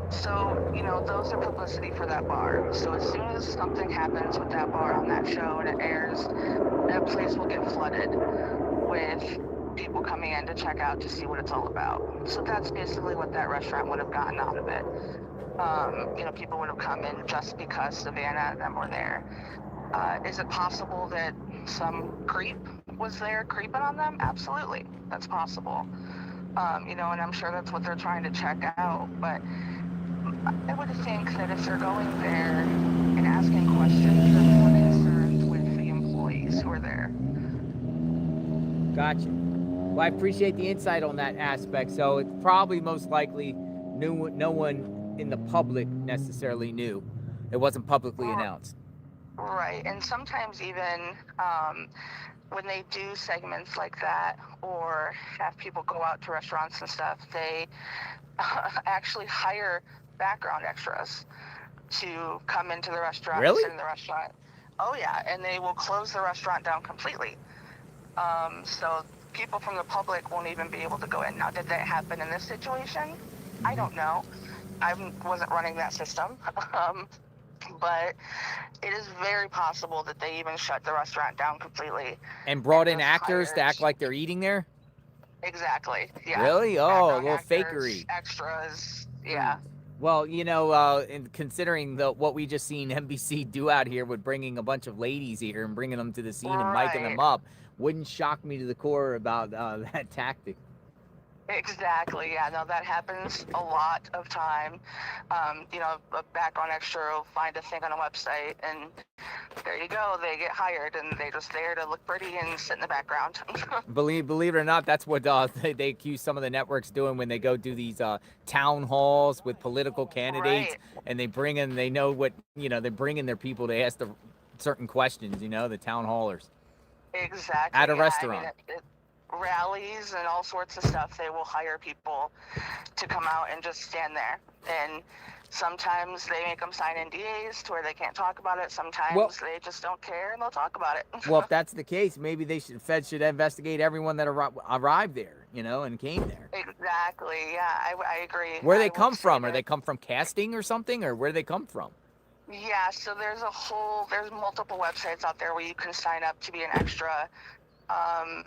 So, you know, those are publicity for that bar. So as soon as something happens with that bar on that show and it airs, that place will get flooded with people coming in to check out to see what it's all about. So that's basically what that restaurant would have gotten out of it. You know, people would have come in just because Savannah and them were there. Is it possible that some creep was there creeping on them? Absolutely. That's possible. You know, and I'm sure that's what they're trying to check out. But I would think that if they're going there and asking questions, they're more concerned with the employees who are there. Gotcha. Well, I appreciate the insight on that aspect. So it's probably most likely no one in the public necessarily knew. It wasn't publicly announced. Right. And sometimes even when they do segments like that or have people go out to restaurants and stuff, they actually hire background extras to come into the restaurant and sit in the restaurant. Oh yeah, and they will close the restaurant down completely. So people from the public won't even be able to go in. Now, did that happen in this situation? I don't know. I wasn't running that system. But it is very possible that they even shut the restaurant down completely. And brought in actors to act like they're eating there? Exactly, yeah. Really? Oh, Background a little actors, fakery. Extras, yeah. Well, you know, and considering what we just seen NBC do out here with bringing a bunch of ladies here and bringing them to the scene and miking them up, wouldn't shock me to the core about that tactic. Exactly, yeah, no, that happens a lot of time. You know, a background extra will find a thing on a website and there you go, they get hired and they're just there to look pretty and sit in the background. Believe it or not, that's what they accuse some of the networks doing when they go do these town halls with political candidates, and they bring in, they know what, you know, they bring in their people to ask the certain questions, you know, the town hallers. Exactly. At a yeah, restaurant. I mean, rallies and all sorts of stuff, they will hire people to come out and just stand there. And sometimes they make them sign NDAs to where they can't talk about it. Sometimes they just don't care and they'll talk about it. Well, if that's the case, maybe Feds should investigate everyone that arrived there, and came there. Exactly. Yeah, I agree. Where they come from? Are they come from casting or something, or where do they come from? Yeah, so there's multiple websites out there where you can sign up to be an extra, and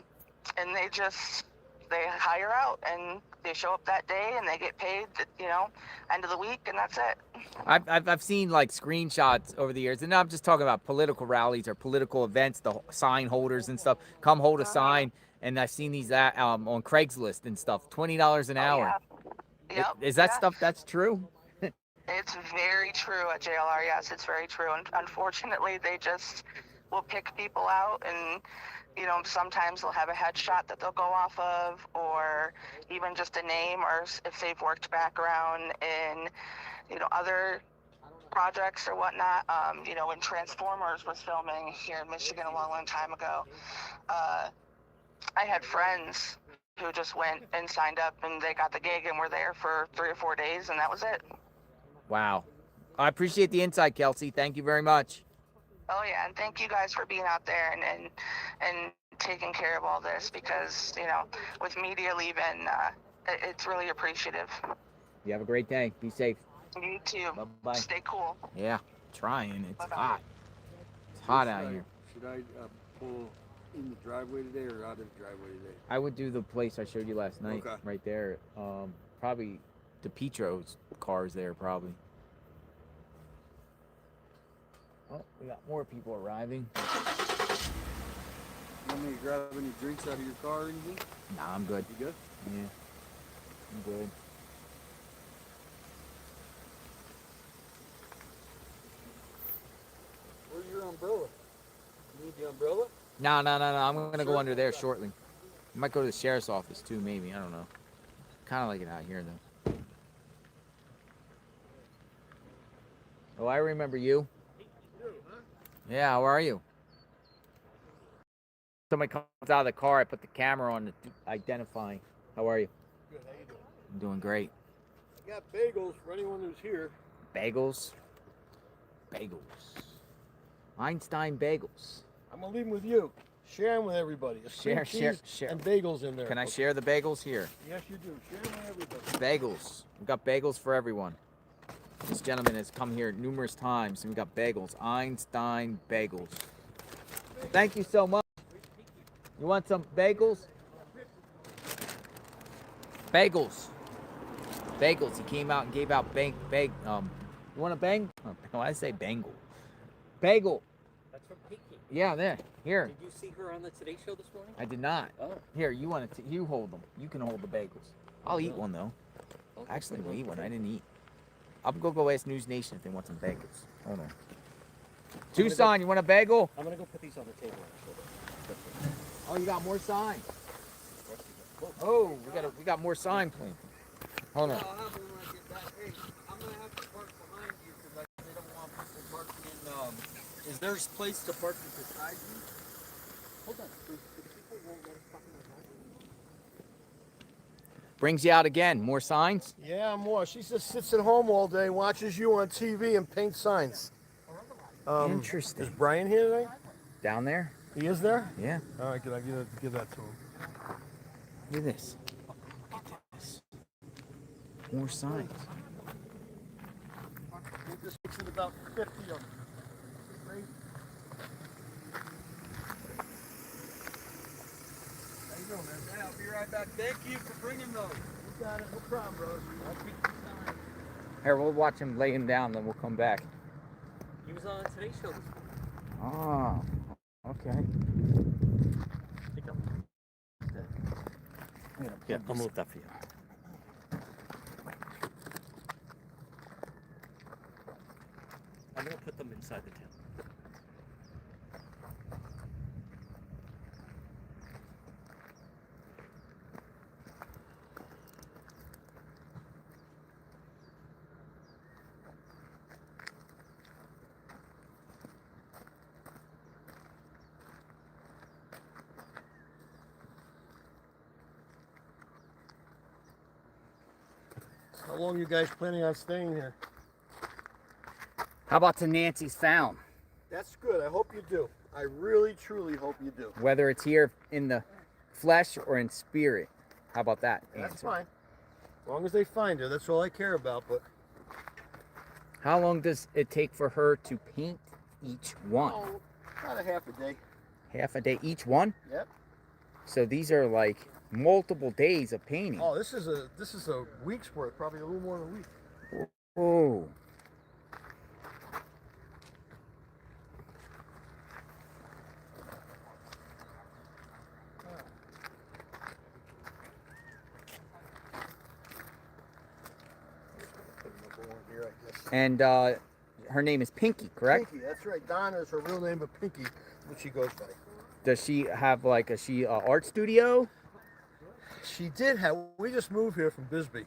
they hire out and they show up that day and they get paid, end of the week, and that's it. I've seen like screenshots over the years, and I'm just talking about political rallies or political events, the sign holders and stuff. Come hold a sign, and I've seen these on Craigslist and stuff. $20 an hour. Yeah. Yep. Is that stuff that's true? It's very true at JLR. Yes, it's very true. And unfortunately, they just will pick people out, and sometimes they'll have a headshot that they'll go off of, or even just a name, or if they've worked background in other projects or whatnot. When Transformers was filming here in Michigan a long time ago, I had friends who just went and signed up and they got the gig and were there for 3 or 4 days, and that was it. Wow. I appreciate the insight, Kelsey. Thank you very much. Oh yeah, and thank you guys for being out there and taking care of all this, because with media leaving, it's really appreciative. You have a great day. Be safe. You too. Bye-bye. Stay cool. Yeah, trying. It's Bye-bye. hot. It's hot out here. Should I pull in the driveway today or out of the driveway today? I would do the place I showed you last night, Okay. right there. Probably DePietro's car's there, probably. Oh, we got more people arriving. You want me to grab any drinks out of your car or anything? Nah, I'm good. You good? Yeah, I'm good. Where's your umbrella? You need the umbrella? No. I'm gonna go under there shortly. I might go to the sheriff's office too, maybe. I don't know. Kind of like it out here though. Oh, I remember you. Yeah, how are you? Somebody comes out of the car. I put the camera on to identify. How are you? Good. How you doing? I'm doing great. I got bagels for anyone who's here. Bagels. Bagels. Einstein bagels. I'm gonna leave them with you. Share them with everybody. Share. And bagels in there. Can I share the bagels here? Yes, you do. Share them with everybody. Bagels. We've got bagels for everyone. This gentleman has come here numerous times, and we got bagels. Einstein bagels. Thank you so much. You want some bagels? Bagels. Bagels. He came out and gave out you want a bang? Oh, I say bangle. Bagel. That's from Kiki. Yeah, there. Here. Did you see her on the Today Show this morning? I did not. Oh. Here, you want to? You hold them. You can hold the bagels. I'll eat one though. Actually, we'll eat one. I didn't eat. I'm gonna go ask News Nation if they want some bagels. Hold on. Tucson, you want a bagel? I'm gonna go put these on the table. Oh, you got more signs. Oh, we got more sign planting. Hold on. I'll have them when I get back. Hey, I'm gonna have to park behind you because they don't want people parking in. Is there a place to park beside you? Hold on. The people won't let us park in the driveway. Brings you out again. More signs. Yeah, more. She just sits at home all day, watches you on TV, and paints signs. Interesting. Is Brian here today? Down there. He is there? Yeah. All right, can I give that to him? Look at this. Look at this. More signs. This makes it about 50 of them. Crazy. How you doing, man? Yeah, I'll be right back. Thank you for bringing those. You got it. No problem, bro. Here, we'll watch him lay him down, then we'll come back. He was on Today Show this morning. Oh, okay. Yeah, I'll move that for you. I'm gonna put them inside the tent. How long you guys planning on staying here? How about to Nancy's found? That's good. I hope you do. I really, truly hope you do. Whether it's here in the flesh or in spirit. How about that? That's answer? fine. As long as they find her, that's all I care about. But How long does it take for her to paint each one? oh, about a half a day. Half a day each one? Yep. So these are like multiple days of painting. Oh, this is a week's worth, probably a little more than a week. Oh. Here, I guess. And her name is Pinky, correct? Pinky, that's right. Donna is her real name, but Pinky is what she goes by. Does she have like a art studio? She did have. We just moved here from Bisbee.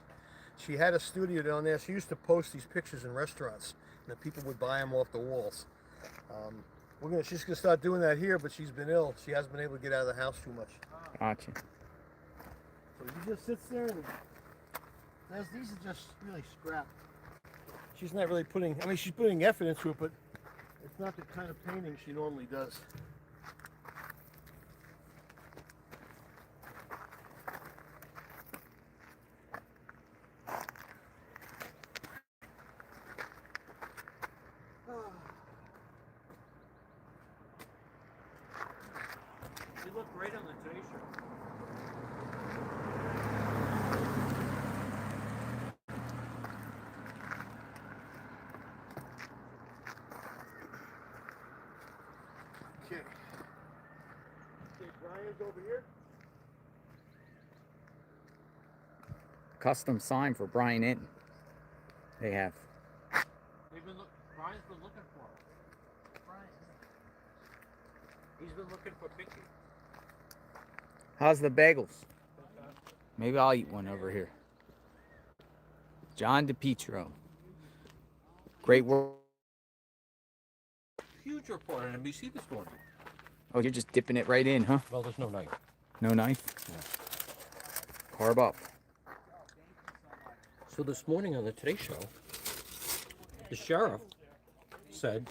She had a studio down there. She used to post these pictures in restaurants, and the people would buy them off the walls. She's gonna start doing that here, but she's been ill. She hasn't been able to get out of the house too much. Gotcha. So she just sits there and these are just really scrap. She's not really putting. I mean, she's putting effort into it, but it's not the kind of painting she normally does. She looked great on the Today Show. Okay. Okay, Brian's over here. Custom sign for Brian Inton. They have. Brian's been looking for her. Brian. He's been looking for Pinky. How's the bagels? Maybe I'll eat one over here. John DePietro. Great work. Huge report on NBC this morning. Oh, you're just dipping it right in, huh? Well, there's no knife. No knife? Yeah. Carb up. So this morning on the Today Show, the sheriff said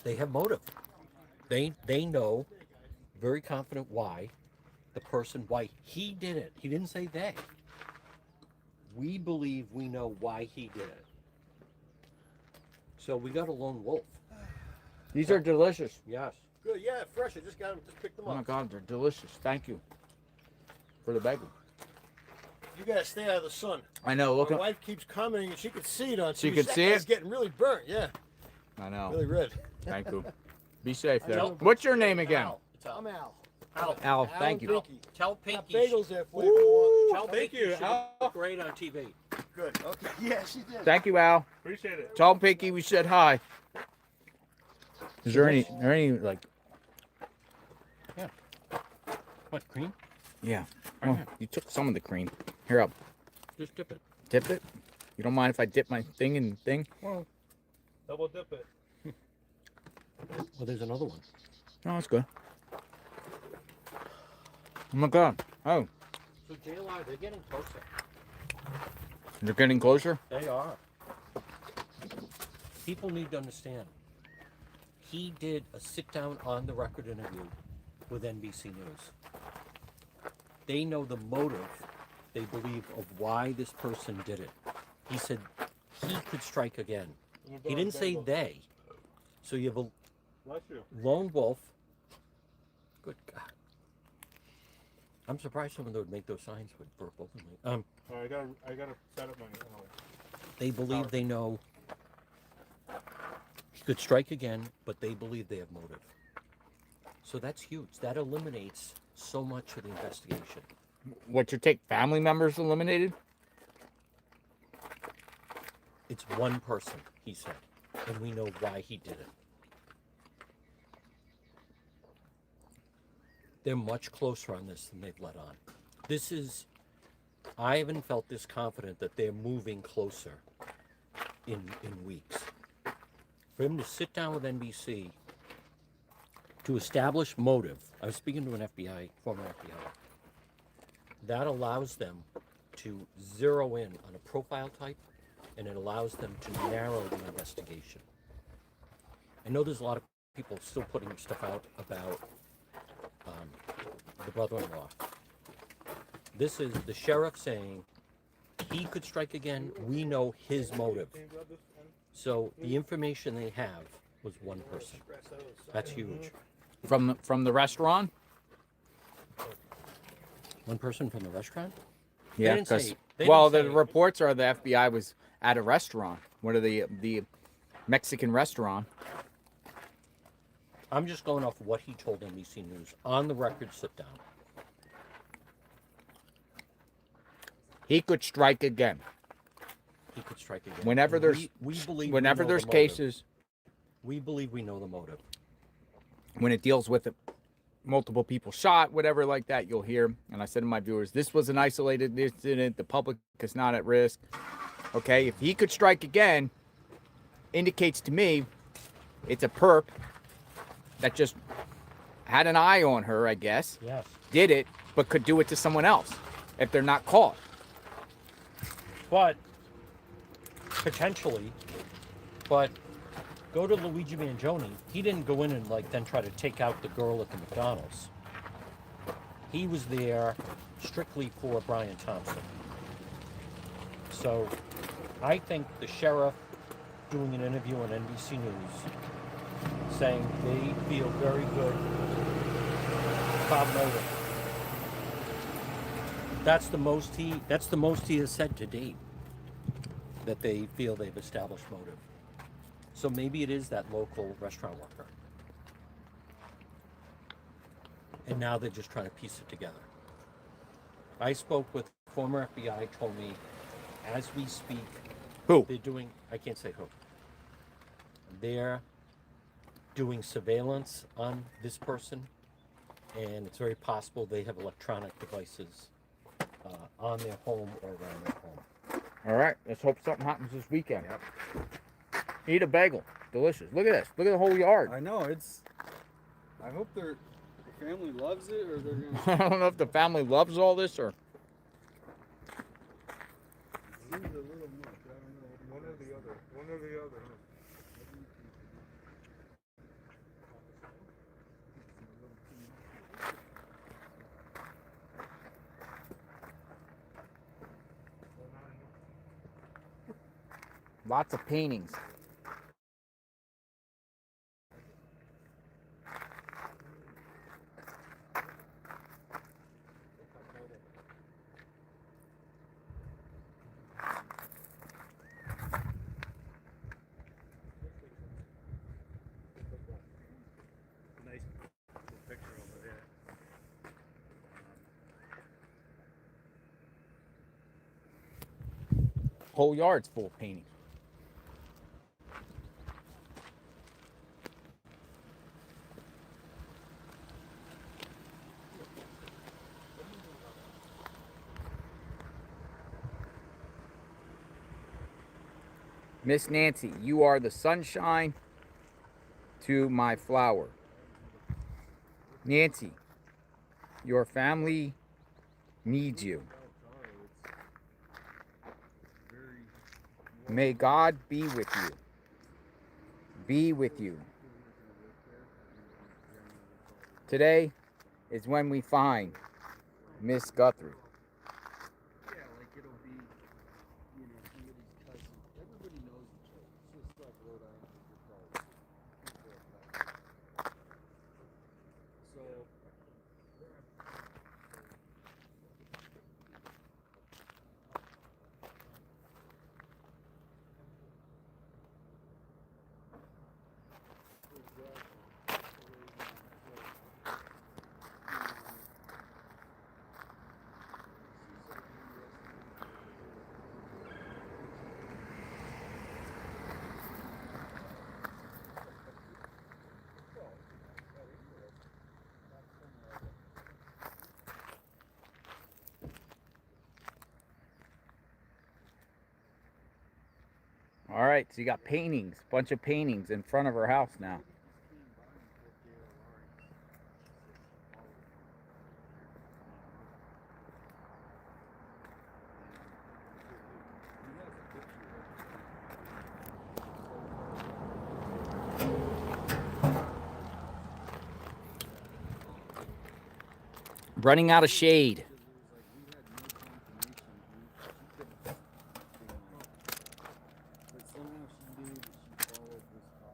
they have motive. They know, very confident why he did it. He didn't say they. We believe we know why he did it. So we got a lone wolf. These are delicious. Yes. Good, yeah, fresh. I just got them. Just picked them Oh up. my God, they're delicious. Thank you for the bagel. You gotta stay out of the sun. I know. Look My at. wife keeps commenting, and she could see it on TV. She could That see guy's it? getting really burnt. Yeah, I know. really red. Thank you. Be safe there. Al. What's your name again? I'm Al. Al, thank you. Pinky. Tell Got Pinky. bagels there for you if you want. Tell thank Pinky you, she Al. looked great on TV. Good. Okay. Yeah, she did. Thank you, Al. Appreciate it. Tell Pinky we said hi. Is there any like? What, cream? Yeah. Oh, you took some of the cream. Here, up. Just dip it. Dip it. You don't mind if I dip my thing in the thing? Well, Double dip it. well, there's another one. No, that's good. Oh my God. Oh, So JLR, they're getting closer. they're getting closer. They are. People need to understand. He did a sit-down on-the-record interview with NBC News. They know the motive, they believe, of why this person did it. He said he could strike again. He didn't say they. So you have a Bless you. lone wolf. Good God. I'm surprised someone would make those signs with purple. Oh, I gotta set up my. They believe they know he could strike again, but they believe they have motive. So that's huge. That eliminates so much of the investigation. What's your take? Family members eliminated? It's one person, he said, and we know why he did it. They're much closer on this than they've let on. I haven't felt this confident that they're moving closer in weeks. For him to sit down with NBC to establish motive, I was speaking to an former FBI, that allows them to zero in on a profile type, and it allows them to narrow the investigation. I know there's a lot of people still putting stuff out about the brother-in-law. This is the sheriff saying he could strike again. We know his motive. So the information they have was one person. That's huge. From the restaurant? One person from the restaurant? Yeah, because well, the reports are the FBI was at a restaurant. What are the Mexican restaurant? I'm just going off what he told NBC News. On the record, sit down. He could strike again. He could strike again. Whenever there's whenever there's cases, we believe we know the motive. When it deals with multiple people shot, whatever like that, you'll hear. And I said to my viewers, this was an isolated incident. The public is not at risk. Okay, if he could strike again, indicates to me it's a perp that just had an eye on her, I guess. Yes. Did it, but could do it to someone else if they're not caught. But potentially, go to Luigi Mangione. He didn't go in and then try to take out the girl at the McDonald's. He was there strictly for Brian Thompson. So I think the sheriff doing an interview on NBC News saying they feel very good about motive. That's the most he has said to date, that they feel they've established motive. So maybe it is that local restaurant worker. And now they're just trying to piece it together. I spoke with former FBI, told me, as we speak, who? They're doing, I can't say who. They're doing surveillance on this person, and it's very possible they have electronic devices on their home or around their home. All right, let's hope something happens this weekend. Yep. Eat a bagel. Delicious. Look at this. Look at the whole yard. I know, I hope the family loves it, or they're gonna... I don't know if the family loves all this, or... It seems a little much. I don't know. One or the other. One or the other. Lots of paintings. Nice picture over there. Whole yard's full of paintings. Miss Nancy, you are the sunshine to my flower. Nancy, your family needs you. May God be with you. Be with you. Today is when we find Miss Guthrie. Yeah, like it'll be, somebody's cousin. Everybody knows each other. It's just like Rhode Island with your cars. So, All right, so you got paintings, bunch of paintings in front of her house now. running out of shade. But somehow she knew that she followed this car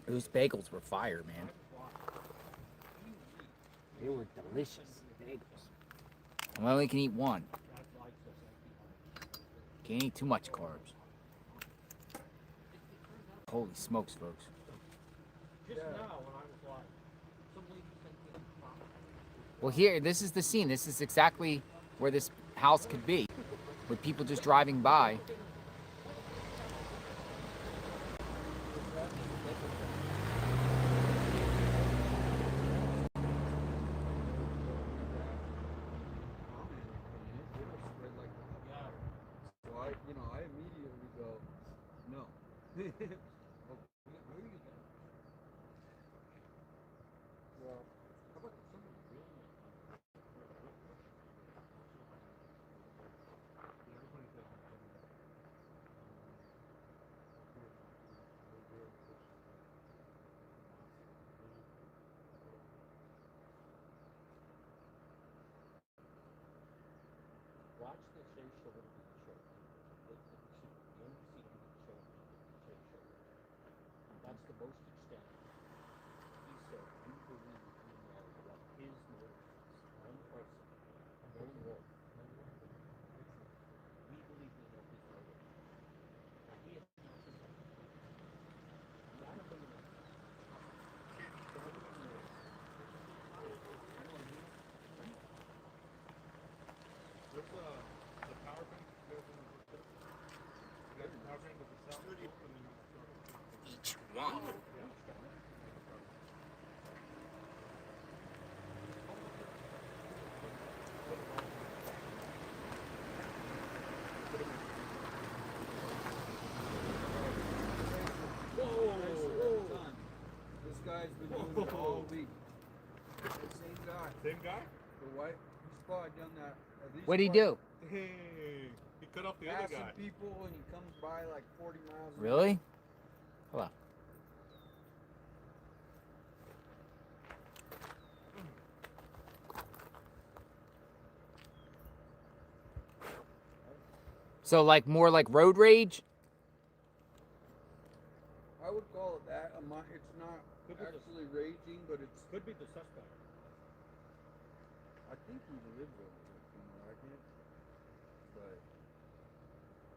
Those bagels were fire, man. They were delicious bagels. I only can eat one. Can't eat too much carbs. Holy smokes, folks. Well, here, this is the scene. This is exactly where this house could be, with people just driving by. I immediately go, no. Well, how about somebody really? Watch the Shay show it to the show. The only secret of the show is the Shay show. And that's the most extent. He said, we believe we know what his motive is. One person, no more, no one. We believe we know his motive. And he has nothing to do with it. Not a minute. Where's the power bank? You got the power bank with the cell phone and then Each one. Whoa. This guy's been doing it all week. The same guy. Same guy? The white. He's probably done that at least. What'd he do? Hey, he cut off the other guy. Passing people and he comes by like 40 miles. Really? Hello. So, like, more like road rage? I would call it that. It's not actually raging, but it's. Could be the suspect. I think he lives over here, I can't. But,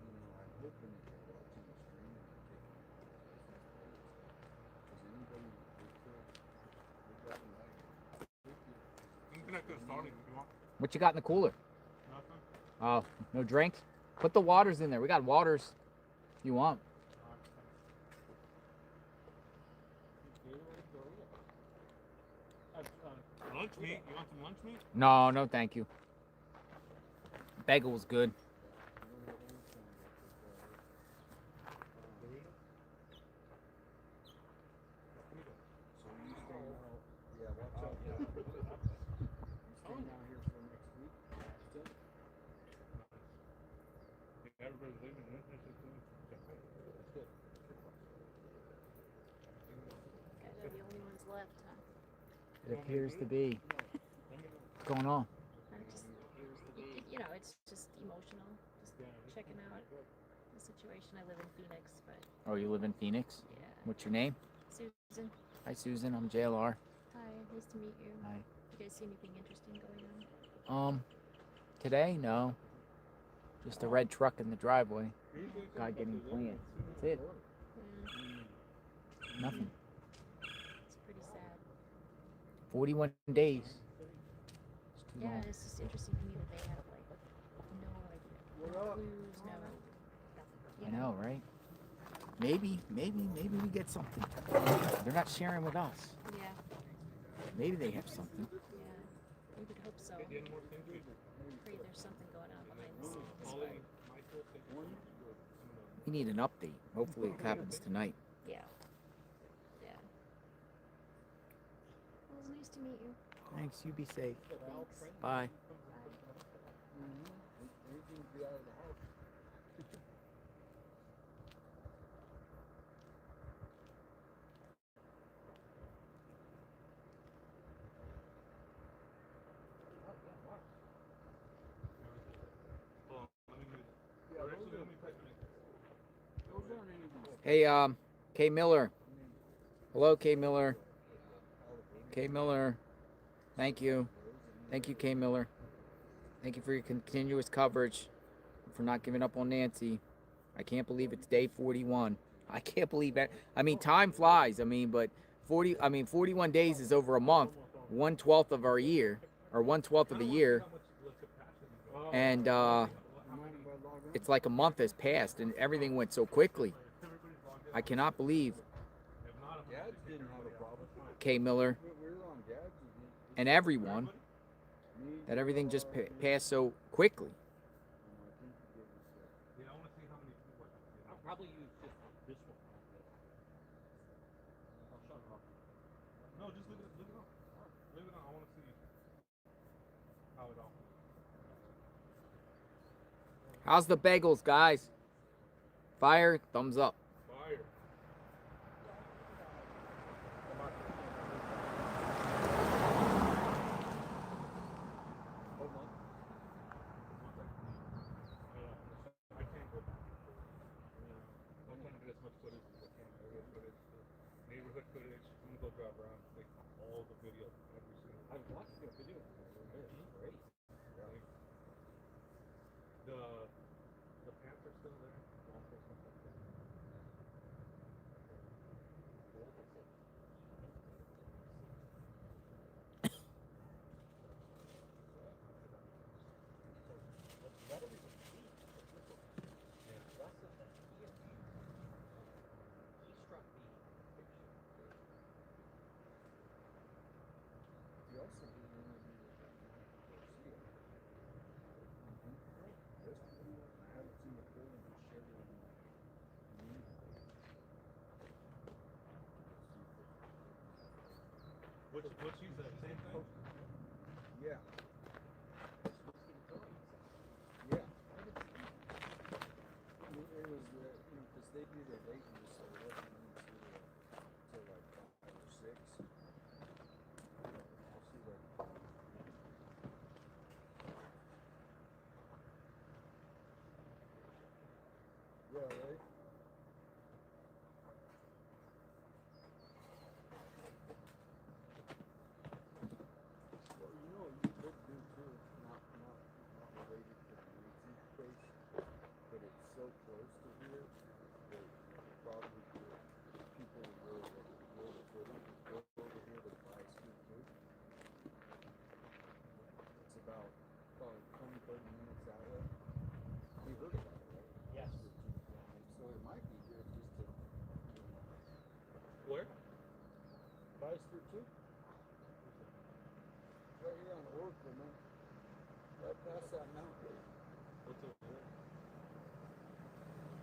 I'm hoping that they're watching the stream and they're taking license plates. Does anybody look that right? I'm gonna get started if you want. What you got in the cooler? Nothing. Oh, no drinks? Put the waters in there. We got waters if you want. Lunch meat? You want some lunch meat? No, no, thank you. Bagel was good. So you staying out? Yeah, watch out. You staying out here for next week? Still? Everybody's leaving. That's good. Guys are the only ones left, huh? It appears to be. What's going on? It's just emotional. Just checking out the situation. I live in Phoenix, but Oh, you live in Phoenix? yeah. What's your name? Susan, Hi, Susan. I'm JLR. hi. Nice to meet you. Hi. You guys see anything interesting going on? Today, no. Just a red truck in the driveway. Guy getting plants. That's it. Yeah, Nothing. it's pretty sad. 41 days. It's too Yeah, long. it's just interesting to me that they have like no idea, no clues, no nothing. I know, right? Maybe we get something. They're not sharing with us. Yeah, Maybe they have something. yeah. We would hope so. Pray there's something going on behind the scenes, but We need an update. Hopefully it happens tonight. yeah, yeah. Well, it was nice to meet you. Thanks. You be safe. Thanks. Bye. Anything to get out of the house. Hey, K Miller. Hello, K Miller. K Miller. Thank you. Thank you, K Miller. Thank you for your continuous coverage, for not giving up on Nancy. I can't believe it's day 41. I can't believe that. I mean, time flies. I mean, but 41 days is over a month, 1/12 of our year, or 1/12 of the year, and it's like a month has passed, and everything went so quickly. I cannot believe, Gads didn't have a problem. K Miller We were on Gads. and everyone, that everything just passed so quickly. Yeah, I want to see how many people. I'll probably use just this one. I'll shut it off. No, just leave it on. Leave it on. I want to see how it all. How's the bagels, guys? Fire, thumbs up. Fire. I can't go back. I'm trying to get as much footage as I can. Area footage, neighborhood footage. I'm gonna go drive around and take all the video, every single. I've watched your video. It's great. Yeah. The pants are still there. Law enforcement stuff there. You also did an interview with that man Garcia. Yesterday. I haven't seen the full one. He shared it on the community page. What's she said? Same thing? Yeah. Yeah. It was because they do the late news, so it wasn't until like 5 or 6. I'll see that. Yeah, right? Well, you know what you could do too, not related to the Nancy case, but it's so close to here that probably people would really like to go to footage, go over here to buy a street food. It's about probably 20, 30 minutes that way. You heard about it, right? Yes. So it might be good just to Where? buy a street food. Right here on Oracle, man. Right past that mountain. What's over there?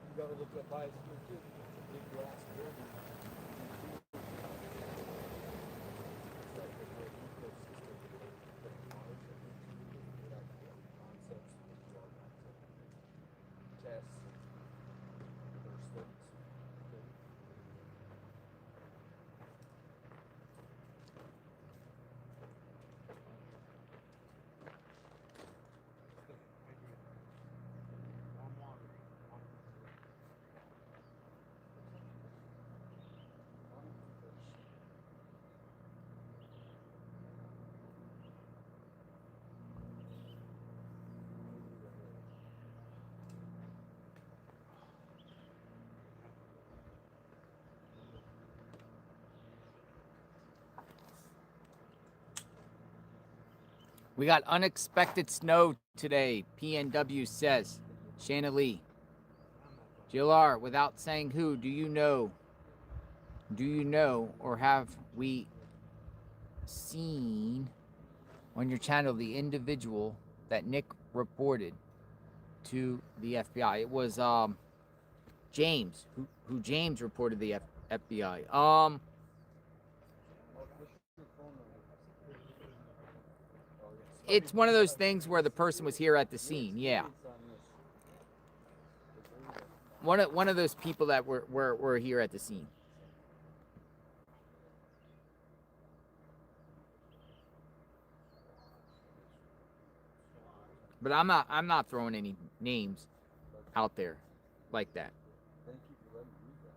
You gotta look up by a street food. It's a big glass building. It's like the whole ecosystem from Mars, I think. Like concepts, draw concepts, tests, or studies. We got unexpected snow today, PNW says. Shanna Lee. JLR, without saying who, do you know, or have we seen on your channel the individual that Nick reported to the FBI? It was James, who James reported the FBI. It's one of those things where the person was here at the scene. Yeah. One of those people that were here at the scene. But I'm not throwing any names out there like that. Thank you for letting me read that.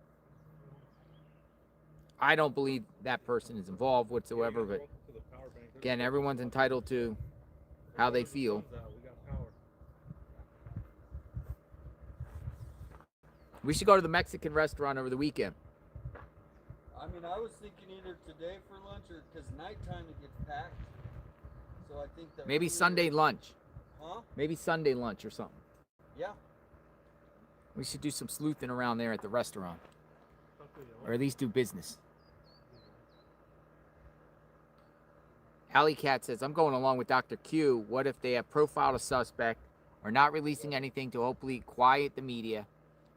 I don't believe that person is involved whatsoever, but again, everyone's entitled to how they feel. We should go to the Mexican restaurant over the weekend. I mean, I was thinking either today for lunch or because nighttime it gets packed. So I think that Maybe Sunday lunch. Huh? Maybe Sunday lunch or something. Yeah. We should do some sleuthing around there at the restaurant. Or at least do business. Alley Cat says, I'm going along with Dr. Q. What if they have profiled a suspect, are not releasing anything to hopefully quiet the media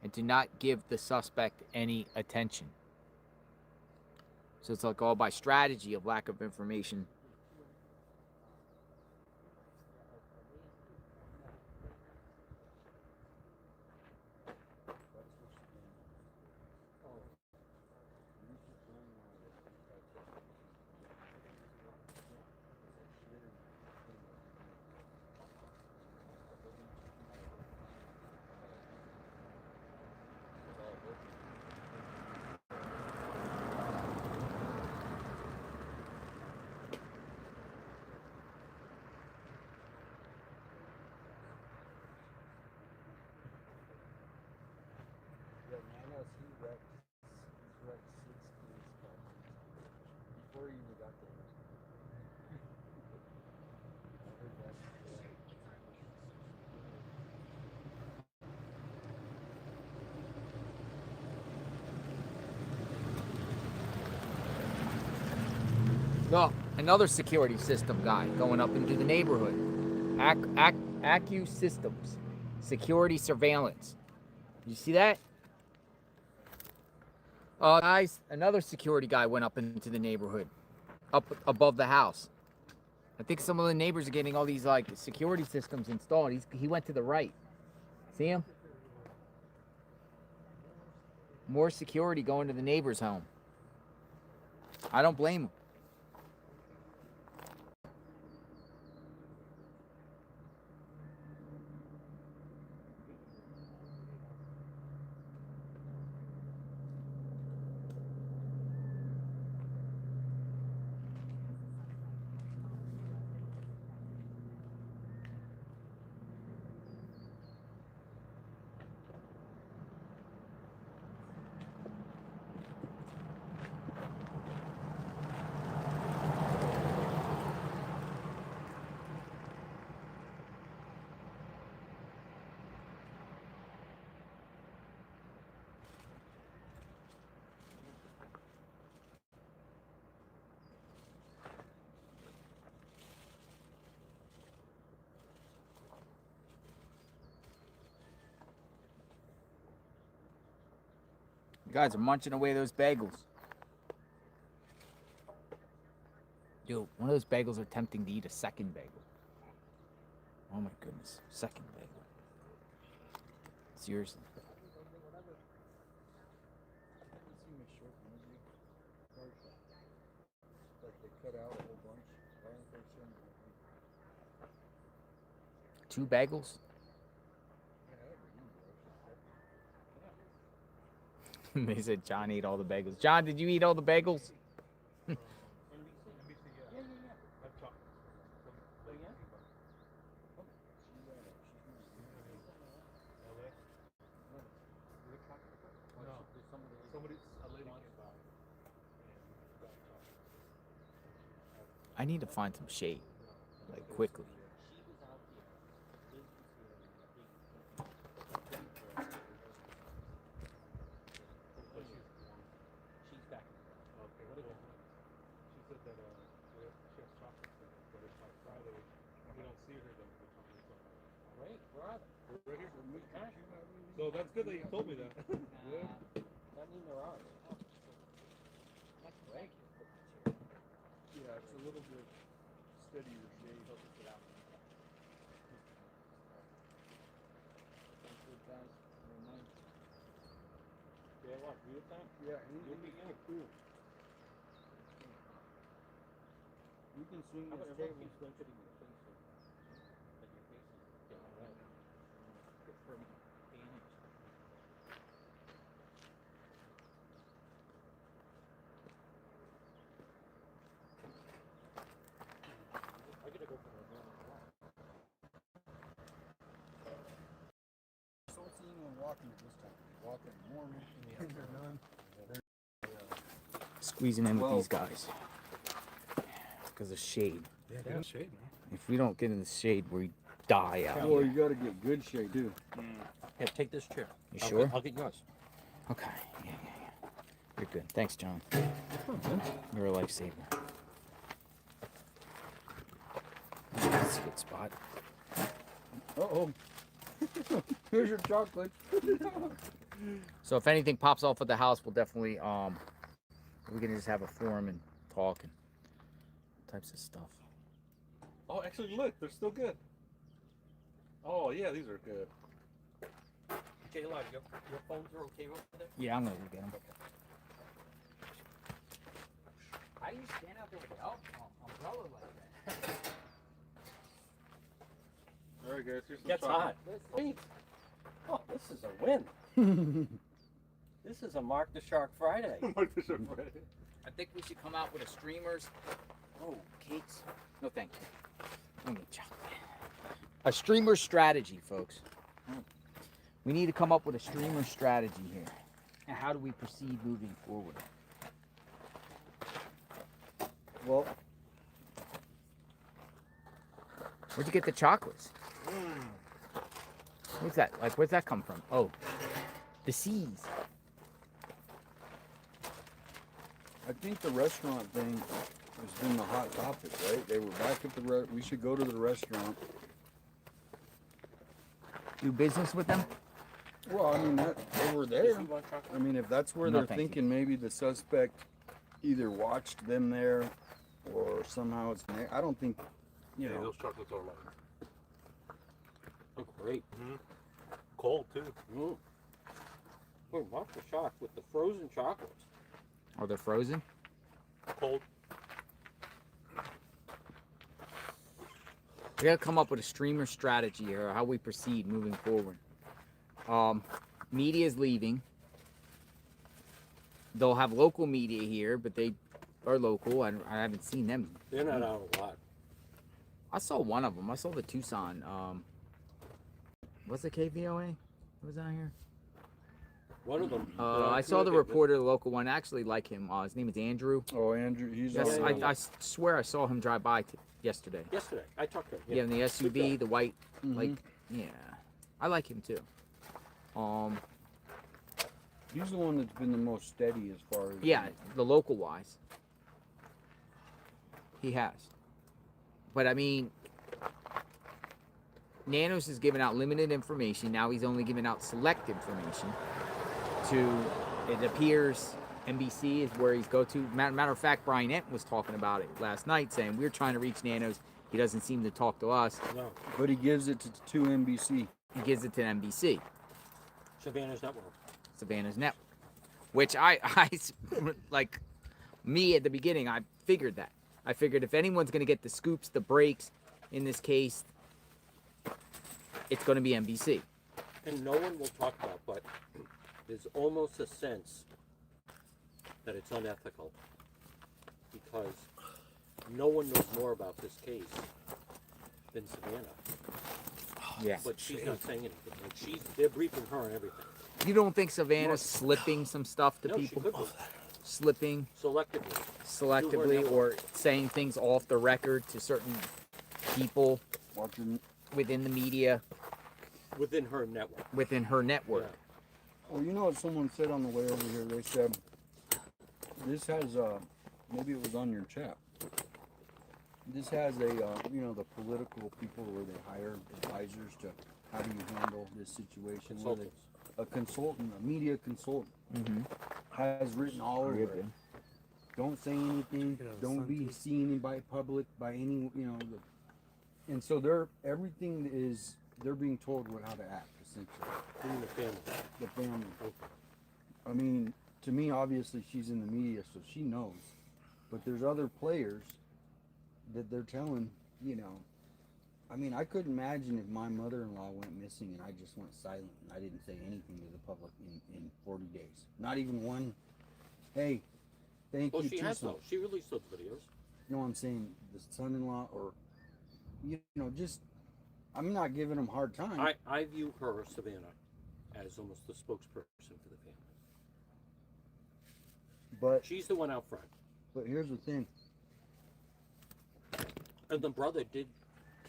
and to not give the suspect any attention? So it's like all by strategy of lack of information. Yeah, Nanos, he's wrecked 6 police cars before he even got there. I heard that. No, another security system guy going up into the neighborhood. Acu Systems. Security surveillance. You see that? Guys, another security guy went up into the neighborhood. Up above the house. I think some of the neighbors are getting all these like security systems installed. He went to the right. See him? More security going to the neighbor's home. I don't blame him. You guys are munching away those bagels. Dude, one of those bagels are tempting to eat a second bagel. Oh my goodness, second bagel. Seriously. Like they cut out a whole bunch. Why aren't they showing the 2 bagels? They said John ate all the bagels. John, did you eat all the bagels? I need to find some shade, like quickly. So that's good that you told me that. Yeah. That mean there are. Yeah, it's a little bit steadier shade. Yeah, anything is cool. You can swing this table. walking it this time. They're walking in the morning, and they're none. Squeezing in with Well- these guys because of shade. Yeah, get in the shade, man. If we don't get in the shade, we die out Well, here. you gotta get good shade too. Here, take this chair. You I'll sure? I'll get yours. Okay. Yeah. You're good. Thanks, John. You're a lifesaver. That's a good spot. Uh-oh. Here's your chocolate. So if anything pops off at the house, we'll definitely we can just have a forum and talk and types of stuff. Oh, actually, look, they're still good. Oh, yeah, these are good. Jayla, your phones are okay over there? Yeah, I'm gonna go get them. How do you stand out there with the umbrella like that? All right, guys, here's some Gets chocolate. hot. Sweet. Oh, this is a win. This is a Mark the Shark Friday. Mark the Shark Friday. I think we should come out with a streamers. Oh, cakes. No, thank you. I'm gonna chocolate. A streamer strategy, folks. We need to come up with a streamer strategy here. And how do we proceed moving forward? Well, where'd you get the chocolates? What's that? Like, where's that come from? Oh, the seas. I think the restaurant thing has been the hot topic, right? They were back at the we should go to the restaurant. Do business with them? Well, I mean, they were there. I mean, if that's where No, they're thank you. thinking maybe the suspect either watched them there or somehow it's I don't think, you Yeah, know. those chocolates are like Look great. cold, too. Oh, Mark the Shark with the frozen chocolates. Are they frozen? Cold. We gotta come up with a streamer strategy here, how we proceed moving forward. Media's leaving. They'll have local media here, but they are local. I haven't seen them. They're not out a lot. I saw one of them. I saw the Tucson. What's the KVOA? What was out here? One of them. I saw the reporter, the local one. I actually like him. His name is Andrew. Oh, Andrew. He's Yes, on, I swear I saw him drive by yesterday. Yesterday, I talked to him. Yeah, in the Good SUV, guy. the white, Mhm. like, yeah. I like him too. He's the one that's been the most steady as far as. Yeah, the local wise. He has. But I mean, Nanos has given out limited information. Now he's only giving out select information. It appears NBC is where he's go to. Matter of fact, Brian Ent was talking about it last night, saying we're trying to reach Nanos. He doesn't seem to talk to us. No. But he gives it to NBC. He gives it to NBC. Savannah's Network. Savannah's Network. Which I like me at the beginning, I figured that. I figured if anyone's going to get the scoops, the breaks, in this case, it's going to be NBC. And no one will talk about, but there's almost a sense that it's unethical because no one knows more about this case than Savannah. Yeah. But she's not saying anything. Like they're briefing her on everything. You don't think Savannah's slipping some stuff to No, she people? could be. Slipping Selectively. or saying things off the record to certain people within the media, Within her network. within her network. Well, you know what someone said on the way over here? They said, this has, maybe it was on your chat. This has a, the political people where they hire advisors to how do you handle this situation. Consultants. A consultant, a media consultant, Mm-hmm. has written all over it. Don't say anything. Don't be seen by public by any, and so everything is, they're being told how to act, essentially. In the family. The family. I mean, to me, obviously, she's in the media, so she knows. But there's other players that they're telling, I mean, I couldn't imagine if my mother-in-law went missing and I just went silent and I didn't say anything to the public in 40 days. Not even one, hey, thank Well, you, she has Tucson. those. She released those videos. You know what I'm saying? The son-in-law or, just, I'm not giving them a hard time. I view her, Savannah, as almost the spokesperson for the family. But she's the one out front. But here's the thing. And the brother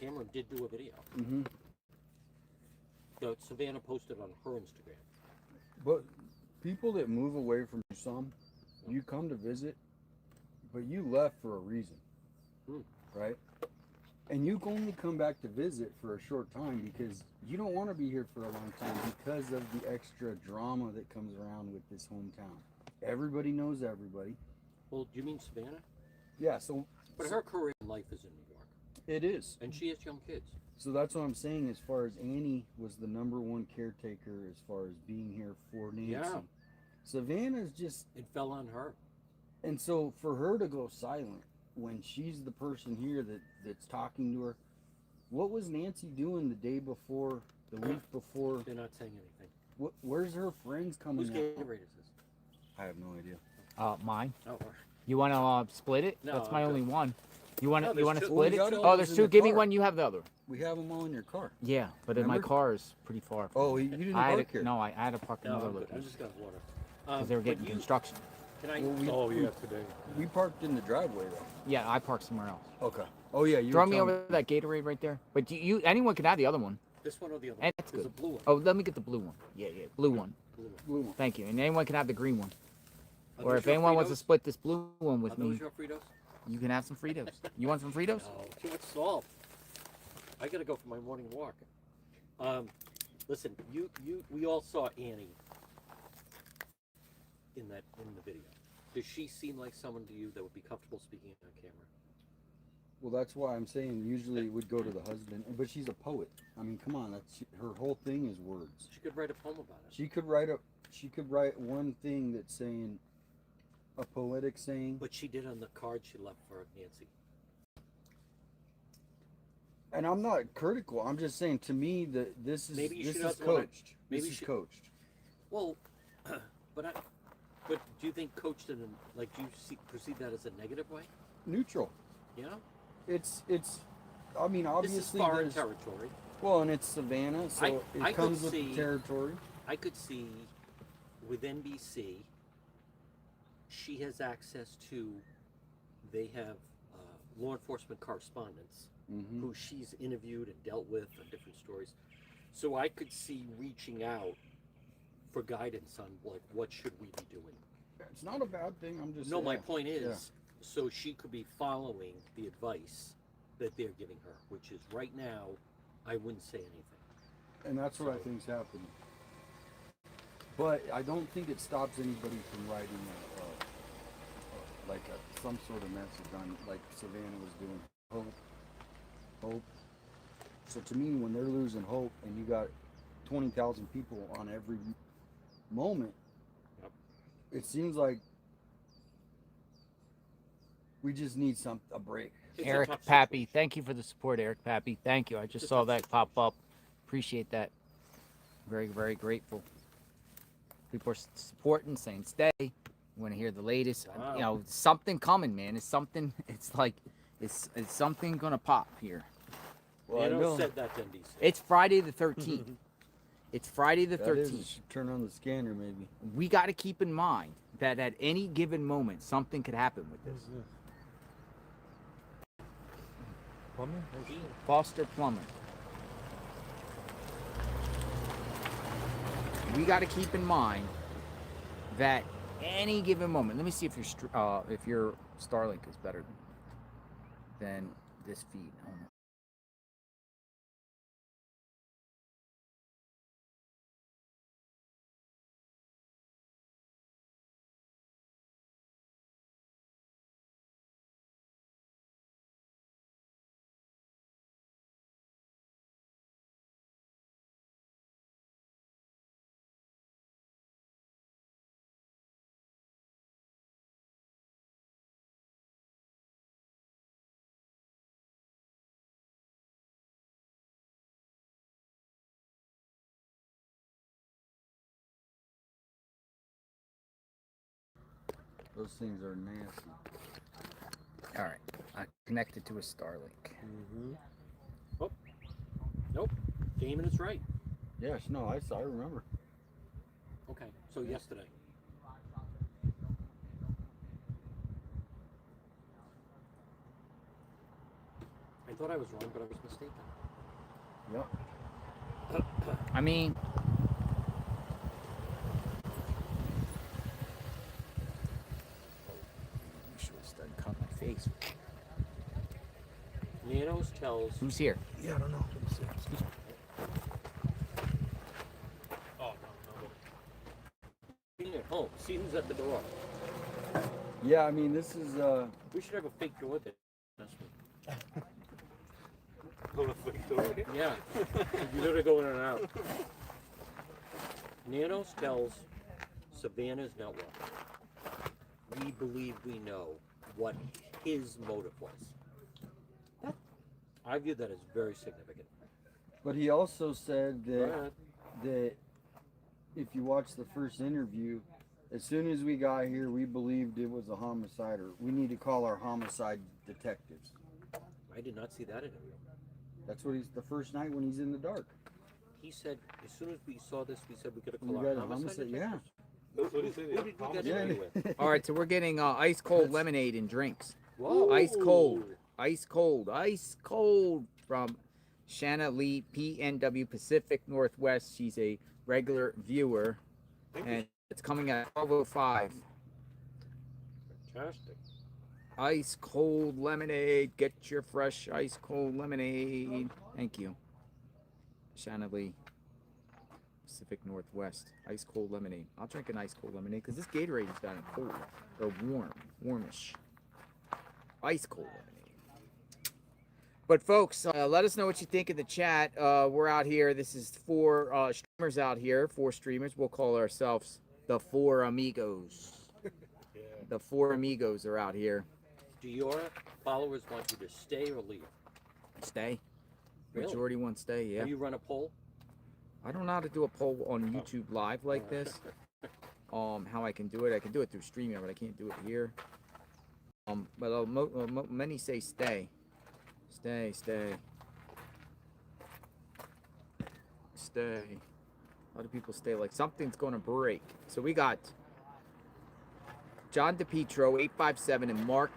Cameron did do a video. Mm-hmm. That Savannah posted on her Instagram. But people that move away from some, you come to visit, but you left for a reason, right? And you can only come back to visit for a short time because you don't want to be here for a long time because of the extra drama that comes around with this hometown. Everybody knows everybody. Well, do you mean Savannah? Yeah, so... But her career in life is in New York. It is. And she has young kids. So that's what I'm saying as far as Annie was the #1 caretaker as far as being here for Nancy. Yeah. Savannah's just... It fell on her. And so for her to go silent when she's the person here that's talking to her, what was Nancy doing the day before, the week before? They're not saying anything. Where's her friends coming Whose out? Gatorade is this? I have no idea. Mine. Oh, You want to split it? No, That's my I'm only good. one. You want No, to there's two. split Well, it? we got all Oh, those there's in two. the Give me car. one. You have the other. We have them all in your car. Yeah, but my Remember? car is pretty far. Oh, you didn't park here. No, I had to park No, another I'm good. I location just got water. because they were but getting you- construction. Can I? Well, today. We parked in the driveway though. Yeah, I parked somewhere else. Okay. Oh yeah, you Throw were me telling over that Gatorade right there. But anyone can have the other one. This one or the other? And that's There's good. a blue one. Oh, let me get the blue one. Yeah, blue one. Blue one. Thank you. And anyone can have the green one. Are Or those if your anyone wants to Fritos? split this blue one with Are me, those your Fritos? you can have some Fritos. You want some Fritos? No, too much salt. I gotta go for my morning walk. Listen, we all saw Annie in the video. Does she seem like someone to you that would be comfortable speaking on camera? Well, that's why I'm saying usually it would go to the husband, but she's a poet. I mean, come on, her whole thing is words. She could write a poem about it. She could write one thing that's saying a poetic saying. But she did on the card she left for Nancy. And I'm not critical. I'm just saying to me that this is coached. This is coached. Well, but do you think coached in like do you perceive that as a negative way? Neutral. Yeah. It's. I mean, obviously This is foreign there's territory. Well, and it's Savannah, so I it comes could with see- the territory. I could see with NBC, she has access to. They have law enforcement correspondents Mm-hmm. who she's interviewed and dealt with on different stories. So I could see reaching out for guidance on like what should we be doing. It's not a bad thing. I'm just. No, my yeah. point is, Yeah. so she could be following the advice that they're giving her, which is right now, I wouldn't say anything. And that's what I think's happening. But I don't think it stops anybody from writing some sort of message on, like Savannah was doing. Hope. So to me, when they're losing hope and you got 20,000 people on every moment, it seems like we just need a break. Eric Pappy, thank you for the support, Eric Pappy. Thank you. I just saw that pop up. Appreciate that. Very, very grateful. People are supporting, saying stay. You want to hear the latest? Wow. You know, something coming, man. It's something. It's like it's something gonna pop here. Well, I Nano know. said that to NBC. It's Friday the 13th. It's Friday the That 13th. is, turn on the scanner, maybe. We got to keep in mind that at any given moment, something could happen with this. Plumber? Foster Plumber. We got to keep in mind that any given moment. Let me see if your Starlink is better than this feed. Hold on. Those things are nasty. All right, I connected to a Starlink. Mm-hmm. Oh, nope. Damon is right. Yes, no, I remember. Okay, so yesterday. I thought I was wrong, but I was mistaken. Yep. I mean, I should have started cutting my face. Nanos tells. Who's here? Yeah, I don't know. Let me see. Excuse me. Oh, Being at home, see who's at the door. Yeah, I mean, this is, We should have a fake door there. That's what. no. A fake door? Yeah. You gotta go in and out. Nanos tells Savannah's network, we believe we know what his motive was. I view that as very significant. but he also said Go that ahead. that if you watch the first interview, as soon as we got here, we believed it was a homicide, or we need to call our homicide detectives. I did not see that interview. That's what he's the first night when he's in the dark. He said, as soon as we saw this, we said we gotta We call got our a homicide homicide, yeah. detectives. That's what he said. Who did we get Yeah. interview with? All right, so we're getting ice cold lemonade and drinks. Whoa. Ice cold, ice cold, ice cold from Shanna Lee, PNW Pacific Northwest. She's a regular viewer, and it's coming at 12:05. Fantastic. Ice cold lemonade. Get your fresh ice cold lemonade. Thank you, Shanna Lee, Pacific Northwest. Ice cold lemonade. I'll drink an ice cold lemonade because this Gatorade has gotten cold or warm, warmish. Ice cold lemonade. But folks, let us know what you think in the chat. We're out here. This is 4 streamers out here. 4 streamers. We'll call ourselves the 4 amigos. Yeah. The 4 amigos are out here. Do your followers want you to stay or leave? Stay. Really? Majority want stay. Yeah. Have you run a poll? I don't know how to do a poll on YouTube Live like this. How I can do it? I can do it through StreamYard, but I can't do it here. But many say stay. Stay, stay. Stay. A lot of people stay like something's going to break. So we got John DePietro, 857, and Mark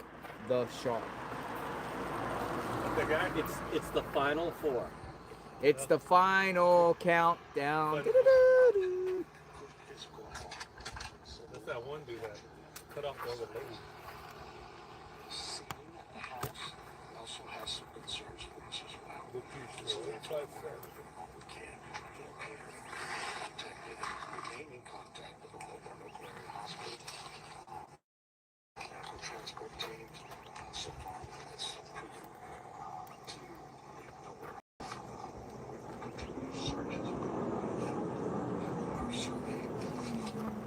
the Shark. It's the final 4. It's the final countdown. That's that one dude that cut off the other lady. Also has some concerns for us as well. The future. That's why it's there. We can remain in contact with the local nuclear hospital, medical transport team. So far, it's proven to lead nowhere. We continue searches our survey.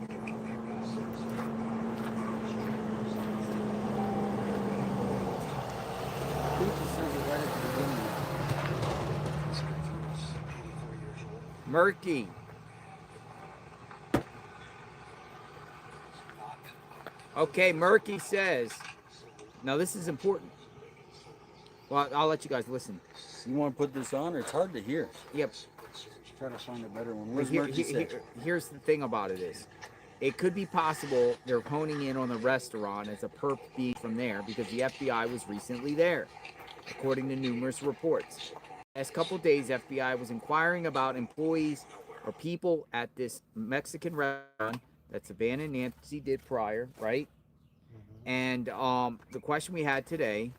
We can compare assets. I think he says it right at the beginning. Murky. Okay, Murky says. Now this is important. Well, I'll let you guys listen. You want to put this on, or it's hard to hear? Yep. Try to find a better one. Well, Where's Murky say? here's the thing about it is, it could be possible they're honing in on the restaurant as a perp feed from there because the FBI was recently there, according to numerous reports. Last couple days, FBI was inquiring about employees or people at this Mexican restaurant that Savannah and Nancy did prior, right? And the question we had today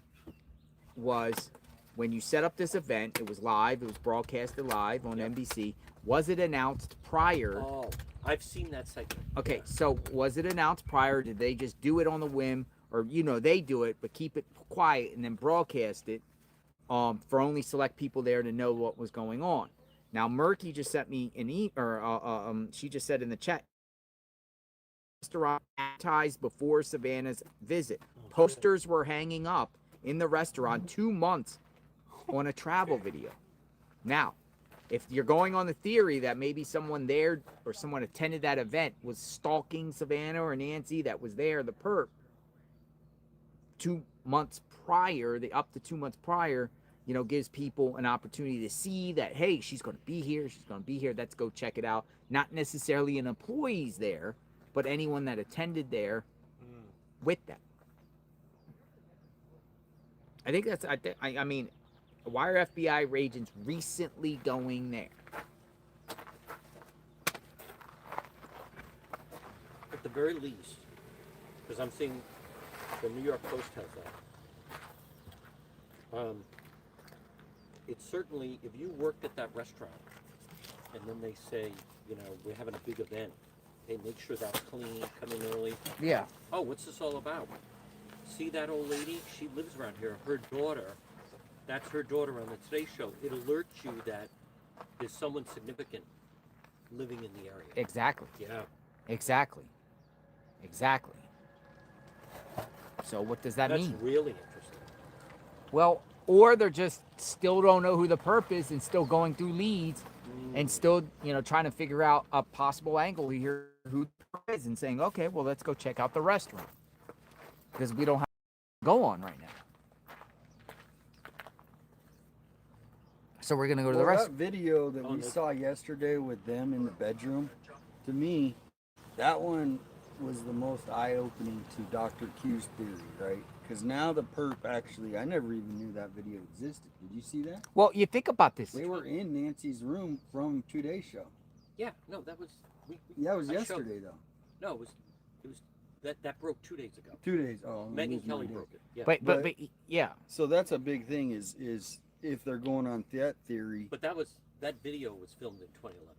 was, when you set up this event, it was live, it was broadcasted live on NBC. Was it announced prior? Oh, I've seen that segment. Okay, so was it announced prior? Did they just do it on the whim? Or, they do it, but keep it quiet and then broadcast it for only select people there to know what was going on? Now, Murky just sent me an she just said in the chat, restaurant advertised before Savannah's visit. Posters were hanging up in the restaurant 2 months on a travel video. Now, if you're going on the theory that maybe someone there or someone attended that event was stalking Savannah or Nancy that was there, the perp, 2 months prior, up to 2 months prior, you know, gives people an opportunity to see that, hey, she's going to be here. She's going to be here. Let's go check it out. Not necessarily an employee's there, but anyone that attended there with them. I think that's, I mean, why are FBI agents recently going there? At the very least, because I'm seeing the New York Post has that. It's certainly, if you worked at that restaurant and then they say, you know, we're having a big event, hey, make sure that's clean, come in early. Yeah. Oh, what's this all about? See that old lady? She lives around here. Her daughter, that's her daughter on the Today Show. It alerts you that there's someone significant living in the area. Exactly. Yeah. Exactly. Exactly. So what does that mean? That's really interesting. Well, or they're just still don't know who the perp is and still going through leads and still, you know, trying to figure out a possible angle here who the perp is and saying, okay, well, let's go check out the restaurant because we don't have to go on right now. So we're going to go to the restaurant. That video that we saw yesterday with them in the bedroom, to me, that one was the most eye-opening to Dr. Q's theory, right? Because now the perp actually, I never even knew that video existed. Did you see that? Well, you think about this. They were in Nancy's room from Today's Show. Yeah, no, that was... Yeah, it was yesterday, though. No, it was that broke 2 days ago. 2 days, oh. Megan Kelly broke it. Yeah. But yeah. So that's a big thing is if they're going on that theory. But that video was filmed in 2011.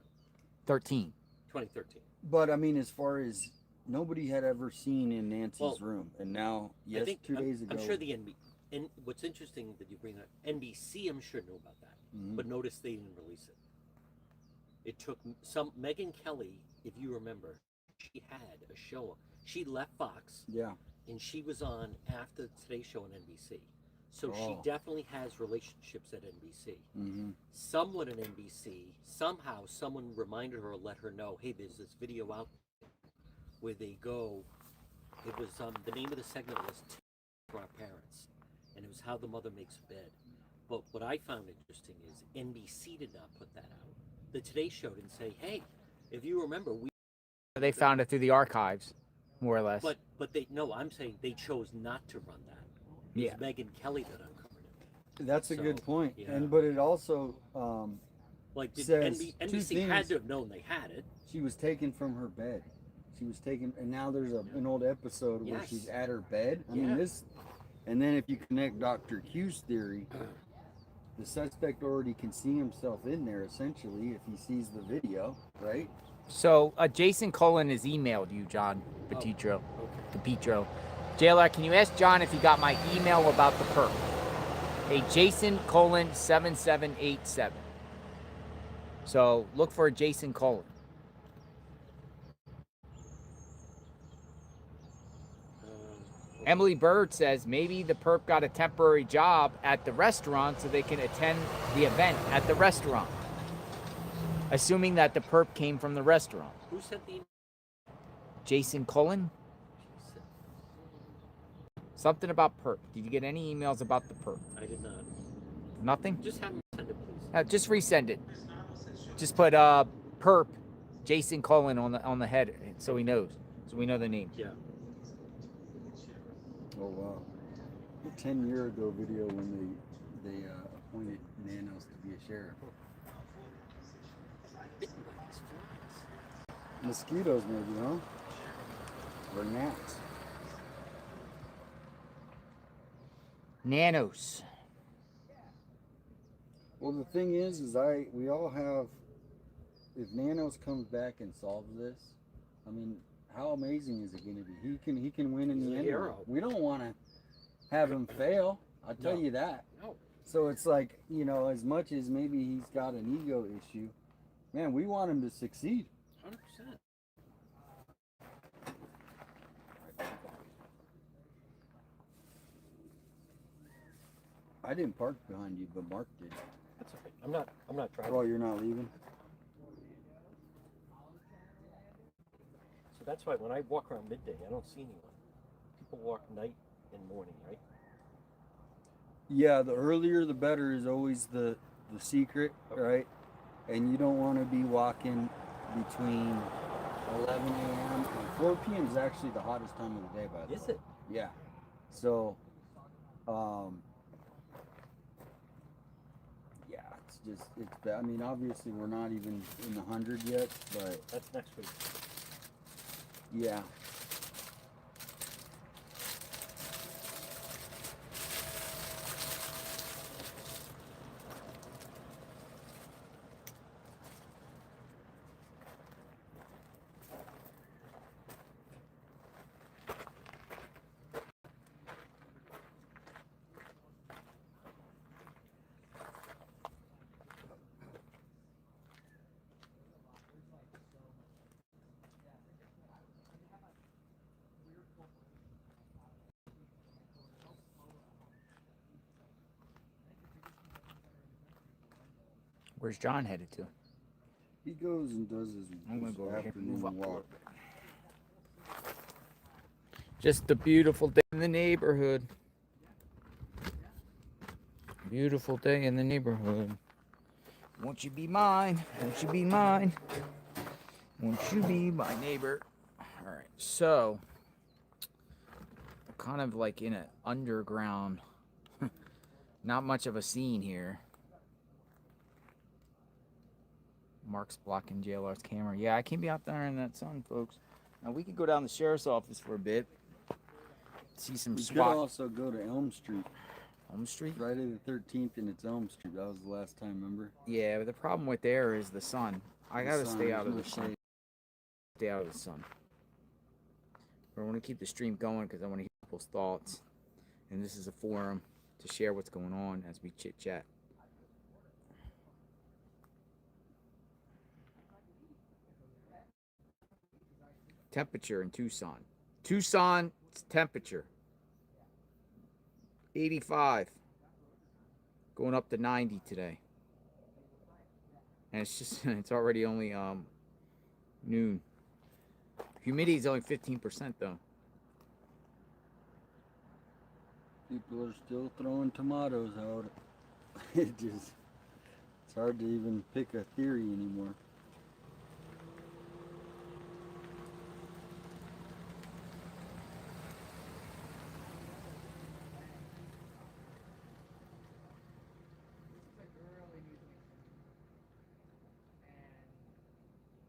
2013. But I mean, as far as nobody had ever seen in Nancy's room, and now, yes, 2 days ago. I'm sure the and what's interesting that you bring up, NBC, I'm sure knew about that, but notice they didn't release it. It took Megan Kelly, if you remember, she had a show. She left Fox. Yeah. And she was on after the Today Show on NBC. So she definitely has relationships at NBC. Someone at NBC, somehow someone reminded her or let her know, hey, there's this video out there where they go, it was, the name of the segment was for our parents. And it was how the mother makes a bed. But what I found interesting is NBC did not put that out. The Today Show didn't say, hey, if you remember, They found it through the archives, more or less. But I'm saying they chose not to run that. Yeah. It's Megan Kelly that uncovered it. That's a good point. Yeah. But it also says NBC had to have known they had it. She was taken from her bed. She was taken, and now there's an old episode where she's at her bed. I mean, this, and then if you connect Dr. Q's theory, the suspect already can see himself in there, essentially, if he sees the video, right? So Jason Cullen has emailed you, John Petitro. JLR, can you ask John if he got my email about the perp? Hey, Jason Cullen 7787. So look for Jason Cullen. Emily Bird says maybe the perp got a temporary job at the restaurant so they can attend the event at the restaurant. Assuming that the perp came from the restaurant. Who sent the email? Jason Cullen? Something about perp. Did you get any emails about the perp? I did not. Nothing? Just have him send it, please. Just resend it. Just put perp Jason Cullen on the head so he knows. So we know the name. Yeah. Oh wow. A 10-year ago video when they appointed Nanos to be a sheriff. Mosquitoes maybe, huh? Or gnats. Nanos. Well, the thing is we all have, if Nanos comes back and solves this, I mean, how amazing is it going to be? He can win in the end. We don't want to have him fail. I'll tell you that. No. So it's like, you know, as much as maybe he's got an ego issue, man, we want him to succeed. 100%. I didn't park behind you, but Mark did. That's okay. I'm not driving. Oh, you're not leaving? So that's why when I walk around midday, I don't see anyone. People walk night and morning, right? Yeah, the earlier the better is always the secret, right? And you don't want to be walking between 11 a.m. and 4 p.m. is actually the hottest time of the day, by the way. Is it? Yeah. So, um, yeah, I mean, obviously we're not even in the 100 yet, but That's next week. yeah. Where's John headed to? He goes and does his I'm gonna go over here. afternoon Move up a little walk. Just a beautiful day in the neighborhood. Beautiful day in the neighborhood. Won't you be mine? Won't you be mine? Won't you be my neighbor? All right, so kind of like in an underground, not much of a scene here. Mark's blocking JLR's camera. Yeah, I can't be out there in that sun, folks. Now we could go down the sheriff's office for a bit. See some We could SWAT. also go to Elm Street. Elm Street? Friday the 13th, and it's Elm Street. That was the last time, remember? Yeah, but the problem with there is the sun. I gotta stay out of the sun. shade. Stay out of the sun. But I want to keep the stream going because I want to hear people's thoughts. And this is a forum to share what's going on as we chit chat. Temperature in Tucson. Tucson temperature 85. Going up to 90 today. And it's just it's already only noon. Humidity is only 15% though. People are still throwing tomatoes out. It's hard to even pick a theory anymore.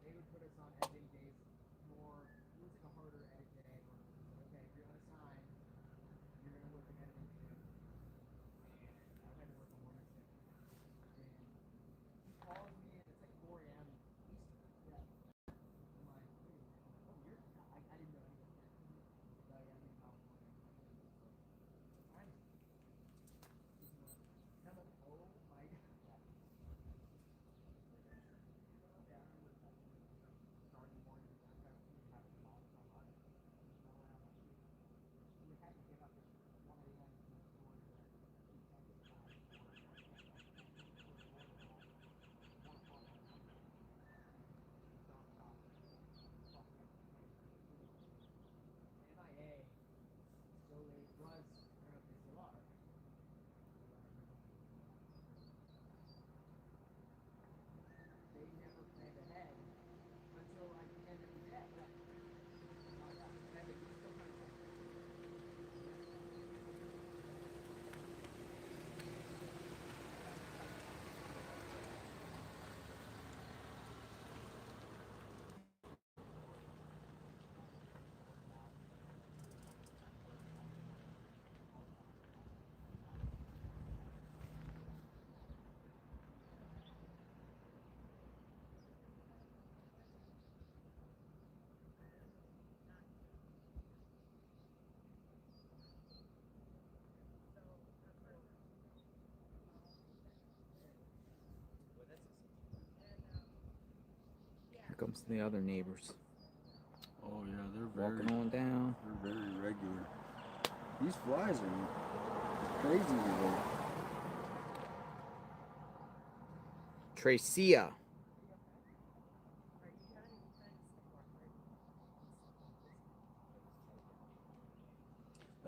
They would put us on editing days more. It was like a harder edit day where it was like, okay, if you're unassigned, you're gonna work an editing shift. And I had to work a morning shift. And he calls me and it's like 4 a.m. Eastern. Yeah. I'm like, wait, oh, you're I didn't know anything. He's like, I'm in California. I'm like, and I'm like, oh my god. MIA, so it was, I don't know if they still are. They never planned ahead until like the end of the day. Here comes the other neighbors. Oh yeah, they're Walking on down. They're very regular. These flies are crazy today. Tracia.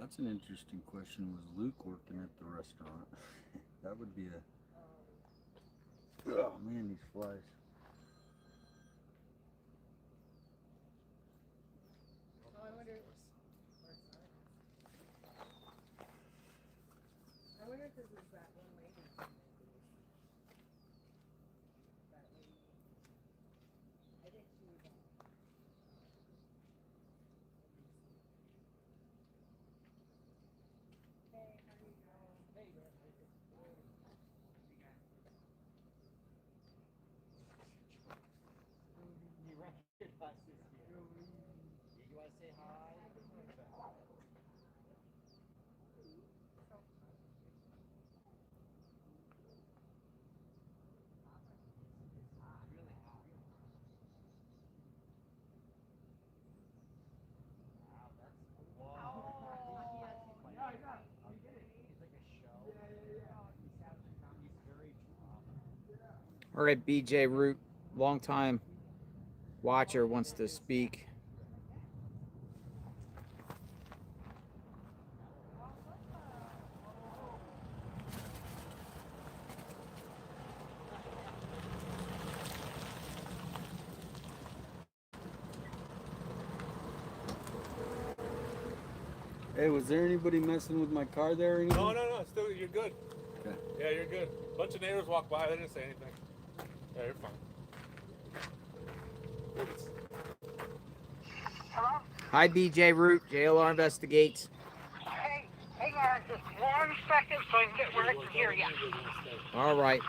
That's an interesting question. Was Luke working at the restaurant? That would be a... Oh man, these flies. Oh, I wonder. I wonder if this is that one lady. That lady. I think she was on. Hey, how are you doing? Hey, man. You recognize this here. You want to say hi? All right, BJ Root, long time watcher, wants to speak. Hey, was there anybody messing with my car there or anything? No. Still, you're good. Okay. Yeah, you're good. A bunch of neighbors walked by. They didn't say anything. Yeah, you're fine. Hello? Hi, BJ Root, JLR Investigates. Hey, hang on just 1 second so I can get where I can hear you. All right.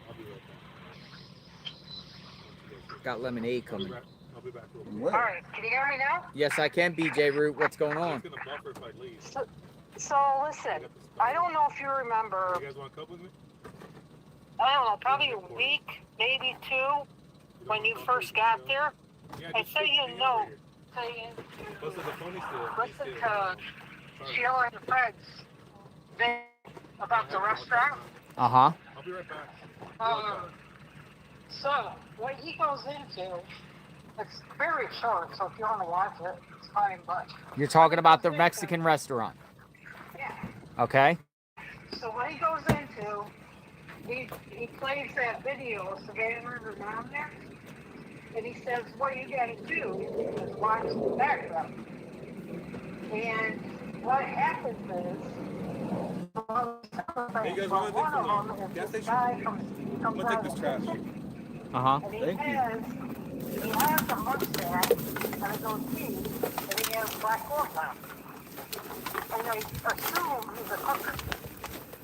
I'll be right back. Got lemonade coming. I'll be back real quick. All right, can you hear me now? Yes, I can, BJ Root. What's going on? It's gonna buffer if I leave. So listen, I don't know if you remember, You guys want to cup with me? I don't know, probably a week, maybe 2, when you first got there. Yeah, I just sent you a hang note over here. saying Listen, the phone is still. listen to Sheila and Fred's thing about the restaurant. Uh-huh. I'll be right back. So what he goes into, it's very short, so if you want to watch it, it's fine, but You're talking about the Mexican restaurant. yeah. Okay. So what he goes into, he plays that video of Savannah and her mom there, and he says, what you gotta do is watch the background. And what happens is, Hey, you guys want anything from the gas station? I'm gonna take this trash. Uh-huh. And he has a mustache and a goatee, and he has black clothes on. And they assume he's a cooker.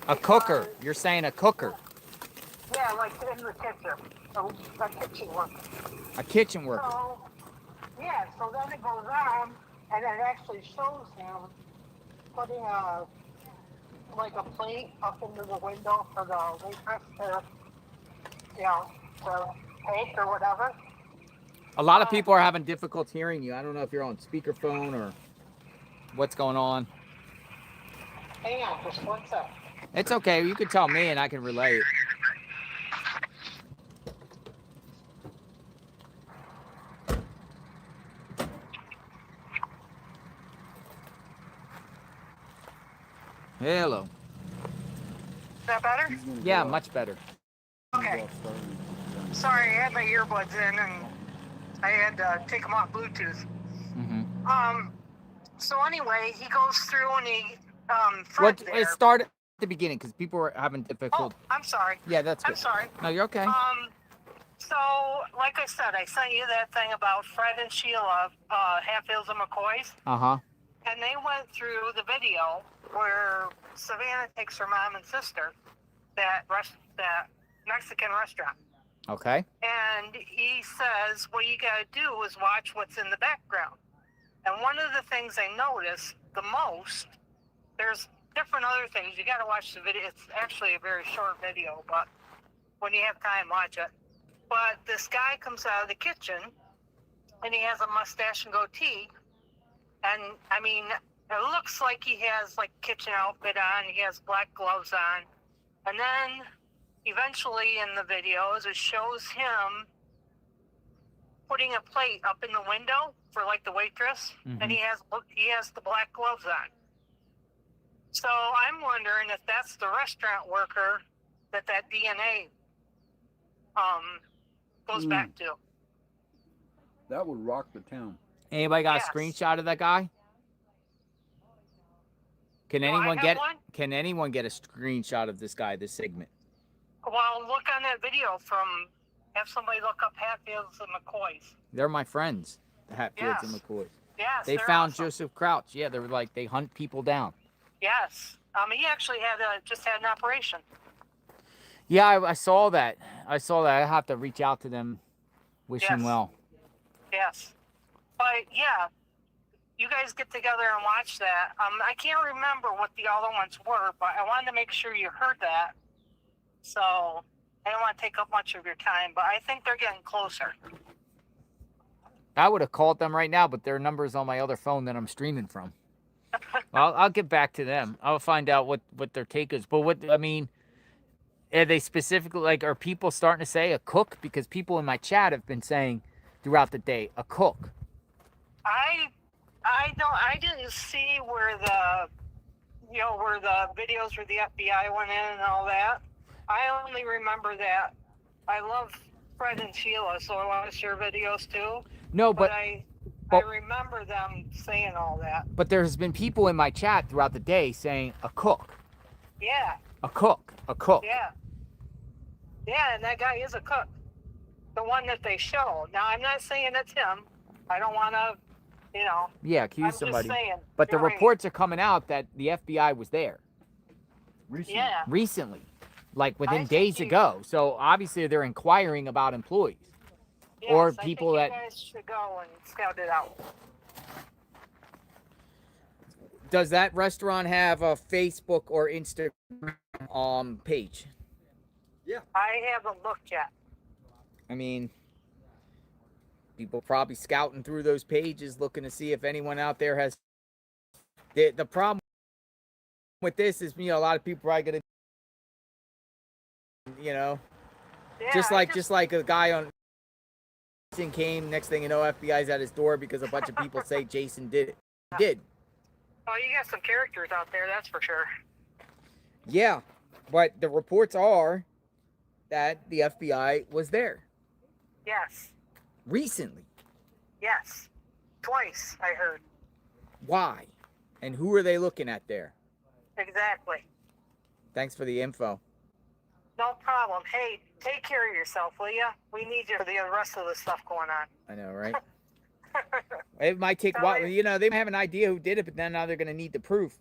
A cooker. You're saying a cooker. Yeah, like in the kitchen. A kitchen worker. A kitchen worker. So, yeah, so then it goes on, and it actually shows him putting like a plate up into the window for the waitress to, to take or whatever. A lot of people are having difficulty hearing you. I don't know if you're on speakerphone or what's going on. Hang on, just 1 sec. It's okay. You can tell me and I can relay it. Hello. Is that better? Yeah, much better. Okay. Sorry, I had my earbuds in and I had to take them off Bluetooth. Mm-hmm. So anyway, he goes through and What? Fred's there. Start at the beginning because people are having difficulty. Oh, I'm sorry. Yeah, that's good. I'm sorry. No, you're okay. So, like I said, I sent you that thing about Fred and Sheila, Hatfields and McCoys. Uh-huh. And they went through the video where Savannah takes her mom and sister that Mexican restaurant. Okay. And he says, what you got to do is watch what's in the background. And one of the things I noticed the most, there's different other things. You got to watch the video. It's actually a very short video, but when you have time, watch it. But this guy comes out of the kitchen, and he has a mustache and goatee. And, I mean, it looks like he has, like, kitchen outfit on. He has black gloves on. And then eventually in the videos, it shows him putting a plate up in the window for like the waitress, and he has the black gloves on. So I'm wondering if that's the restaurant worker that DNA goes back to. That would rock the town. Anybody got Yes. a screenshot of that guy? Can Do I anyone have get one? Can anyone get a screenshot of this guy, this segment? Well, look on that video have somebody look up Hatfields and McCoys. They're my friends, the Hatfields and Yes. McCoys. Yes, They they're found awesome. Joseph Crouch. Yeah, they were like, they hunt people down. Yes. He actually just had an operation. Yeah, I saw that. I have to reach out to them, wish him Yes. well. Yes. But yeah, you guys get together and watch that. I can't remember what the other ones were, but I wanted to make sure you heard that. So I don't want to take up much of your time, but I think they're getting closer. I would have called them right now, but their number's on my other phone that I'm streaming from. I'll get back to them. I'll find out what their take is. But are they specifically, like, are people starting to say a cook? Because people in my chat have been saying throughout the day, a cook. I didn't see where the videos where the FBI went in and all that. I only remember that I love Fred and Sheila, so I watch their videos too. No, but I remember them saying all that. But there's been people in my chat throughout the day saying a cook. Yeah. A cook. Yeah. Yeah, and that guy is a cook. The one that they show. Now, I'm not saying it's him. I don't want to, Yeah, accuse I'm somebody. Just saying, but the you're right. reports are coming out that the FBI was there. Yeah. Recently. Like within I days think ago. So obviously they're inquiring about employees. Yes, or I people think that... you guys should go and scout it out. Does that restaurant have a Facebook or Instagram page? Yeah. I haven't looked yet. I mean, people probably scouting through those pages looking to see if anyone out there has... The problem with this is, a lot of people are going to, Yeah, just like a guy on Jason came, next thing you know, FBI's at his door because a bunch of people say Jason did it. He did. Oh, you got some characters out there, that's for sure. Yeah, but the reports are that the FBI was there. Yes. Recently. Yes. Twice, I heard. Why? And who are they looking at there? Exactly. Thanks for the info. No problem. Hey, take care of yourself, will ya? We need you for the rest of the stuff going on. I know, right? It might take a while. They may have an idea who did it, but then now they're going to need the proof.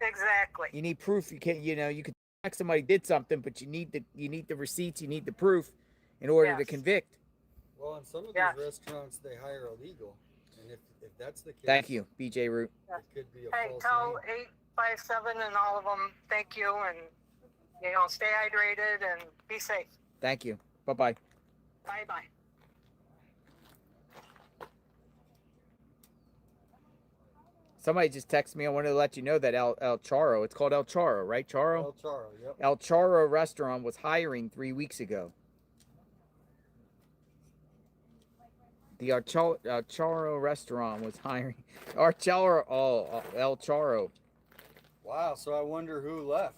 Exactly. You need proof. You can't, you could check somebody did something, but you need the receipts, you need the proof in order to convict. Well, in some of these restaurants, they hire illegal. And if that's the case... Thank you, BJ Root. It could be a Hey, false tell name. 857 and all of them thank you, and, stay hydrated and be safe. Thank you. Bye-bye. Bye-bye. Somebody just texted me. I wanted to let you know that El Charo, it's called El Charo, right, Charo? El Charo, yep. El Charo restaurant was hiring 3 weeks ago. The El Charo restaurant was hiring. El Charo. Wow, so I wonder who left.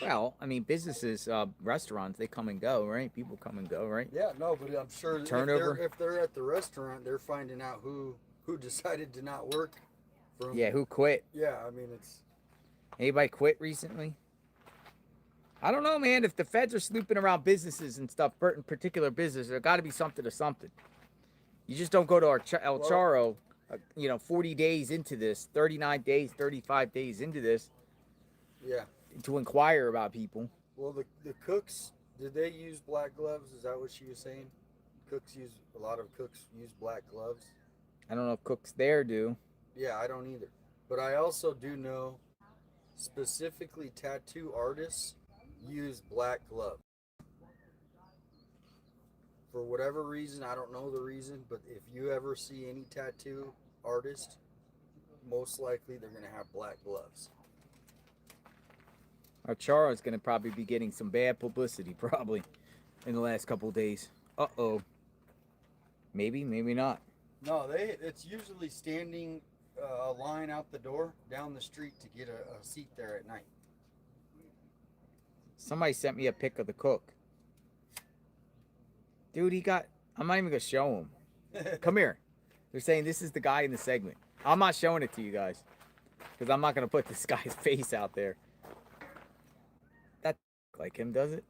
Well, I mean, businesses, restaurants, they come and go, right? People come and go, right? Yeah, no, but I'm sure Turnover. if they're at the restaurant, they're finding out who decided to not work. Yeah, who quit? Yeah, I mean, it's... Anybody quit recently? I don't know, man. If the feds are snooping around businesses and stuff, in particular business, there got to be something to something. You just don't go to El Charo, 40 days into this, 39 days, 35 days into this. Yeah. To inquire about people. Well, the cooks, did they use black gloves? Is that what she was saying? A lot of cooks use black gloves. I don't know if cooks there do. Yeah, I don't either. But I also do know specifically tattoo artists use black gloves. For whatever reason, I don't know the reason, but if you ever see any tattoo artist, most likely they're going to have black gloves. Our Chara's gonna probably be getting some bad publicity, probably, in the last couple of days. Uh-oh. Maybe, maybe not. No, it's usually standing a line out the door down the street to get a seat there at night. Somebody sent me a pic of the cook. Dude, I'm not even gonna show him. Come here. They're saying this is the guy in the segment. I'm not showing it to you guys because I'm not gonna put this guy's face out there. That like him, does it?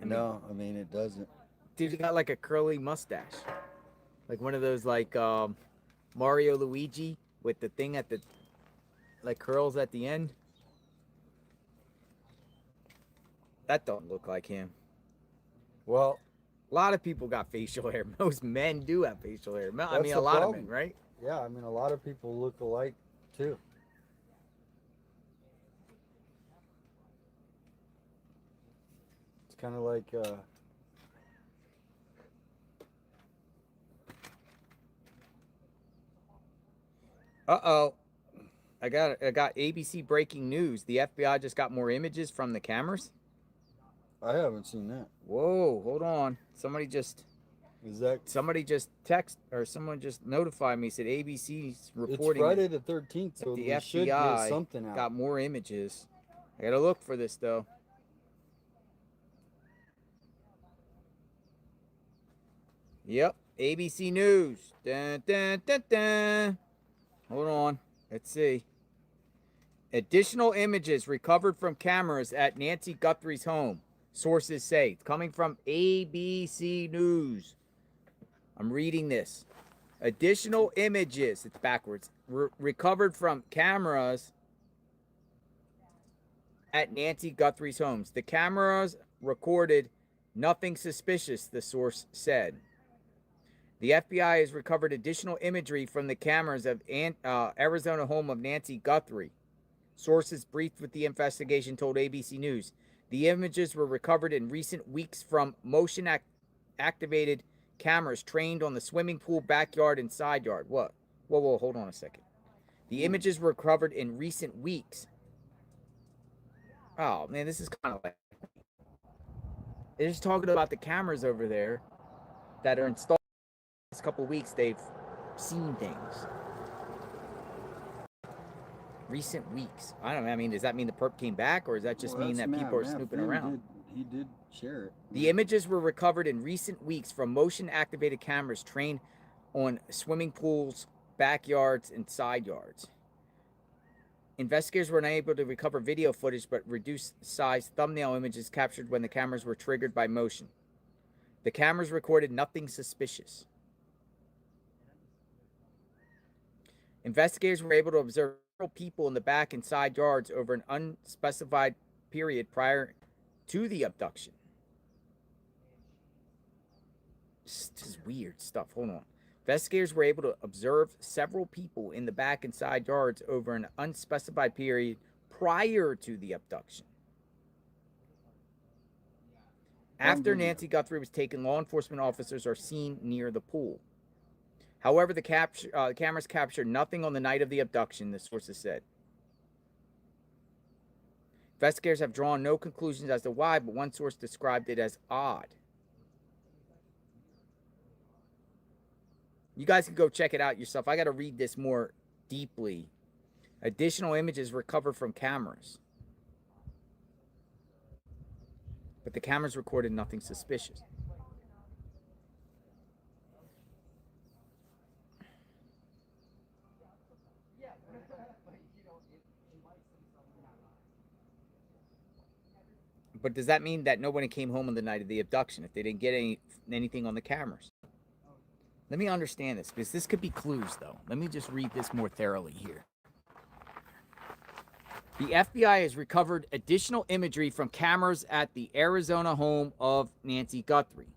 No, I mean it doesn't. Dude, he got like a curly mustache, like one of those like Mario Luigi with the thing at the like curls at the end. That don't look like him. Well, a lot of people got facial hair. Most men do have facial hair. I mean, the a lot problem. of men, right? Yeah, I mean, a lot of people look alike too. It's kind of like uh-oh. I got ABC breaking news. The FBI just got more images from the cameras. I haven't seen that. Whoa, hold on. Somebody just text or someone just notified me, said ABC's reporting it's Friday the 13th, so the we should get FBI something out. got more images. I gotta look for this though. Yep, ABC News. Dun, dun, dun, dun. Hold on. Let's see. Additional images recovered from cameras at Nancy Guthrie's home. Sources say. It's coming from ABC News. I'm reading this. Additional images, it's backwards, recovered from cameras at Nancy Guthrie's homes. The cameras recorded nothing suspicious, the source said. The FBI has recovered additional imagery from the cameras of Arizona home of Nancy Guthrie. Sources briefed with the investigation told ABC News. The images were recovered in recent weeks from motion-activated cameras trained on the swimming pool, backyard, and side yard. What? Whoa, hold on a second. The images were recovered in recent weeks. Oh, man, this is kind of like... They're just talking about the cameras over there that are installed. Last couple of weeks, they've seen things. Recent weeks. I don't know. I mean, does that mean the perp came back, or does that just mean that people are snooping around? He did share it. The images were recovered in recent weeks from motion-activated cameras trained on swimming pools, backyards, and side yards. Investigators were unable to recover video footage, but reduced-size thumbnail images captured when the cameras were triggered by motion. The cameras recorded nothing suspicious. Investigators were able to observe several people in the back and side yards over an unspecified period prior to the abduction. This is weird stuff. Hold on. Investigators were able to observe several people in the back and side yards over an unspecified period prior to the abduction. After Nancy Guthrie was taken, law enforcement officers are seen near the pool. However, the cameras captured nothing on the night of the abduction, the sources said. Investigators have drawn no conclusions as to why, but one source described it as odd. You guys can go check it out yourself. I got to read this more deeply. Additional images recovered from cameras. But the cameras recorded nothing suspicious. But does that mean that nobody came home on the night of the abduction if they didn't get anything on the cameras? Let me understand this, because this could be clues, though. Let me just read this more thoroughly here. The FBI has recovered additional imagery from cameras at the Arizona home of Nancy Guthrie.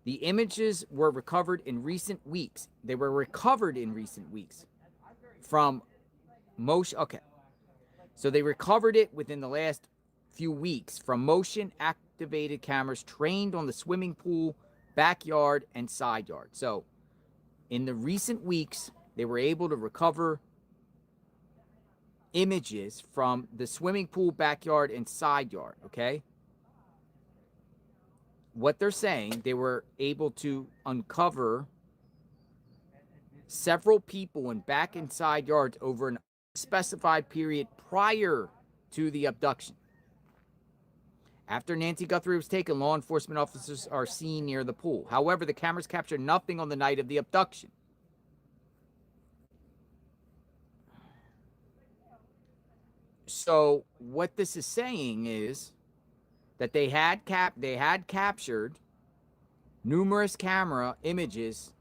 The images were recovered in recent weeks. They were recovered in recent weeks from motion. Okay. So they recovered it within the last few weeks from motion-activated cameras trained on the swimming pool, backyard, and side yard. So in the recent weeks, they were able to recover images from the swimming pool, backyard, and side yard, okay? What they're saying, they were able to uncover several people in back and side yards over an unspecified period prior to the abduction. After Nancy Guthrie was taken, law enforcement officers are seen near the pool. However, the cameras captured nothing on the night of the abduction. So what this is saying is that they had captured numerous camera images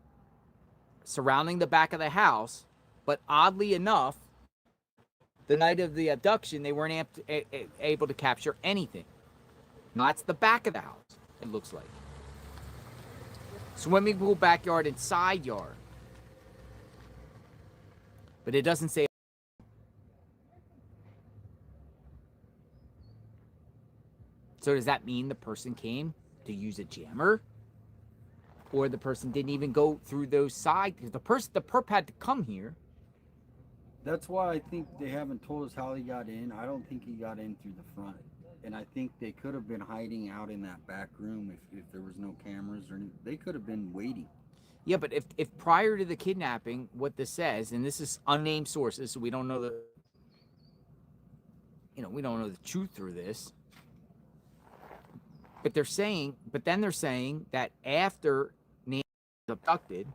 surrounding the back of the house, but oddly enough, the night of the abduction, they weren't able to capture anything. Now, that's the back of the house, it looks like. Swimming pool, backyard, and side yard. But it doesn't say. So does that mean the person came to use a jammer? Or the person didn't even go through those sides? Because the perp had to come here. That's why I think they haven't told us how he got in. I don't think he got in through the front. And I think they could have been hiding out in that back room if there was no cameras or anything. They could have been waiting. Yeah, but if prior to the kidnapping, what this says, and this is unnamed sources, so we don't know we don't know the truth through this. But then they're saying that after Nancy was abducted,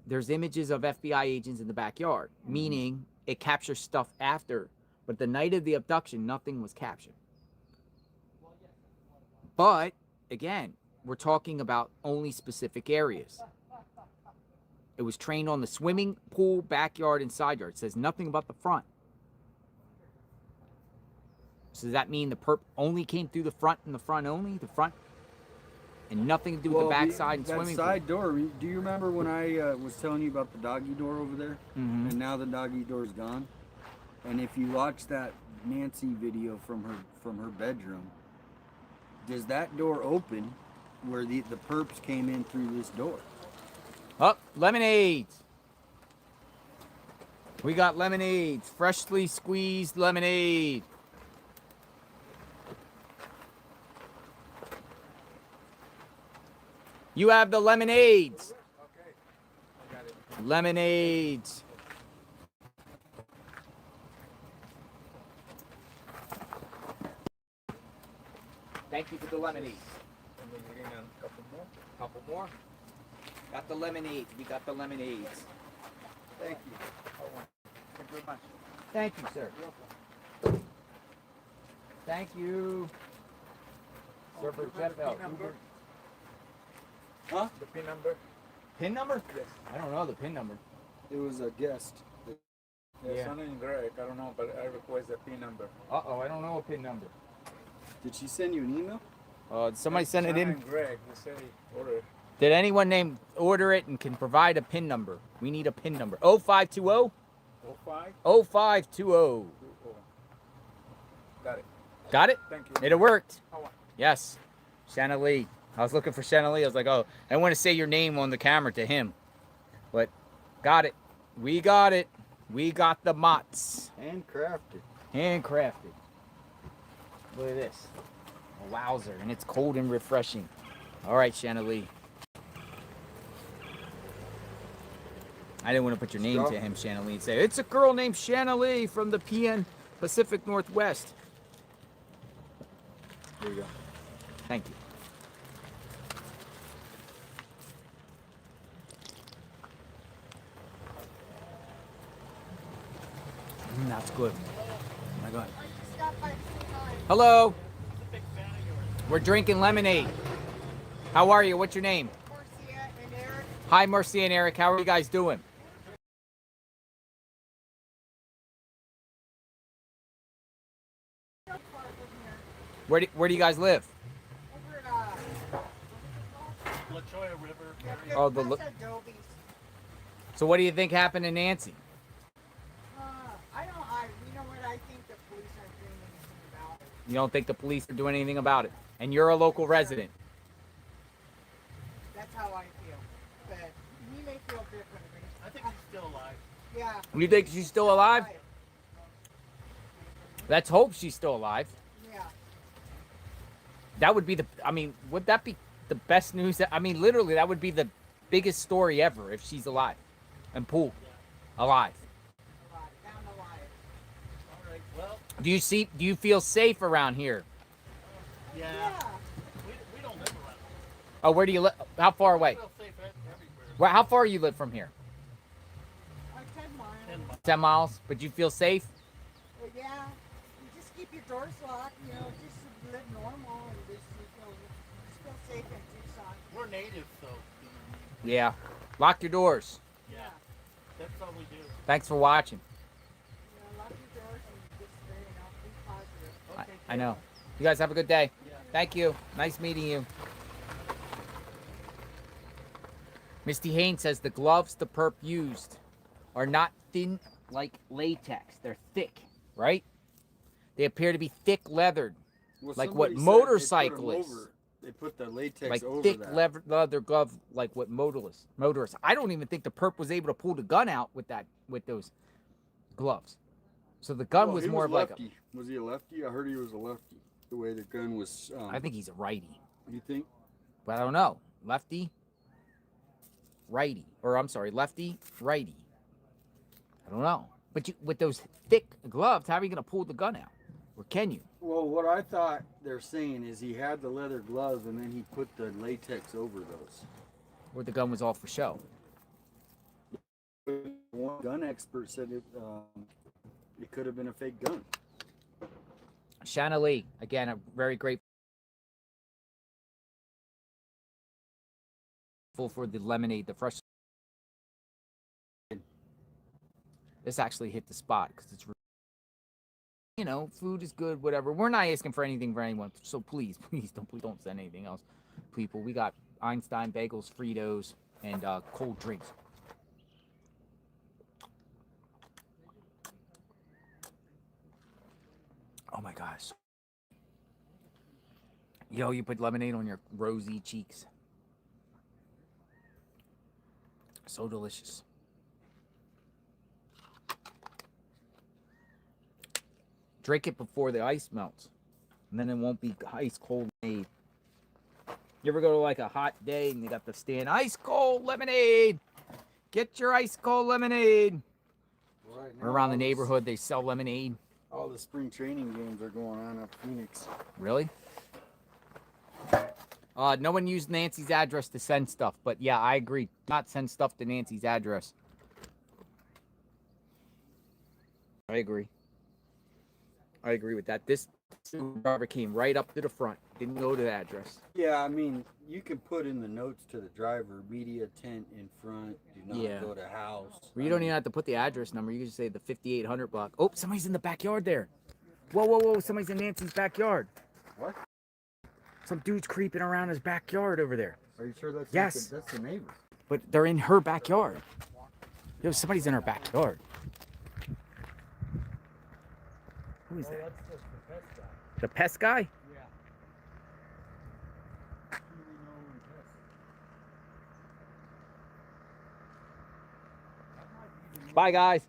there's images of FBI agents in the backyard, meaning it captures stuff after. But the night of the abduction, nothing was captured. But, again, we're talking about only specific areas. It was trained on the swimming pool, backyard, and side yard. It says nothing about the front. So does that mean the perp only came through the front and the front only? The front? And nothing to do with the backside and swimming pool? That side door, do you remember when I was telling you about the doggy door over there? Mm-hmm. And now the doggy door's gone? And if you watch that Nancy video from her bedroom, does that door open where the perps came in through this door? Oh, lemonades. We got lemonades. Freshly squeezed lemonade. You have the lemonades. Okay. I got it. Lemonades. Thank you for the lemonades. And then you're getting a couple more. Couple more. Got the lemonades. We got the lemonades. Thank you. Thank you very much. Thank you, sir. Thank you. Server Jeff L. Huh? The PIN number? PIN number? Yes. I don't know the PIN number. It was a guest. Yeah. Son in Greg. I don't know, but I request the PIN number. Uh-oh, I don't know a PIN number. Did she send you an email? Somebody sent it in. Son and Greg, they say order it. Did anyone name order it and can provide a PIN number? We need a PIN number. 0520? 05? 0520. Got it. Got it? Thank you. It worked. How are- Yes. Shanna Lee. I was looking for Shanna Lee. I was like, oh, I want to say your name on the camera to him. But got it. We got it. We got the mots. Handcrafted. Handcrafted. Look at this. A wowzer. And it's cold and refreshing. All right, Shanna Lee. I didn't want to put your name to him, Shanna Lee, and say, it's a girl named Shanna Lee from the PN Pacific Northwest. There you go. Thank you. That's good. Oh my God. Hello. We're drinking lemonade. How are you? What's your name? Marcia and Eric. Hi, Marcia and Eric. How are you guys doing? Where do you guys live? Over at La Choya River. Oh, Adobe's. So what do you think happened to Nancy? You know what? I think the police aren't doing anything about it. You don't think the police are doing anything about it? And you're a local resident. That's how I feel. But he may feel differently. I think she's still alive. Yeah. You think she's still alive? Let's hope she's still alive. Yeah. That would be would that be the best news? Literally, that would be the biggest story ever if she's alive and Pool alive. Do you feel safe around here? Yeah. We don't live around. Oh, where do you live? How far away? I feel safe everywhere. Where? How far you live from here? Like 10 miles. 10 miles. But you feel safe? Well, yeah. You just keep your doors locked, just live normal and just feel safe in Tucson. We're natives, so. Yeah. Lock your doors. Yeah. That's all we do. Thanks for watching. Lock your doors and just be positive. I know. You guys have a good day. Yeah. Thank you. Nice meeting you. Misty Haynes says the gloves the perp used are not thin like latex. They're thick, right? They appear to be thick leathered, Well, like what somebody said motorcyclists. They put the latex Like over thick that. leather glove, like what motorists. I don't even think the perp was able to pull the gun out with those gloves. So the gun was he more of like lefty. Was he a lefty? I heard he was a lefty. The way the gun was. I think he's a righty. You think? But I don't know. Lefty, righty, or I'm sorry, lefty, righty. I don't know. But with those thick gloves, how are you gonna pull the gun out? Or can you? Well, what I thought they're saying is he had the leather gloves and then he put the latex over those. Or the gun was all for show. One gun expert said it could have been a fake gun. Shanna Lee, again, a very grateful for the lemonade, the fresh. This actually hit the spot because it's, food is good, whatever. We're not asking for anything for anyone, so please don't send anything else, people. We got Einstein bagels, Fritos, and cold drinks. Oh my gosh. Yo, you put lemonade on your rosy cheeks. So delicious. Drink it before the ice melts, and then it won't be ice cold lemonade. You ever go to like a hot day and you got the stand ice cold lemonade? Get your ice cold lemonade. Right Or around the neighborhood, they sell lemonade. All the spring training games are going on up Phoenix. Really? No one used Nancy's address to send stuff, but yeah, I agree. Do not send stuff to Nancy's address. I agree. I agree with that. This driver came right up to the front. Didn't go to the address. Yeah, you can put in the notes to the driver, media tent in front, do not go to house. Well, you don't even have to put the address number. You can just say the 5800 block. Oh, somebody's in the backyard there. Whoa. Somebody's in Nancy's backyard. What? Some dude's creeping around his backyard over there. Are you sure that's Yes. That's the neighbor? But they're in her backyard. Yo, somebody's in her backyard. Who is that? That's just the pest guy. The pest guy? Yeah. Bye, guys.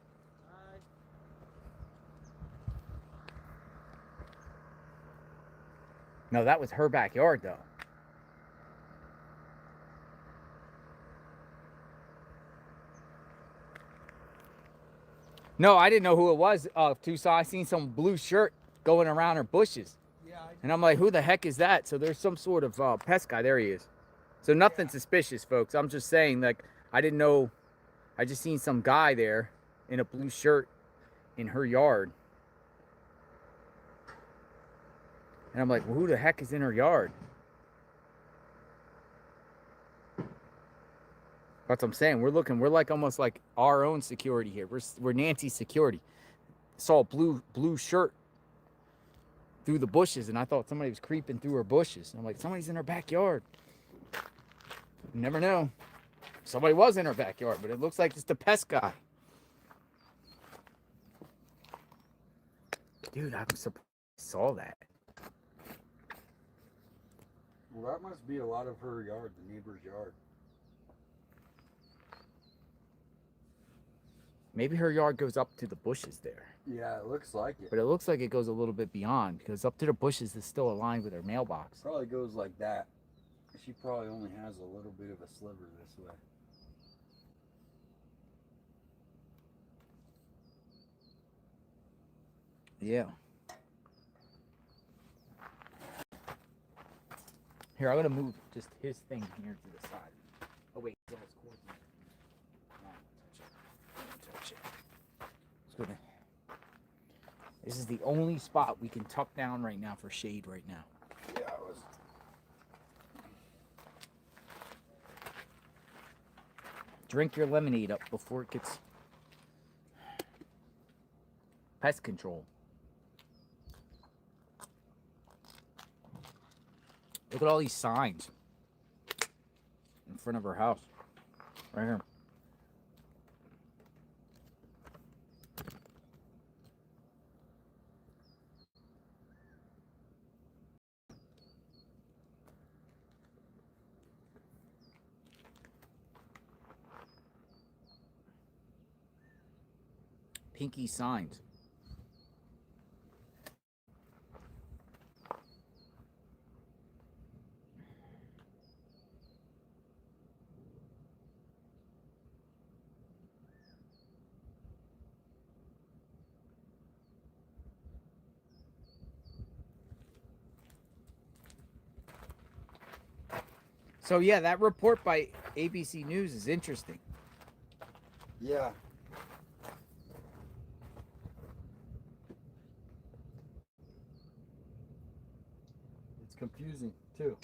No, that was her backyard, though. No, I didn't know who it was, Tucson. I seen some blue shirt going around her bushes. And I'm like, who the heck is that? So there's some sort of pest guy. There he is. So nothing suspicious, folks. I'm just saying, like, I didn't know. I just seen some guy there in a blue shirt in her yard. And I'm like, well, who the heck is in her yard? That's what I'm saying. We're like almost like our own security here. We're Nancy's security. Saw a blue shirt through the bushes, and I thought somebody was creeping through her bushes. And I'm like, somebody's in her backyard. You never know. Somebody was in her backyard, but it looks like it's the pest guy. Dude, I'm surprised I saw that. Well, that must be a lot of her yard, the neighbor's yard. Maybe her yard goes up to the bushes there. Yeah, it looks like it. But it looks like it goes a little bit beyond, because up to the bushes is still aligned with her mailbox. Probably goes like that. She probably only has a little bit of a sliver this way. Yeah. Here, I'm gonna move just his thing here to the side. Oh wait, it's all his cords in there. No, touch it. Let's go to. This is the only spot we can tuck down right now for shade right now. Yeah, I was. Drink your lemonade up before it gets pest control. Look at all these signs in front of her house. Right here. Pinky signs. So yeah, that report by ABC News is interesting. Yeah. It's confusing too.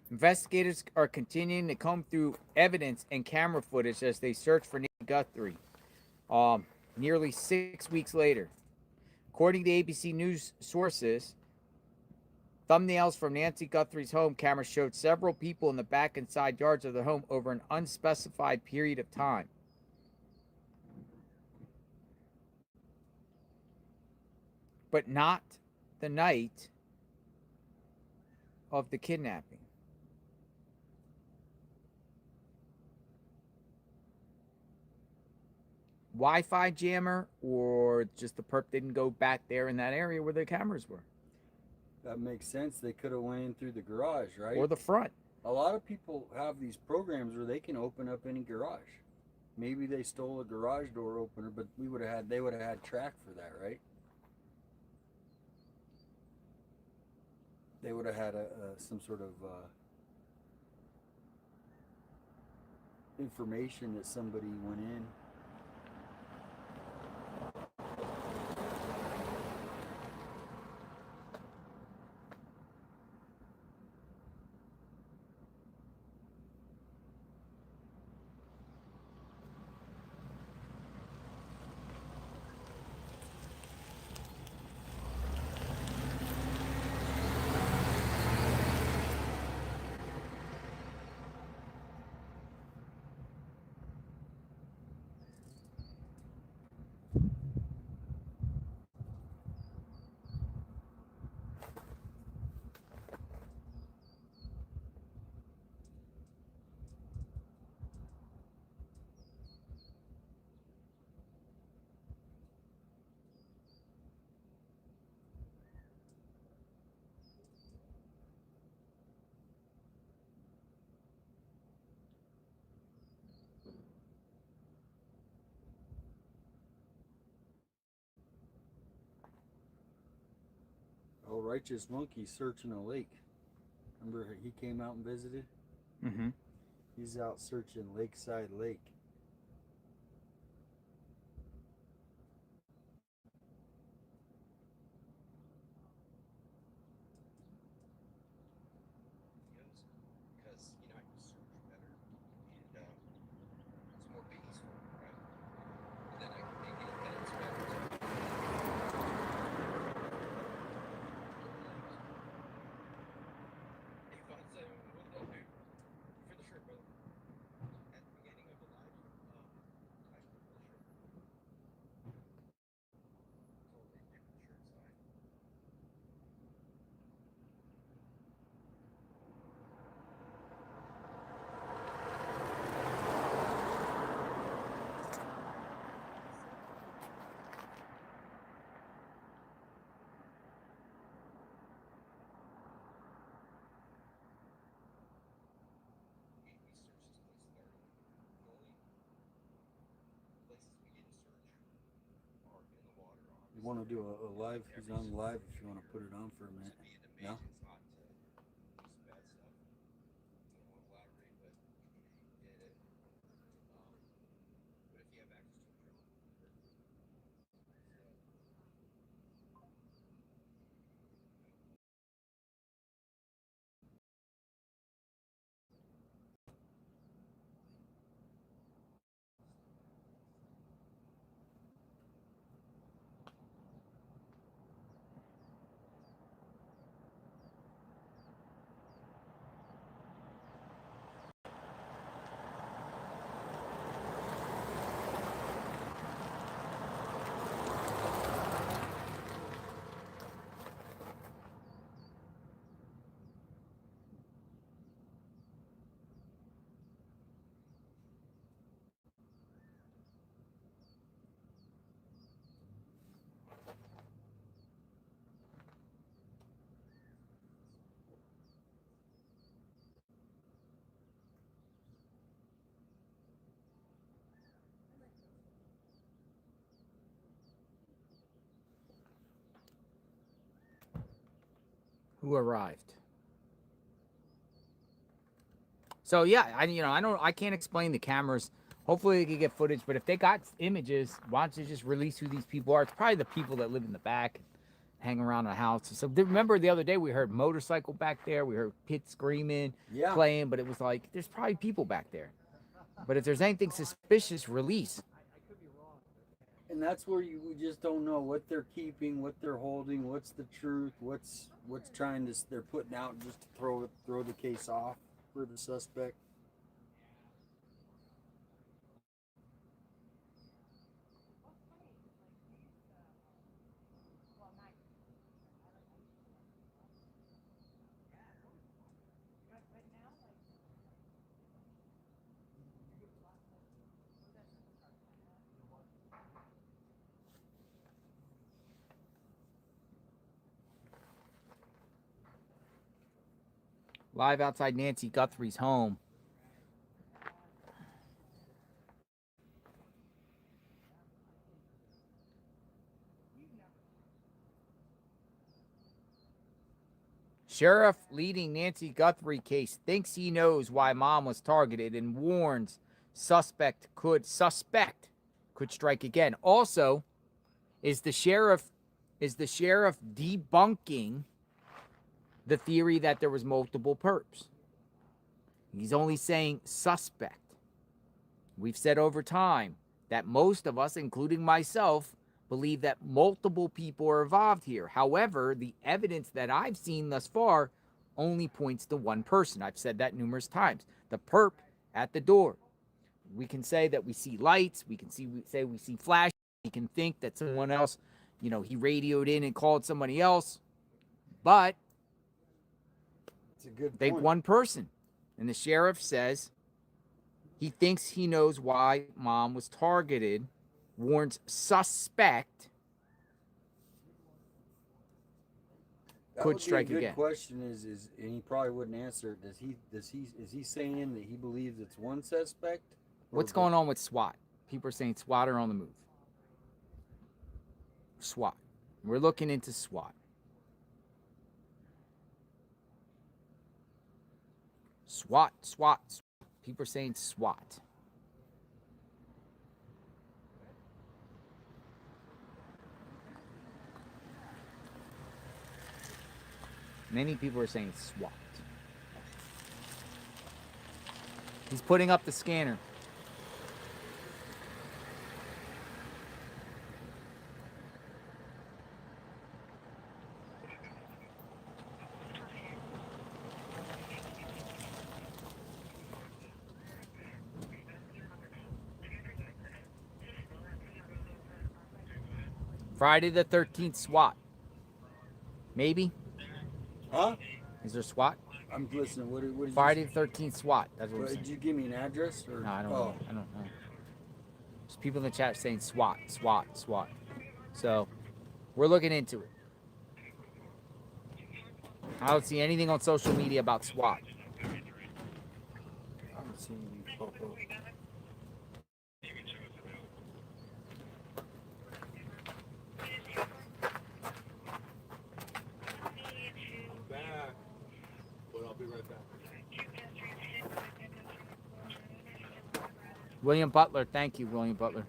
Investigators are continuing to comb through evidence and camera footage as they search for Nancy Guthrie. Nearly 6 weeks later, according to ABC News sources, thumbnails from Nancy Guthrie's home camera showed several people in the back and side yards of the home over an unspecified period of time. But not the night of the kidnapping. Wi-Fi jammer, or just the perp didn't go back there in that area where the cameras were. That makes sense. They could have went in through the garage, right? Or the front. A lot of people have these programs where they can open up any garage. Maybe they stole a garage door opener, but they would have had track for that, right? They would have had some sort of information that somebody went in. Oh, Righteous Monkey searching a lake. Remember he came out and visited? Mm-hmm. He's out searching Lakeside Lake. Because I can search better and it's more peaceful, right? And then I can make it that it's better to Hey Fonz, what did I do for the shirt, brother? At the beginning of the live You want to do a live? He's on live if you want to put it on for a minute. No? Who arrived? So yeah, I can't explain the cameras. Hopefully they can get footage, but if they got images, why don't you just release who these people are? It's probably the people that live in the back, hang around the house. So remember the other day we heard motorcycle back there, we heard kids screaming, playing, but it was like there's probably people back there. But if there's anything suspicious, release. And that's where we just don't know what they're keeping, what they're holding, what's the truth, what's they're putting out just to throw the case off for the suspect. Live outside Nancy Guthrie's home. Sheriff leading Nancy Guthrie case thinks he knows why mom was targeted and warns suspect could strike again. Also, is the sheriff debunking the theory that there was multiple perps? He's only saying suspect. We've said over time that most of us, including myself, believe that multiple people are involved here. However, the evidence that I've seen thus far only points to one person. I've said that numerous times. The perp at the door. We can say that we see lights. We can say we see flashes. We can think that someone else, he radioed in and called somebody else. But it's a good think point. one person. And the sheriff says he thinks he knows why mom was targeted, warns suspect could strike again. A good question is, and he probably wouldn't answer it. Is he saying that he believes it's one suspect? What's going on with SWAT? People are saying SWAT are on the move. SWAT. We're looking into SWAT. SWAT. People are saying SWAT. Many people are saying SWAT. He's putting up the scanner. Friday the 13th SWAT. Maybe? Huh? Is there SWAT? I'm listening. What did Friday the 13th SWAT. That's what did you give me an address? Or? No, I don't know. I don't know. There's people in the chat saying SWAT. So, we're looking into it. I don't see anything on social media about SWAT. I haven't seen anything pop up. William Butler. Thank you, William Butler.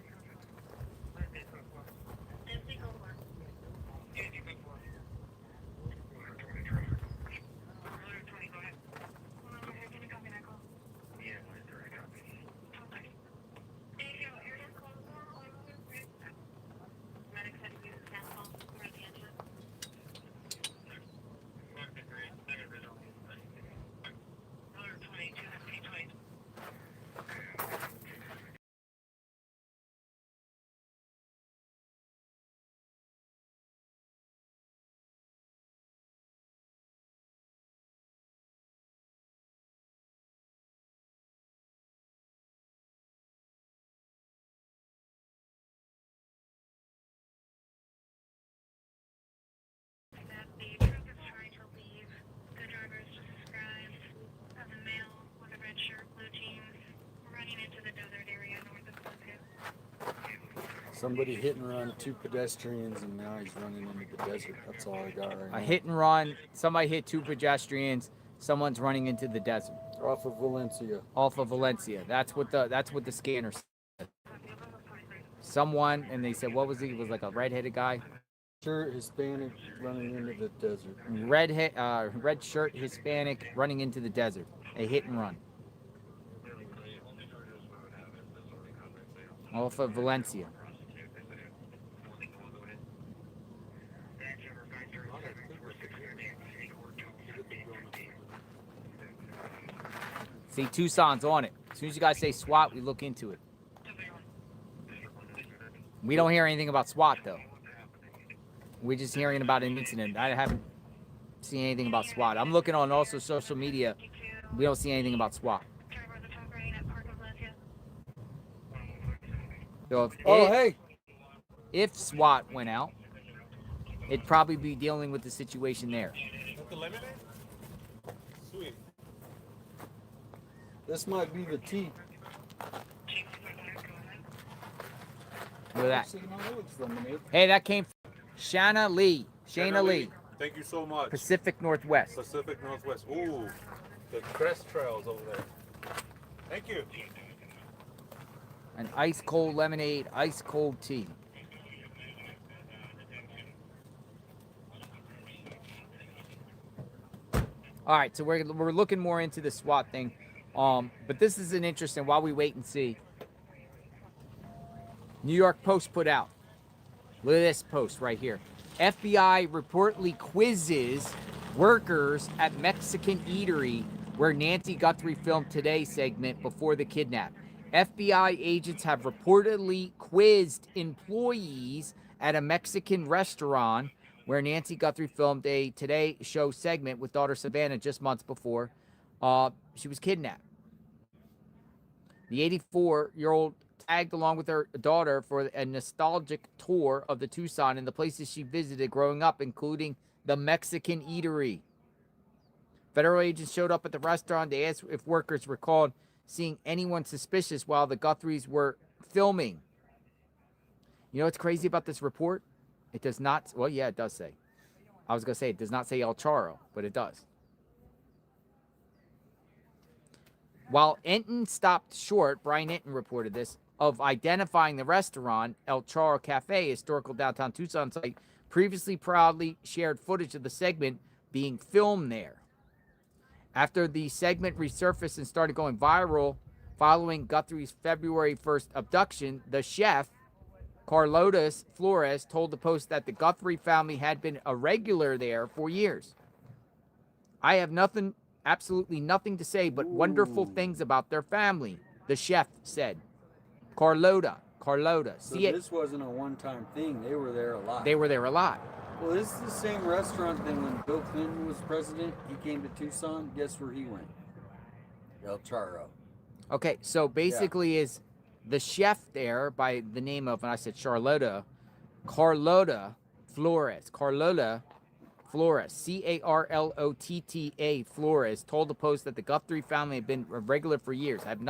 Somebody hit and run 2 pedestrians, and now he's running into the desert. That's all I got right now. A hit and run. Somebody hit 2 pedestrians. Someone's running into the desert. Off of Valencia. Off of Valencia. That's what the scanner said. Someone, and they said, what was he? It was like a red-headed guy. Shirt, Hispanic, running into the desert. Red shirt, Hispanic, running into the desert. A hit and run. Off of Valencia. See, Tucson's on it. As soon as you guys say SWAT, we look into it. We don't hear anything about SWAT, though. We're just hearing about an incident. I haven't seen anything about SWAT. I'm looking on also social media. We don't see anything about SWAT. So if SWAT went out, it'd probably be dealing with the situation there. Sweet. This might be the T. Look at that. Hey, that came from Shana Lee. Shana Lee. Thank you so much. Pacific Northwest. Pacific Northwest. Ooh, the crest trails over there. Thank you. An ice cold lemonade, ice cold tea. All right, so we're looking more into the SWAT thing. But this is an interesting, while we wait and see. New York Post put out. Look at this post right here. FBI reportedly quizzes workers at Mexican eatery where Nancy Guthrie filmed Today segment before the kidnap. FBI agents have reportedly quizzed employees at a Mexican restaurant where Nancy Guthrie filmed a Today show segment with daughter Savannah just months before she was kidnapped. The 84-year-old tagged along with her daughter for a nostalgic tour of the Tucson and the places she visited growing up, including the Mexican eatery. Federal agents showed up at the restaurant. They asked if workers recalled seeing anyone suspicious while the Guthries were filming. You know what's crazy about this report? It does not, well, yeah, it does say. I was going to say it does not say El Charro, but it does. While Enton stopped short, Brian Enton reported this, of identifying the restaurant, El Charro Cafe, historical downtown Tucson site, previously proudly shared footage of the segment being filmed there. After the segment resurfaced and started going viral following Guthrie's February 1st abduction, the chef, Carlota Flores, told the Post that the Guthrie family had been a regular there for years. I have absolutely nothing to say but wonderful things about their family, the chef said. Carlota. So this wasn't a one-time thing. They were there a lot. They were there a lot. Well, this is the same restaurant that when Bill Clinton was president, he came to Tucson. Guess where he went? El Charro. Okay, so basically is the chef there by the name of, and I said Carlota Flores. Carlota Flores, Carlotta Flores, told the Post that the Guthrie family had been a regular for years. I have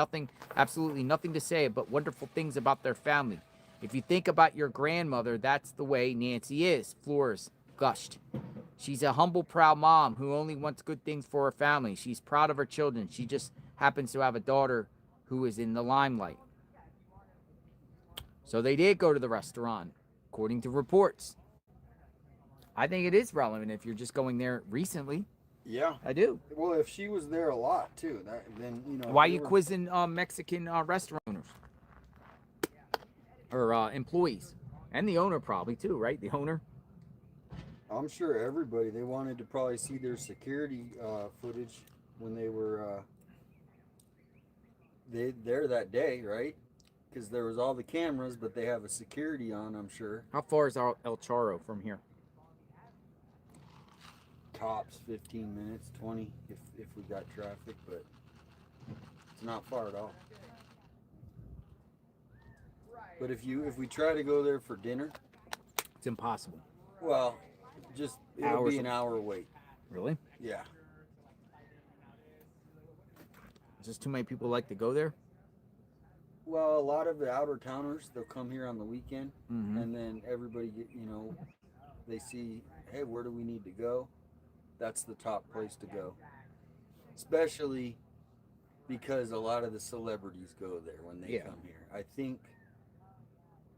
absolutely nothing to say but wonderful things about their family. If you think about your grandmother, that's the way Nancy is, Flores gushed. She's a humble, proud mom who only wants good things for her family. She's proud of her children. She just happens to have a daughter who is in the limelight. So they did go to the restaurant, according to reports. I think it is relevant if you're just going there recently. Yeah, I do. Well, if she was there a lot too, then you know. Why are they you were- quizzing Mexican restaurant owners or employees, and the owner probably too, right? The owner. I'm sure everybody, they wanted to probably see their security footage when they were there that day, right? Because there was all the cameras, but they have a security on, I'm sure. How far is El Charro from here? Tops 15 minutes, 20 if we got traffic, but it's not far at all. But if we try to go there for dinner, it's impossible. Well, it'll Hours be an hour wait. Really? Yeah. Just too many people like to go there. Well, a lot of the outer towners, they'll come here on the weekend, Mhm. and then everybody they see, hey, where do we need to go? That's the top place to go. Especially because a lot of the celebrities go there when they come here.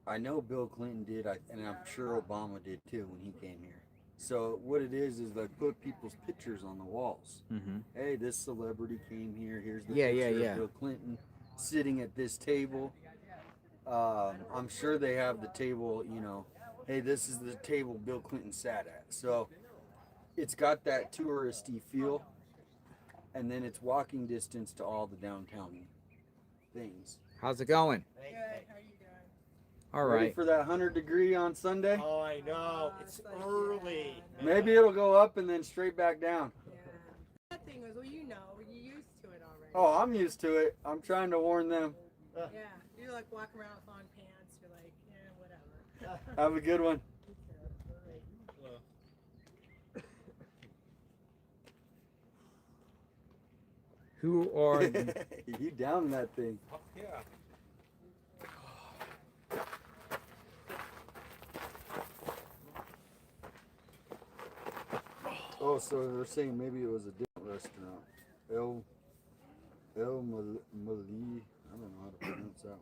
I know Bill Clinton did, and I'm sure Obama did too when he came here. So what it is they put people's pictures on the walls. Mm-hmm. Hey, this celebrity came here. Here's the Yeah, picture yeah. of Bill Clinton sitting at this table. I'm sure they have the table, hey, this is the table Bill Clinton sat at. So it's got that touristy feel, and then it's walking distance to all the downtown things. How's it going? Good. How are you doing? All Ready right. for that 100-degree on Sunday? Oh, I know. It's early. Maybe it'll go up and then straight back down. That thing was, well, you're used to it already. Oh, I'm used to it. I'm trying to warn them. Yeah, you're like walking around with long pants. You're like, yeah, whatever. Have a good one. Who are you? You down that thing? Yeah. Oh, so they're saying maybe it was a different restaurant. El Mali. I don't know how to pronounce that one.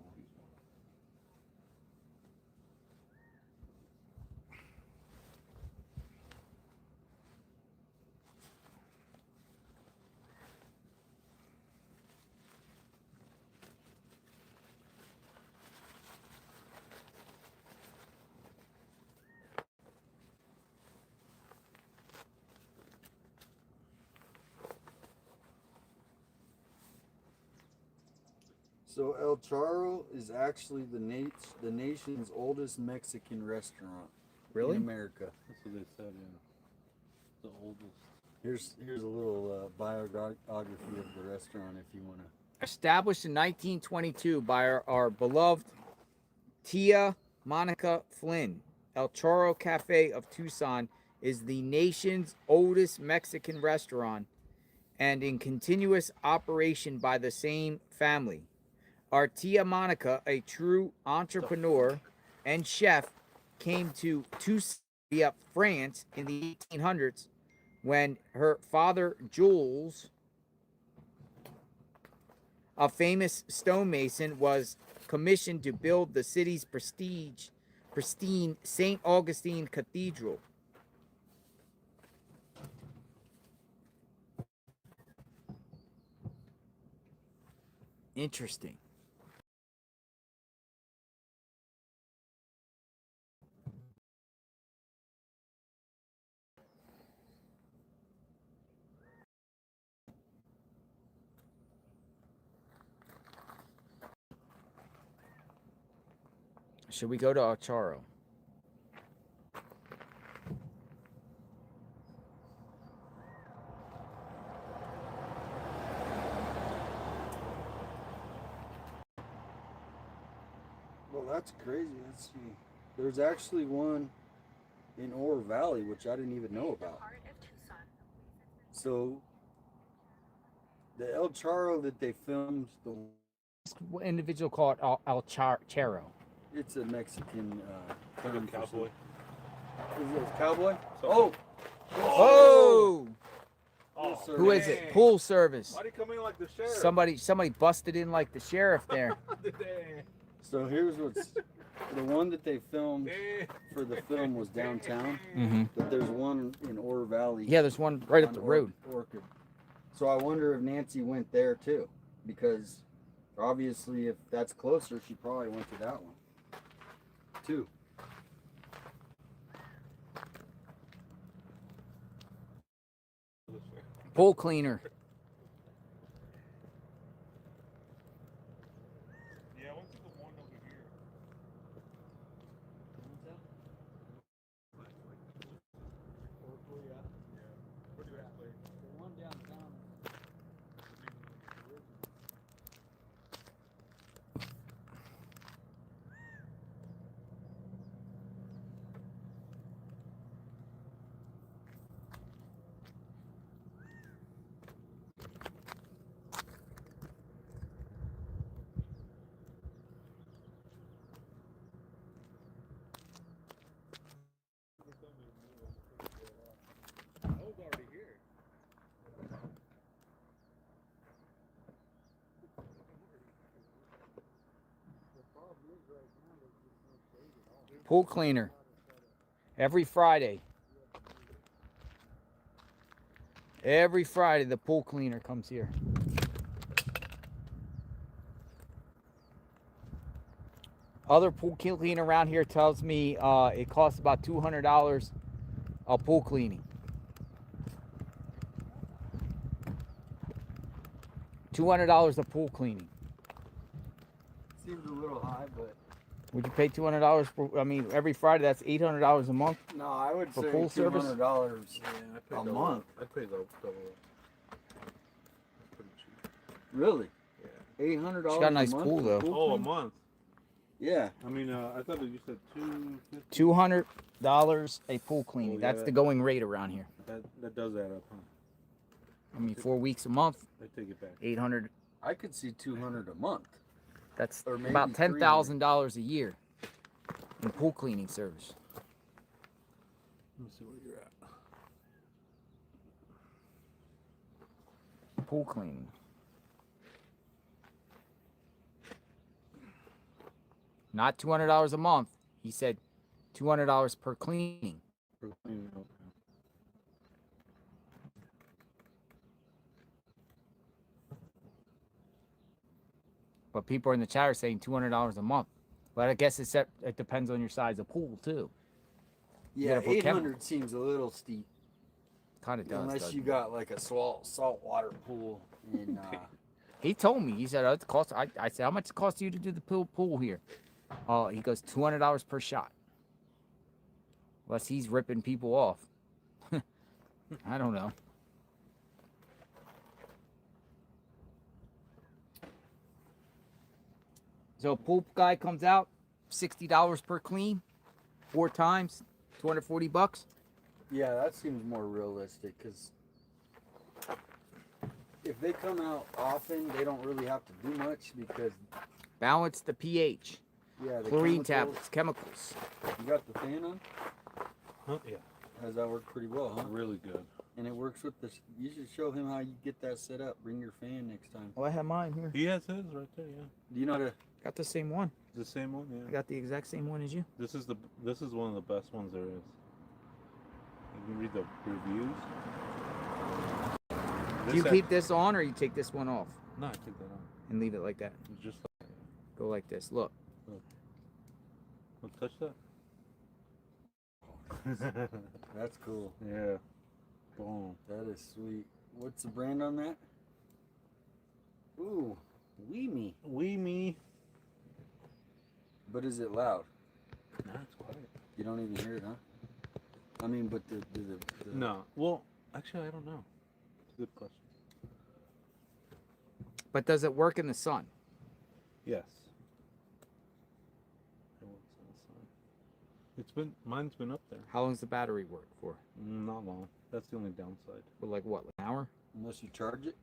So El Charro is actually the nation's oldest Mexican restaurant. Really? In America. That's what they said, yeah. The oldest. Here's a little biography of the restaurant if you want to. Established in 1922 by our beloved Tia Monica Flynn, El Charro Cafe of Tucson is the nation's oldest Mexican restaurant and in continuous operation by the same family. Our Tia Monica, a true entrepreneur and chef, came to Tucson via France in the 1800s when her father, Jules, a famous stonemason, was commissioned to build the city's pristine St. Augustine Cathedral. Interesting. Should we go to El Charro? Well, that's crazy. Let's see. There's actually one in Oro Valley, which I didn't even know about. So, the El Charro that they filmed, What individual called El Charro? it's a Mexican term. Cowboy. Is it a cowboy? So- Oh! Oh, Who is it? Pool service. Why'd he come in like the sheriff? Somebody busted in like the sheriff there. So here's the one that they filmed for the film was downtown, but there's one in Ore Valley. Yeah, there's one right up the road. Orchid. So I wonder if Nancy went there too, because obviously if that's closer, she probably went to that one too. Pool cleaner. Yeah, I went to the one over here. Pretty much like The one downtown. I was already here. Pool cleaner. Every Friday. Every Friday the pool cleaner comes here. Other pool cleaner around here tells me it costs about $200 a pool cleaning. $200 a pool cleaning. Seems a little high, but Would you pay $200 for? I mean, every Friday that's $800 a month. no, I would for say pool service. $200 Yeah, a month. I'd pay double. That's pretty cheap. Really? Yeah. $800. She got a nice a month pool, for though. pool Oh, a clean? month. Yeah. I mean, I thought that you said $200 a pool cleaning. Oh, That's yeah. the going rate around here. That does add up, huh? I mean, 4 weeks a month, I take it back. 800. I could see 200 a month. That's Or maybe about $10,000 a year in pool cleaning service. Let me see where you're at. Pool cleaning. Not $200 a month. He said $200 per cleaning. For cleaning, okay. But people in the chat are saying $200 a month. But I guess it depends on your size of pool too. You Yeah, gotta put 800 seems a little steep. Kind of does. Unless doesn't you it? got like a saltwater pool in He told me. He said, "Oh, it costs." I said, "How much it costs you to do the pool here?" He goes, $200 per shot. Unless he's ripping people off. I don't know. So a pool guy comes out, $60 per clean, 4 times, $240. Yeah, that seems more realistic because if they come out often, they don't really have to do much because Balance the pH. yeah, the Chlorine chemicals- tablets, chemicals. You got the fan on? Huh? Yeah. Does that work pretty well, huh? Really good. And it works with this. You should show him how you get that set up. Bring your fan next time. Oh, I have mine here. He has his right there, yeah. Do you know how to? Got the same one. The same one, yeah. I got the exact same one as you. This is one of the best ones there is. You can read the reviews. Do you keep this on or you take this one off No, I take that on. and leave it like that? Just Go like this. Look. Don't touch that. That's cool. Yeah. Boom. That is sweet. What's the brand on that? Ooh, Wee Me. But is it loud? Nah, it's quiet. You don't even hear it, huh? I mean, but the No. Well, actually, I don't know. It's a good question. But does it work in the sun? Yes. It works in the sun. Mine's been up there. How long does the battery work for? Not long. That's the only downside. For like what, an hour? Unless you charge it?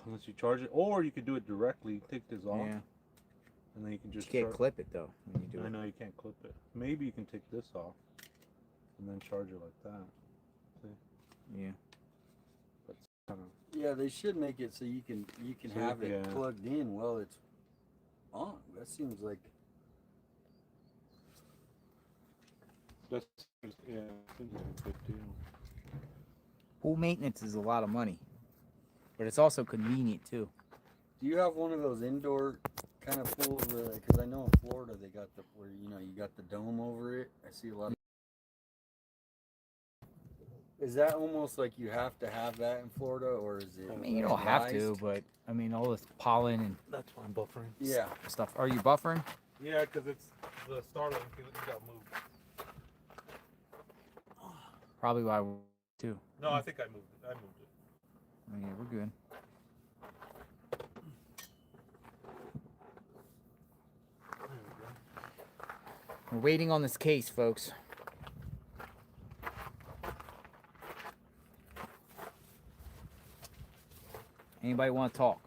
Unless you charge it. Or you could do it directly. Take this off. Yeah. And then you can You just can't clip it though when you do I it. know you can't clip it. Maybe you can take this off and then charge it like that. See? Yeah. But it's kind of Yeah, they should make it so you can So, have it yeah. plugged in while it's on. That seems like That's yeah, I think it's a good deal. Pool maintenance is a lot of money, but it's also convenient too. Do you have one of those indoor kind of pools where, because I know in Florida they got the where you got the dome over it. I see a lot of. Is that almost like you have to have that in Florida, or is it? I mean, you don't have to, but I mean, all this pollen and That's why I'm buffering. Yeah. stuff. Are you buffering? Yeah, because it's the Starlink. It got moved. Probably why too. No, I think I moved it. I moved it. Oh, yeah, we're good. We're waiting on this case, folks. Anybody want to talk?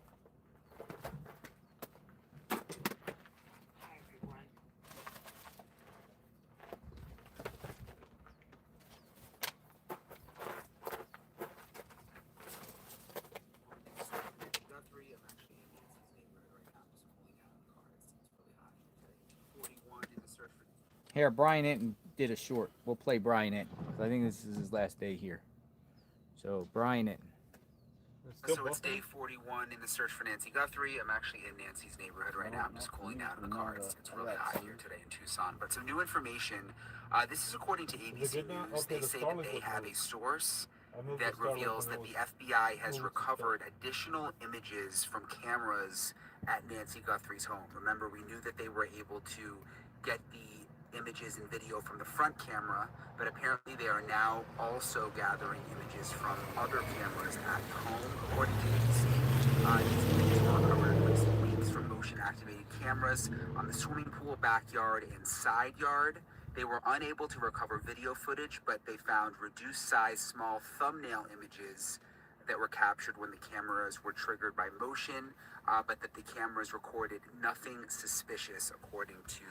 Guthrie, I'm actually in Nancy's neighborhood right now. I'm just pulling out of the car. It seems really hot here today. 41 in the search for. Here, Brian Enton did a short. We'll play Brian Enton, 'cause I think this is his last day here. So, Brian Enton. So it's day 41 in the search for Nancy Guthrie. I'm actually in Nancy's neighborhood right now. I'm just cooling down in the car. It's really hot here today in Tucson. But some new information. This is according to ABC News. They say that they have a source that reveals that the FBI has recovered additional images from cameras at Nancy Guthrie's home. Remember, we knew that they were able to get the images and video from the front camera, but apparently they are now also gathering images from other cameras at home, according to ABC. These images were recovered in recent weeks from motion-activated cameras on the swimming pool, backyard, and side yard. They were unable to recover video footage, but they found reduced-size small thumbnail images that were captured when the cameras were triggered by motion, but that the cameras recorded nothing suspicious, according to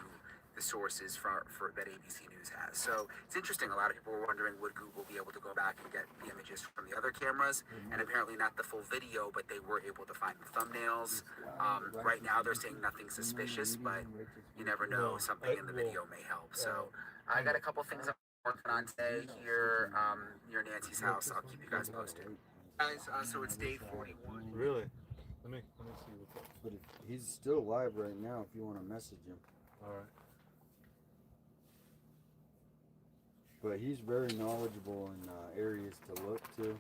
the sources for that ABC News has. So it's interesting. A lot of people were wondering, would Google be able to go back and get the images from the other cameras? And apparently not the full video, but they were able to find the thumbnails. Right now they're saying nothing suspicious, but you never know. Something in the video may help. So I got a couple things I'm working on today here near Nancy's house. I'll keep you guys posted. Guys, so it's day 41. Really? Let me see what's up. But he's still alive right now. If you want to message him. All right. But he's very knowledgeable in areas to look to.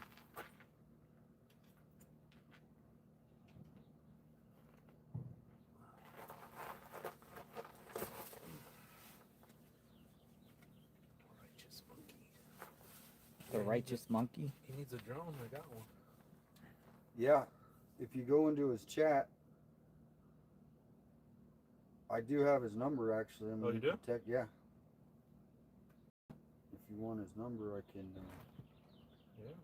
The righteous monkey? He needs a drone. I got one. Yeah, if you go into his chat, I do have his number actually. Oh, you do? Yeah. If you want his number, I can. Yeah.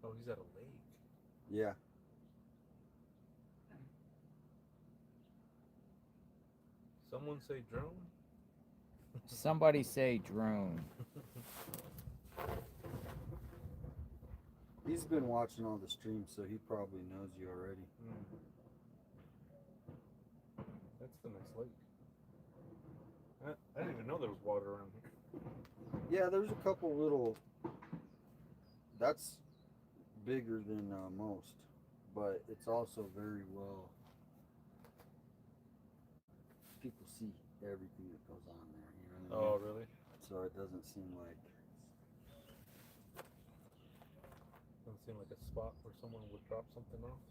Oh, he's at a lake. Yeah. Someone say drone? Somebody say drone. He's been watching all the streams, so he probably knows you already. That's the nice lake. I didn't even know there was water around here. Yeah, there's a couple little. That's bigger than most, but it's also very well. People see everything that goes on there. You know what I mean? Oh, really? So it doesn't seem like. Doesn't seem like a spot where someone would drop something off.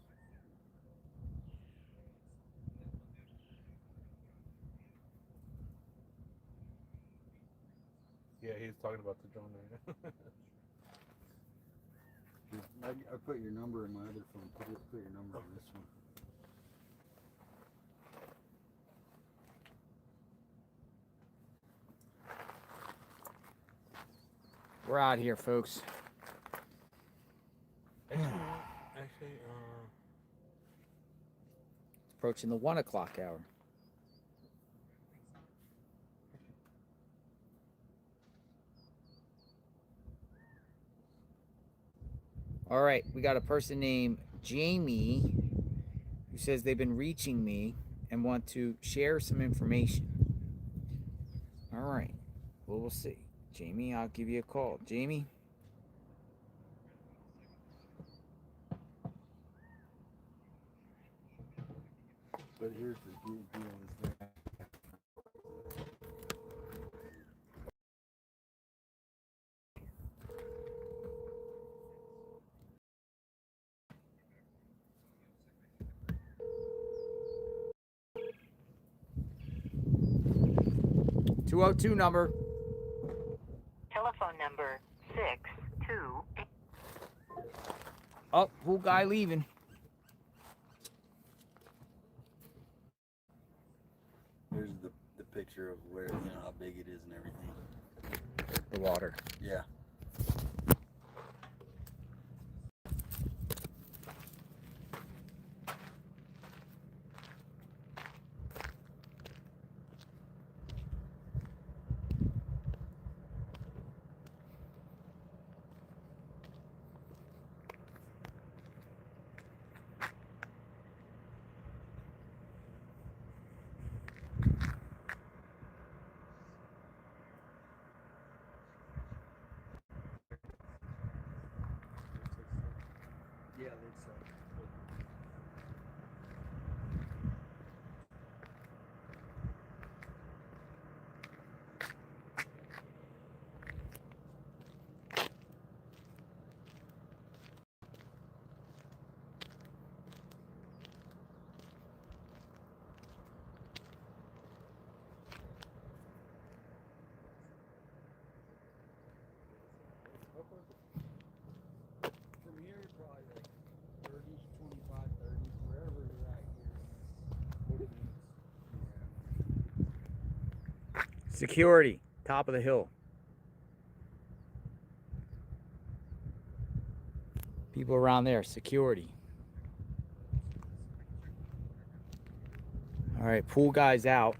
Yeah, he's talking about the drone right now. I put your number in my other phone. Put your number on this one. We're out here, folks. Actually, Approaching the 1 o'clock hour. All right, we got a person named Jamie who says they've been reaching me and want to share some information. All right. Well, we'll see. Jamie, I'll give you a call. Jamie? But here's the deal is that 202 number. Telephone number 628. Oh, pool guy leaving. there's the picture of where, you know, how big it is and everything. The water. Yeah. Yeah, that's so. From here, probably like 30, 25, 30, wherever you're at here. 40 minutes. Security. Top of the hill. People around there. Security. All right, pool guy's out.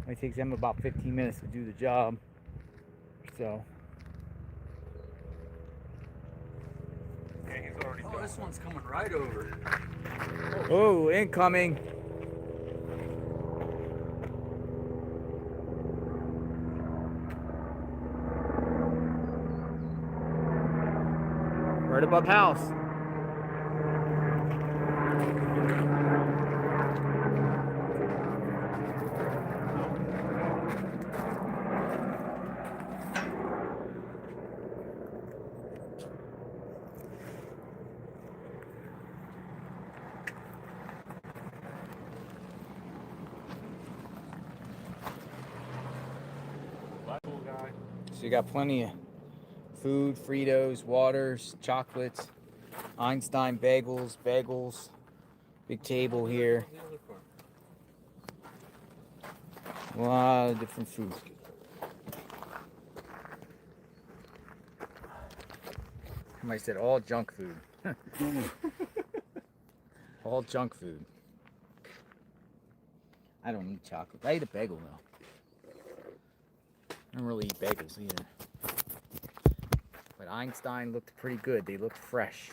It takes them about 15 minutes to do the job. So. Yeah, he's already Oh, this one's coming right over. Oh, incoming. Right above house. Pool guy. So you got plenty of food, Fritos, waters, chocolates, Einstein bagels, big table here. A lot of different food. Somebody said all junk food. All junk food. I don't eat chocolate. I eat a bagel though. I don't really eat bagels either. But Einstein looked pretty good. They looked fresh.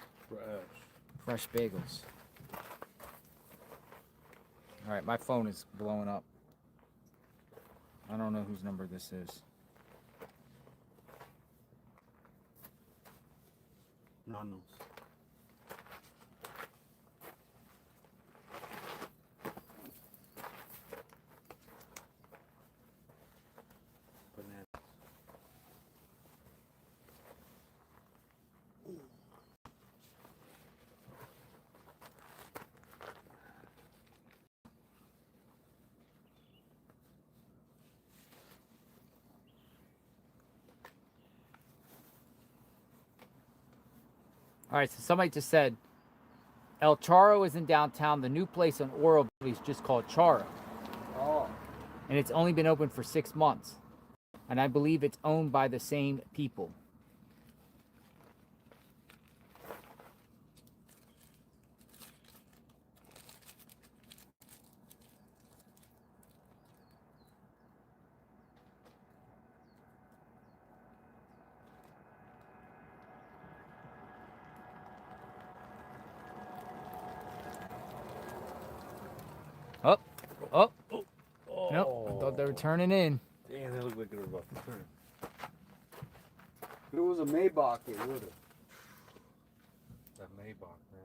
Fresh bagels. Alright, my phone is blowing up. I don't know whose number this is. Nanos. Bananas. Alright, so somebody just said El Charo is in downtown. The new place on Oro is just called Charo. Oh. And it's only been open for 6 months. And I believe it's owned by the same people. Oh, they're turning in. Damn, they look like they're about to turn. If it was a Maybach, it would have. That Maybach, man.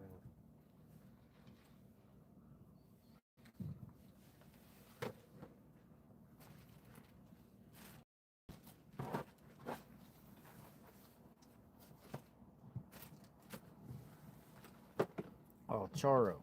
Oh, Charo.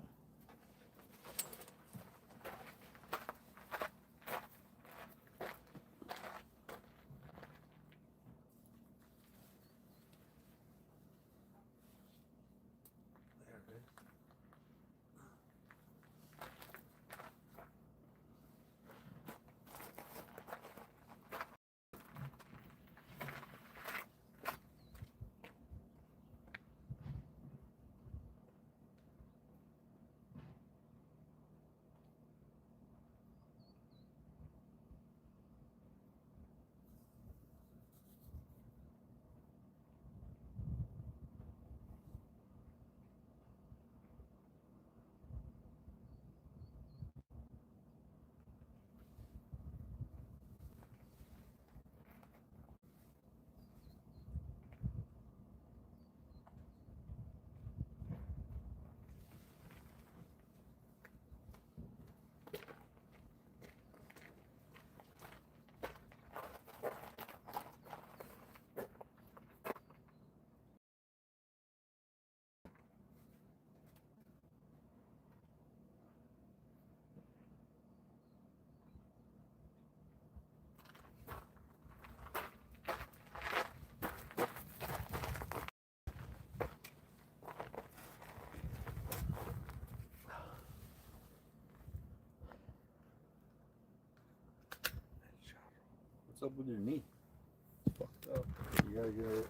What's up with your knee? Fucked up. You gotta get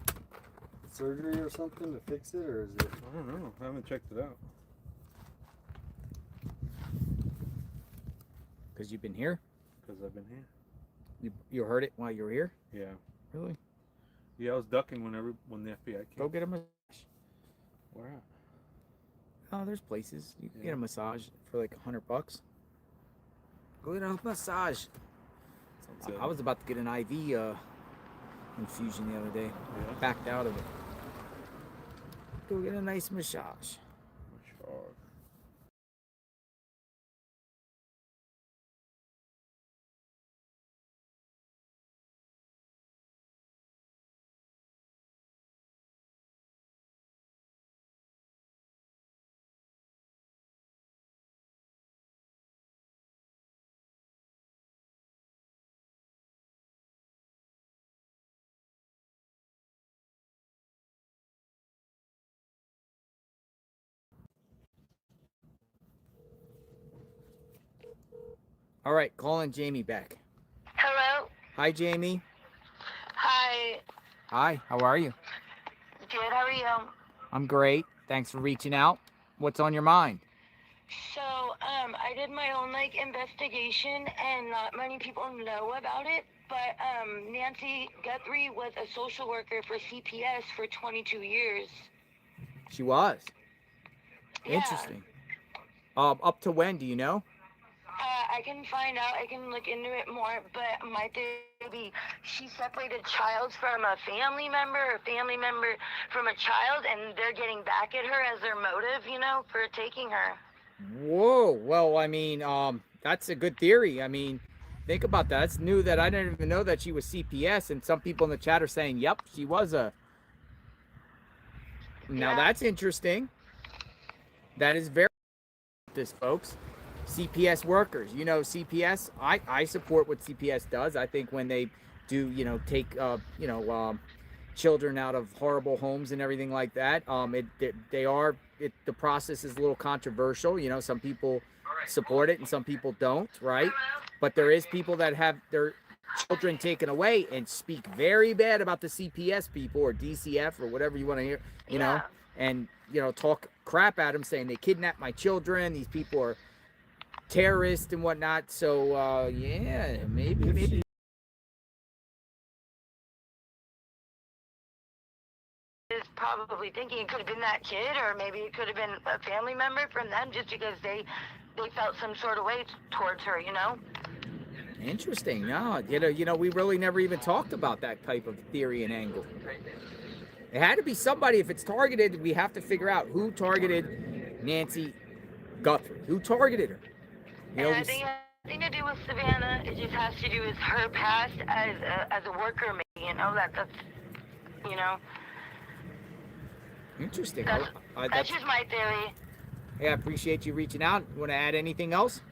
surgery or something to fix it, or is it? I don't know. I haven't checked it out. Because you've been here? Because I've been here. You heard it while you were here? Yeah. Really? Yeah, I was ducking when the FBI came. Go get a massage. Where at? Oh, there's places. You can get a massage for like $100. Go get a massage. I was about to get an IV infusion the other day. Yeah. Backed out of it. Go get a nice massage. All right, calling Jamie back. Hello. Hi, Jamie. Hi. Hi, how are you? Good. How are you? I'm great. Thanks for reaching out. What's on your mind? So, I did my own investigation, and not many people know about it. But Nancy Guthrie was a social worker for CPS for 22 years. She was. Yeah. Interesting. Up to when, do you know? I can find out. I can look into it more. But my theory, she separated child from a family member, or family member from a child, and they're getting back at her as their motive, for taking her. Whoa. Well, I mean, that's a good theory. I mean, think about that. It's new that I didn't even know that she was CPS, and some people in the chat are saying, yep, she was a... Now, that's interesting. That is very... this, folks. CPS workers, CPS, I support what CPS does. I think when they do, take, children out of horrible homes and everything like that, the process is a little controversial. Some people support it and some people don't, right? But there is people that have their children taken away and speak very bad about the CPS people or DCF or whatever you want to hear, know, and, talk crap at them saying they kidnapped my children. These people are terrorists and whatnot. So yeah, maybe Is probably thinking it could have been that kid, or maybe it could have been a family member from them, just because they felt some sort of way towards her. Interesting. No, we really never even talked about that type of theory and angle. It had to be somebody. If it's targeted, we have to figure out who targeted Nancy Guthrie. Who targeted her? And I think it has nothing to do with Savannah. It just has to do with her past as a worker, maybe. That's Interesting. That's just my theory. Hey, I appreciate you reaching out. You want to add anything else?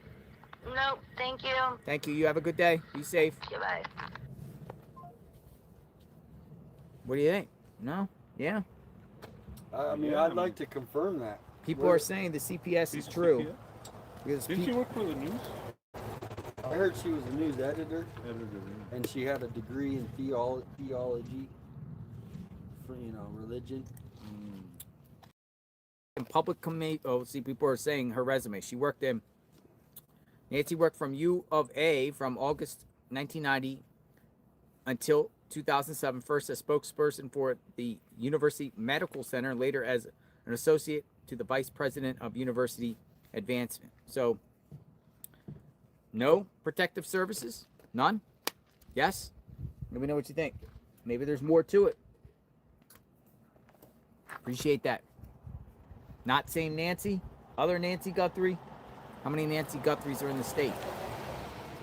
Nope. Thank you. Thank you. You have a good day. Be safe. Goodbye. What do you think? No? Yeah. I mean, I'd like to confirm that. People are saying the CPS is true. Didn't she work for the news? I heard she was a news editor, and she had a degree in theology, for religion. In public comment, people are saying her resume. Nancy worked from U of A from August 1990 until 2007, first as spokesperson for the University Medical Center, later as an associate to the vice president of university advancement. So, no protective services? None? Yes? Let me know what you think. Maybe there's more to it. Appreciate that. Not same Nancy, other Nancy Guthrie. How many Nancy Guthries are in the state?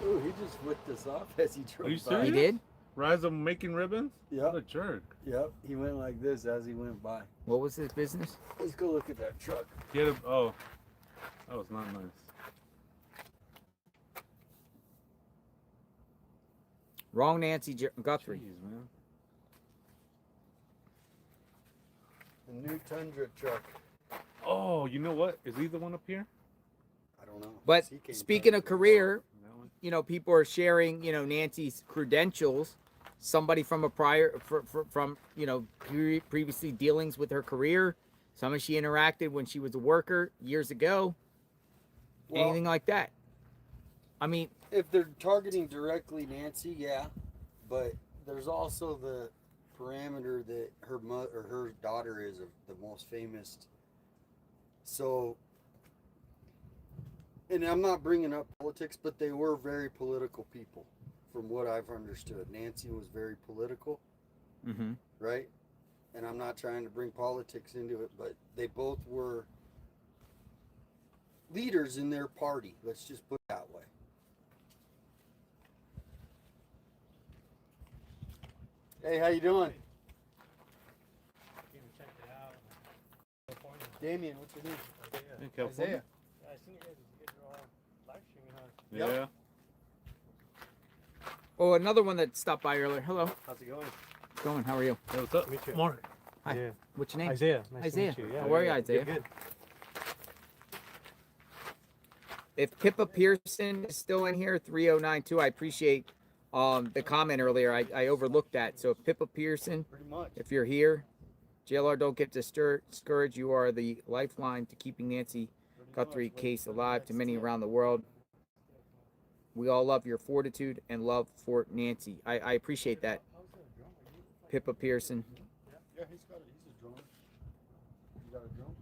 Ooh, he just flipped us off as he drove. Are you by. serious? He did? Rise of making ribbons? Yep. What a jerk. Yep, he went like this as he went by. What was his business? Let's go look at that truck. That was not nice. Wrong Nancy Guthrie. Jeez, man. The new Tundra truck. Oh, you know what? Is he the one up here? I don't know. But speaking of career, people are sharing, Nancy's credentials. Somebody from a previously dealings with her career. Someone she interacted when she was a worker years ago. Well, anything like that. I mean, if they're targeting directly Nancy, yeah, but there's also the parameter that her mother or her daughter is the most famous. So, and I'm not bringing up politics, but they were very political people, from what I've understood. Nancy was very political, right? And I'm not trying to bring politics into it, but they both were leaders in their party. Let's just put it that way. Hey, how you doing? Damien, what's your name? In California? Isaiah. I seen you guys are all live streaming, huh? Yeah. Oh, another one that stopped by earlier. Hello. How's it going? Going. How are you? Hey, what's up? Meet you. Mark. Hi. Yeah. What's your name? Isaiah. Nice Isaiah. to meet you. Yeah, How are you, Isaiah? Good. If Pippa Pearson is still in here, 3092. I appreciate the comment earlier. I overlooked that. So if Pippa Pearson, if you're here, JLR, don't get discouraged. You are the lifeline to keeping Nancy Guthrie case alive to many around the world. We all love your fortitude and love for Nancy. I appreciate that. Pippa Pearson. Yeah, he's a drone. You got a drone?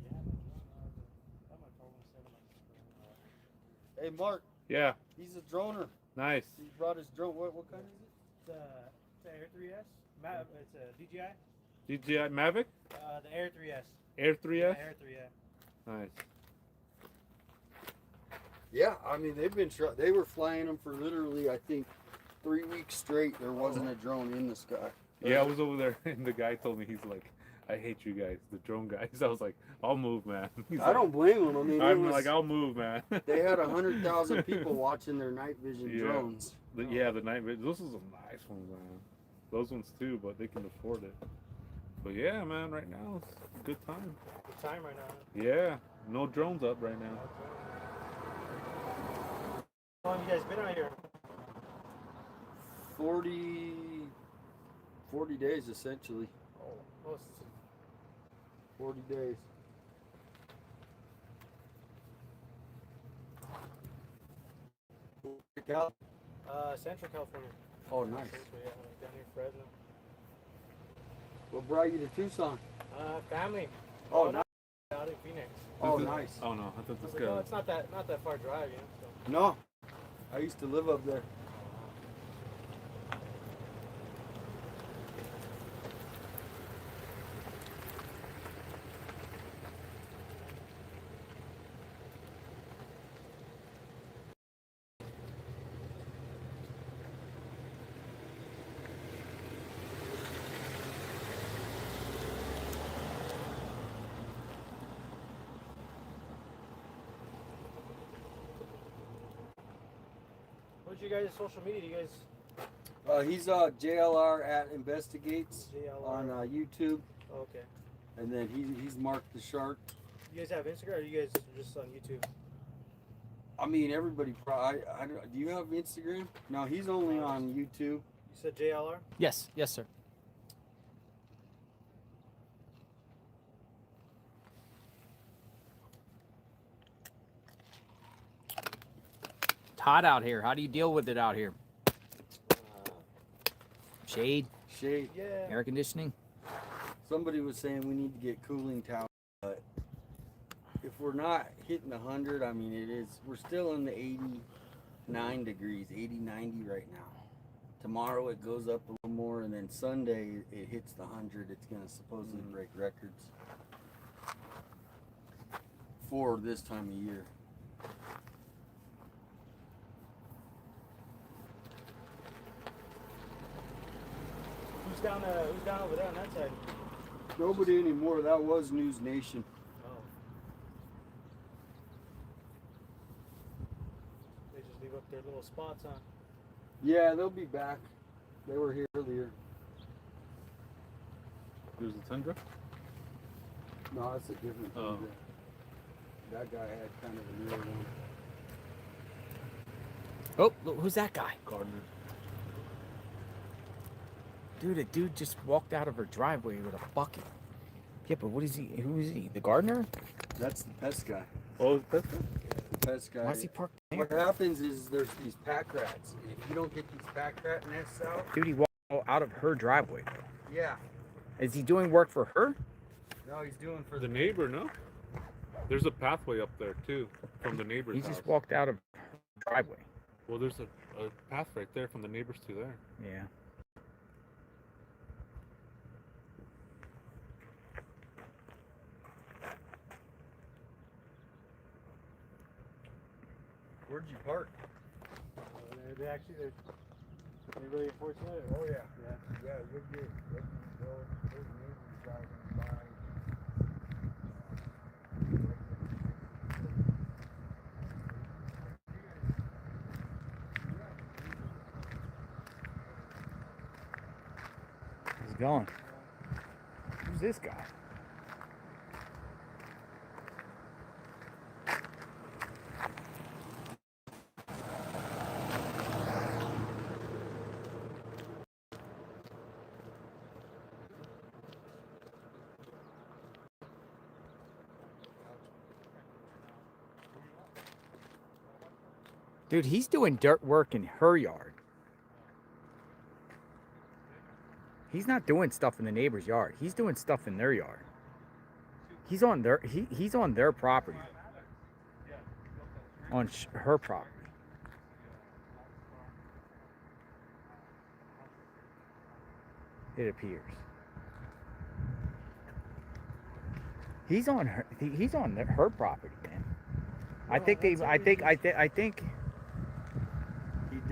Hey, Mark. Yeah. He's a droner. Nice. He brought his drone. What kind is it? It's Air 3S. It's a DJI. DJI Mavic? The Air 3S. Air 3S? Yeah, Air 3, yeah. Nice. Yeah, I mean, they were flying them for literally, I think, 3 weeks straight. There wasn't a drone in the sky. Yeah, I was over there, and the guy told me, he's like, I hate you guys, the drone guys. I was like, I'll move, man. I don't blame them. I mean, I'll move, man. They had 100,000 people watching their night vision drones. The night vision. Those are some nice ones, man. Those ones too, but they can afford it. But yeah, man, right now it's a good time. Good time right now. Yeah, no drones up right now. How long you guys been out here? 40 days, essentially. Oh, close. 40 days. Central California. Oh, nice. Central, yeah, down near Fresno. What brought you to Tucson? Family. Oh, nice. Out in Phoenix. Oh, nice. Oh no, I thought this No, it's not that far drive, you know. So. No, I used to live up there. What's your guys' social media? Do you guys? He's JLR at Investigates JLR. on YouTube, Okay. and then he's Mark the Shark. You guys have Instagram, or you guys are just on YouTube? I mean, everybody. Do you have Instagram? No, he's only on YouTube. You said JLR? Yes, sir. It's hot out here. How do you deal with it out here? Shade? Shade. Yeah. Air conditioning? Somebody was saying we need to get cooling towers, but if we're not hitting 100, I mean, we're still in the 89 degrees, 80, 90 right now. Tomorrow it goes up a little more, and then Sunday it hits the 100. It's going to supposedly break records for this time of year. Who's down over there on that side? Nobody anymore. That was News Nation. Oh. They just leave up their little spots on. Yeah, they'll be back. They were here earlier. There's a Tundra? No, that's a different Oh. Tundra. That guy had kind of a newer one. Oh, look, who's that guy? Gardner. Dude, a dude just walked out of her driveway with a bucket. Yeah, but what is he? Who is he? The gardener? That's the pest guy. Oh, the pest guy? The pest guy. Why is he parked there? What happens is there's these pack rats. If you don't get these pack rat nests out, Dude, he walked out of her driveway, though. yeah. Is he doing work for her? No, he's doing for The neighbor, no? There's a pathway up there, too, from the neighbor's He house. just walked out of her driveway. Well, there's a path right there from the neighbors to there. Yeah. Where'd you park? They actually, they're really unfortunate. Oh yeah. Yeah, you're good. There's neighbors driving by. He's going. Who's this guy? Dude, he's doing dirt work in her yard. He's not doing stuff in the neighbor's yard. He's doing stuff in their yard. He's on their he's on their property. On her property. It appears. He's on her her property, man. I think He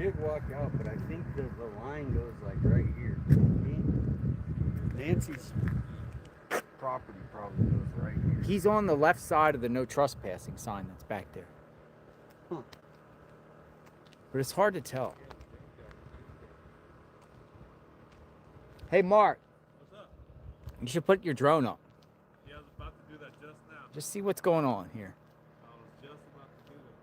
did walk out, but I think the line goes like right here. Nancy's property probably goes right here. he's on the left side of the no trespassing sign that's back there. Huh. But it's hard to tell. Hey, Mark. What's up? You should put your drone up. Yeah, I was about to do that just now. Just see what's going on here. I was just about to do that.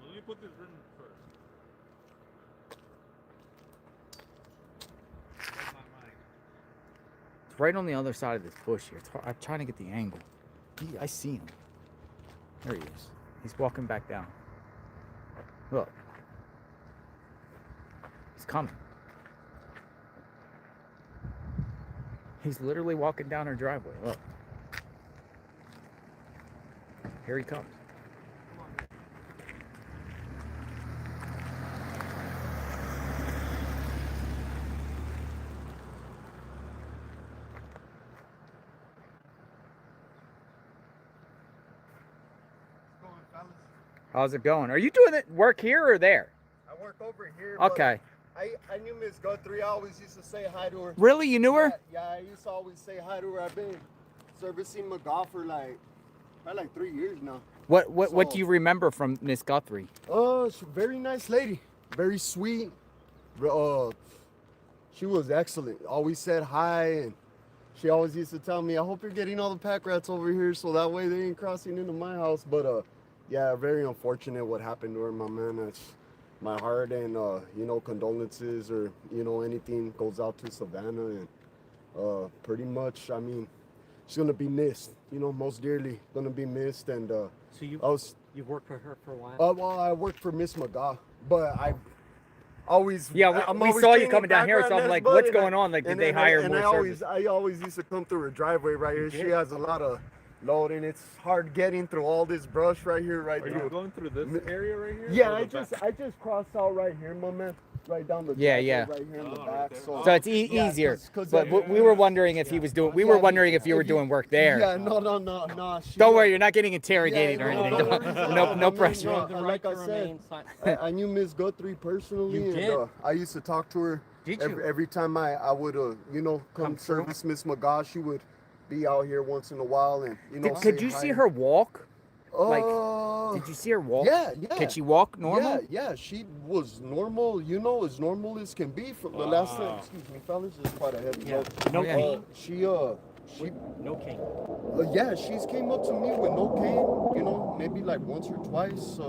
Well, let me put this rim first. That's my mic. It's right on the other side of this bush here. It's hard. I'm trying to get the angle. I see him. There he is. He's walking back down. Look. He's coming. He's literally walking down her driveway. Look. Here he comes. How's it going? Are you doing it work here or there? I work over here. Okay. But I knew Miss Guthrie. I always used to say hi to her. Really? You knew her? Yeah, I used to always say hi to her. I've been servicing McGaw for like 3 years now. What do you remember from Miss Guthrie? She's a very nice lady, very sweet. She was excellent. Always said hi, and she always used to tell me, "I hope you're getting all the pack rats over here, so that way they ain't crossing into my house." But yeah, very unfortunate what happened to her, my man. It's my heart and condolences, or anything goes out to Savannah, and pretty much, I mean, she's gonna be missed. Most dearly gonna be missed, and So you worked for her for a while? well, I worked for Miss McGaw, but I always Yeah, I'm we always saw you cleaning coming down here, so I'm background like, nest, what's bud, going on? Like, did they hire more service? I always used to come through her driveway right here. She has a lot of load, and it's hard getting through all this brush right here, right Are through. you going through this area right here? Yeah, or I the back? just crossed out right here, my man. Right down the Yeah, driveway, yeah. right here in the Oh, back. right there. So, So it's yeah, easier. 'cause But we were wondering if he was doing. We were wondering if you were doing work there. Yeah, no. Don't worry, you're not getting interrogated or Yeah, anything. No pressure. Like I said, I knew Miss Guthrie personally, You and did? I used to talk to her. Did you? Every time I would come service Miss McGaw, she would be out here once in a while, and Could you see her walk? Like, Uh, did you see her walk? Yeah. Could she walk normal? Yeah, she was normal, as normal as can be. From the last time, excuse me, fellas, this is quite a heavy load. No cane? She No cane. yeah, she's came up to me with no cane, maybe like once or twice.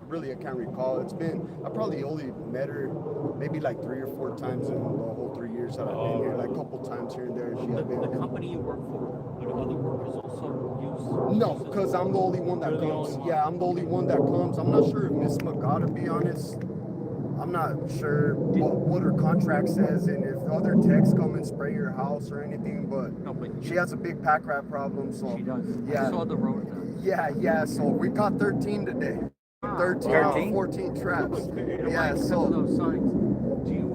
Really, I can't recall. I probably only met her maybe like 3 or 4 times in the whole 3 years that I've been here. Like a couple times here and there. The company you work for, do other workers also use? No, because I'm the only one that You're the comes. only one. Yeah, I'm the only one that comes. I'm not sure if Miss McGaw, to be honest. I'm not sure what her contract says and if other techs come and spray her house or anything, but she has a big pack rat problem, so. She does. Yeah. I saw the road now. Yeah, so we caught 13 today. 13 out of 14 traps. Yeah, Some of so. those signs. Do you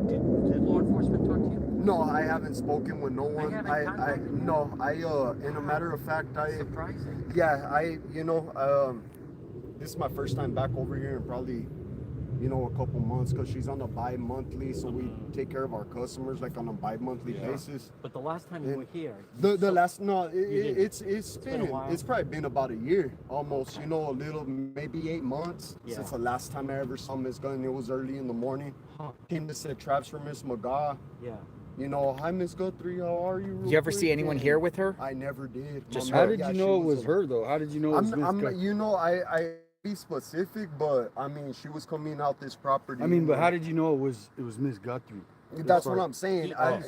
did law enforcement talk to you? No, I haven't spoken with no one. haven't In a matter of fact, Surprising. Yeah, this is my first time back over here in probably, a couple months, because she's on a bi-monthly, so we take care of our customers like on a bi-monthly basis. But the last time you were here, it's probably been about a year almost, a little, maybe 8 months since the last time I ever saw Miss Gunn. It was early in the morning. Came to set traps for Miss McGaw. Yeah. Hi Miss Guthrie, how are you? Did you ever see anyone here with her? I never did. Just How her. did you know it was her though? How did you know it was Miss Guthrie? I be specific, but I mean, she was coming out this property. I mean, but how did you know it was Miss Guthrie? That's what I'm saying. I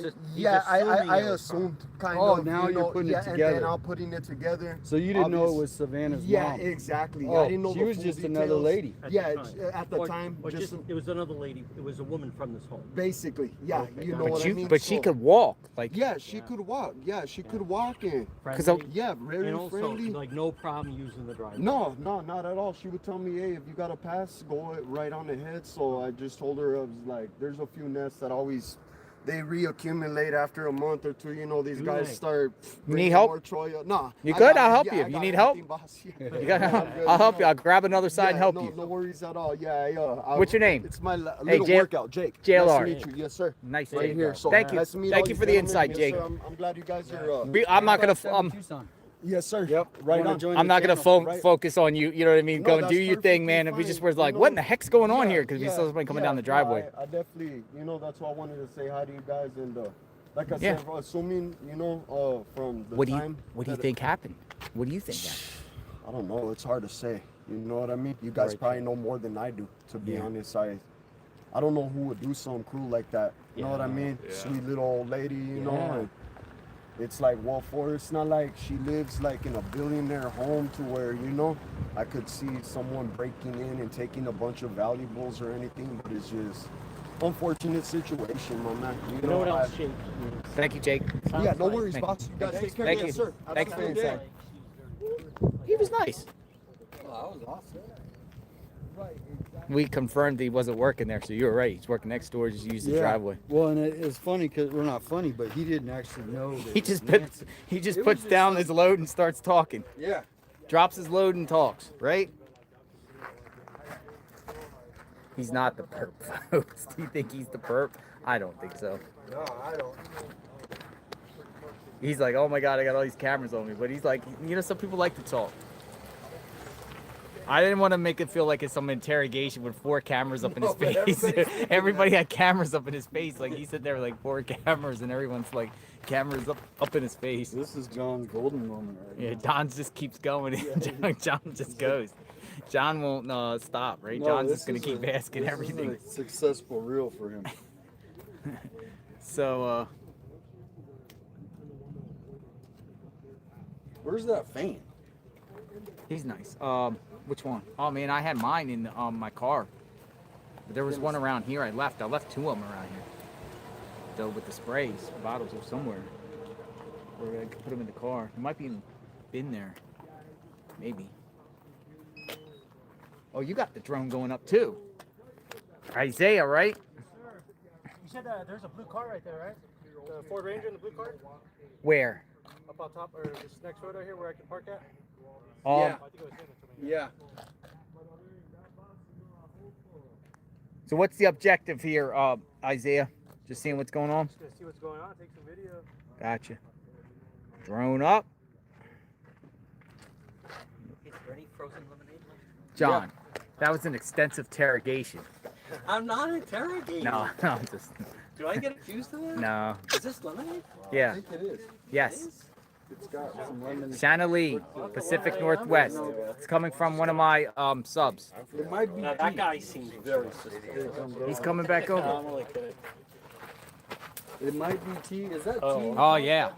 assumed kind Oh, of. now you're putting it and together. then I'm putting it together. So you didn't know it was Savannah's mom? Exactly. Oh, I didn't know she the was full just details. another lady. At the time, Or just, it was another lady. It was a woman from this home. basically, yeah. Okay. You know But what she, I mean. but she So- could walk. Like, Yeah, she could walk. Yeah, she could walk in. Friendly. Yeah, very And also, friendly. like, no problem using the driveway. No, not at all. She would tell me, hey, if you got a pass, go right on ahead. So I just told her, I was like, there's a few nests that always, they reaccumulate after a month or two. These guys start. You need bringing help? more Troy. Nah. You I good? got I'll it. help Yeah, you. I You got need help? everything, boss. Yeah. you got, I'm good. I'll help you. I'll grab another side and help no, you. No worries at all. Yeah. What's your name? It's my Hey, little J- workout, Jake. JLR. Nice to meet you. Yes, sir. Nice to Right meet you. here. So Thank you. nice to meet Thank all you for the gentlemen. insight, Yes, Jake. sir. I'm glad you guys are. I'm not gonna. Yes, sir. Yep. Right Wanna on. join I'm the not gonna channel? focus on you. You know what I mean? No, Go and that's do your thing, perfectly man. And we fine. just were like, what in the heck's going on here? Because we saw somebody coming down the driveway. I definitely, that's why I wanted to say hi to you guys, and like I Yeah. said, assuming from the What do time. you that- think happened? What do you think happened? I don't know. It's hard to say. You know what I mean? You guys Right. probably know more than I do. To be Yeah. honest, I don't know who would do something cruel like that. You know what I mean? Yeah. Sweet little old lady, you know. Yeah. And it's like, well, it's not like she lives like in a billionaire home to where, I could see someone breaking in and taking a bunch of valuables or anything, but it's just unfortunate situation, my man. You know what else, Jake? Thank you, Jake. Yeah, no worries, boss. You guys Thank take care. you. Yes, sir. Thanks for the Absolutely. insight. He was nice. Oh, that was awesome. We confirmed he wasn't working there, so you were right. He's working next door, just use the driveway. Well, and it's funny because we're not funny, but he didn't actually know that. He just Nancy- puts It puts was down just his load and starts talking. Yeah. Drops his load and talks, right? He's not the perp, folks. Do you think he's the perp? I don't think so. No, I don't. He's like, oh my God, I got all these cameras on me. But he's like, some people like to talk. I didn't want to make it feel like it's some interrogation with 4 cameras up in his No, but face. everybody's thinking Everybody that. had cameras up in his face. Like, he's sitting there with like 4 cameras, and everyone's like cameras up in his face. This is John's golden moment right Yeah, now. Don just keeps going. John just goes. John won't stop, right? No, John's this just gonna is keep asking this everything. Is a successful reel for him. So, where's that fan? he's nice. Which one? Oh man, I had mine in my car. But there was one around here. I left 2 of them around here. Though with the sprays, bottles are somewhere. Or I could put them in the car. It might be been there. Maybe. Oh, you got the drone going up too. Isaiah, right? You said there's a blue car right there, right? The Ford Ranger in the blue car? Where? Up on top, or this next road right here where I can park at? Yeah. I think it was him. Yeah. So what's the objective here, Isaiah? Just seeing what's going on? Just gonna see what's going on, take some video. Gotcha. Drone up. Is there any frozen lemonade left? John, that was an extensive interrogation. I'm not interrogating. No, I'm just... Do I get accused of that? No. Is this lemonade? Yeah. I think it is. Yes. It's got some lemon. Shanna Lee, Pacific Northwest. It's coming from one of my subs. It might be Now, that tea. guy seems very suspicious. He's coming back No, over. I'm only kidding. It might be tea. Is that tea? Oh, yeah.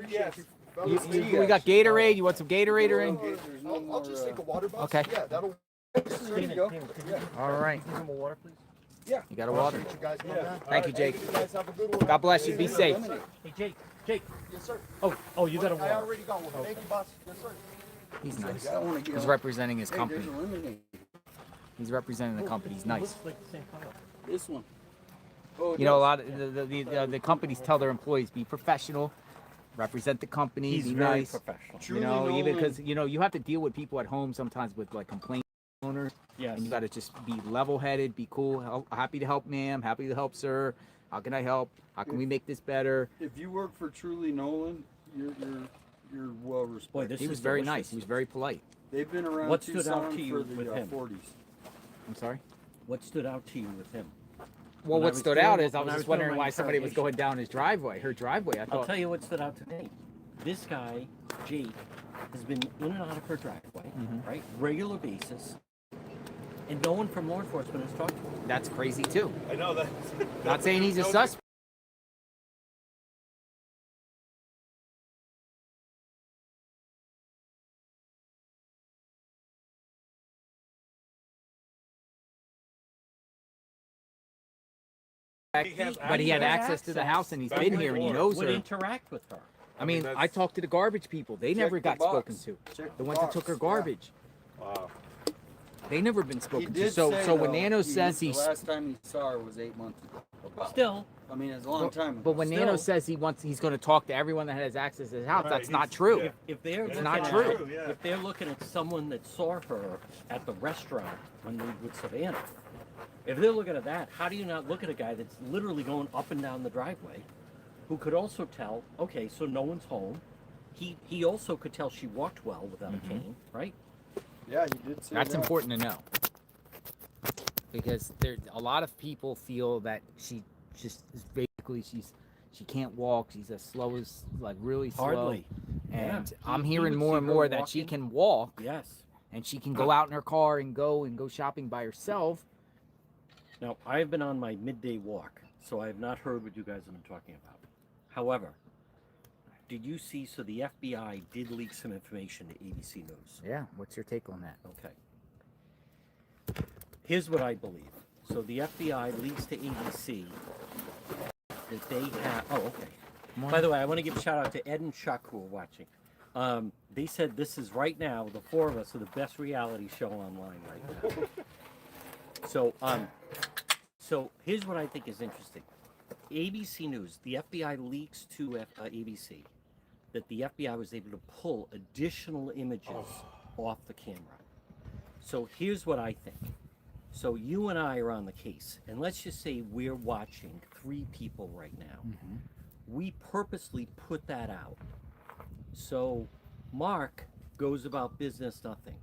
Yes. We got Gatorade. You want some Gatorade or anything? There's no more, I'll just take a water bottle. Okay. Yeah, that'll. There you go. Yeah. All right. Give him a water, please. Yeah. You got a water? You guys know that? Thank you, Jake. You guys have a good one. God bless you. Be safe. Hey, Jake. Yes, sir. Oh, you got a I water. already got one. Thank you, boss. Yes, sir. He's nice. I wanna get He's on. representing his Hey, company. there's a lemonade. He's representing the company. He's nice. Looks like the same color. This one. Oh, You know, a lot of the companies tell their employees, be professional, represent the company, He's be very nice. professional. You know, Truly even Nolan. because you have to deal with people at home sometimes with like complaint owners. Yes. And you got to just be level-headed, be cool. Happy to help, ma'am. Happy to help, sir. How can I help? How can we make this better? If you work for Truly Nolan, you're well respected. Boy, this He was is very delicious. nice. He was very polite. They've been around What stood out Tucson to you for the with him? 40s. I'm sorry. What stood out to you with him? Well, When I what was stood doing- out is I when was I just was doing wondering my why somebody was interrogation. going down his driveway, her driveway. I I'll thought, tell you what stood out to me. This guy, Jake, has been in and out of her driveway, right? Regular basis. And no one from law enforcement has talked to him. that's crazy too. I know that. Not saying he's a suspect. But he had access to the house and he's been here and he knows Would her. interact with her. I mean, I talked to the garbage people. They never the got box. spoken to. Check The the ones that box, took her yeah. garbage. Wow. They never been He spoken to. did So say, when though, Nano says the he's last time he saw her was 8 months ago. Still, I mean, it's a long time ago. but when Nano Still- says he's going to talk to everyone that has access to his house, Right, that's not he's- true. yeah. if they're It's looking not at, true. Yeah. if they're looking at someone that saw her at the restaurant when they with Savannah, if they're looking at that, how do you not look at a guy that's literally going up and down the driveway, who could also tell, okay, so no one's home. He also could tell she walked well without a cane, right? Yeah, he did say That's that. important to know. Because there a lot of people feel that she just is basically she can't walk. She's as slow as like really slow. Hardly. And Yeah. I'm He hearing would more see and her more that she walking. can walk Yes. and she can go out in her car and go shopping by herself. Now, I have been on my midday walk, so I have not heard what you guys have been talking about. However, did you see, so the FBI did leak some information to ABC News. Yeah, what's your take on that? Okay. Here's what I believe. So the FBI leaks to ABC that they have, oh, okay. By the way, I want to give a shout out to Ed and Chuck who are watching. They said this is right now, the four of us are the best reality show online right now. So here's what I think is interesting. ABC News, the FBI leaks to ABC that the FBI was able to pull additional images off the camera. So here's what I think. So you and I are on the case, and let's just say we're watching 3 people right now. We purposely put that out. So Mark goes about business nothing.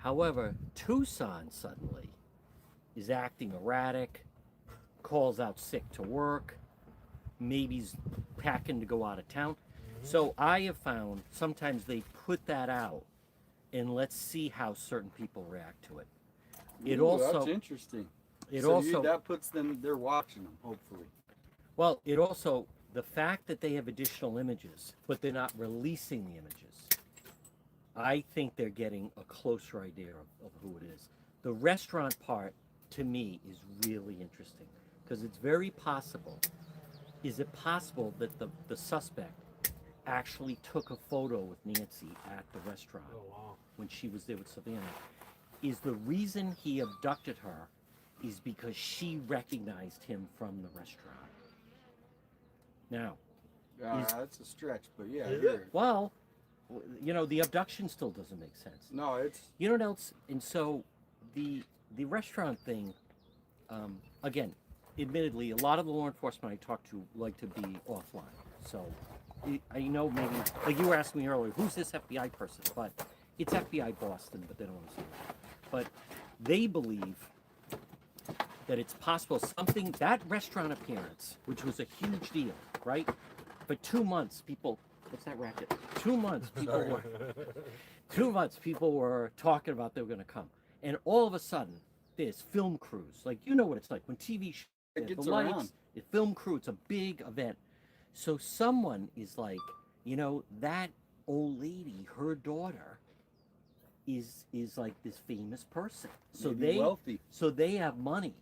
However, Tucson suddenly is acting erratic, calls out sick to work, maybe's packing to go out of town. So I have found sometimes they put that out and let's see how certain people react to it. It Ooh, also that's interesting. It So also that puts them. They're watching them. Hopefully. well, it also the fact that they have additional images, but they're not releasing the images. I think they're getting a closer idea of who it is. The restaurant part, to me, is really interesting because it's very possible. Is it possible that the suspect actually took a photo with Nancy at the restaurant when she was there with Savannah? Is the reason he abducted her is because she recognized him from the restaurant? Now, That's a stretch, but yeah. I hear it. well, you know, the abduction still doesn't make sense. No, it's. You know what else? And so the restaurant thing, again, admittedly, a lot of the law enforcement I talk to like to be offline. So I know maybe, like you were asking me earlier, who's this FBI person? But it's FBI Boston, but they don't want to say that. But they believe that it's possible something, that restaurant appearance, which was a huge deal, right? For 2 months, people, what's that racket? 2 months, people Sorry. were, 2 months, people were talking about they were going to come. And all of a sudden, there's film crews. Like, you know what it's like when TV shows, It the gets lights, around. the film crew, it's a big event. So someone is like, you know, that old lady, her daughter, is like this famous person. So Maybe wealthy. So they have money.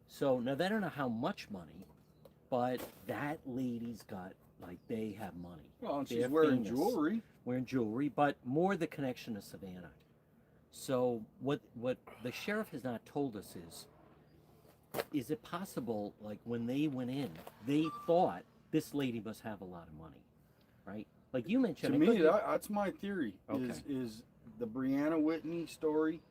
So now they don't know how much money, but that lady's got, like, they have money. Well, and she's They're wearing famous. jewelry. Wearing jewelry, but more the connection to Savannah. So what the sheriff has not told us is it possible, like, when they went in, they thought this lady must have a lot of money, right? Like you mentioned. To I me, thought that's my theory. Okay. Is the Brianna Whitney story,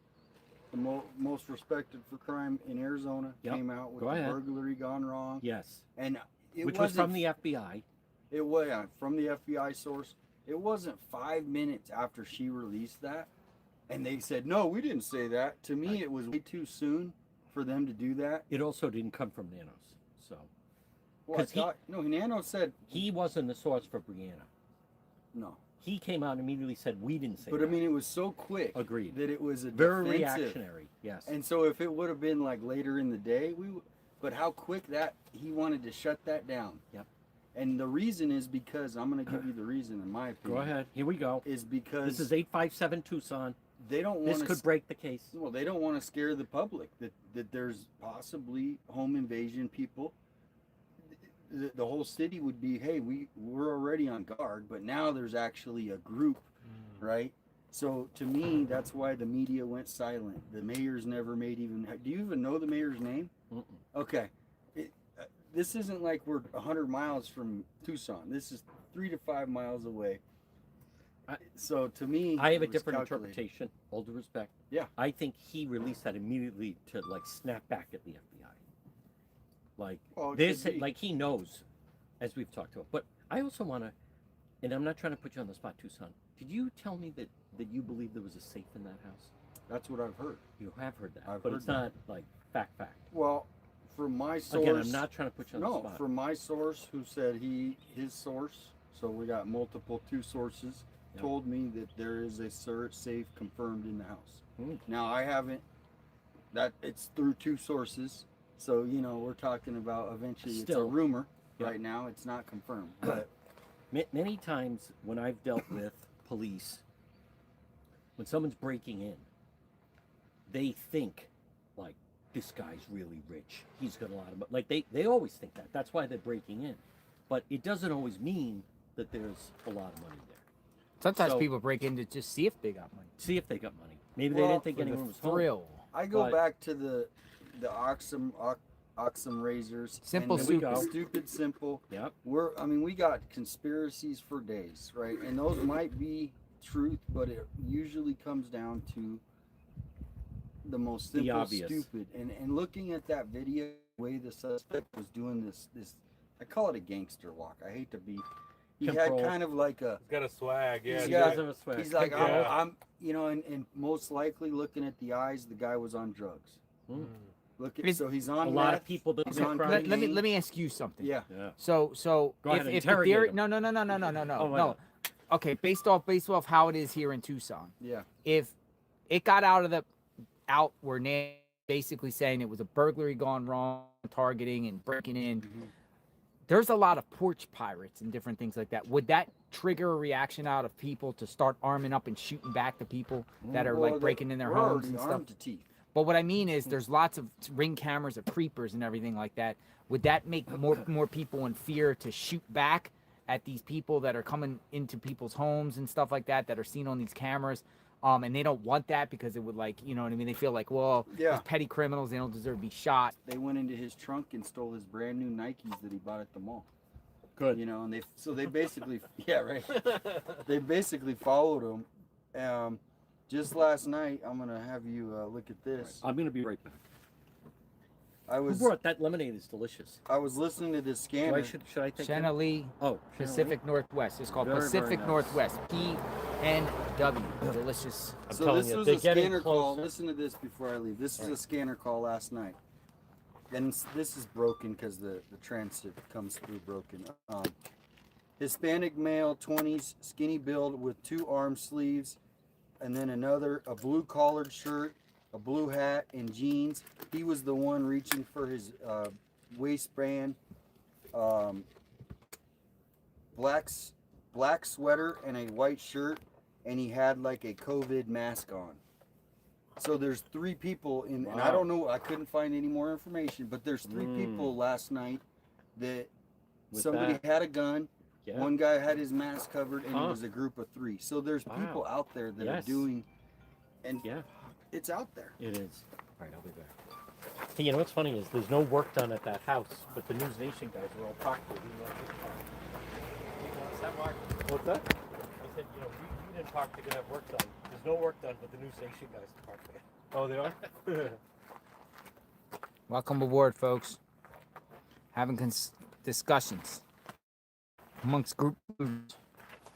the most respected for crime in Arizona, Yep. came out with Go the ahead. burglary gone wrong. Yes. And it which was wasn't- from the FBI. It was from the FBI source. It wasn't 5 minutes after she released that, and they said, "No, we didn't say that." To me, it was way too soon for them to do that. It also didn't come from Nanos, so. Well, I thought, no, Nano said he wasn't the source for Brianna. No. He came out and immediately said, we didn't say But that. I mean, it was so quick. Agreed. That it was a Very defensive. reactionary, yes. And so if it would have been like later in the day, but how quick that he wanted to shut that down. Yep. And the reason is because I'm going to give you the reason, in my opinion. Go ahead. Here we go. Is because This is 857 Tucson. they don't want This could break the case. Well, they don't want to scare the public that there's possibly home invasion people. The whole city would be, hey, we're already on guard, but now there's actually a group, right? So to me, that's why the media went silent. The mayor's never made even. Do you even know the mayor's name? Mm-mm. Okay, this isn't like we're 100 miles from Tucson. This is 3 to 5 miles away. So to me, I have a it was different calculated. interpretation, all due respect. Yeah. I think he released that immediately to, like, snap back at the FBI. Like, Well, it this, could be. like, he knows, as we've talked about. But I also want to, and I'm not trying to put you on the spot, Tucson. Did you tell me that you believe there was a safe in that house? That's what I've heard. You have heard that, I've but heard it's that. not, like, fact. Well, from my source. Again, I'm not trying to put you on the No, spot. from my source, who said his source. So we got two sources. Yep. Told me that there is a safe confirmed in the house. Hmm. Now I haven't. That it's through two sources. So we're talking about eventually it's a Still. rumor. Yep. Right now it's not confirmed. But Many times when I've dealt with police, when someone's breaking in, they think, like, this guy's really rich. He's got a lot of money. Like, they always think that. That's why they're breaking in. But it doesn't always mean that there's a lot of money there. Sometimes So- people break in to just see if they got money. See if they got money. Maybe they Well, didn't think for the anyone was thrill. home. I go But- back to the Oxum razors. Simple, and stupid. Stupid, simple. Yep. We got conspiracies for days, right? And those might be truth, but it usually comes down to the most The simple, obvious. stupid. And looking at that video, the way the suspect was doing this, I call it a gangster walk. I hate to be, he Temporal. had kind of like a. He's got a swag. Yeah. He's He got- does have a swag. He's like, Yeah. I'm, you know, and most likely looking at the eyes, the guy was on drugs. Mm. Look at, Is- so he's on A lot of meth, people that he's do on crime- Let me cocaine. ask you something. Yeah. Yeah. So Go ahead, if the interrogate theory, him. no, Oh, why no. not? Okay, based off how it is here in Tucson. Yeah. If it got out where Nan basically saying it was a burglary gone wrong, targeting and breaking in. Mm-hmm. There's a lot of porch pirates and different things like that. Would that trigger a reaction out of people to start arming up and shooting back the people that are Well, like breaking in their we're homes already and stuff? armed to teeth. But what I mean is, there's lots of ring cameras of creepers and everything like that. Would that make more people in fear to shoot back at these people that are coming into people's homes and stuff like that are seen on these cameras? And they don't want that because it would, like, you know what I mean? They feel like, well, Yeah. these petty criminals, they don't deserve to be shot. They went into his trunk and stole his brand new Nikes that he bought at the mall. Good. You know, and they basically, yeah, right. They basically followed him. Just last night, I'm gonna have you look at this. I'm gonna be right back. Who brought that lemonade? Is delicious. I was listening to this scanner. Should I take Shanna that? Lee, Oh, Pacific Northwest. It's called Very, very Pacific nice. Northwest. PNW. Delicious. I'm So telling this you, was they're a getting scanner call. closer. Listen to this before I leave. This was All right. a scanner call last night, and this is broken because the transit comes through broken. Hispanic male, 20s, skinny build with 2 arm sleeves, and then a blue collared shirt, a blue hat, and jeans. He was the one reaching for his waistband. Black sweater and a white shirt, and he had like a COVID mask on. So there's 3 people in, and I don't know, I couldn't find any more information, but there's 3 people last night that With somebody that. had a gun. Yeah. One guy had his mask covered, and Huh. it was a group of 3. So there's Wow. people out there that are Yes. doing, and Yeah. it's out there. It is. All right, I'll be back. Hey, you know what's funny is there's no work done at that house, but the News Nation guys are all parked there. We left this park. What's that, Mark? What's that? I said, you know, we didn't park to get that work done. There's no work done, but the News Nation guys are parked there. Oh, they are? Welcome aboard, folks. Having discussions amongst group members.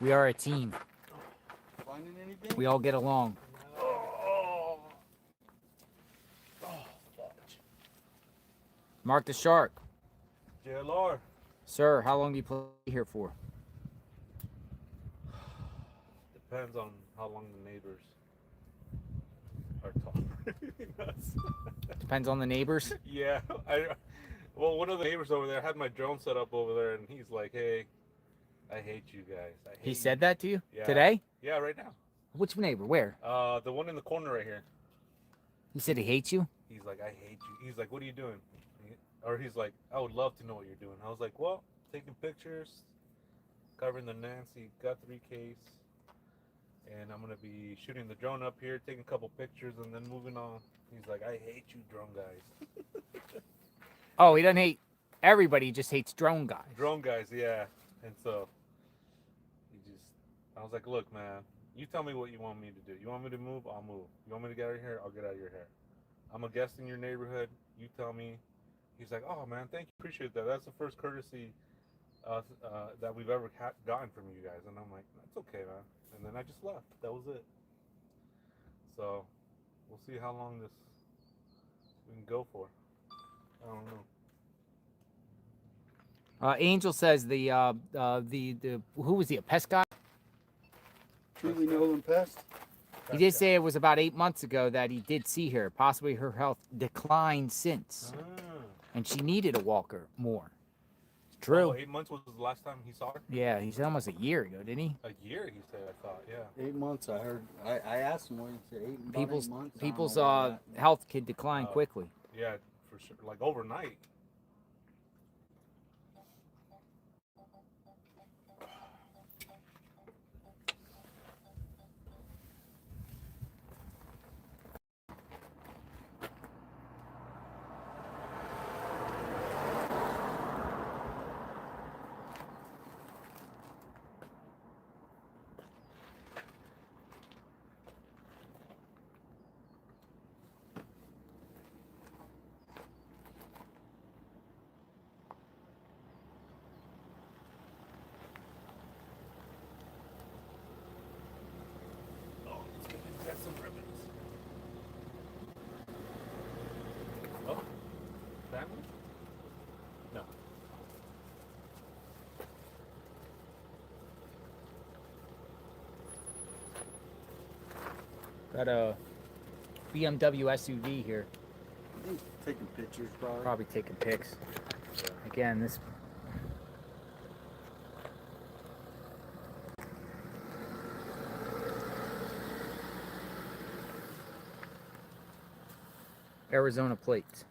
We are a team. Finding anything? We all get along. Mark the Shark. JLR. Sir, how long do you play here for? Depends on how long the neighbors are talking. Nuts. Depends on the neighbors. Yeah. Well, one of the neighbors over there had my drone set up over there, and he's like, hey, I hate you guys. I hate He you." said that to you? Yeah. Today? Yeah, right now. Which neighbor? Where? The one in the corner right here. He said he hates you? He's like, I hate you. He's like, what are you doing? Or he's like, I would love to know what you're doing. I was like, well, taking pictures, covering the Nancy Guthrie case, and I'm going to be shooting the drone up here, taking a couple pictures, and then moving on. He's like, I hate you drone guys. Oh, he doesn't hate everybody. He just hates drone guys. Drone guys, yeah. And so, I was like, look, man, you tell me what you want me to do. You want me to move? I'll move. You want me to get out of here? I'll get out of your hair. I'm a guest in your neighborhood. You tell me. He's like, oh, man, thank you. Appreciate that. That's the first courtesy that we've ever gotten from you guys. And I'm like, that's okay, man. And then I just left. That was it. So, we'll see how long we can go for. I don't know. Angel says the who was he, a pest guy? Truly Nolan Pest. He did say it was about 8 months ago that he did see her. Possibly her health declined since, and she needed a walker more. It's true. Oh, 8 months was the last time he saw her? Yeah, he said almost a year ago, didn't he? A year, he said, I thought, yeah. 8 months, I heard. I asked him what he said. About 8 months. I don't People's know about that. health could decline quickly. Yeah, for sure. Like overnight. Got a BMW SUV here. Taking pictures, probably. Probably taking pics. Again, this. Arizona plates.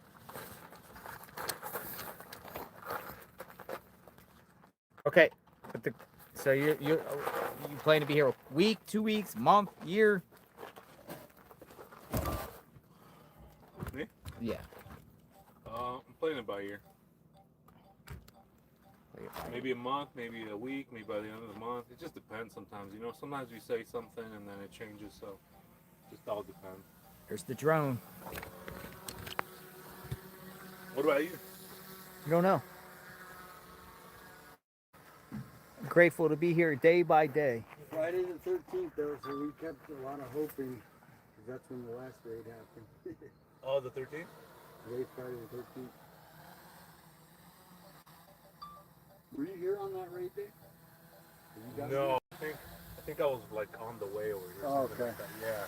Okay, but so you plan to be here a week, 2 weeks, month, year? Me? Yeah. I'm playing it by ear. Maybe a month, maybe a week, maybe by the end of the month. It just depends sometimes, you know. Sometimes we say something and then it changes, so it just all depends. Here's the drone. What about you? You don't know. I'm grateful to be here day by day. Friday the 13th, though, so we kept a lot of hoping, because that's when the last raid happened. Oh, the 13th? Today's Friday the 13th. Were you here on that raid day? No, I think I was like on the way over here. Oh, something okay. like that. Yeah.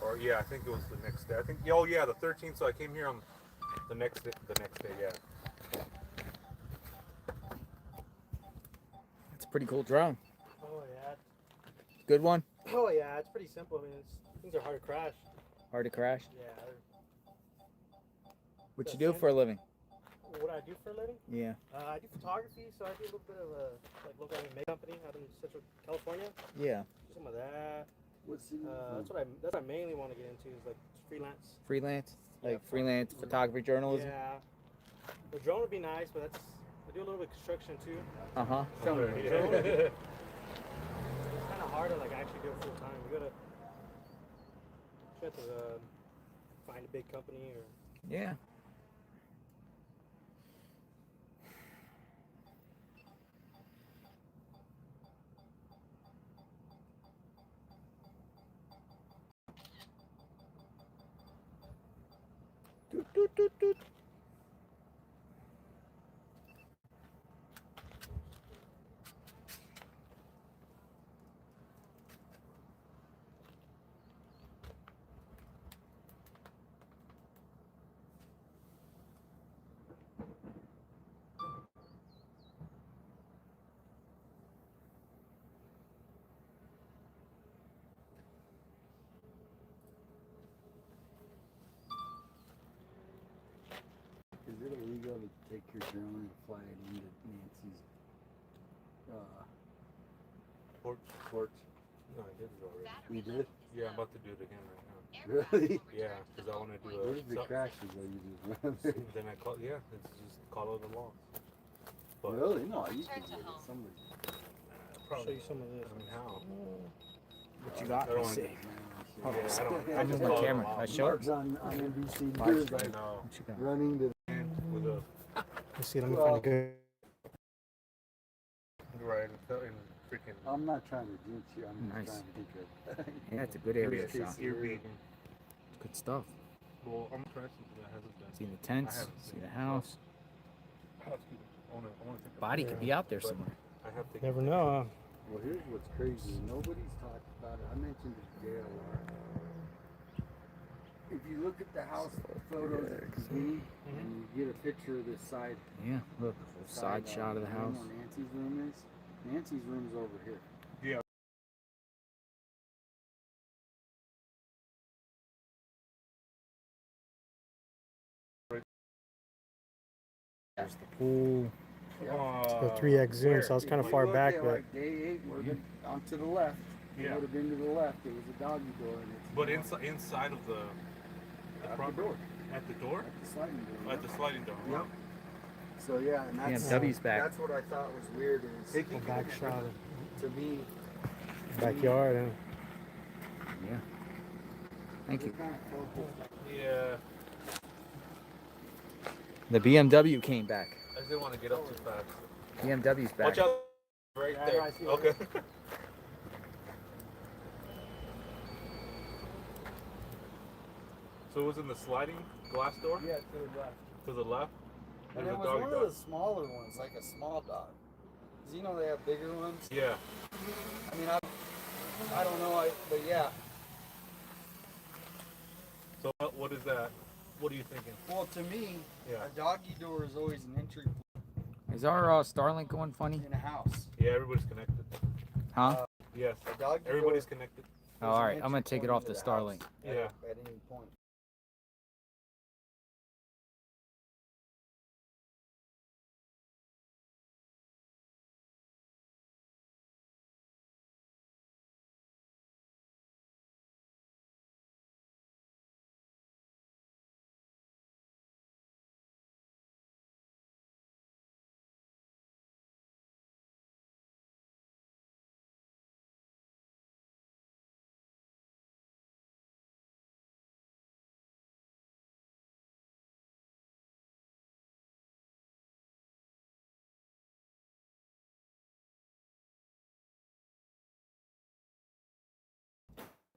Or yeah, I think it was the next day. I think. Oh yeah, the 13th. So I came here on the next day. Yeah. It's a pretty cool drone. Oh yeah. Good one. Oh yeah, it's pretty simple. I mean, things are hard to crash. Hard to crash. Yeah. What you do for a living? What I do for a living? Yeah. I do photography, so I do a little bit of a local makeup company out in Central California. Yeah. Do some of that. What's that's what I mainly want to get into is like freelance. Freelance? Like Yeah, freelance photography journalism? Yeah. The drone would be nice, but I do a little bit of construction too. Uh-huh. So the drone would be, it's kind of hard to like actually do it full time. You have to find a big company or. Yeah. Doot, doot, doot, doot. Is it illegal to take your drone and fly it into Nancy's Porch. No, I did it already. You did? Yeah, I'm about to do it again right now. Really? Yeah, because I want to do a. What if it crashes though? You just run there? Then I call. Yeah, it's just call it the law. Really? No, you can do it. Somebody. Show you some of this. I mean, how? What you got? I don't Let's want see. to. Hold on a I second. don't. I'm just on call it camera. the law. I show it. On NBC Watch. News, I like, know. What you got? running to With a. Let's see. Let me find a good. Right, and freaking. I'm not trying to jinx you. I'm just Nice. trying to think of. Yeah, it's a good area Worst case shot. Ear scenario. beating. Good stuff. Well, I'm impressed that hasn't been. See the tents, I haven't see seen the it. house. I wanna take a Body could be out there but somewhere. I have to. Never know. Well, here's what's crazy. Nobody's talked about it. I mentioned it to JLR. If you look at the house photos at the beginning and you get a picture of this side, Yeah, look, full side shot of the room house. where Nancy's room is. Nancy's room's over here. Yeah. There's the pool. It's a 3x zoom, so I was kind of far back, but. Like day 8, we're on to the left. It Yeah. would have been to the left. It was a doggy door. And it's But inside of the at front the door. At the door? At the sliding door. At the sliding door. Yep. So yeah, and that's BMW's back. That's what I thought was weird is A back shot. to me. Backyard. And Yeah. Thank you. Yeah. The BMW came back. I just didn't want to get up too fast. BMW's back. Watch out. Right Yeah, there. I see it. Okay. So it was in the sliding glass door? Yeah, to the left. To the left? And There's it a was doggy one dog. of the smaller ones, like a small dog. 'Cause you know they have bigger ones. Yeah. I mean, I don't know, but yeah, So what is that? What are you thinking? Well, to me, Yeah. a doggy door is always an entry Is our Starlink going funny? in a house. Yeah, everybody's connected. Huh? Yes. A doggy Everybody's door connected. Oh, all right, I'm gonna take it off the Starlink. Yeah. At any point.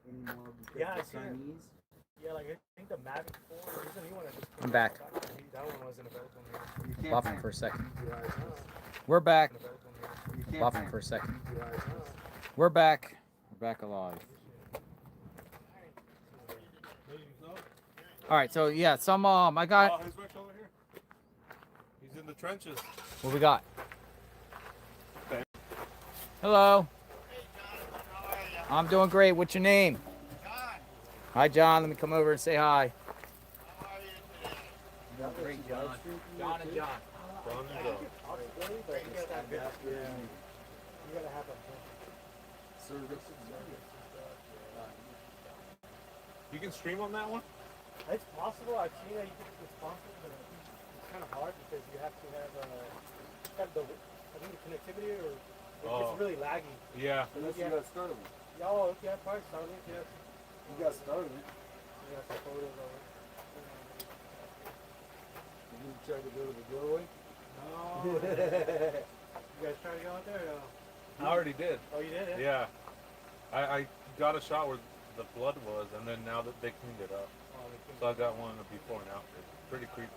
Anymore because Yeah, I the seen it. Chinese. Yeah, like I think the Mavic 4, there's a new one that just I'm back. That one wasn't available anymore. You can't Buffing find for a second. Oh. We're back. You can't Buffing find for a second. Oh. We're back. We're back alive. All right, so yeah, some I got. Oh, he's right over here. He's in the trenches. What we got? Okay. Hello. I'm doing great. What's your name? John. Hi, John. Let me come over and say hi. How are you today? Great, John. John and John. John and John. You gotta have a service. You can stream on that one? It's possible. I've seen that you can it's possible, but it's kind of hard because you have to have the I think the connectivity or it's really laggy. Yeah. Unless you got started. Oh, okay, probably Starlink, yes. You got started. You got some photos of it. You tried to go to the doorway? No. You guys trying to go out there? Or no? I already did. Oh, you did? Yeah. I got a shot where the blood was, and then now that they cleaned it up. Oh, they cleaned So I got one before and after. Pretty creepy.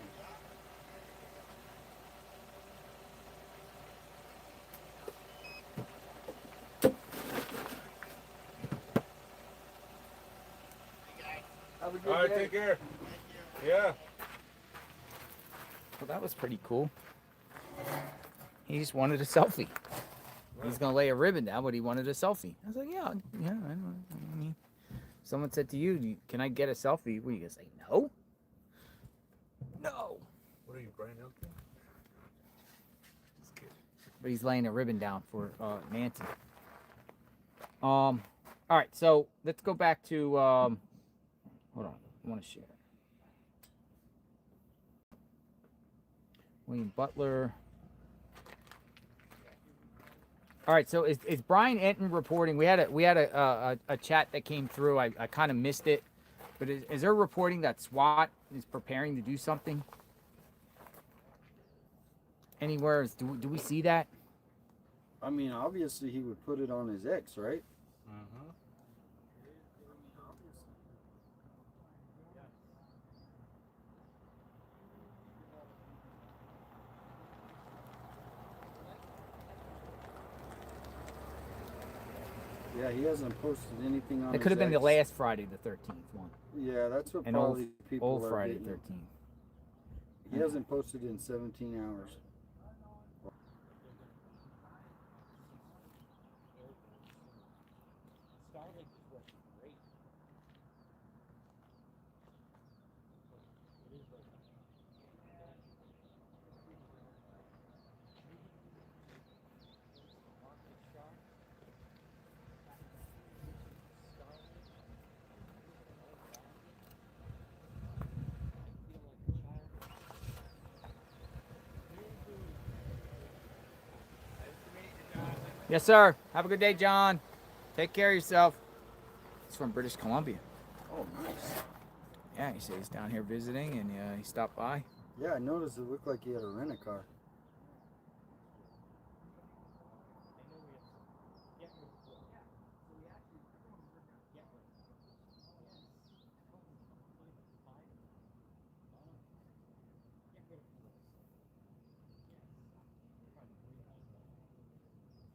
Have a good All right, day. take care. Yeah. Well, that was pretty cool. He just wanted a selfie. He's gonna lay a ribbon down, but he wanted a selfie. I was like, yeah, I know. I mean, someone said to you, "Can I get a selfie?" What are you gonna say? No. No. What are you, Brian Elkin? But he's laying a ribbon down for Nancy. All right, so let's go back to hold on, I want to share. William Butler. All right, so is Brian Enton reporting? We had a chat that came through. I kind of missed it, but is there reporting that SWAT is preparing to do something? Anywhere? Do we see that? I mean, obviously he would put it on his ex, right? Mm-hmm. Yeah, he hasn't posted anything on It could have his been the ex. last Friday the 13th one. Yeah, that's what And probably people old are Friday getting. 13th. He hasn't posted in 17 hours. Starlink is working great. It is working. Yes, sir. Have a good day, John. Take care of yourself. He's from British Columbia. Oh, nice. Yeah, he said he's down here visiting, and he stopped by. Yeah, I noticed it looked like he had a rent-a-car.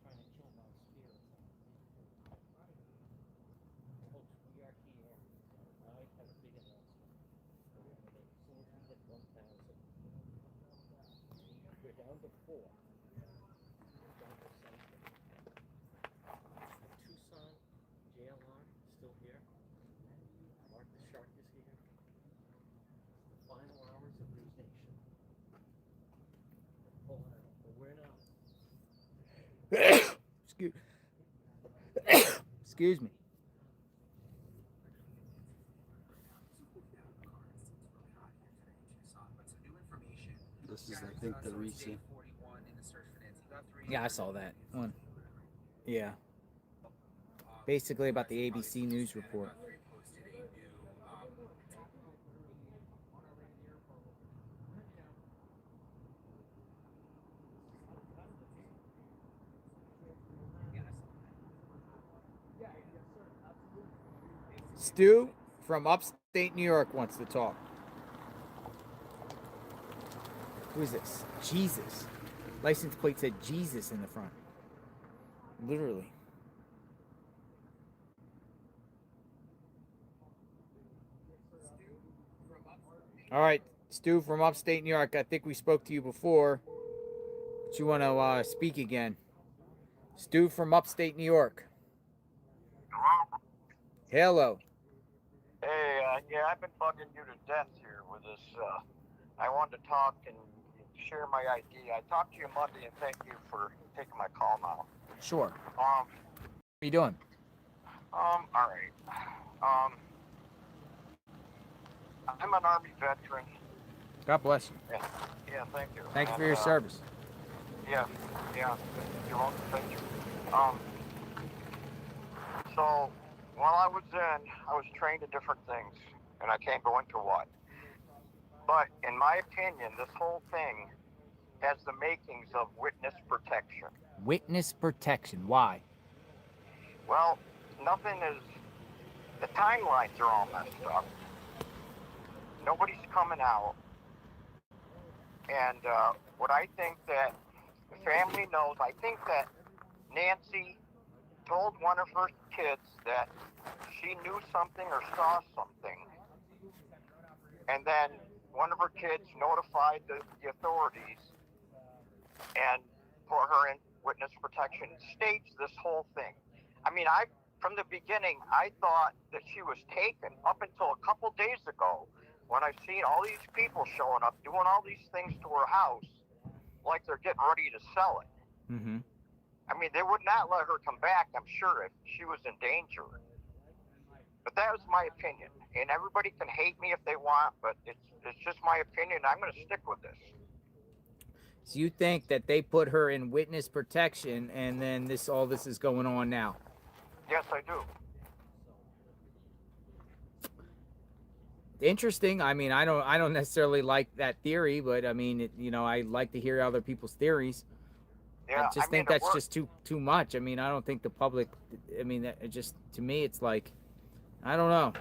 Trying to kill my spirits. Folks, we are here. I have a big announcement. down to 4. Down to Sunday. Tucson, JLR, still here. Mark the Shark is here. The final hours of News Nation. Hold on, but we're not. Excuse me. This is, I think, the recent. Yeah, I saw that one. Yeah. Basically about the ABC News report. Stu from upstate New York wants to talk. Who is this? Jesus. License plate said Jesus in the front. Literally. All right, Stu from upstate New York. I think we spoke to you before, but you want to speak again. Stu from upstate New York. Hello. Hey, yeah, I've been bugging you to death here with this. I wanted to talk and share my idea. I talked to you Monday, and thank you for taking my call now. Sure. How are you doing? All right. I'm an Army veteran. God bless you. Yeah, thank you. Thank you for your service. Yeah, you're welcome. Thank you. So, while I was in, I was trained in different things, and I can't go into what. But in my opinion, this whole thing has the makings of witness protection. Witness protection. Why? Well, nothing is. The timelines are all messed up. Nobody's coming out. And what I think that the family knows, I think that Nancy told one of her kids that she knew something or saw something. And then one of her kids notified the authorities and put her in witness protection. Staged this whole thing. I mean, from the beginning, I thought that she was taken up until a couple days ago when I've seen all these people showing up, doing all these things to her house like they're getting ready to sell it. Mm-hmm. I mean, they would not let her come back, I'm sure, if she was in danger. But that was my opinion. And everybody can hate me if they want, but it's just my opinion. I'm going to stick with this. So you think that they put her in witness protection, and then all this is going on now? Yes, I do. Interesting. I mean, I don't necessarily like that theory, but I mean, I like to hear other people's theories. Yeah, I just think that's just too much. I mean, I don't think the public. I mean, to me, it's like, I don't know.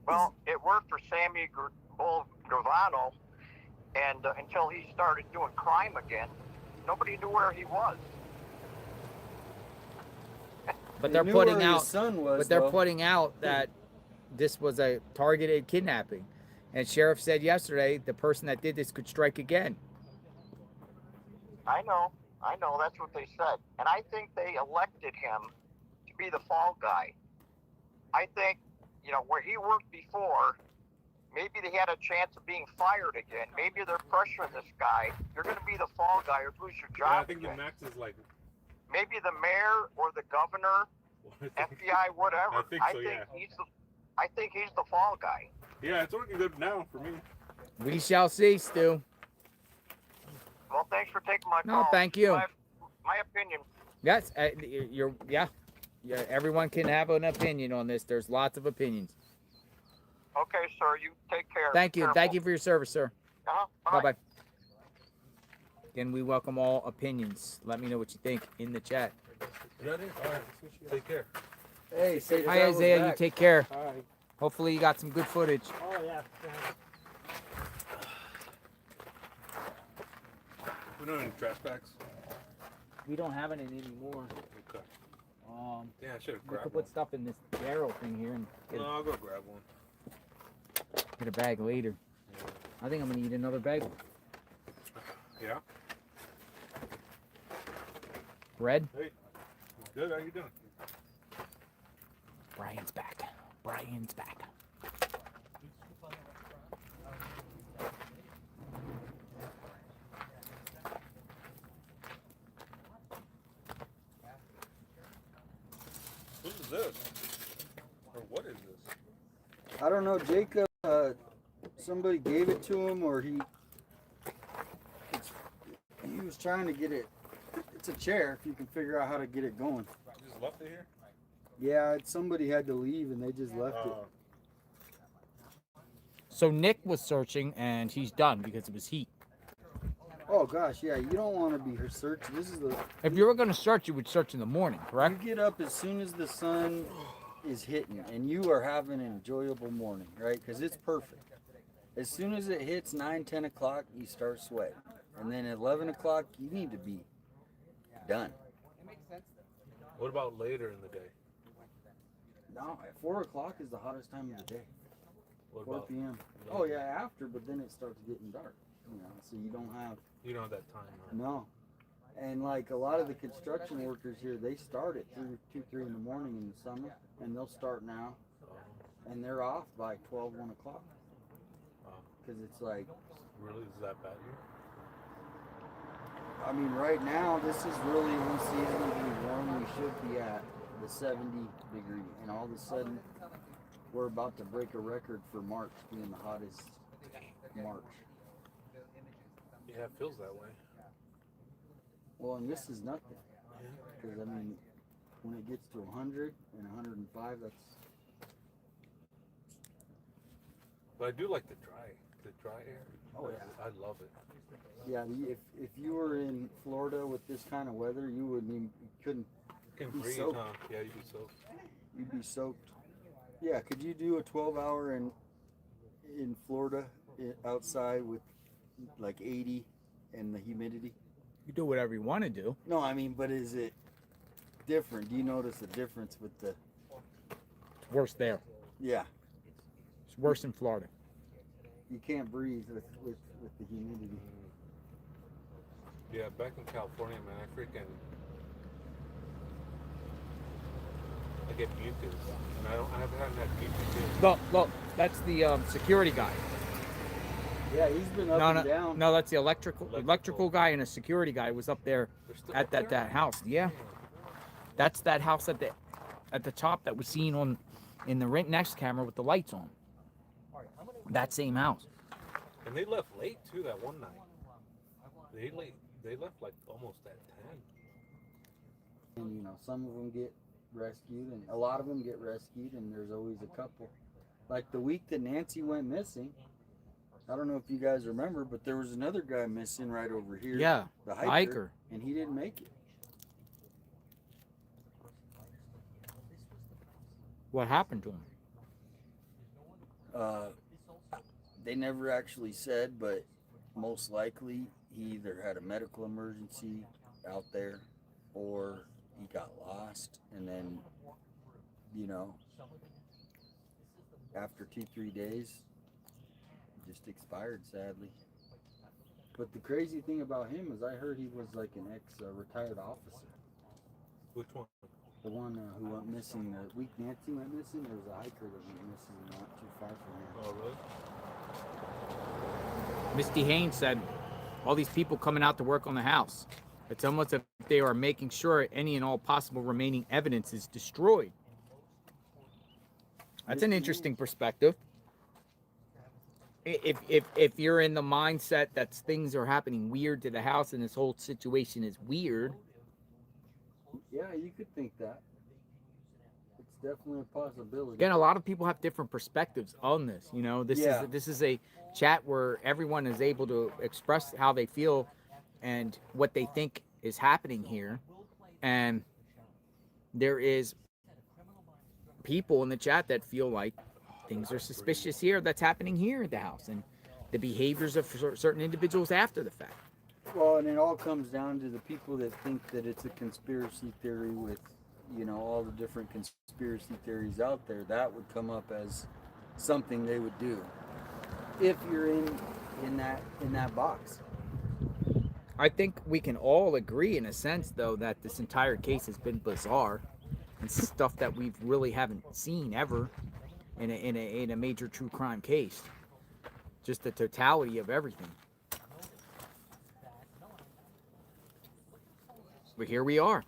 Well, it worked for Sammy Gravano, and until he started doing crime again, nobody knew where he was. But they're putting out. But they're putting out that this was a targeted kidnapping, and sheriff said yesterday the person that did this could strike again. I know, that's what they said. And I think they elected him to be the fall guy. I think, where he worked before, maybe they had a chance of being fired again. Maybe they're pressuring this guy. You're going to be the fall guy or lose your job. Yeah, I think again. the max is like. Maybe the mayor or the governor, FBI, whatever. I think he's the fall guy. Yeah, it's working good now for me. We shall see, Stu. Well, thanks for taking my call. No, thank you. My opinion. Yes, yeah. Everyone can have an opinion on this. There's lots of opinions. Okay, sir. You take care. Thank you. Careful. Thank you for your service, sir. Bye. Bye-bye. Again, we welcome all opinions. Let me know what you think in the chat. Is that it? All right. Take care. Hey, say hi, Isaiah. You take care. All right. Hopefully you got some good footage. Oh, yeah. We don't have any trash bags. We don't have any anymore. Okay. Yeah, I should have We grabbed could one. put stuff in this barrel thing here and No, I'll go grab one. get a bag later. I think I'm gonna eat another bagel. Yeah? Bread? Hey, good. How you doing? Brian's back. Brian's back. Who's this? Or what is this? I don't know, Jacob. Somebody gave it to him, or he was trying to get it. It's a chair. If you can figure out how to get it going. You just left it here? Yeah, somebody had to leave, and they just left it. So Nick was searching, and he's done because it was heat. Oh gosh, yeah. You don't want to be searching. This is the. If you were going to search, you would search in the morning, correct? You get up as soon as the sun is hitting, and you are having an enjoyable morning, right? Because it's perfect. As soon as it hits 9, 10 o'clock, you start sweating. And then at 11 o'clock, you need to be done. What about later in the day? No, at 4 o'clock is the hottest time of the day. What 4 about p.m. Oh, yeah, after, but then it starts getting dark. You know, so you don't have... You don't have that time, right? No. And like a lot of the construction workers here, they start at 2, 3 in the morning in the summer, and they'll start now, and they're off by 12, 1 o'clock. Because it's like... Really? Is that bad here? I mean, right now, this is really unseasonably warm. We should be at the 70 degree, and all of a sudden, we're about to break a record for March being the hottest March. Yeah, it feels that way. Well, and this is nothing. Because, I mean, when it gets to 100 and 105, that's... But I do like the dry air. Oh, yeah. I love it. Yeah, if you were in Florida with this kind of weather, you couldn't Can be breathe, soaked. huh? Yeah, you'd be soaked. You'd be soaked. Yeah, could you do a 12-hour in Florida outside with like 80 and the humidity? You do whatever you want to do. No, I mean, but is it different? Do you notice a difference with the... It's worse there. Yeah. It's worse in Florida. You can't breathe with the humidity. Yeah, back in California, man, I get mucus, and I haven't had mucus. Look, that's the security guy. Yeah, he's been up and down. No, that's the electrical guy, and a security guy was up there at that house. Yeah, that's that house at the top that was seen in the next camera with the lights on. That same house. And they left late too that one night. They left like almost at 10. And you know, some of them get rescued, and a lot of them get rescued, and there's always a couple. Like the week that Nancy went missing, I don't know if you guys remember, but there was another guy missing right over here. Yeah, the the hiker. And he didn't make it. What happened to him? They never actually said, but most likely he either had a medical emergency out there, or he got lost, and then, you know, after 2-3 days, he just expired, sadly. But the crazy thing about him is I heard he was like an ex-retired officer. Which one? The one who went missing the week Nancy went missing. There was a hiker that went missing not too far from here. Oh, really? Misty Haynes said, all these people coming out to work on the house. It's almost as if they are making sure any and all possible remaining evidence is destroyed. That's an interesting perspective. If you're in the mindset that things are happening weird to the house and this whole situation is weird. Yeah, you could think that. It's definitely a possibility. Again, a lot of people have different perspectives on this. You know, this is a chat where everyone is able to express how they feel and what they think is happening here. And there is people in the chat that feel like things are suspicious here that's happening here at the house, and the behaviors of certain individuals after the fact. Well, and it all comes down to the people that think that it's a conspiracy theory with, you know, all the different conspiracy theories out there. That would come up as something they would do if you're in that box. I think we can all agree, in a sense, though, that this entire case has been bizarre and stuff that we really haven't seen ever in a major true crime case. Just the totality of everything. But here we are.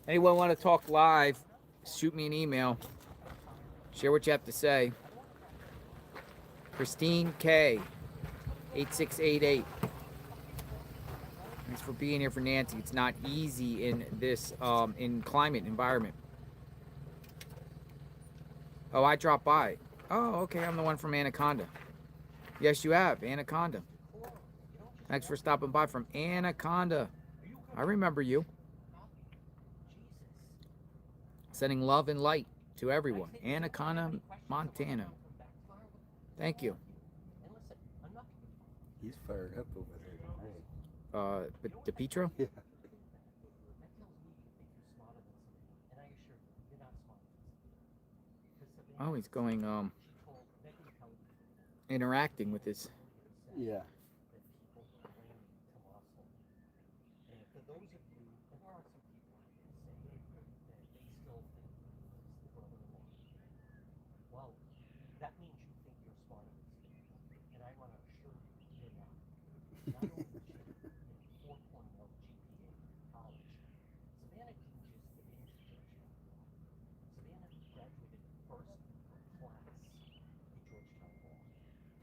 Anyone want to talk live? Shoot me an email. Share what you have to say. Christine K. 8688. Thanks for being here for Nancy. It's not easy in this in climate environment. Oh, I dropped by. Oh, okay. I'm the one from Anaconda. Yes, you have. Anaconda. Thanks for stopping by from Anaconda. I remember you. Sending love and light to everyone. Anaconda, Montana. Thank you. He's fired up over there. But DePietro? Yeah. Oh, he's going interacting with his. Yeah. Well, that means you think you're smarter than Savannah. And I want to assure you, you're not. Not only did she get 4.0 GPA in college, Savannah didn't just finish Georgetown Law. Savannah graduated first in her class at Georgetown Law.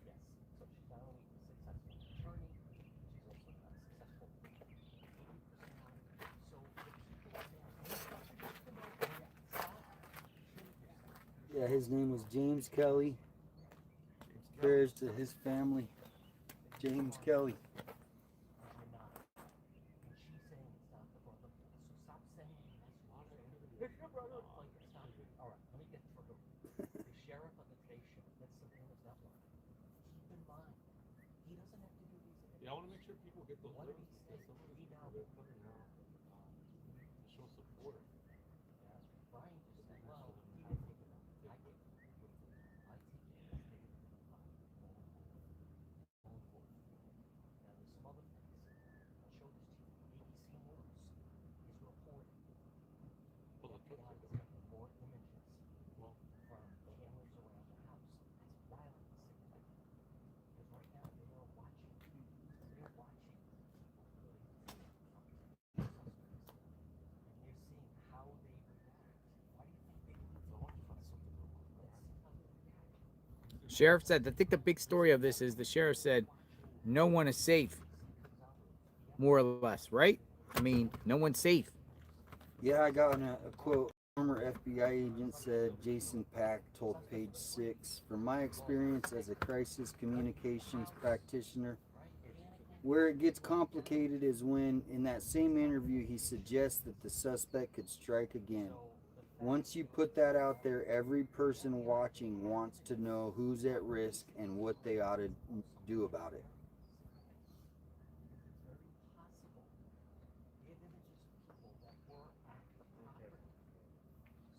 Yes, so she's not only a successful attorney, she's also a successful TV personality. So the people there, Yeah, his name was James Kelly. Prayers to his family. James Kelly. Yeah, I want to make sure people get those links. Some of these people are coming out to show support. Brian just said, well, he didn't take it up. I take it. I take it as negative phone book. Now, there's some other things. I'll show this to you. ABC News is reporting. FBI is getting more images from cameras around the house. That's wildly significant. Because right now they are watching. They're watching people. And they're seeing how they react. Why do you think they would? I want to find something real quick. Let's see how they react. Sheriff said, I think the big story of this is the sheriff said, no one is safe, more or less, right? I mean, no one's safe. Yeah, I got a quote. Former FBI agent said, Jason Pack told Page 6, from my experience as a crisis communications practitioner, where it gets complicated is when, in that same interview, he suggests that the suspect could strike again. Once you put that out there, every person watching wants to know who's at risk and what they ought to do about it.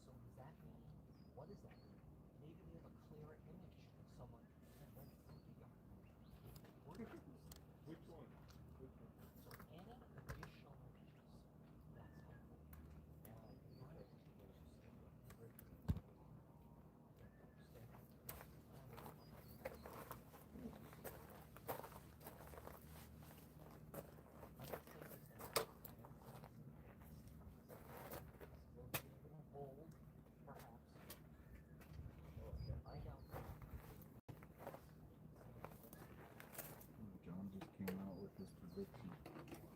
So does that mean, what does that mean? Maybe we have a clearer image of someone that went through the yard. Which one? So any additional images, that's helpful. John just came out with his prediction.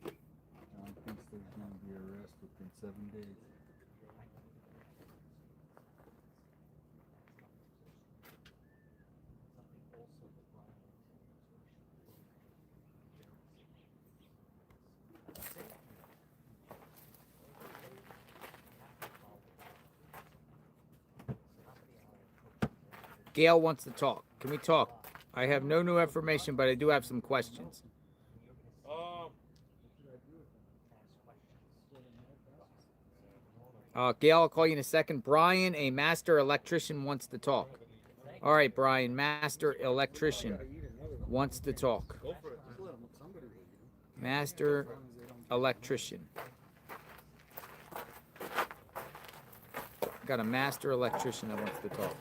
John thinks there's going to be an arrest within 7 days. Gail wants to talk. Can we talk? I have no new information, but I do have some questions. Gail, I'll call you in a second. Brian, a master electrician, wants to talk. All right, Brian, master electrician wants to talk. Master electrician. Got a master electrician that wants to talk.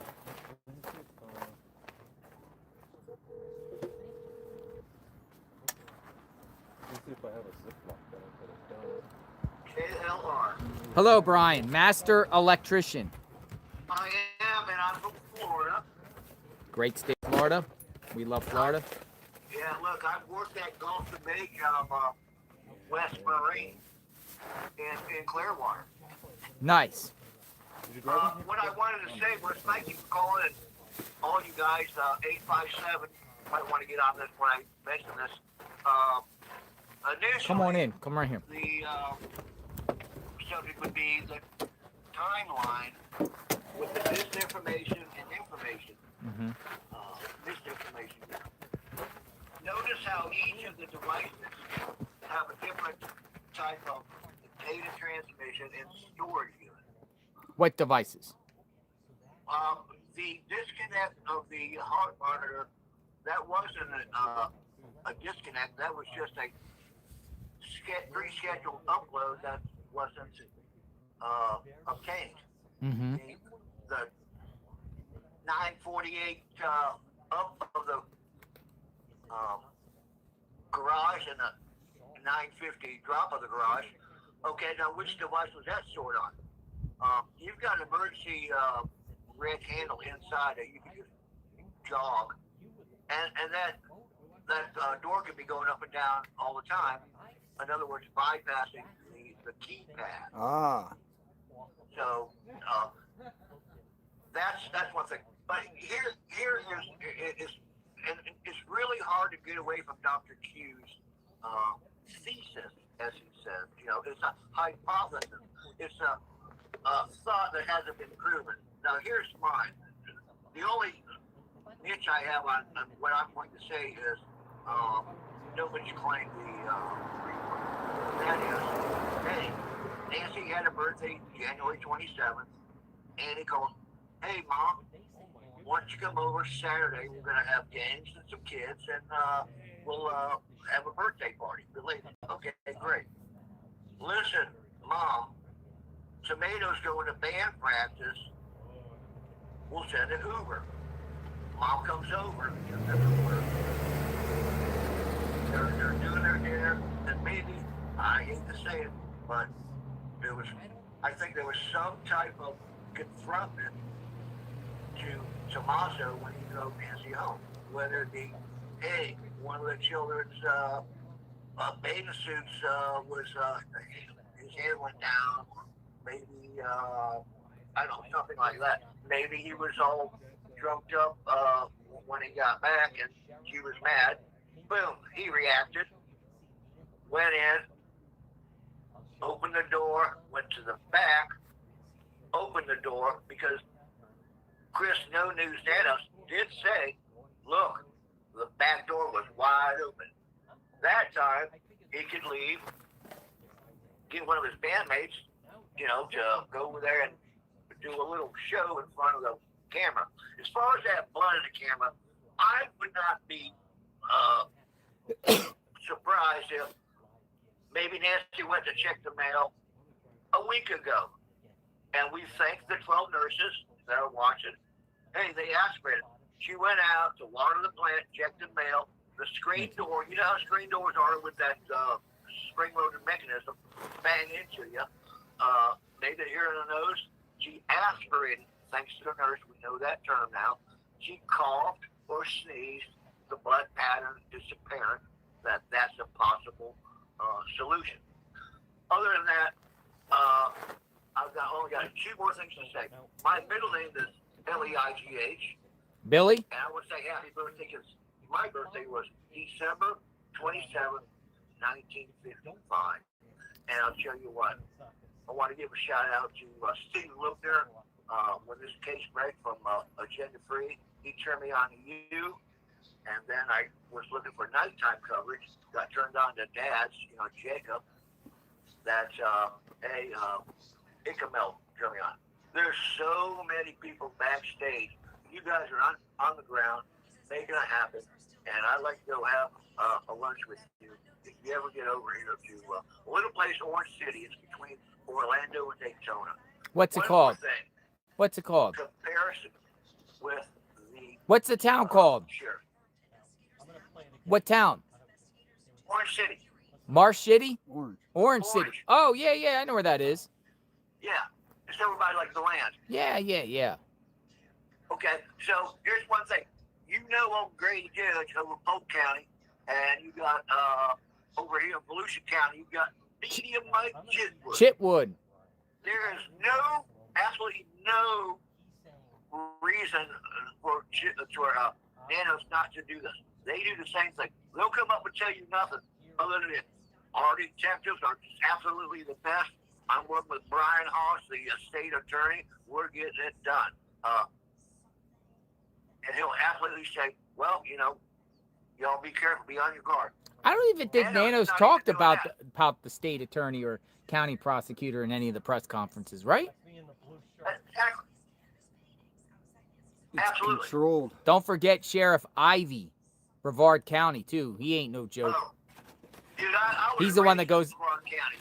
Let's see if I have a Ziploc that I could have done. KLR. Hello, Brian, master electrician. I am, and I'm from Florida. Great state, Florida. We love Florida. Yeah, look, I've worked at Gulf of West Marine in Clearwater. Nice. What I wanted to say was thank you for calling, and all you guys, 857, might want to get on this when I mention this. Initially, Come on in. Come right here. the subject would be the timeline with the disinformation and information. Mm-hmm. Misinformation. Notice how each of the devices have a different type of data transmission and storage unit. What devices? The disconnect of the heart monitor, that wasn't a disconnect. That was just a pre-scheduled upload that wasn't obtained. Mm-hmm. The 948 up of the garage and the 950 drop of the garage. Okay, now which device was that stored on? You've got an emergency red handle inside that you can just jog, and that door can be going up and down all the time. In other words, bypassing the keypad. Ah. So that's one thing. But here is and it's really hard to get away from Dr. Q's thesis, as he says. You know, it's a hypothesis. It's a thought that hasn't been proven. Now, here's mine. The only niche I have on what I'm going to say is nobody's claimed the that is, hey, Nancy had a birthday January 27th, and he called, hey, Mom, why don't you come over Saturday? We're going to have games and some kids, and we'll have a birthday party. Related. Okay, great. Listen, Mom, Tomatoes going to band practice. We'll send an Uber. Mom comes over. They're doing their dinner, and maybe, I hate to say it, but I think there was some type of confrontment to Tommaso when he drove Nancy home. Whether it be, hey, one of the children's bathing suits his head went down, maybe, I don't know, something like that. Maybe he was all drunked up when he got back and she was mad. Boom, he reacted, went in, opened the door, went to the back, opened the door because Chris No News Nanos did say, look, the back door was wide open. That time, he could leave, get one of his bandmates, you know, to go over there and do a little show in front of the camera. As far as that blood in the camera, I would not be surprised if maybe Nancy went to check the mail a week ago. And we thank the 12 nurses that are watching. Hey, they aspirated. She went out to water the plant, checked the mail, the screen door. You know how screen doors are with that spring-loaded mechanism, bang into you. Maybe here in the nose. She aspirated, thanks to the nurse, we know that term now. She coughed or sneezed, the blood pattern disappearing, that's a possible solution. Other than that, I've only got two more things to say. My middle name is Leigh. Billy? And I would say happy birthday because my birthday was December 27th, 1955. And I'll tell you what, I want to give a shout out to Steve Lukner. When this case break from Agenda Free, he turned me on to you. And then I was looking for nighttime coverage, got turned on to Dad's, Jacob. That, hey, Icamel coming on. There's so many people backstage. You guys are on the ground, making it happen, and I'd like to go have a lunch with you if you ever get over here to a little place, Orange City. It's between Orlando and Daytona. What's it One called? more thing. What's it called? Comparison with the What's the town called? Sure. What town? Orange City. Marsh City? Orange. City. Oh, yeah, I know where that is. Yeah. It's over by like the land. Yeah. Okay, so here's one thing. You know old Grady Judge over Polk County, and you got over here in Volusia County, you got Medium Mike Chitwood. Chitwood. There is absolutely no reason for Nanos not to do this. They do the same thing. They'll come up and tell you nothing other than our detectives are absolutely the best. I'm working with Brian Hoss, the state attorney. We're getting it done. And he'll absolutely say, well, y'all be careful, be on your guard. I don't even think Nanos not talked even about doing about the state attorney or county prosecutor in any of the press conferences, right? Exactly. It's Absolutely. controlled. Don't forget Sheriff Ivy, Brevard County, too. He ain't no joke. Dude, I was He's the one that raised goes... in Brevard County.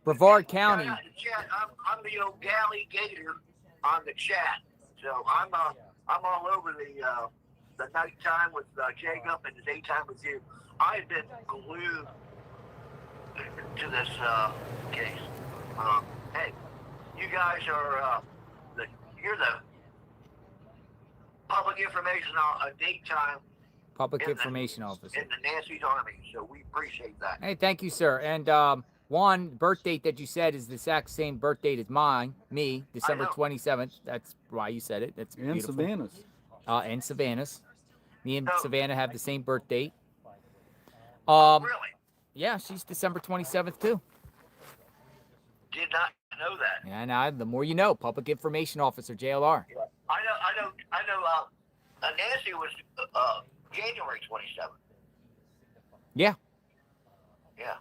Brevard County. I got the chat. I'm the old galley gator on the chat. So I'm all over the nighttime with Jacob and the daytime with you. I've been glued to this case. Hey, you guys are you're the public information daytime Public Information Officer. in the Nancy's Army. So we appreciate that. Hey, thank you, sir. And one birth date that you said is the exact same birth date as me, December 27th. That's why you said it. That's And beautiful. Savannah's. And Savannah's. Me and Savannah have the same birth date. Really? Yeah, she's December 27th too. Did not know that. Yeah, now the more you know. Public Information Officer, JLR. I know. Nancy was January 27th. Yeah. Yeah.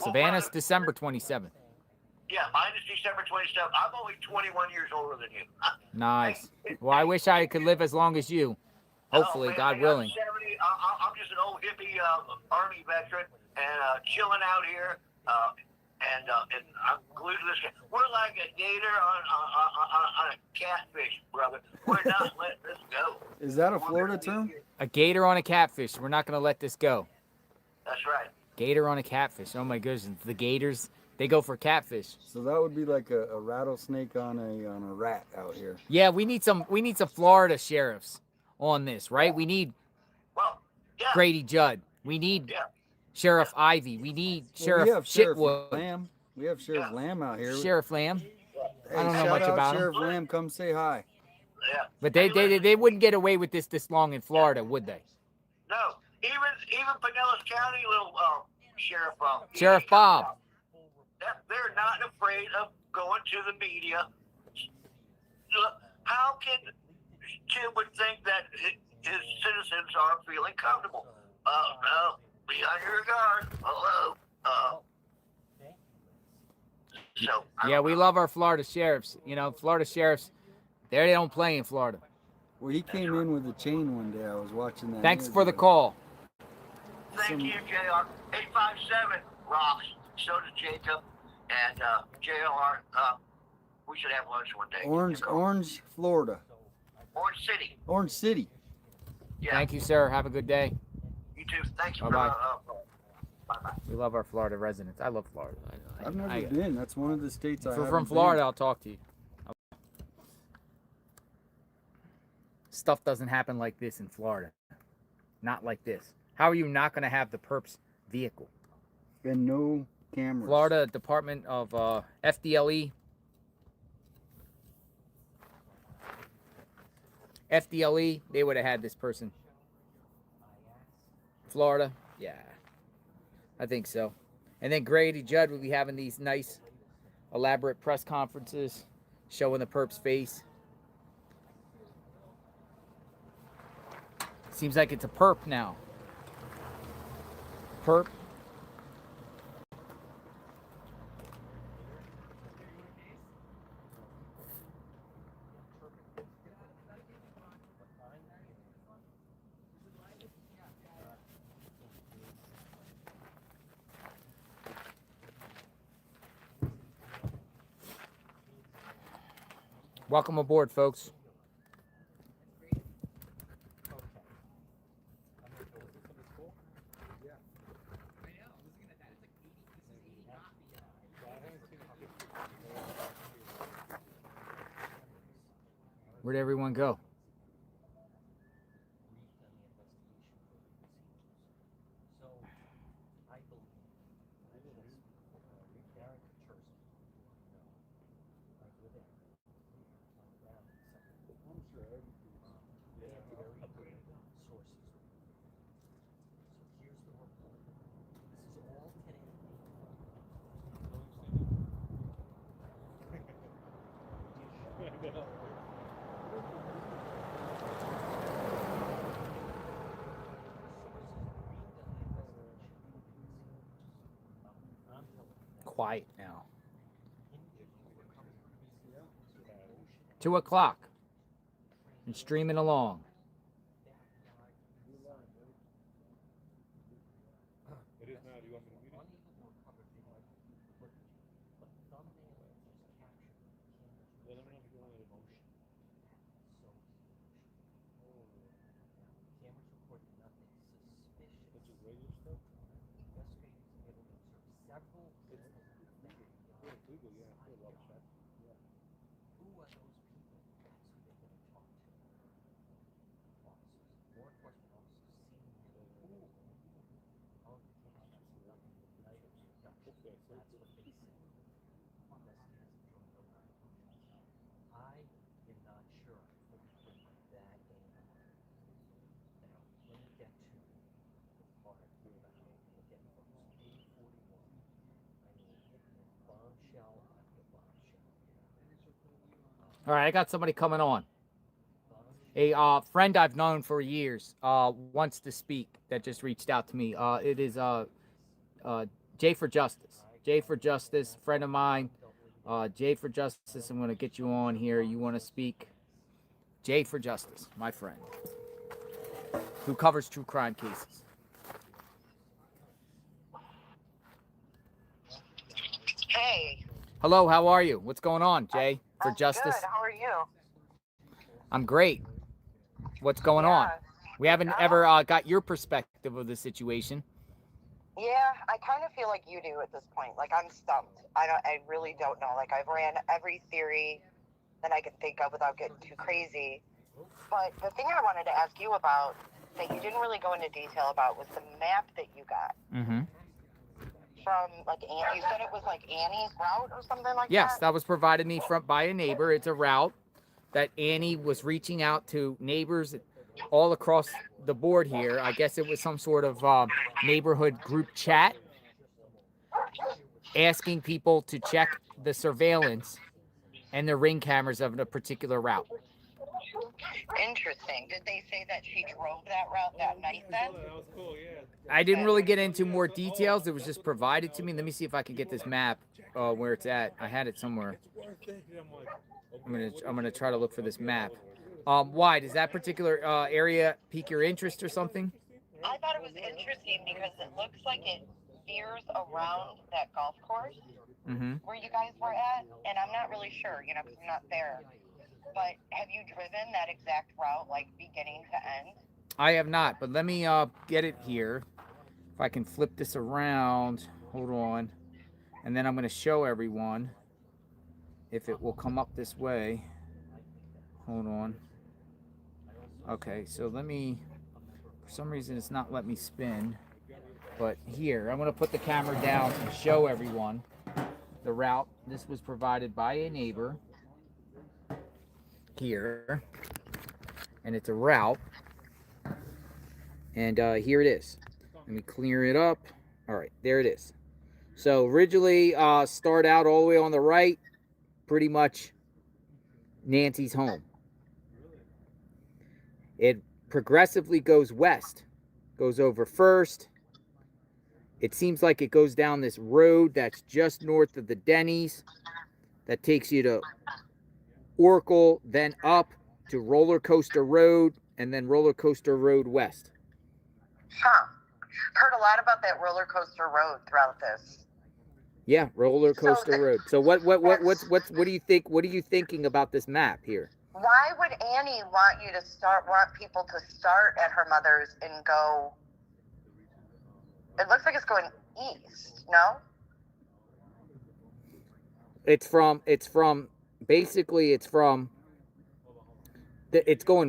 Savannah's December 27th. Yeah, mine is December 27th. I'm only 21 years older than you. Nice. Well, I wish I could live as long as you. Hopefully, man, God I'm willing. 70. I'm just an old hippie Army veteran and chilling out here. And I'm glued to this. We're like a gator on a catfish, brother. We're not letting this go. Is that a Florida term? A gator on a catfish. We're not going to let this go. That's right. Gator on a catfish. Oh my goodness. The gators, they go for catfish. So that would be like a rattlesnake on a rat out here. Yeah, we need some Florida sheriffs on this, right? We need Grady Judd. We need Sheriff Ivy. We need Sheriff we have Sheriff Chitwood. Lamb. We have Sheriff Lamb out here. Sheriff Lamb. Hey, I don't know shout much out about Sheriff him. Lamb, come say hi. Yeah. But they wouldn't get away with this long in Florida, would they? No. Even Pinellas County, little Sheriff Bob. They're not afraid of going to the media. Look, how can Tim would think that his citizens are feeling comfortable? Be on your guard. Hello. Yeah, we love our Florida sheriffs. Florida sheriffs, they don't play in Florida. Well, he came in with a chain one day. I was watching that. Thanks for the interview. call. Thank you, JR. 857 rocks. So does Jacob and JR. We should have lunch one day. Orange, Florida. Orange City. Orange City. Yeah. Thank you, sir. Have a good day. You too. Thanks for Bye-bye. bye-bye. We love our Florida residents. I love Florida. I've never been. That's one of the states I If we're haven't from Florida, been. I'll talk to you. Stuff doesn't happen like this in Florida. Not like this. How are you not going to have the perps vehicle? And no cameras. Florida Department of FDLE. FDLE, they would have had this person. Florida, yeah. I think so. And then Grady Judd will be having these nice, elaborate press conferences showing the perp's face. Seems like it's a perp now. Perp. Welcome aboard, folks. Where'd everyone go? Quiet now. 2 o'clock. And streaming along. It is now. Do you want me to mute it? Let them know if you want to mute it. That's just regular stuff? It's legal, yeah. I feel a lot of chat. Yeah. Who are those people? That's who they're going to talk to. Officers, law enforcement officers, seeing the pool of the case. Hopefully I said That's what they say. Investigators have drawn no conclusions. I am not sure I fully believe that anymore. Now, let me get to the part about, again, folks, 841. I mean, bombshell after bombshell. All right, I got somebody coming on. A friend I've known for years wants to speak that just reached out to me. It is Jay for Justice. Jay for Justice, friend of mine. Jay for Justice, I'm going to get you on here. You want to speak? Jay for Justice, my friend, who covers true crime cases. Hey. Hello, how are you? What's going on, Jay for I'm Justice? Good. How are you? I'm great. What's going on? We haven't ever got your perspective of the situation. Yeah, I kind of feel like you do at this point. Like, I'm stumped. I really don't know. Like, I've ran every theory that I could think of without getting too crazy. But the thing I wanted to ask you about that you didn't really go into detail about was the map that you got Mm-hmm. from, like, you said it was like Annie's route or something like that? Yes, that was provided me by a neighbor. It's a route that Annie was reaching out to neighbors all across the board here. I guess it was some sort of neighborhood group chat, asking people to check the surveillance and the ring cameras of a particular route. Interesting. Did they say that she drove that route that night then? That was cool, yeah. I didn't really get into more details. It was just provided to me. Let me see if I can get this map where it's at. I had it somewhere. I'm gonna try to look for this map. Why does that particular area pique your interest or something? I thought it was interesting because it looks like it veers around that golf course where you guys were at, and I'm not really sure, you know, because I'm not there. But have you driven that exact route, like beginning to end? I have not, but let me get it here. If I can flip this around, hold on, and then I'm gonna show everyone if it will come up this way. Hold on. Okay, so let me, for some reason it's not letting me spin, but here, I'm gonna put the camera down and show everyone the route. This was provided by a neighbor here, and it's a route, and here it is. Let me clear it up. All right, there it is. So originally start out all the way on the right, pretty much Nancy's home. It progressively goes west, goes over First. It seems like it goes down this road that's just north of the Denny's that takes you to Oracle, then up to Roller Coaster Road, and then Roller Coaster Road West. Huh. Heard a lot about that roller coaster road throughout this. Yeah, roller coaster road. So what do you think? What are you thinking about this map here? Why would Annie want people to start at her mother's and go? It looks like it's going east, no? It's from basically it's going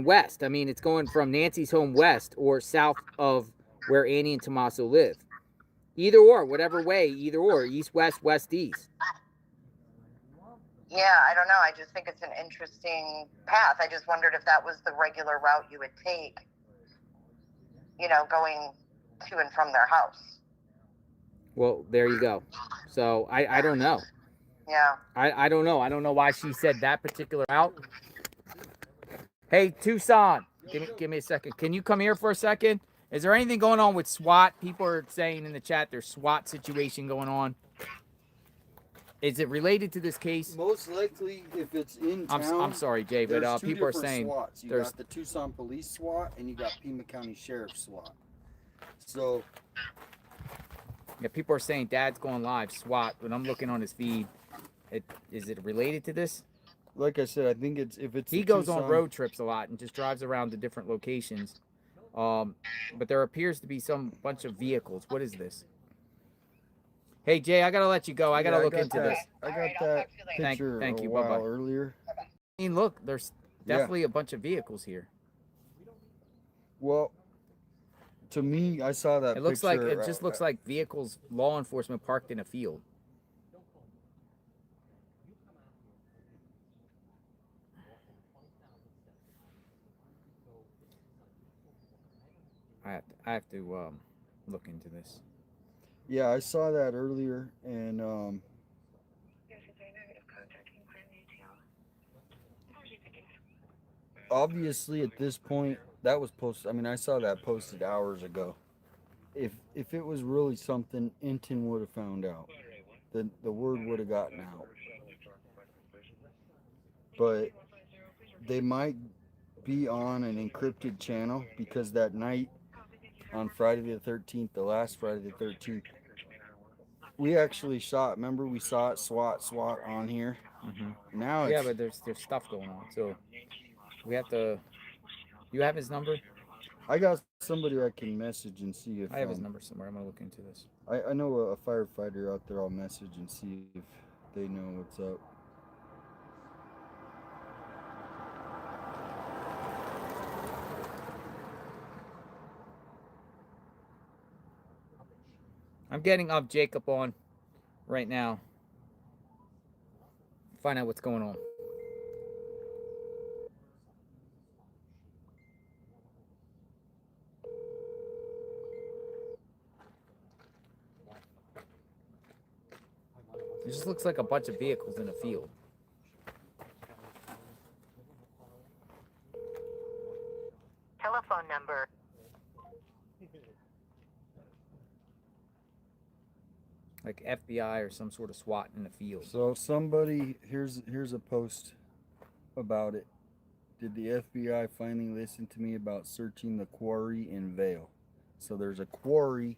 west. I mean, it's going from Nancy's home west or south of where Annie and Tommaso live. Either or, whatever way, either or, east, west, west, east. Yeah, I don't know. I just think it's an interesting path. I just wondered if that was the regular route you would take, going to and from their house. Well, there you go. So I don't know. Yeah. I don't know. I don't know why she said that particular route. Hey, Tucson, give me a second. Can you come here for a second? Is there anything going on with SWAT? People are saying in the chat there's SWAT situation going on. Is it related to this case? Most likely, if it's in town. I'm sorry, Jay, but people are saying SWATs. You got the Tucson Police SWAT and you got Pima County Sheriff SWAT. So, yeah, people are saying Dad's going live SWAT. When I'm looking on his feed, is it related to this? Like I said, I think if it's he goes on road trips a lot and just drives around to different locations. But there appears to be some bunch of vehicles. What is this? Hey Jay, I gotta let you go. I gotta look into this. I got that picture thank you. Bye-bye. Bye-bye. Earlier. I mean, look, there's definitely a bunch of vehicles here. Well, to me, I saw that. It looks like it just looks like vehicles, law enforcement parked in a field. I have to look into this. Yeah, I saw that earlier, and obviously at this point that was posted. I mean, I saw that posted hours ago. If it was really something, Inton would have found out. The word would have gotten out. But they might be on an encrypted channel because that night on Friday the 13th, the last Friday the 13th, we actually saw it. Remember, we saw it, SWAT on here. Mm-hmm. Now yeah, but there's stuff going on, so we have to. You have his number? I got somebody I can message and see if I have his number somewhere. I'm gonna look into this. I know a firefighter out there. I'll message and see if they know what's up. I'm getting up Jacob on right now. Find out what's going on. It just looks like a bunch of vehicles in a field. Telephone number. Like FBI or some sort of SWAT in the field. So somebody, here's a post about it. Did the FBI finally listen to me about searching the quarry in Vale? So there's a quarry.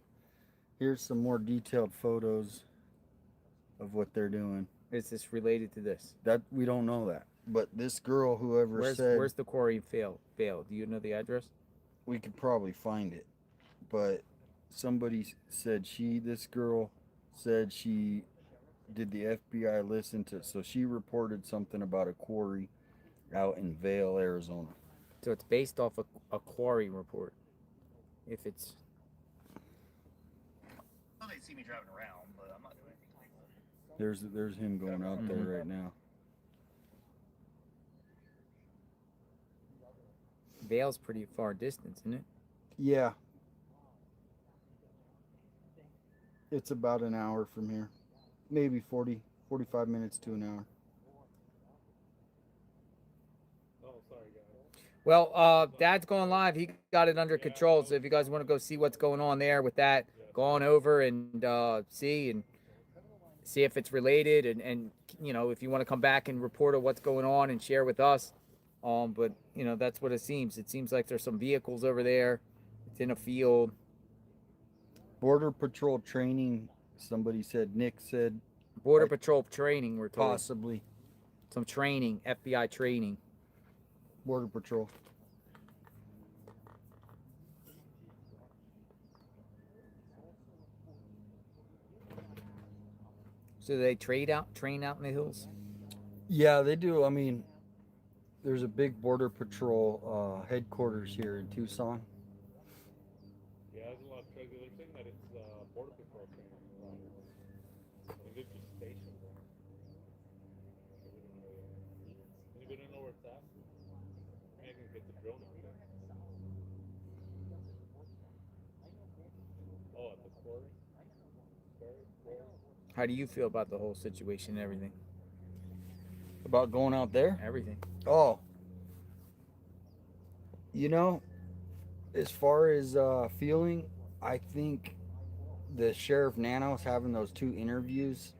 Here's some more detailed photos of what they're doing. Is this related to this? That we don't know that. But this girl, where's the quarry in Vale? Do you know the address? We could probably find it. But somebody said this girl said she did the FBI listen to, so she reported something about a quarry out in Vale, Arizona. So it's based off a quarry report. If it's... Well, they see me driving around, but I'm not doing anything. There's him going out there right now. Vale's pretty far distance, isn't it? Yeah. It's about an hour from here. Maybe 45 minutes to an hour. Well, Dad's going live. He got it under control. So if you guys want to go see what's going on there with that, go on over and see if it's related. And if you want to come back and report on what's going on and share with us. But, that's what it seems. It seems like there's some vehicles over there. It's in a field. Border Patrol training, somebody said, Nick said Border Like, Patrol training, we're told. possibly. Some training, FBI training. Border Patrol. So they train out in the hills? Yeah, they do. I mean, there's a big Border Patrol headquarters here in Tucson. Yeah, there's a lot of trucks. They're saying that it's Border Patrol training ground. And they're just stationed there. So we don't know yet. Anybody know where it's at? Maybe I can get the drone out there. Oh, at the quarry? How do you feel about the whole situation and everything? About going out there? Everything. Oh. You know, as far as feeling, I think the Sheriff Nanos having those 2 interviews,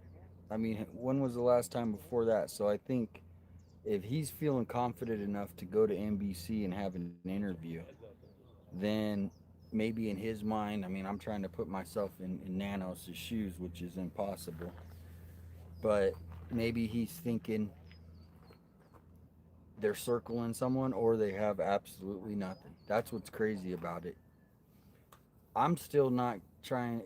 I mean, when was the last time before that? So I think if he's feeling confident enough to go to NBC and have an interview, then maybe in his mind, I mean, I'm trying to put myself in Nanos' shoes, which is impossible. But maybe he's thinking they're circling someone or they have absolutely nothing. That's what's crazy about it. I'm still not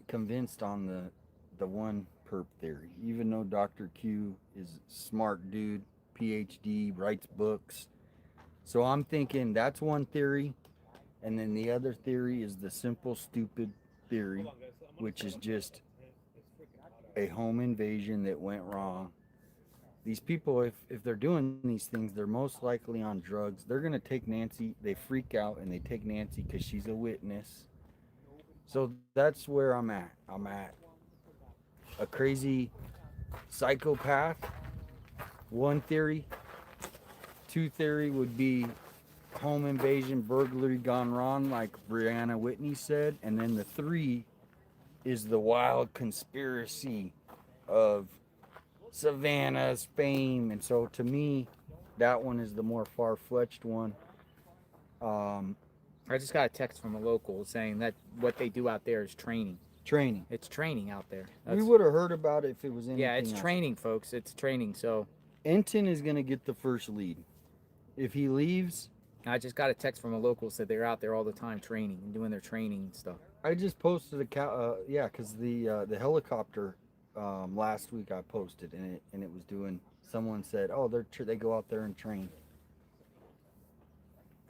convinced on the one perp theory, even though Dr. Q is a smart dude, PhD, writes books. So I'm thinking that's one theory, and then the other theory is the simple stupid theory, which is just a home invasion that went wrong. These people, if they're doing these things, they're most likely on drugs. They're going to take Nancy. They freak out and they take Nancy because she's a witness. So that's where I'm at. I'm at a crazy psychopath. One theory. 2 theory would be home invasion, burglary gone wrong, like Brianna Whitney said. And then the 3 is the wild conspiracy of Savannah's fame. And so to me, that one is the more far-fetched one. I just got a text from a local saying that what they do out there is training. Training. It's training out there. We would have heard about it if it was anything Yeah, it's else. training, folks. It's training. So Enton is going to get the first lead. If he leaves... I just got a text from a local said they're out there all the time training and doing their training and stuff. I just posted because the helicopter last week I posted and it was doing. Someone said, "Oh, they go out there and train."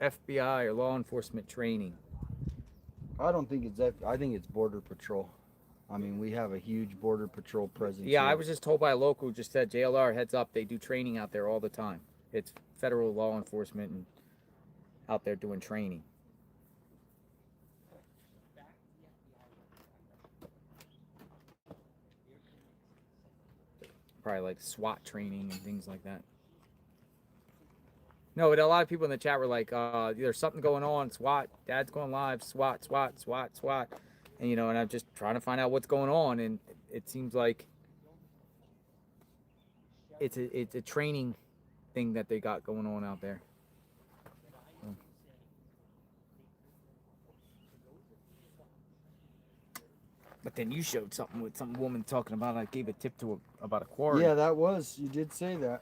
FBI or law enforcement training. I don't think it's that. I think it's Border Patrol. I mean, we have a huge Border Patrol presence. Yeah, here. I was just told by a local who just said, JLR, heads up, they do training out there all the time. It's federal law enforcement and out there doing training. Probably like SWAT training and things like that. No, but a lot of people in the chat were like, there's something going on, SWAT, Dad's going live, SWAT. And, you know, and I'm just trying to find out what's going on. And it seems like it's a training thing that they got going on out there. But then you showed something with some woman talking about, I gave a tip to about a quarry. Yeah, that was. You did say that.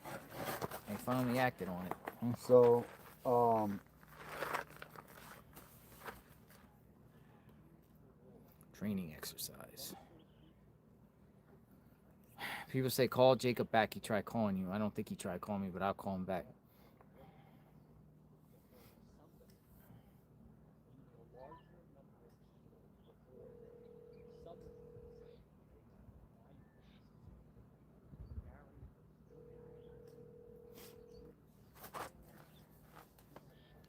They finally acted on it. So, training exercise. People say call Jacob back. He tried calling you. I don't think he tried calling me, but I'll call him back.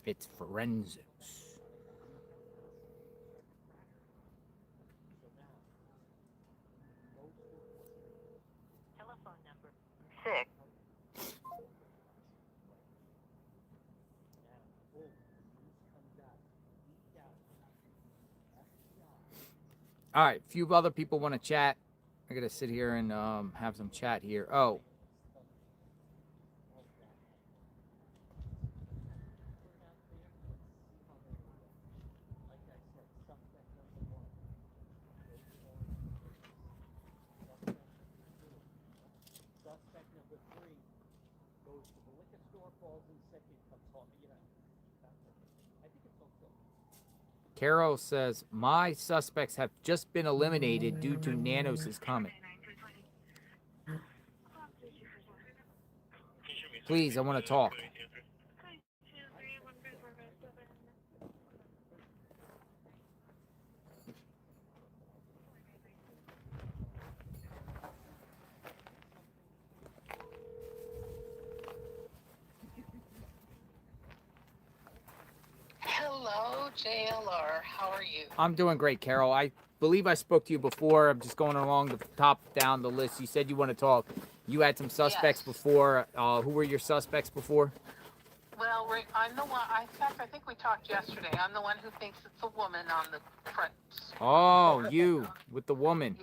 It's forensics. Telephone number 6. All right, a few other people want to chat. I gotta sit here and have some chat here. Oh. 3 goes to the liquor store, falls in second, comes home. I think it's okay. Carol says, my suspects have just been eliminated due to Nanos' comment. Please, I want to talk. Hello, JLR. How are you? I'm doing great, Carol. I believe I spoke to you before. I'm just going along the top down the list. You said you want to talk. You had some suspects before. Who were your suspects before? Well, Rick, I'm the one. In fact, I think we talked yesterday. I'm the one who thinks it's a woman on the front. Oh, you with the woman.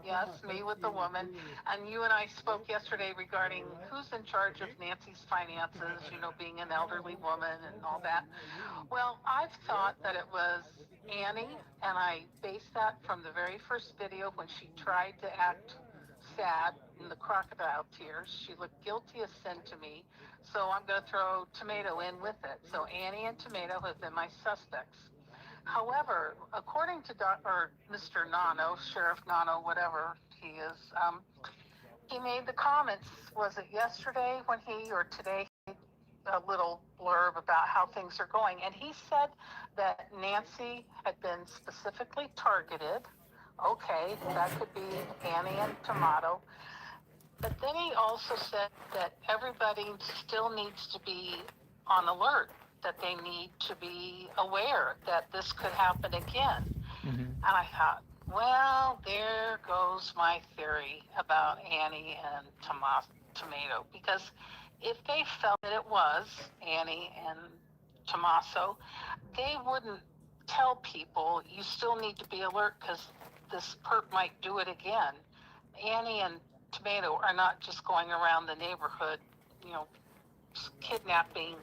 Yes, me with the woman. And you and I spoke yesterday regarding who's in charge of Nancy's finances, you know, being an elderly woman and all that. Well, I've thought that it was Annie, and I based that from the very first video when she tried to act sad in the crocodile tears. She looked guilty as sin to me, so I'm going to throw Tomato in with it. So Annie and Tomato have been my suspects. However, according to Mr. Nano, Sheriff Nano, whatever he is, he made the comments, was it yesterday when or today, a little blurb about how things are going. And he said that Nancy had been specifically targeted. Okay, that could be Annie and Tomato. But then he also said that everybody still needs to be on alert, that they need to be aware that this could happen again. And I thought, well, there goes my theory about Annie and Tomato, because if they felt that it was Annie and Tommaso, they wouldn't tell people you still need to be alert because this perp might do it again. Annie and Tomato are not just going around the neighborhood, you know, kidnapping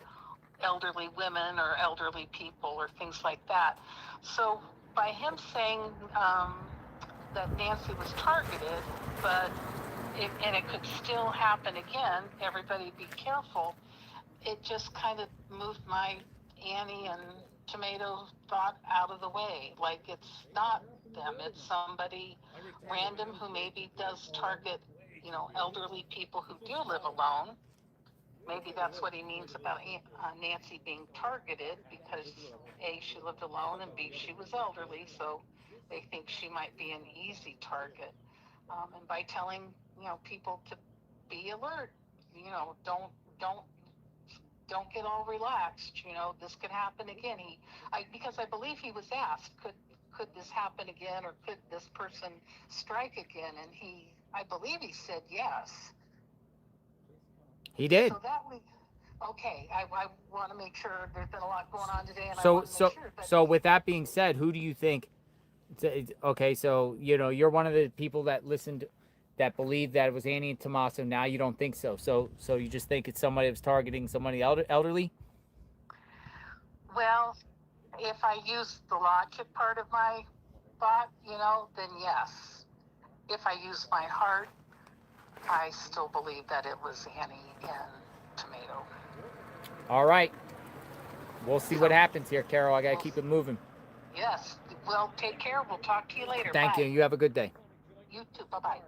elderly women or elderly people or things like that. So by him saying that Nancy was targeted, and it could still happen again, everybody be careful, it just kind of moved my Annie and Tomato thought out of the way. Like, it's not them, it's somebody random who maybe does target, you know, elderly people who do live alone. Maybe that's what he means about Nancy being targeted, because A, she lived alone, and B, she was elderly, so they think she might be an easy target. And by telling, you know, people to be alert, you know, don't get all relaxed. You know, this could happen again. Because I believe he was asked, could this happen again, or could this person strike again? And I believe he said yes. He did. So okay. I want to make sure. There's been a lot going on today, and I So want to make sure. so with that being said, who do you think? Okay, so you know you're one of the people that listened, that believed that it was Annie and Tommaso. Now you don't think so. So you just think it's somebody that was targeting somebody elderly? Well, if I use the logic part of my thought, you know, then yes. If I use my heart, I still believe that it was Annie and Tomato. All right. We'll see what happens here, Carol. I got to keep it moving. Yes. Well, take care. We'll talk to you later. Thank you. You have a good day. You too. Bye-bye.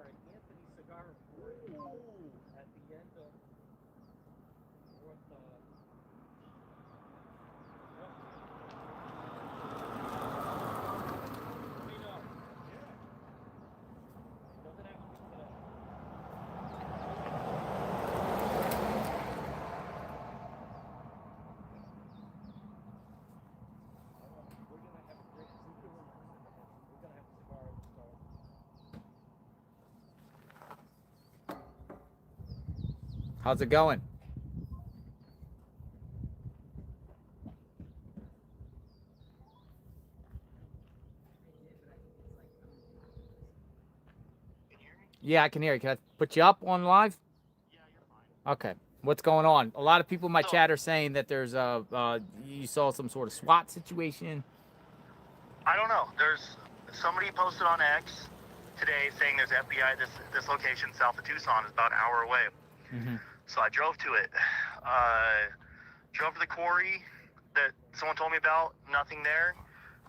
How's it going? Yeah, I can hear you. Can I put you up on live? Yeah, you're fine. Okay. What's going on? A lot of people in my chat are saying that there's you saw some sort of SWAT situation. I don't know. There's somebody posted on X today saying there's FBI at this location south of Tucson. Is about an hour away. Mm-hmm. So I drove to it. Drove to the quarry that someone told me about. Nothing there.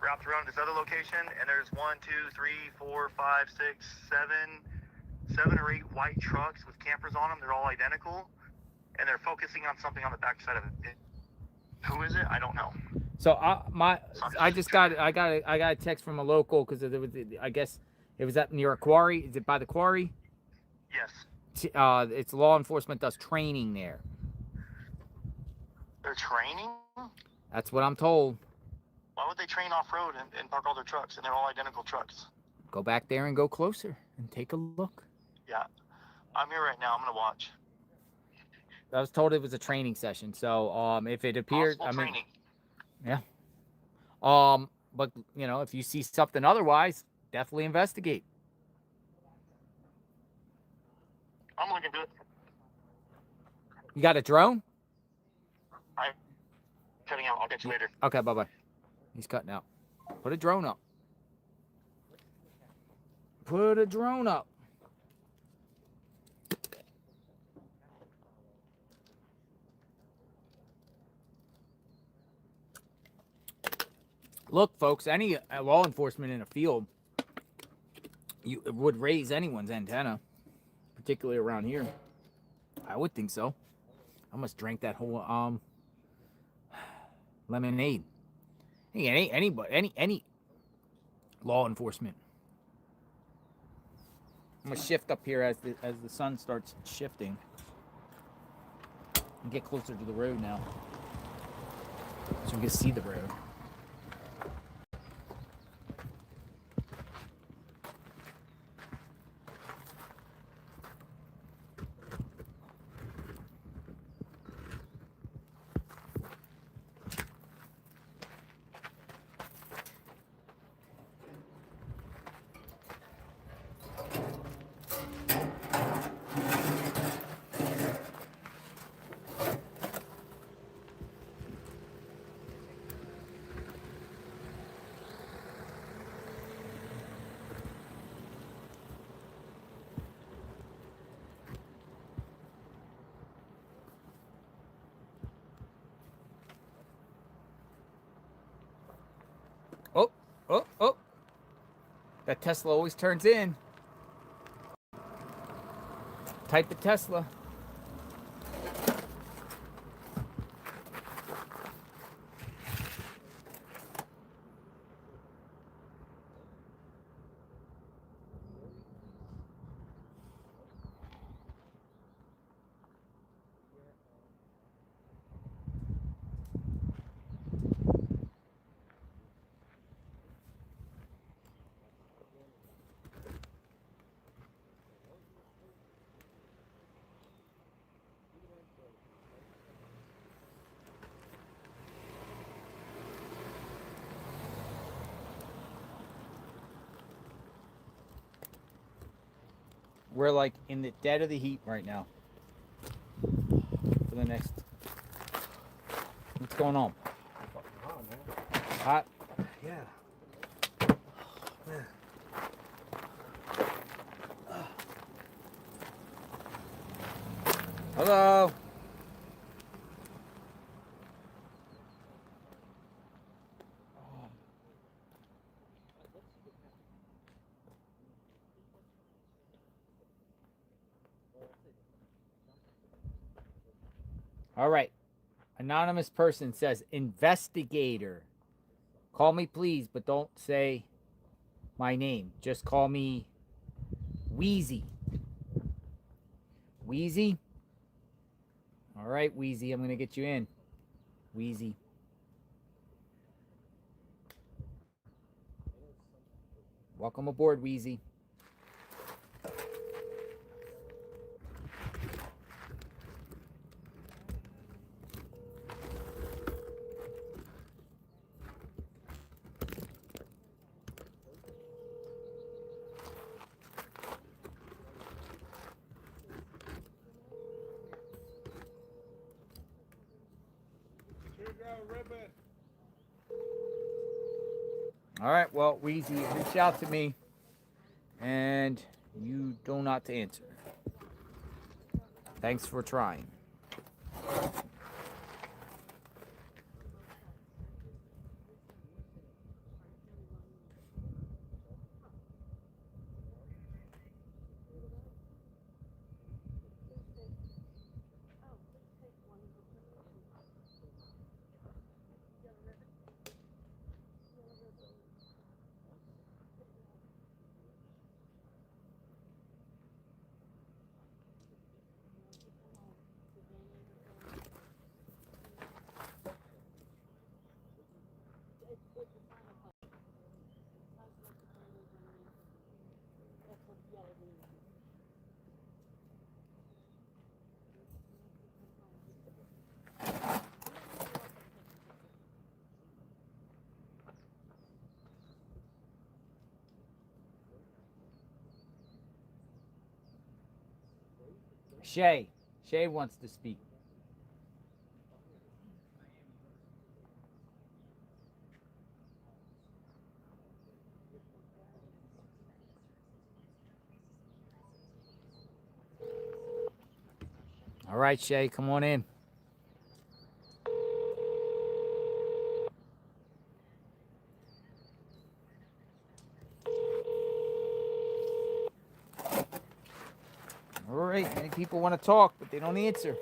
Wrapped around this other location, and there's 1, 2, 3, 4, 5, 6, 7 or 8 white trucks with campers on them. They're all identical, and they're focusing on something on the backside of it. Who is it? I don't know. So I got a text from a local because I guess it was up near a quarry. Is it by the quarry? Yes. It's law enforcement does training there. They're training? That's what I'm told. Why would they train off-road and park all their trucks, and they're all identical trucks? Go back there and go closer and take a look. Yeah. I'm here right now. I'm going to watch. I was told it was a training session. So if it appears, Training. Yeah. But if you see something otherwise, definitely investigate. I'm looking to it. You got a drone? I'm cutting out. I'll get you later. Okay, bye-bye. He's cutting out. Put a drone up. Put a drone up. Look, folks, any law enforcement in a field would raise anyone's antenna, particularly around here. I would think so. I must drink that whole lemonade. Any law enforcement. I'm gonna shift up here as the sun starts shifting. And get closer to the road now, so we can see the road. Oh. That Tesla always turns in. Type of Tesla. We're like in the dead of the heat right now. For the next. What's going on? Hot, man. Hot? Yeah. Man. Hello. All right. Anonymous person says, investigator. Call me, please, but don't say my name. Just call me Wheezy. Wheezy? All right, Wheezy, I'm going to get you in. Wheezy. Welcome aboard, Wheezy. All right, well, Wheezy, reach out to me. And you do not answer. Thanks for trying. Shay wants to speak. All right, Shay, come on in. All right, many people want to talk, but they don't answer.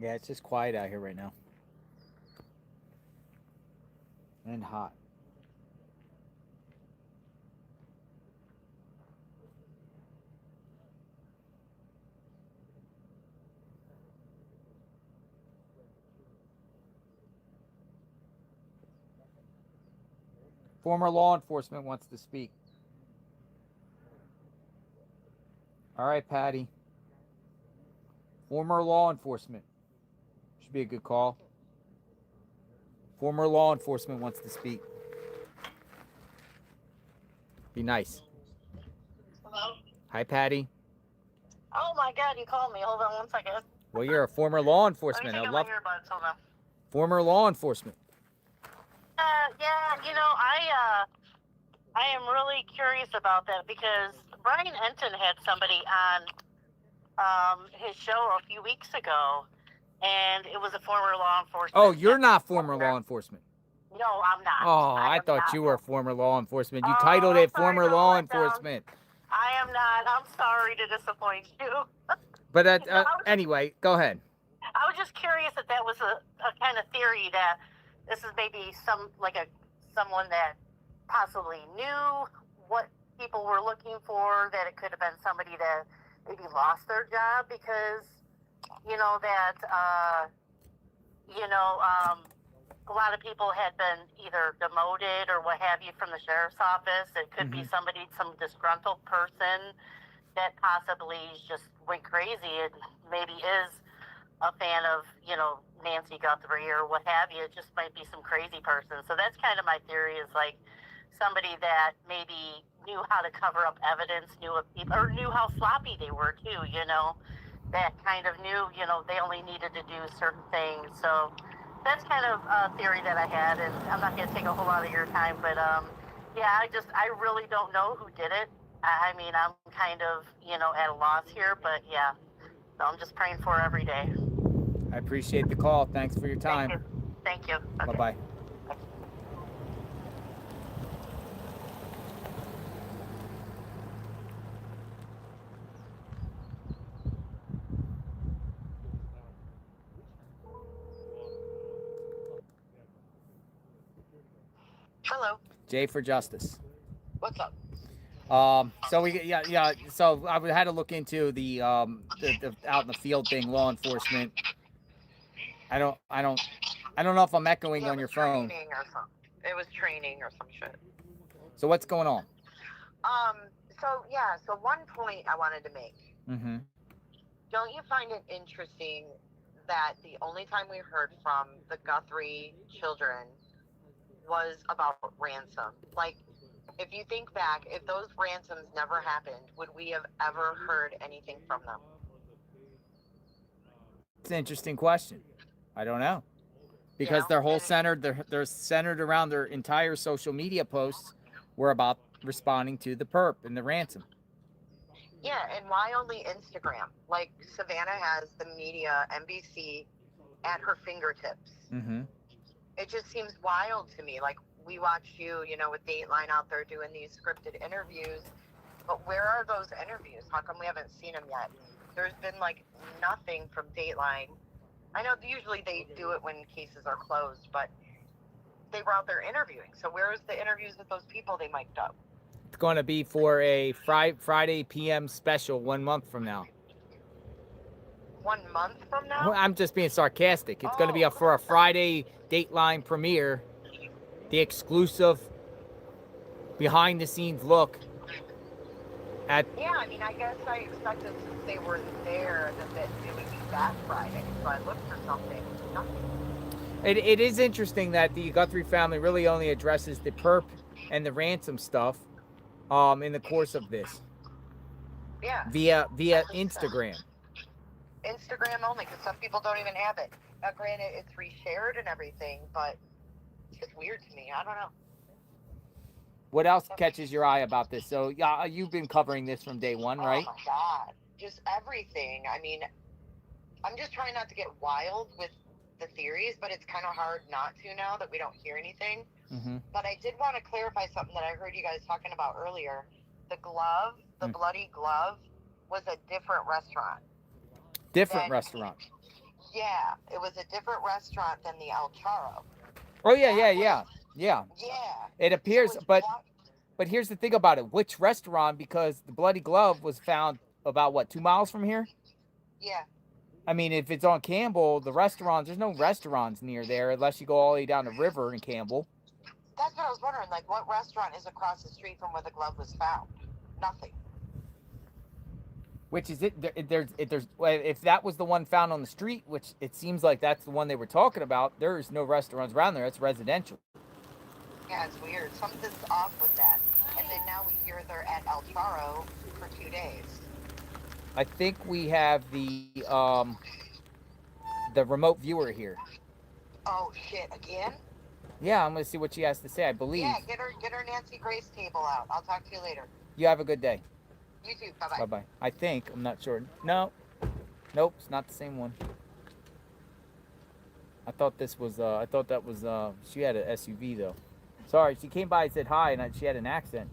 Yeah, it's just quiet out here right now. And hot. Former law enforcement wants to speak. All right, Patty. Former law enforcement. Should be a good call. Former law enforcement wants to speak. Be nice. Hello? Hi, Patty. Oh my god, you called me. Hold on one second. Well, you're a former law Let me enforcement. take I out love my earbuds. Hold on. former law enforcement. Yeah, I am really curious about that because Brian Enton had somebody on his show a few weeks ago, and it was a former law enforcement. Oh, you're not former law enforcement. No, I'm not. Oh, I thought you were former law enforcement. You titled it former law enforcement. I am not. I'm sorry to disappoint you. But anyway, go ahead. I was just curious if that was a kind of theory that this is maybe someone that possibly knew what people were looking for, that it could have been somebody that maybe lost their job because, a lot of people had been either demoted or what have you from the sheriff's office. It could be some disgruntled person that possibly just went crazy and maybe is a fan of, Nancy Guthrie or what have you. It just might be some crazy person. So that's kind of my theory, is like somebody that maybe knew how to cover up evidence, knew how sloppy they were too, that kind of knew, they only needed to do certain things. So that's kind of a theory that I had, and I'm not going to take a whole lot of your time, but I really don't know who did it. I mean, I'm kind of, at a loss here, but yeah, so I'm just praying for her every day. I appreciate the call. Thanks for your time. Thank you. Okay. Bye-bye. Hello. Jay for Justice. What's up? So I had to look into the out in the field thing, law enforcement. I don't know if I'm echoing on your phone. It was training or some shit. So what's going on? So one point I wanted to make. Mm-hmm. Don't you find it interesting that the only time we heard from the Guthrie children was about ransom? Like, if you think back, if those ransoms never happened, would we have ever heard anything from them? It's an interesting question. I don't know. Because they're centered around their entire social media posts were about responding to the perp and the ransom. Yeah, and why only Instagram? Like, Savannah has the media, NBC, at her fingertips. Mm-hmm. It just seems wild to me. Like, we watch you, with Dateline out there doing these scripted interviews, but where are those interviews? How come we haven't seen them yet? There's been, nothing from Dateline. I know usually they do it when cases are closed, but they were out there interviewing. So where's the interviews with those people they mic'd up? It's going to be for a Friday PM special 1 month from now. 1 month from now? Well, I'm just being sarcastic. It's going to be for a Friday Dateline premiere, the exclusive behind-the-scenes look at... Yeah, I mean, I guess I expected since they were there that it would be that Friday. So I looked for something. Nothing. It is interesting that the Guthrie family really only addresses the perp and the ransom stuff in the course of this. Yeah. Via Instagram. Instagram only, because some people don't even have it. Now, granted, it's reshared and everything, but it's just weird to me. I don't know. What else catches your eye about this? So, yeah, you've been covering this from day one, right? Oh, my God. Just everything. I mean, I'm just trying not to get wild with the theories, but it's kind of hard not to now that we don't hear anything. Mm-hmm. But I did want to clarify something that I heard you guys talking about earlier. The glove, the bloody glove, was a different restaurant. Restaurant. Yeah, it was a different restaurant than the El Charo. Oh, yeah. It appears, but here's the thing about it. Which restaurant? Because the bloody glove was found about, 2 miles from here? Yeah. I mean, if it's on Campbell, there's no restaurants near there unless you go all the way down the river in Campbell. That's what I was wondering. Like, what restaurant is across the street from where the glove was found? Nothing. Which is it? If that was the one found on the street, which it seems like that's the one they were talking about, there's no restaurants around there. It's residential. Yeah, it's weird. Something's off with that. And then now we hear they're at El Charo for 2 days. I think we have the remote viewer here. Oh, shit, again? Yeah, I'm gonna see what she has to say. I believe. Yeah, get her Nancy Grace table out. I'll talk to you later. You have a good day. You too. Bye bye. Bye bye. I think, I'm not sure. No. Nope, it's not the same one. I thought this was, I thought that was, she had an SUV though. Sorry, she came by and said hi and she had an accent.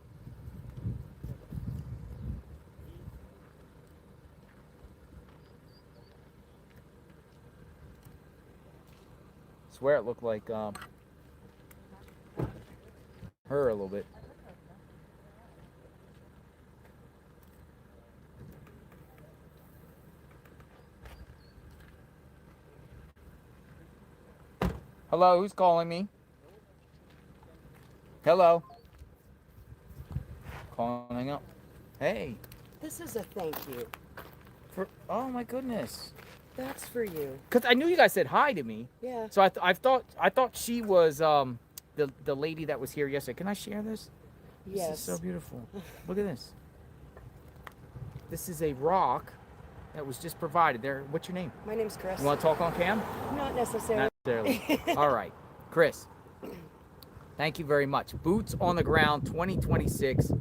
Swear it looked like, her a little bit. Hello, who's calling me? Hello. Calling up. Hey. This is a thank you. For, oh my goodness. That's for you. Cause I knew you guys said hi to me. Yeah. So I thought she was the lady that was here yesterday. Can I share this? Yes. This is so beautiful. Look at this. This is a rock that was just provided. There. What's your name? My name's Chris. You want to talk on cam? Not necessarily. Not necessarily. All right, Chris. Thank you very much. Boots on the ground 2026.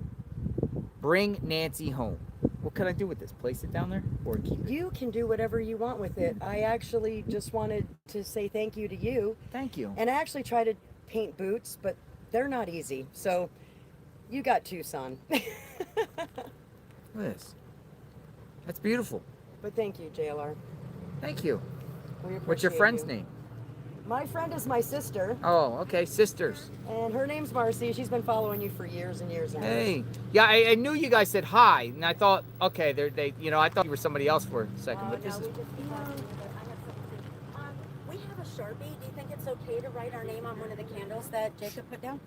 Bring Nancy home. What can I do with this? Place it down there or keep it? You can do whatever you want with it. I actually just wanted to say thank you to you. Thank you. And I actually try to paint boots, but they're not easy. So you got two, son. Look at this. That's beautiful. But thank you, JLR. Thank you. We What's your appreciate friend's you. name? My friend is my sister. Oh, okay, sisters. And her name's Marcy. She's been following you for years and years and years. Hey, yeah, I knew you guys said hi, and I thought, okay, they, you know, I thought you were somebody else for a second, but this is. We have a Sharpie. Do you think it's okay to write our name on one of the candles that Jacob put down?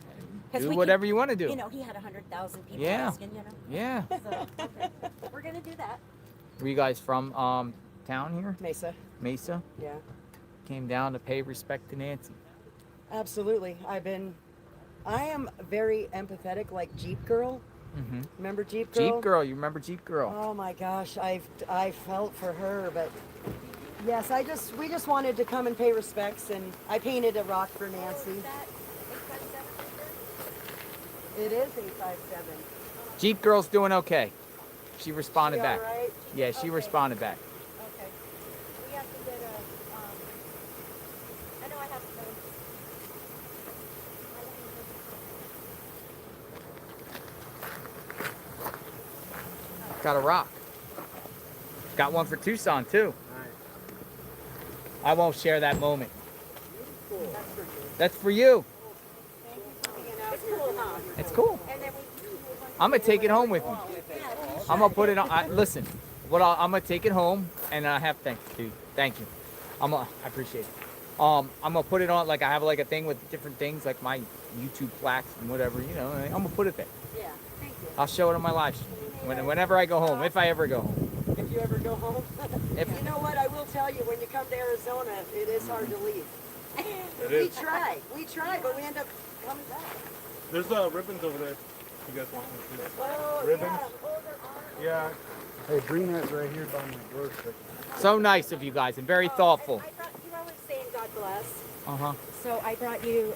Do whatever you want to do. You know, he had 100,000 people Yeah. asking, you know? Yeah. So, okay. We're going to do that. Were you guys from town here? Mesa. Mesa? Yeah. Came down to pay respect to Nancy. Absolutely. I am very empathetic, like Jeep Girl. Mm-hmm. Remember Jeep Girl? Jeep Girl, you remember Jeep Girl? Oh my gosh, I felt for her, but yes, we just wanted to come and pay respects, and I painted a rock for Nancy. It is 857. Jeep Girl's doing okay. She responded She back. all right? Yeah, she responded back. Okay. We have to get a, I know I have to. Got a rock. Got one for Tucson too. I won't share that moment. That's for you. It's cool, huh? It's cool. And then I'm gonna take it home with me. I'm gonna put it on. Listen, I'm gonna take it home, and I have thank you. I appreciate it. I'm gonna put it on, like I have like a thing with different things, like my YouTube plaques and whatever. You know, I'm gonna put it there. Yeah, thank you. I'll show it on my live stream whenever I go home, if I ever go home. If you ever go home. If- You know what, I will tell you, when you come to Arizona, it is hard to leave. It We is. try, but we end up coming back. There's ribbons over there. If you guys want them to. Oh, Ribbons? Yeah. Hey, Greenhead's right here by my doorstep. So nice of you guys and very thoughtful. I brought, you always saying God bless. Uh-huh. So I brought you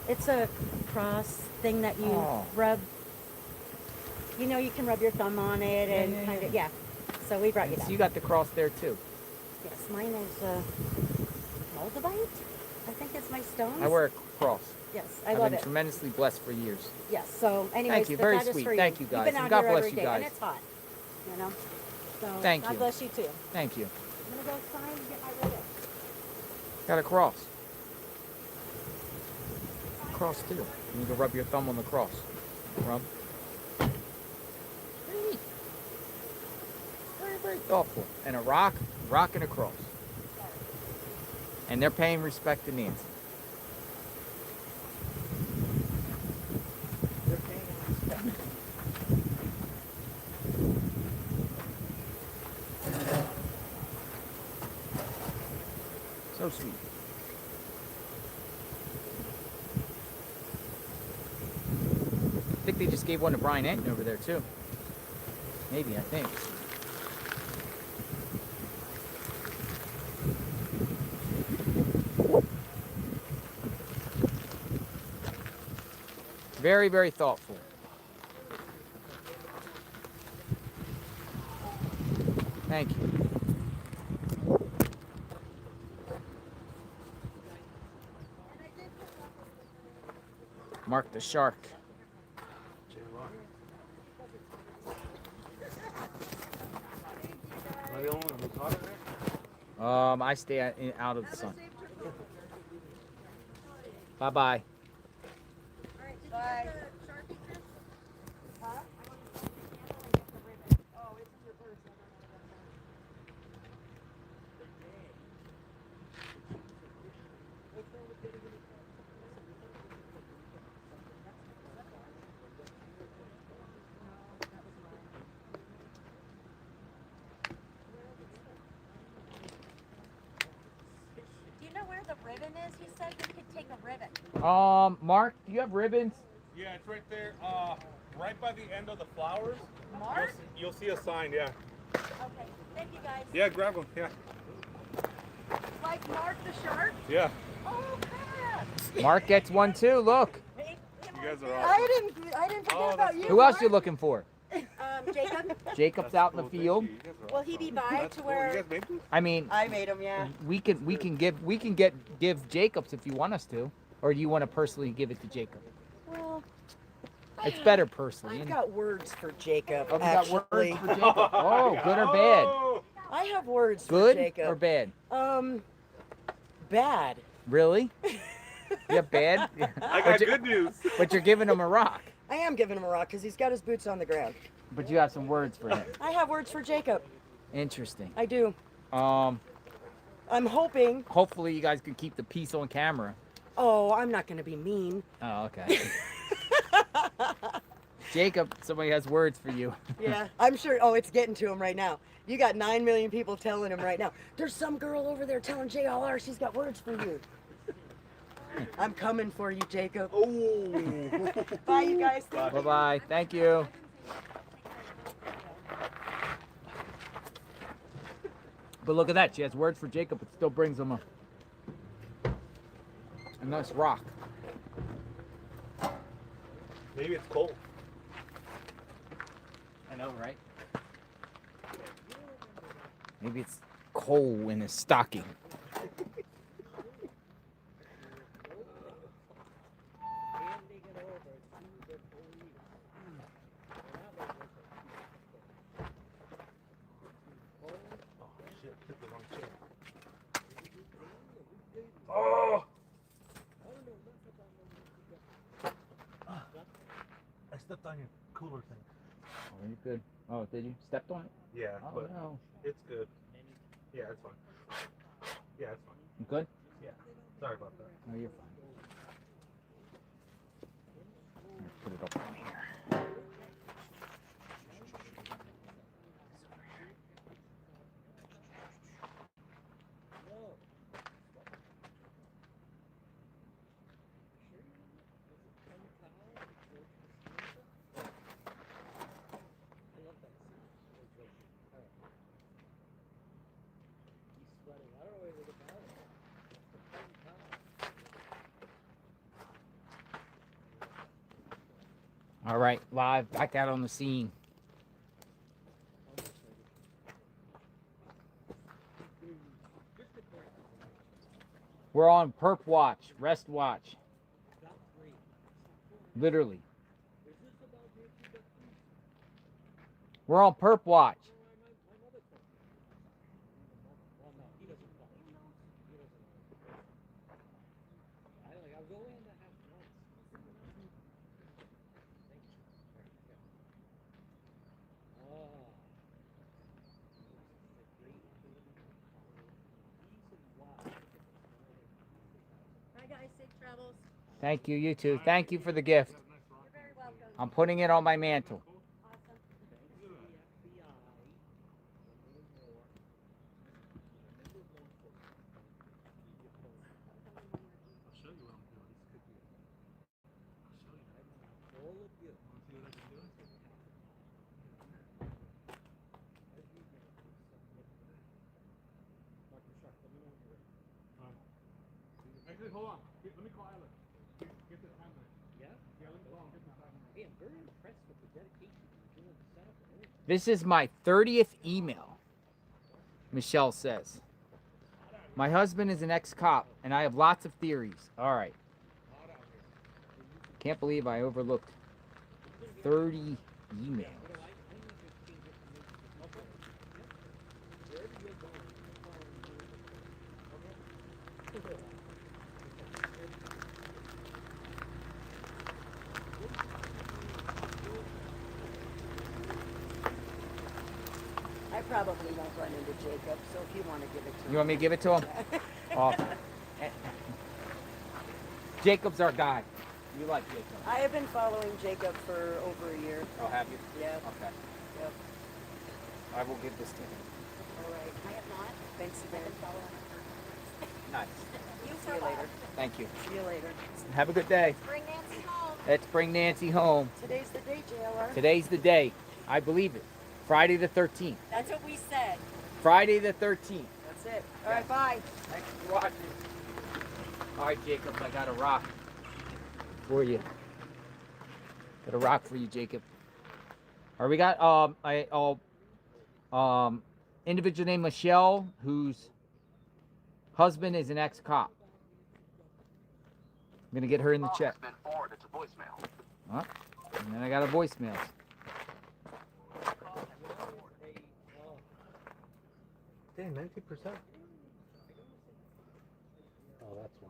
it's a cross thing that you Oh. rub. You know, you can rub your thumb on it and yeah, kind of, yeah. yeah. So we brought you So that. you got the cross there too. Yes, mine is moldavite. I think it's my stones. I wear a cross. Yes, I I've love been it. tremendously blessed for years. Yes. So, anyways, Thank you. but Very that is sweet. for Thank you, You've guys. been And out God here bless every you day, guys. and it's hot. You know. So Thank God you. bless you too. Thank you. I'm gonna go sign and get my ribbon. Got a cross. Cross too. You need to rub your thumb on the cross. Rub. Very, very thoughtful. And a rock and a cross. And they're paying respect to Nancy. They're paying respect. So sweet. I think they just gave one to Brian Enton over there too. Maybe, I think. Very, very thoughtful. Thank you. Mark the shark. I stay out of the sun. Bye-bye. Bye. Do you know where the ribbon is? He said we could take a ribbon. Mark, do you have ribbons? Yeah, it's right there. Right by the end of the flowers. Mark? You'll see a sign. Yeah. Okay. Thank you guys. Yeah, grab them. Yeah. Like Mark the shark? Yeah. Oh crap! Mark gets one too. Look. You guys are awesome. I didn't forget about you. Who else you looking for? Jacob. Jacob's out in the field. Will he be by to where? I mean, I made him, yeah. we can give Jacob's if you want us to, or do you want to personally give it to Jacob? Well, It's better personally. I've got words for Jacob. Oh, we got actually. words for Jacob. Oh, good or bad? I have words Good for Jacob. or bad? Bad. Really? Yeah, bad. I got good news. But you're giving him a rock. I am giving him a rock because he's got his boots on the ground. But you have some words for him. I have words for Jacob. Interesting. I do. I'm hoping. Hopefully, you guys can keep the peace on camera. Oh, I'm not going to be mean. Oh, okay. Jacob, somebody has words for you. Yeah, I'm sure. Oh, it's getting to him right now. You got 9 million people telling him right now. There's some girl over there telling JLR she's got words for you. I'm coming for you, Jacob. Oh. Bye, you guys. Bye-bye. Thank you. But look at that. She has words for Jacob. It still brings him a nice rock. Maybe it's cold. I know, right? Maybe it's coal in his stocking. Oh! I stepped on your cooler thing. Oh, you good? Oh, did you? Stepped on it? Yeah, Oh, but no. it's good. Yeah, it's fine. Yeah, it's fine. You good? Yeah. Sorry about that. No, you're fine. Put it up on here. All right, live, back out on the scene. We're on perp watch, rest watch. Literally. We're on perp watch. Bye guys, safe travels. Thank you, you too. Thank you for the gift. You're very welcome. I'm putting it on my mantle. Actually, hold on. Let me call Alex. Get the timeline. Yeah? Hey, I'm very impressed with the dedication you're doing the setup and everything. This is my 30th email, Michelle says. My husband is an ex-cop, and I have lots of theories. All right. Can't believe I overlooked 30 emails. I probably won't run into Jacob, so if you want to give it to him. You want me to give it to him? Oh. Jacob's our guy. You like Jacob? I have been following Jacob for over a year. Oh, have you? Yeah. Okay. Yep. I will give this to him. All right. I have not. Thanks again. Nice. See you later. Thank you. See you later. Have a good day. Bring Nancy home. Let's bring Nancy home. Today's the day, JLR. Today's the day. I believe it. Friday the 13th. That's what we said. Friday the 13th. That's it. All right, bye. Thanks for watching. All right, Jacob, I got a rock for you. Got a rock for you, Jacob. All right, we got individual named Michelle, whose husband is an ex-cop. I'm gonna get her in the chat. Been forwarded to voicemail. Huh? And then I got a voicemail. Damn, 90%. Oh, that's why.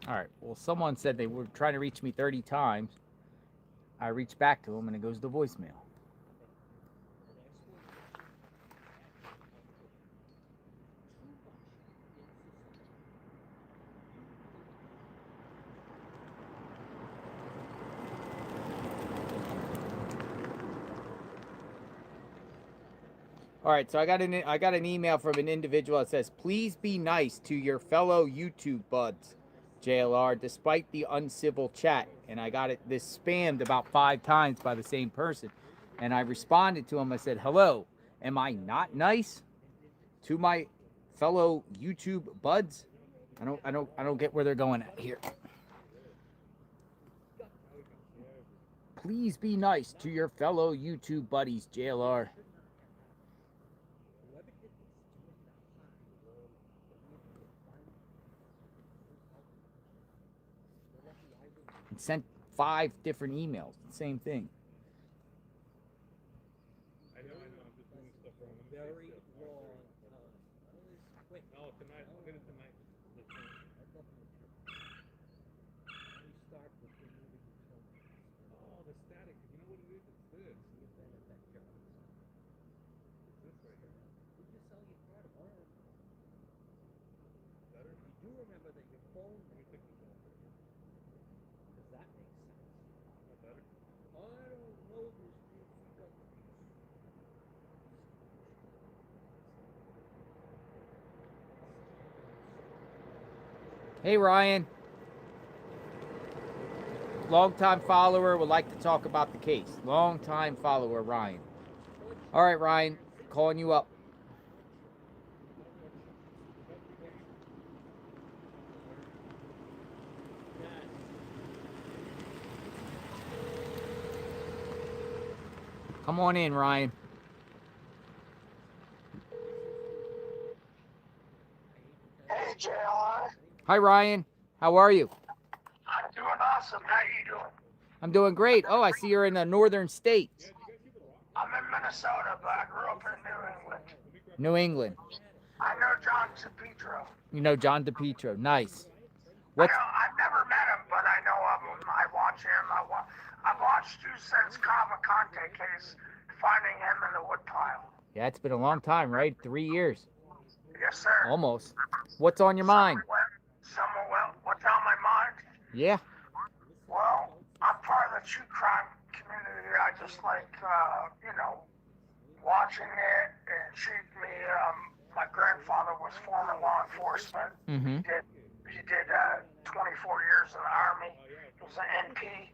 All right. Well, someone said they were trying to reach me 30 times. I reach back to them and it goes to voicemail. All right, so I got an email from an individual that says, "Please be nice to your fellow YouTube buds, JLR, despite the uncivil chat." And I got this spammed about 5 times by the same person. And I responded to him. I said, "Hello, am I not nice to my fellow YouTube buds?" I don't get where they're going at here. Please be nice to your fellow YouTube buddies, JLR. And sent 5 different emails. Same thing. I know. I'm just doing stuff wrong. Very long. Wait. No, tonight. I'll get it tonight. We start with removing utilities. Oh, the static. You know what it is? It's this. It's It's this right here. We just sell you part of ours. Better? You do remember that your phone. Let me take this off. Does that make sense? Not better? I don't know this thing. We got the piece. Hey, Ryan. Long-time follower would like to talk about the case. Long-time follower, Ryan. All right, Ryan. Calling you up. Come on in, Ryan. Hey, JR. Hi, Ryan. How are you? I'm doing awesome. How you doing? I'm doing great. Oh, I see you're in the northern states. I'm in Minnesota, but I grew up in New England. New England. I know John DePietro. You know John DePietro. Nice. I've never met him, but I know of him. I watch him. I've watched you since Cavalcante case finding him in the woodpile. Yeah, it's been a long time, right? 3 years. Yes, sir. Almost. What's on your mind? What's on my mind? Yeah. Well, I'm part of the true crime community. I just like, watching it. It intrigued me. My grandfather was former law enforcement. Mm-hmm. He did 24 years in the Army. He was an NP.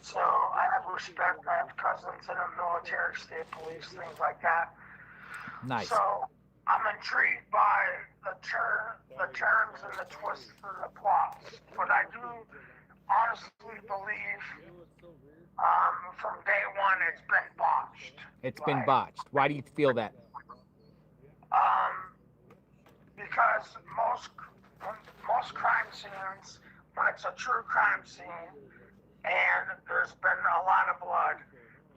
So I have respect. I have cousins in the military, state police, things like that. Nice. So I'm intrigued by the turns and the twists and the plots. But I do honestly believe from day one it's been botched. It's been botched. Why do you feel that? Because most crime scenes, when it's a true crime scene and there's been a lot of blood,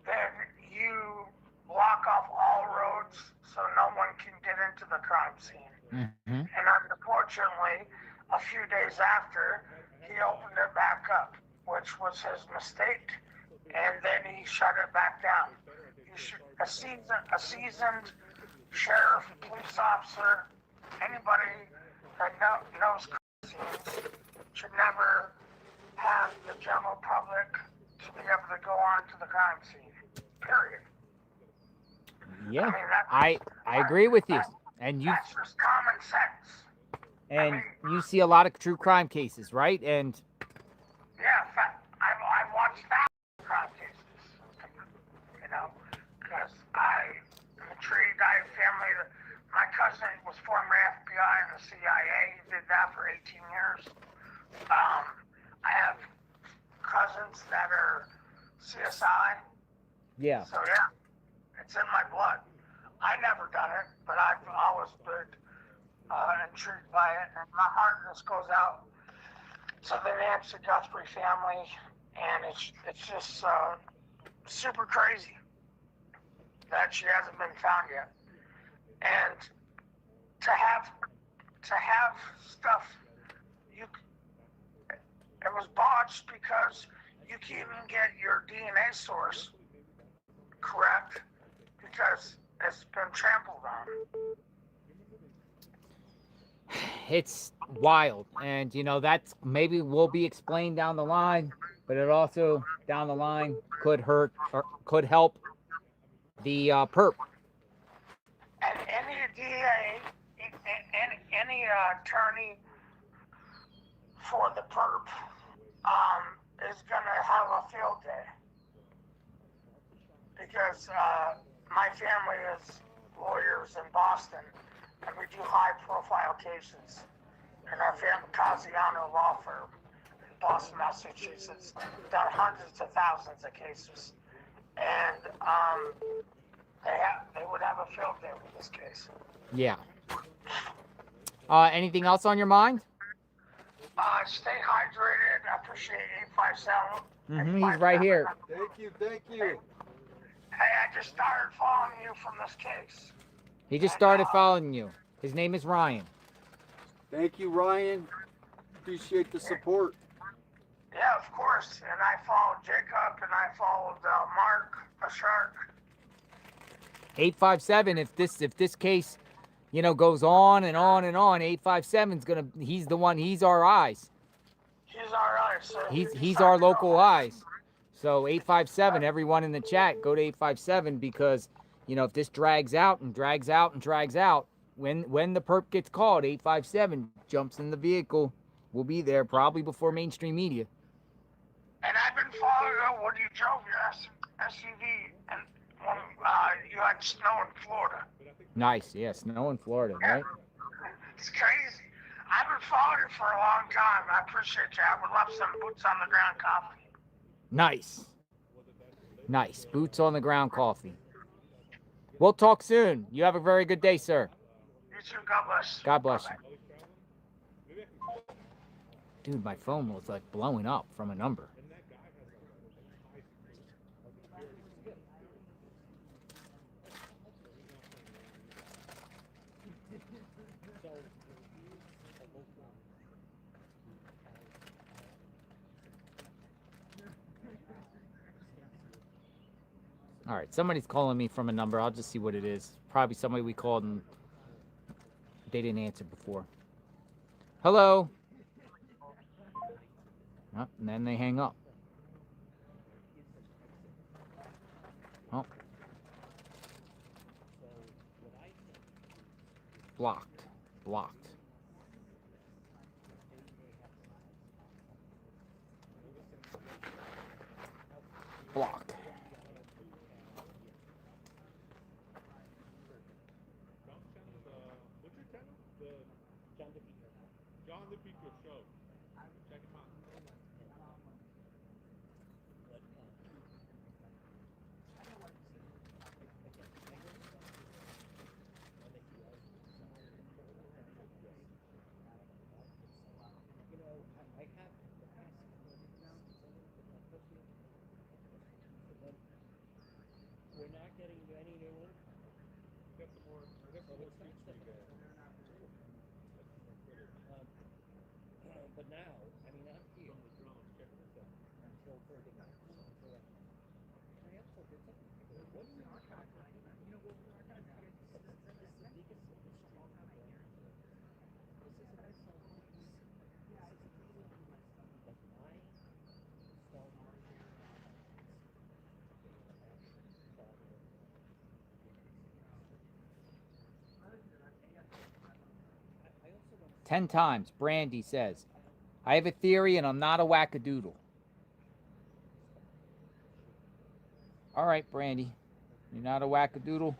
then you block off all roads so no one can get into the crime scene. Mm-hmm. And unfortunately, a few days after, he opened it back up, which was his mistake, and then he shut it back down. A seasoned sheriff, police officer, anybody that knows crime scenes should never have the general public to be able to go on to the crime scene. Period. Yeah. I mean, I agree with you. And you that's just common sense. and you see a lot of true crime cases, right? And Yeah, I watched thousands of crime cases, because I'm intrigued. I have family that, my cousin was former FBI and the CIA. He did that for 18 years. I have cousins that are CSI. yeah. So yeah, it's in my blood. I never done it, but I've always been intrigued by it, and my heart just goes out to the Nancy Guthrie family, and it's just super crazy that she hasn't been found yet. And to have stuff, it was botched because you can't even get your DNA source correct because it's been trampled on. It's wild, and that's maybe will be explained down the line, but it also down the line could hurt or could help the perp. And any DA, any attorney for the perp is gonna have a field day because my family is lawyers in Boston, and we do high-profile cases. And our family, Casiano Law Firm, in Boston, Massachusetts, done hundreds of thousands of cases, and they would have a field day with this case. Yeah. Anything else on your mind? Stay hydrated. I appreciate 857. He's right here. Thank you. Hey, I just started following you from this case. He just started following you. His name is Ryan. Thank you, Ryan. Appreciate the support. Yeah, of course. And I followed Jacob, and I followed Mark, a shark. 857. If this case, goes on and on and on, 857's gonna. He's the one. He's our eyes. He's our eyes. So He's our local eyes. So 857. Everyone in the chat, go to 857 because if this drags out and drags out and drags out, when the perp gets called, 857 jumps in the vehicle. We'll be there probably before mainstream media. And I've been following you when you drove your SUV and when you had snow in Florida. Nice, yeah, snow in Florida, right? It's crazy. I've been following you for a long time. I appreciate you. I would love some boots on the ground coffee. Nice. Boots on the ground coffee. We'll talk soon. You have a very good day, sir. You too. God bless. God bless you. Dude, my phone was like blowing up from a number. All right, somebody's calling me from a number. I'll just see what it is. Probably somebody we called and they didn't answer before. Hello? Oh, and then they hang up. Oh. Blocked. Blocked. Blocked. What's your channel? The John DePietro Show. Check him out. 10 times. Brandy says, I have a theory and I'm not a wackadoodle. All right, Brandy. You're not a wackadoodle?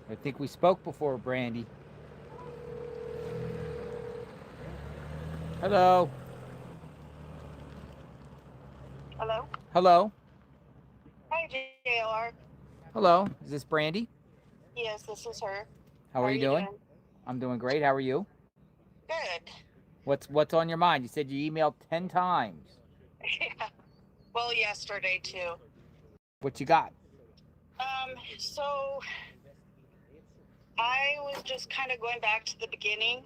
I think we spoke before, Brandy. Hello. Hello? Hello. Hi, JLR. Hello. Is this Brandy? Yes, this is her. How are you doing? I'm doing great. How are you? Good. What's on your mind? You said you emailed 10 times. Yeah. Well, yesterday too. What you got? So I was just kind of going back to the beginning,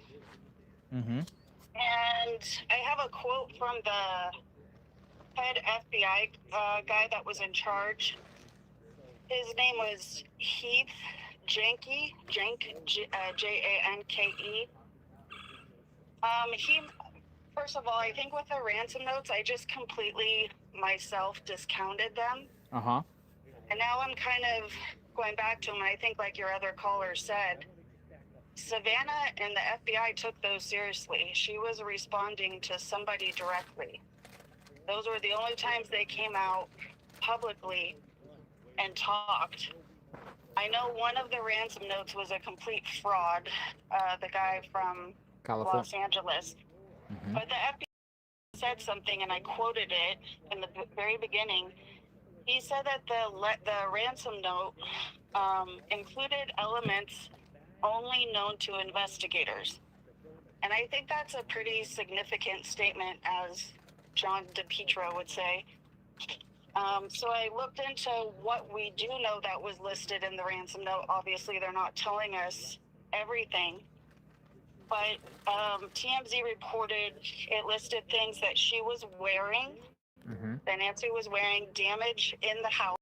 Mm-hmm. and I have a quote from the head FBI guy that was in charge. His name was Heath Janke, Janke. He, first of all, I think with the ransom notes, I just completely myself discounted them. Uh-huh. And now I'm kind of going back to them, and I think like your other caller said, Savannah and the FBI took those seriously. She was responding to somebody directly. Those were the only times they came out publicly and talked. I know one of the ransom notes was a complete fraud, the guy from California. Los Angeles. Mm-hmm. But the FBI said something, and I quoted it in the very beginning. He said that the ransom note included elements only known to investigators. And I think that's a pretty significant statement, as John DePietro would say. So I looked into what we do know that was listed in the ransom note. Obviously, they're not telling us everything. But TMZ reported it listed things that she was wearing, that Nancy was wearing, damage in the house,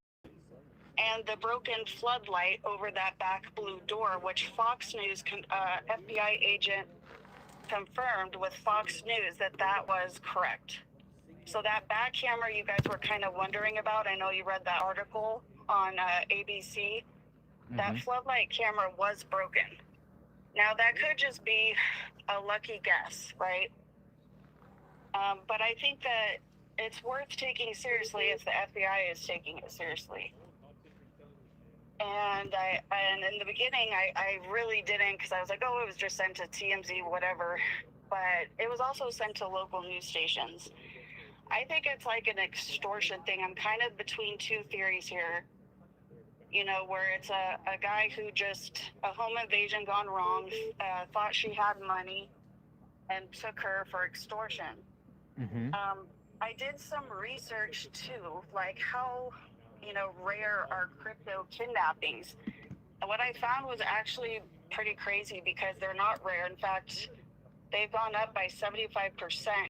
and the broken floodlight over that back blue door, which Fox News FBI agent confirmed with Fox News that was correct. So that back camera you guys were kind of wondering about, I know you read that article on ABC, that floodlight camera was broken. Now that could just be a lucky guess, right? But I think that it's worth taking seriously if the FBI is taking it seriously. And in the beginning, I really didn't, because I was like, oh, it was just sent to TMZ, whatever. But it was also sent to local news stations. I think it's like an extortion thing. I'm kind of between two theories here. You know, where it's a guy who just, a home invasion gone wrong, thought she had money and took her for extortion. Mm-hmm. I did some research too, like how, rare are crypto kidnappings. And what I found was actually pretty crazy because they're not rare. In fact, they've gone up by 75%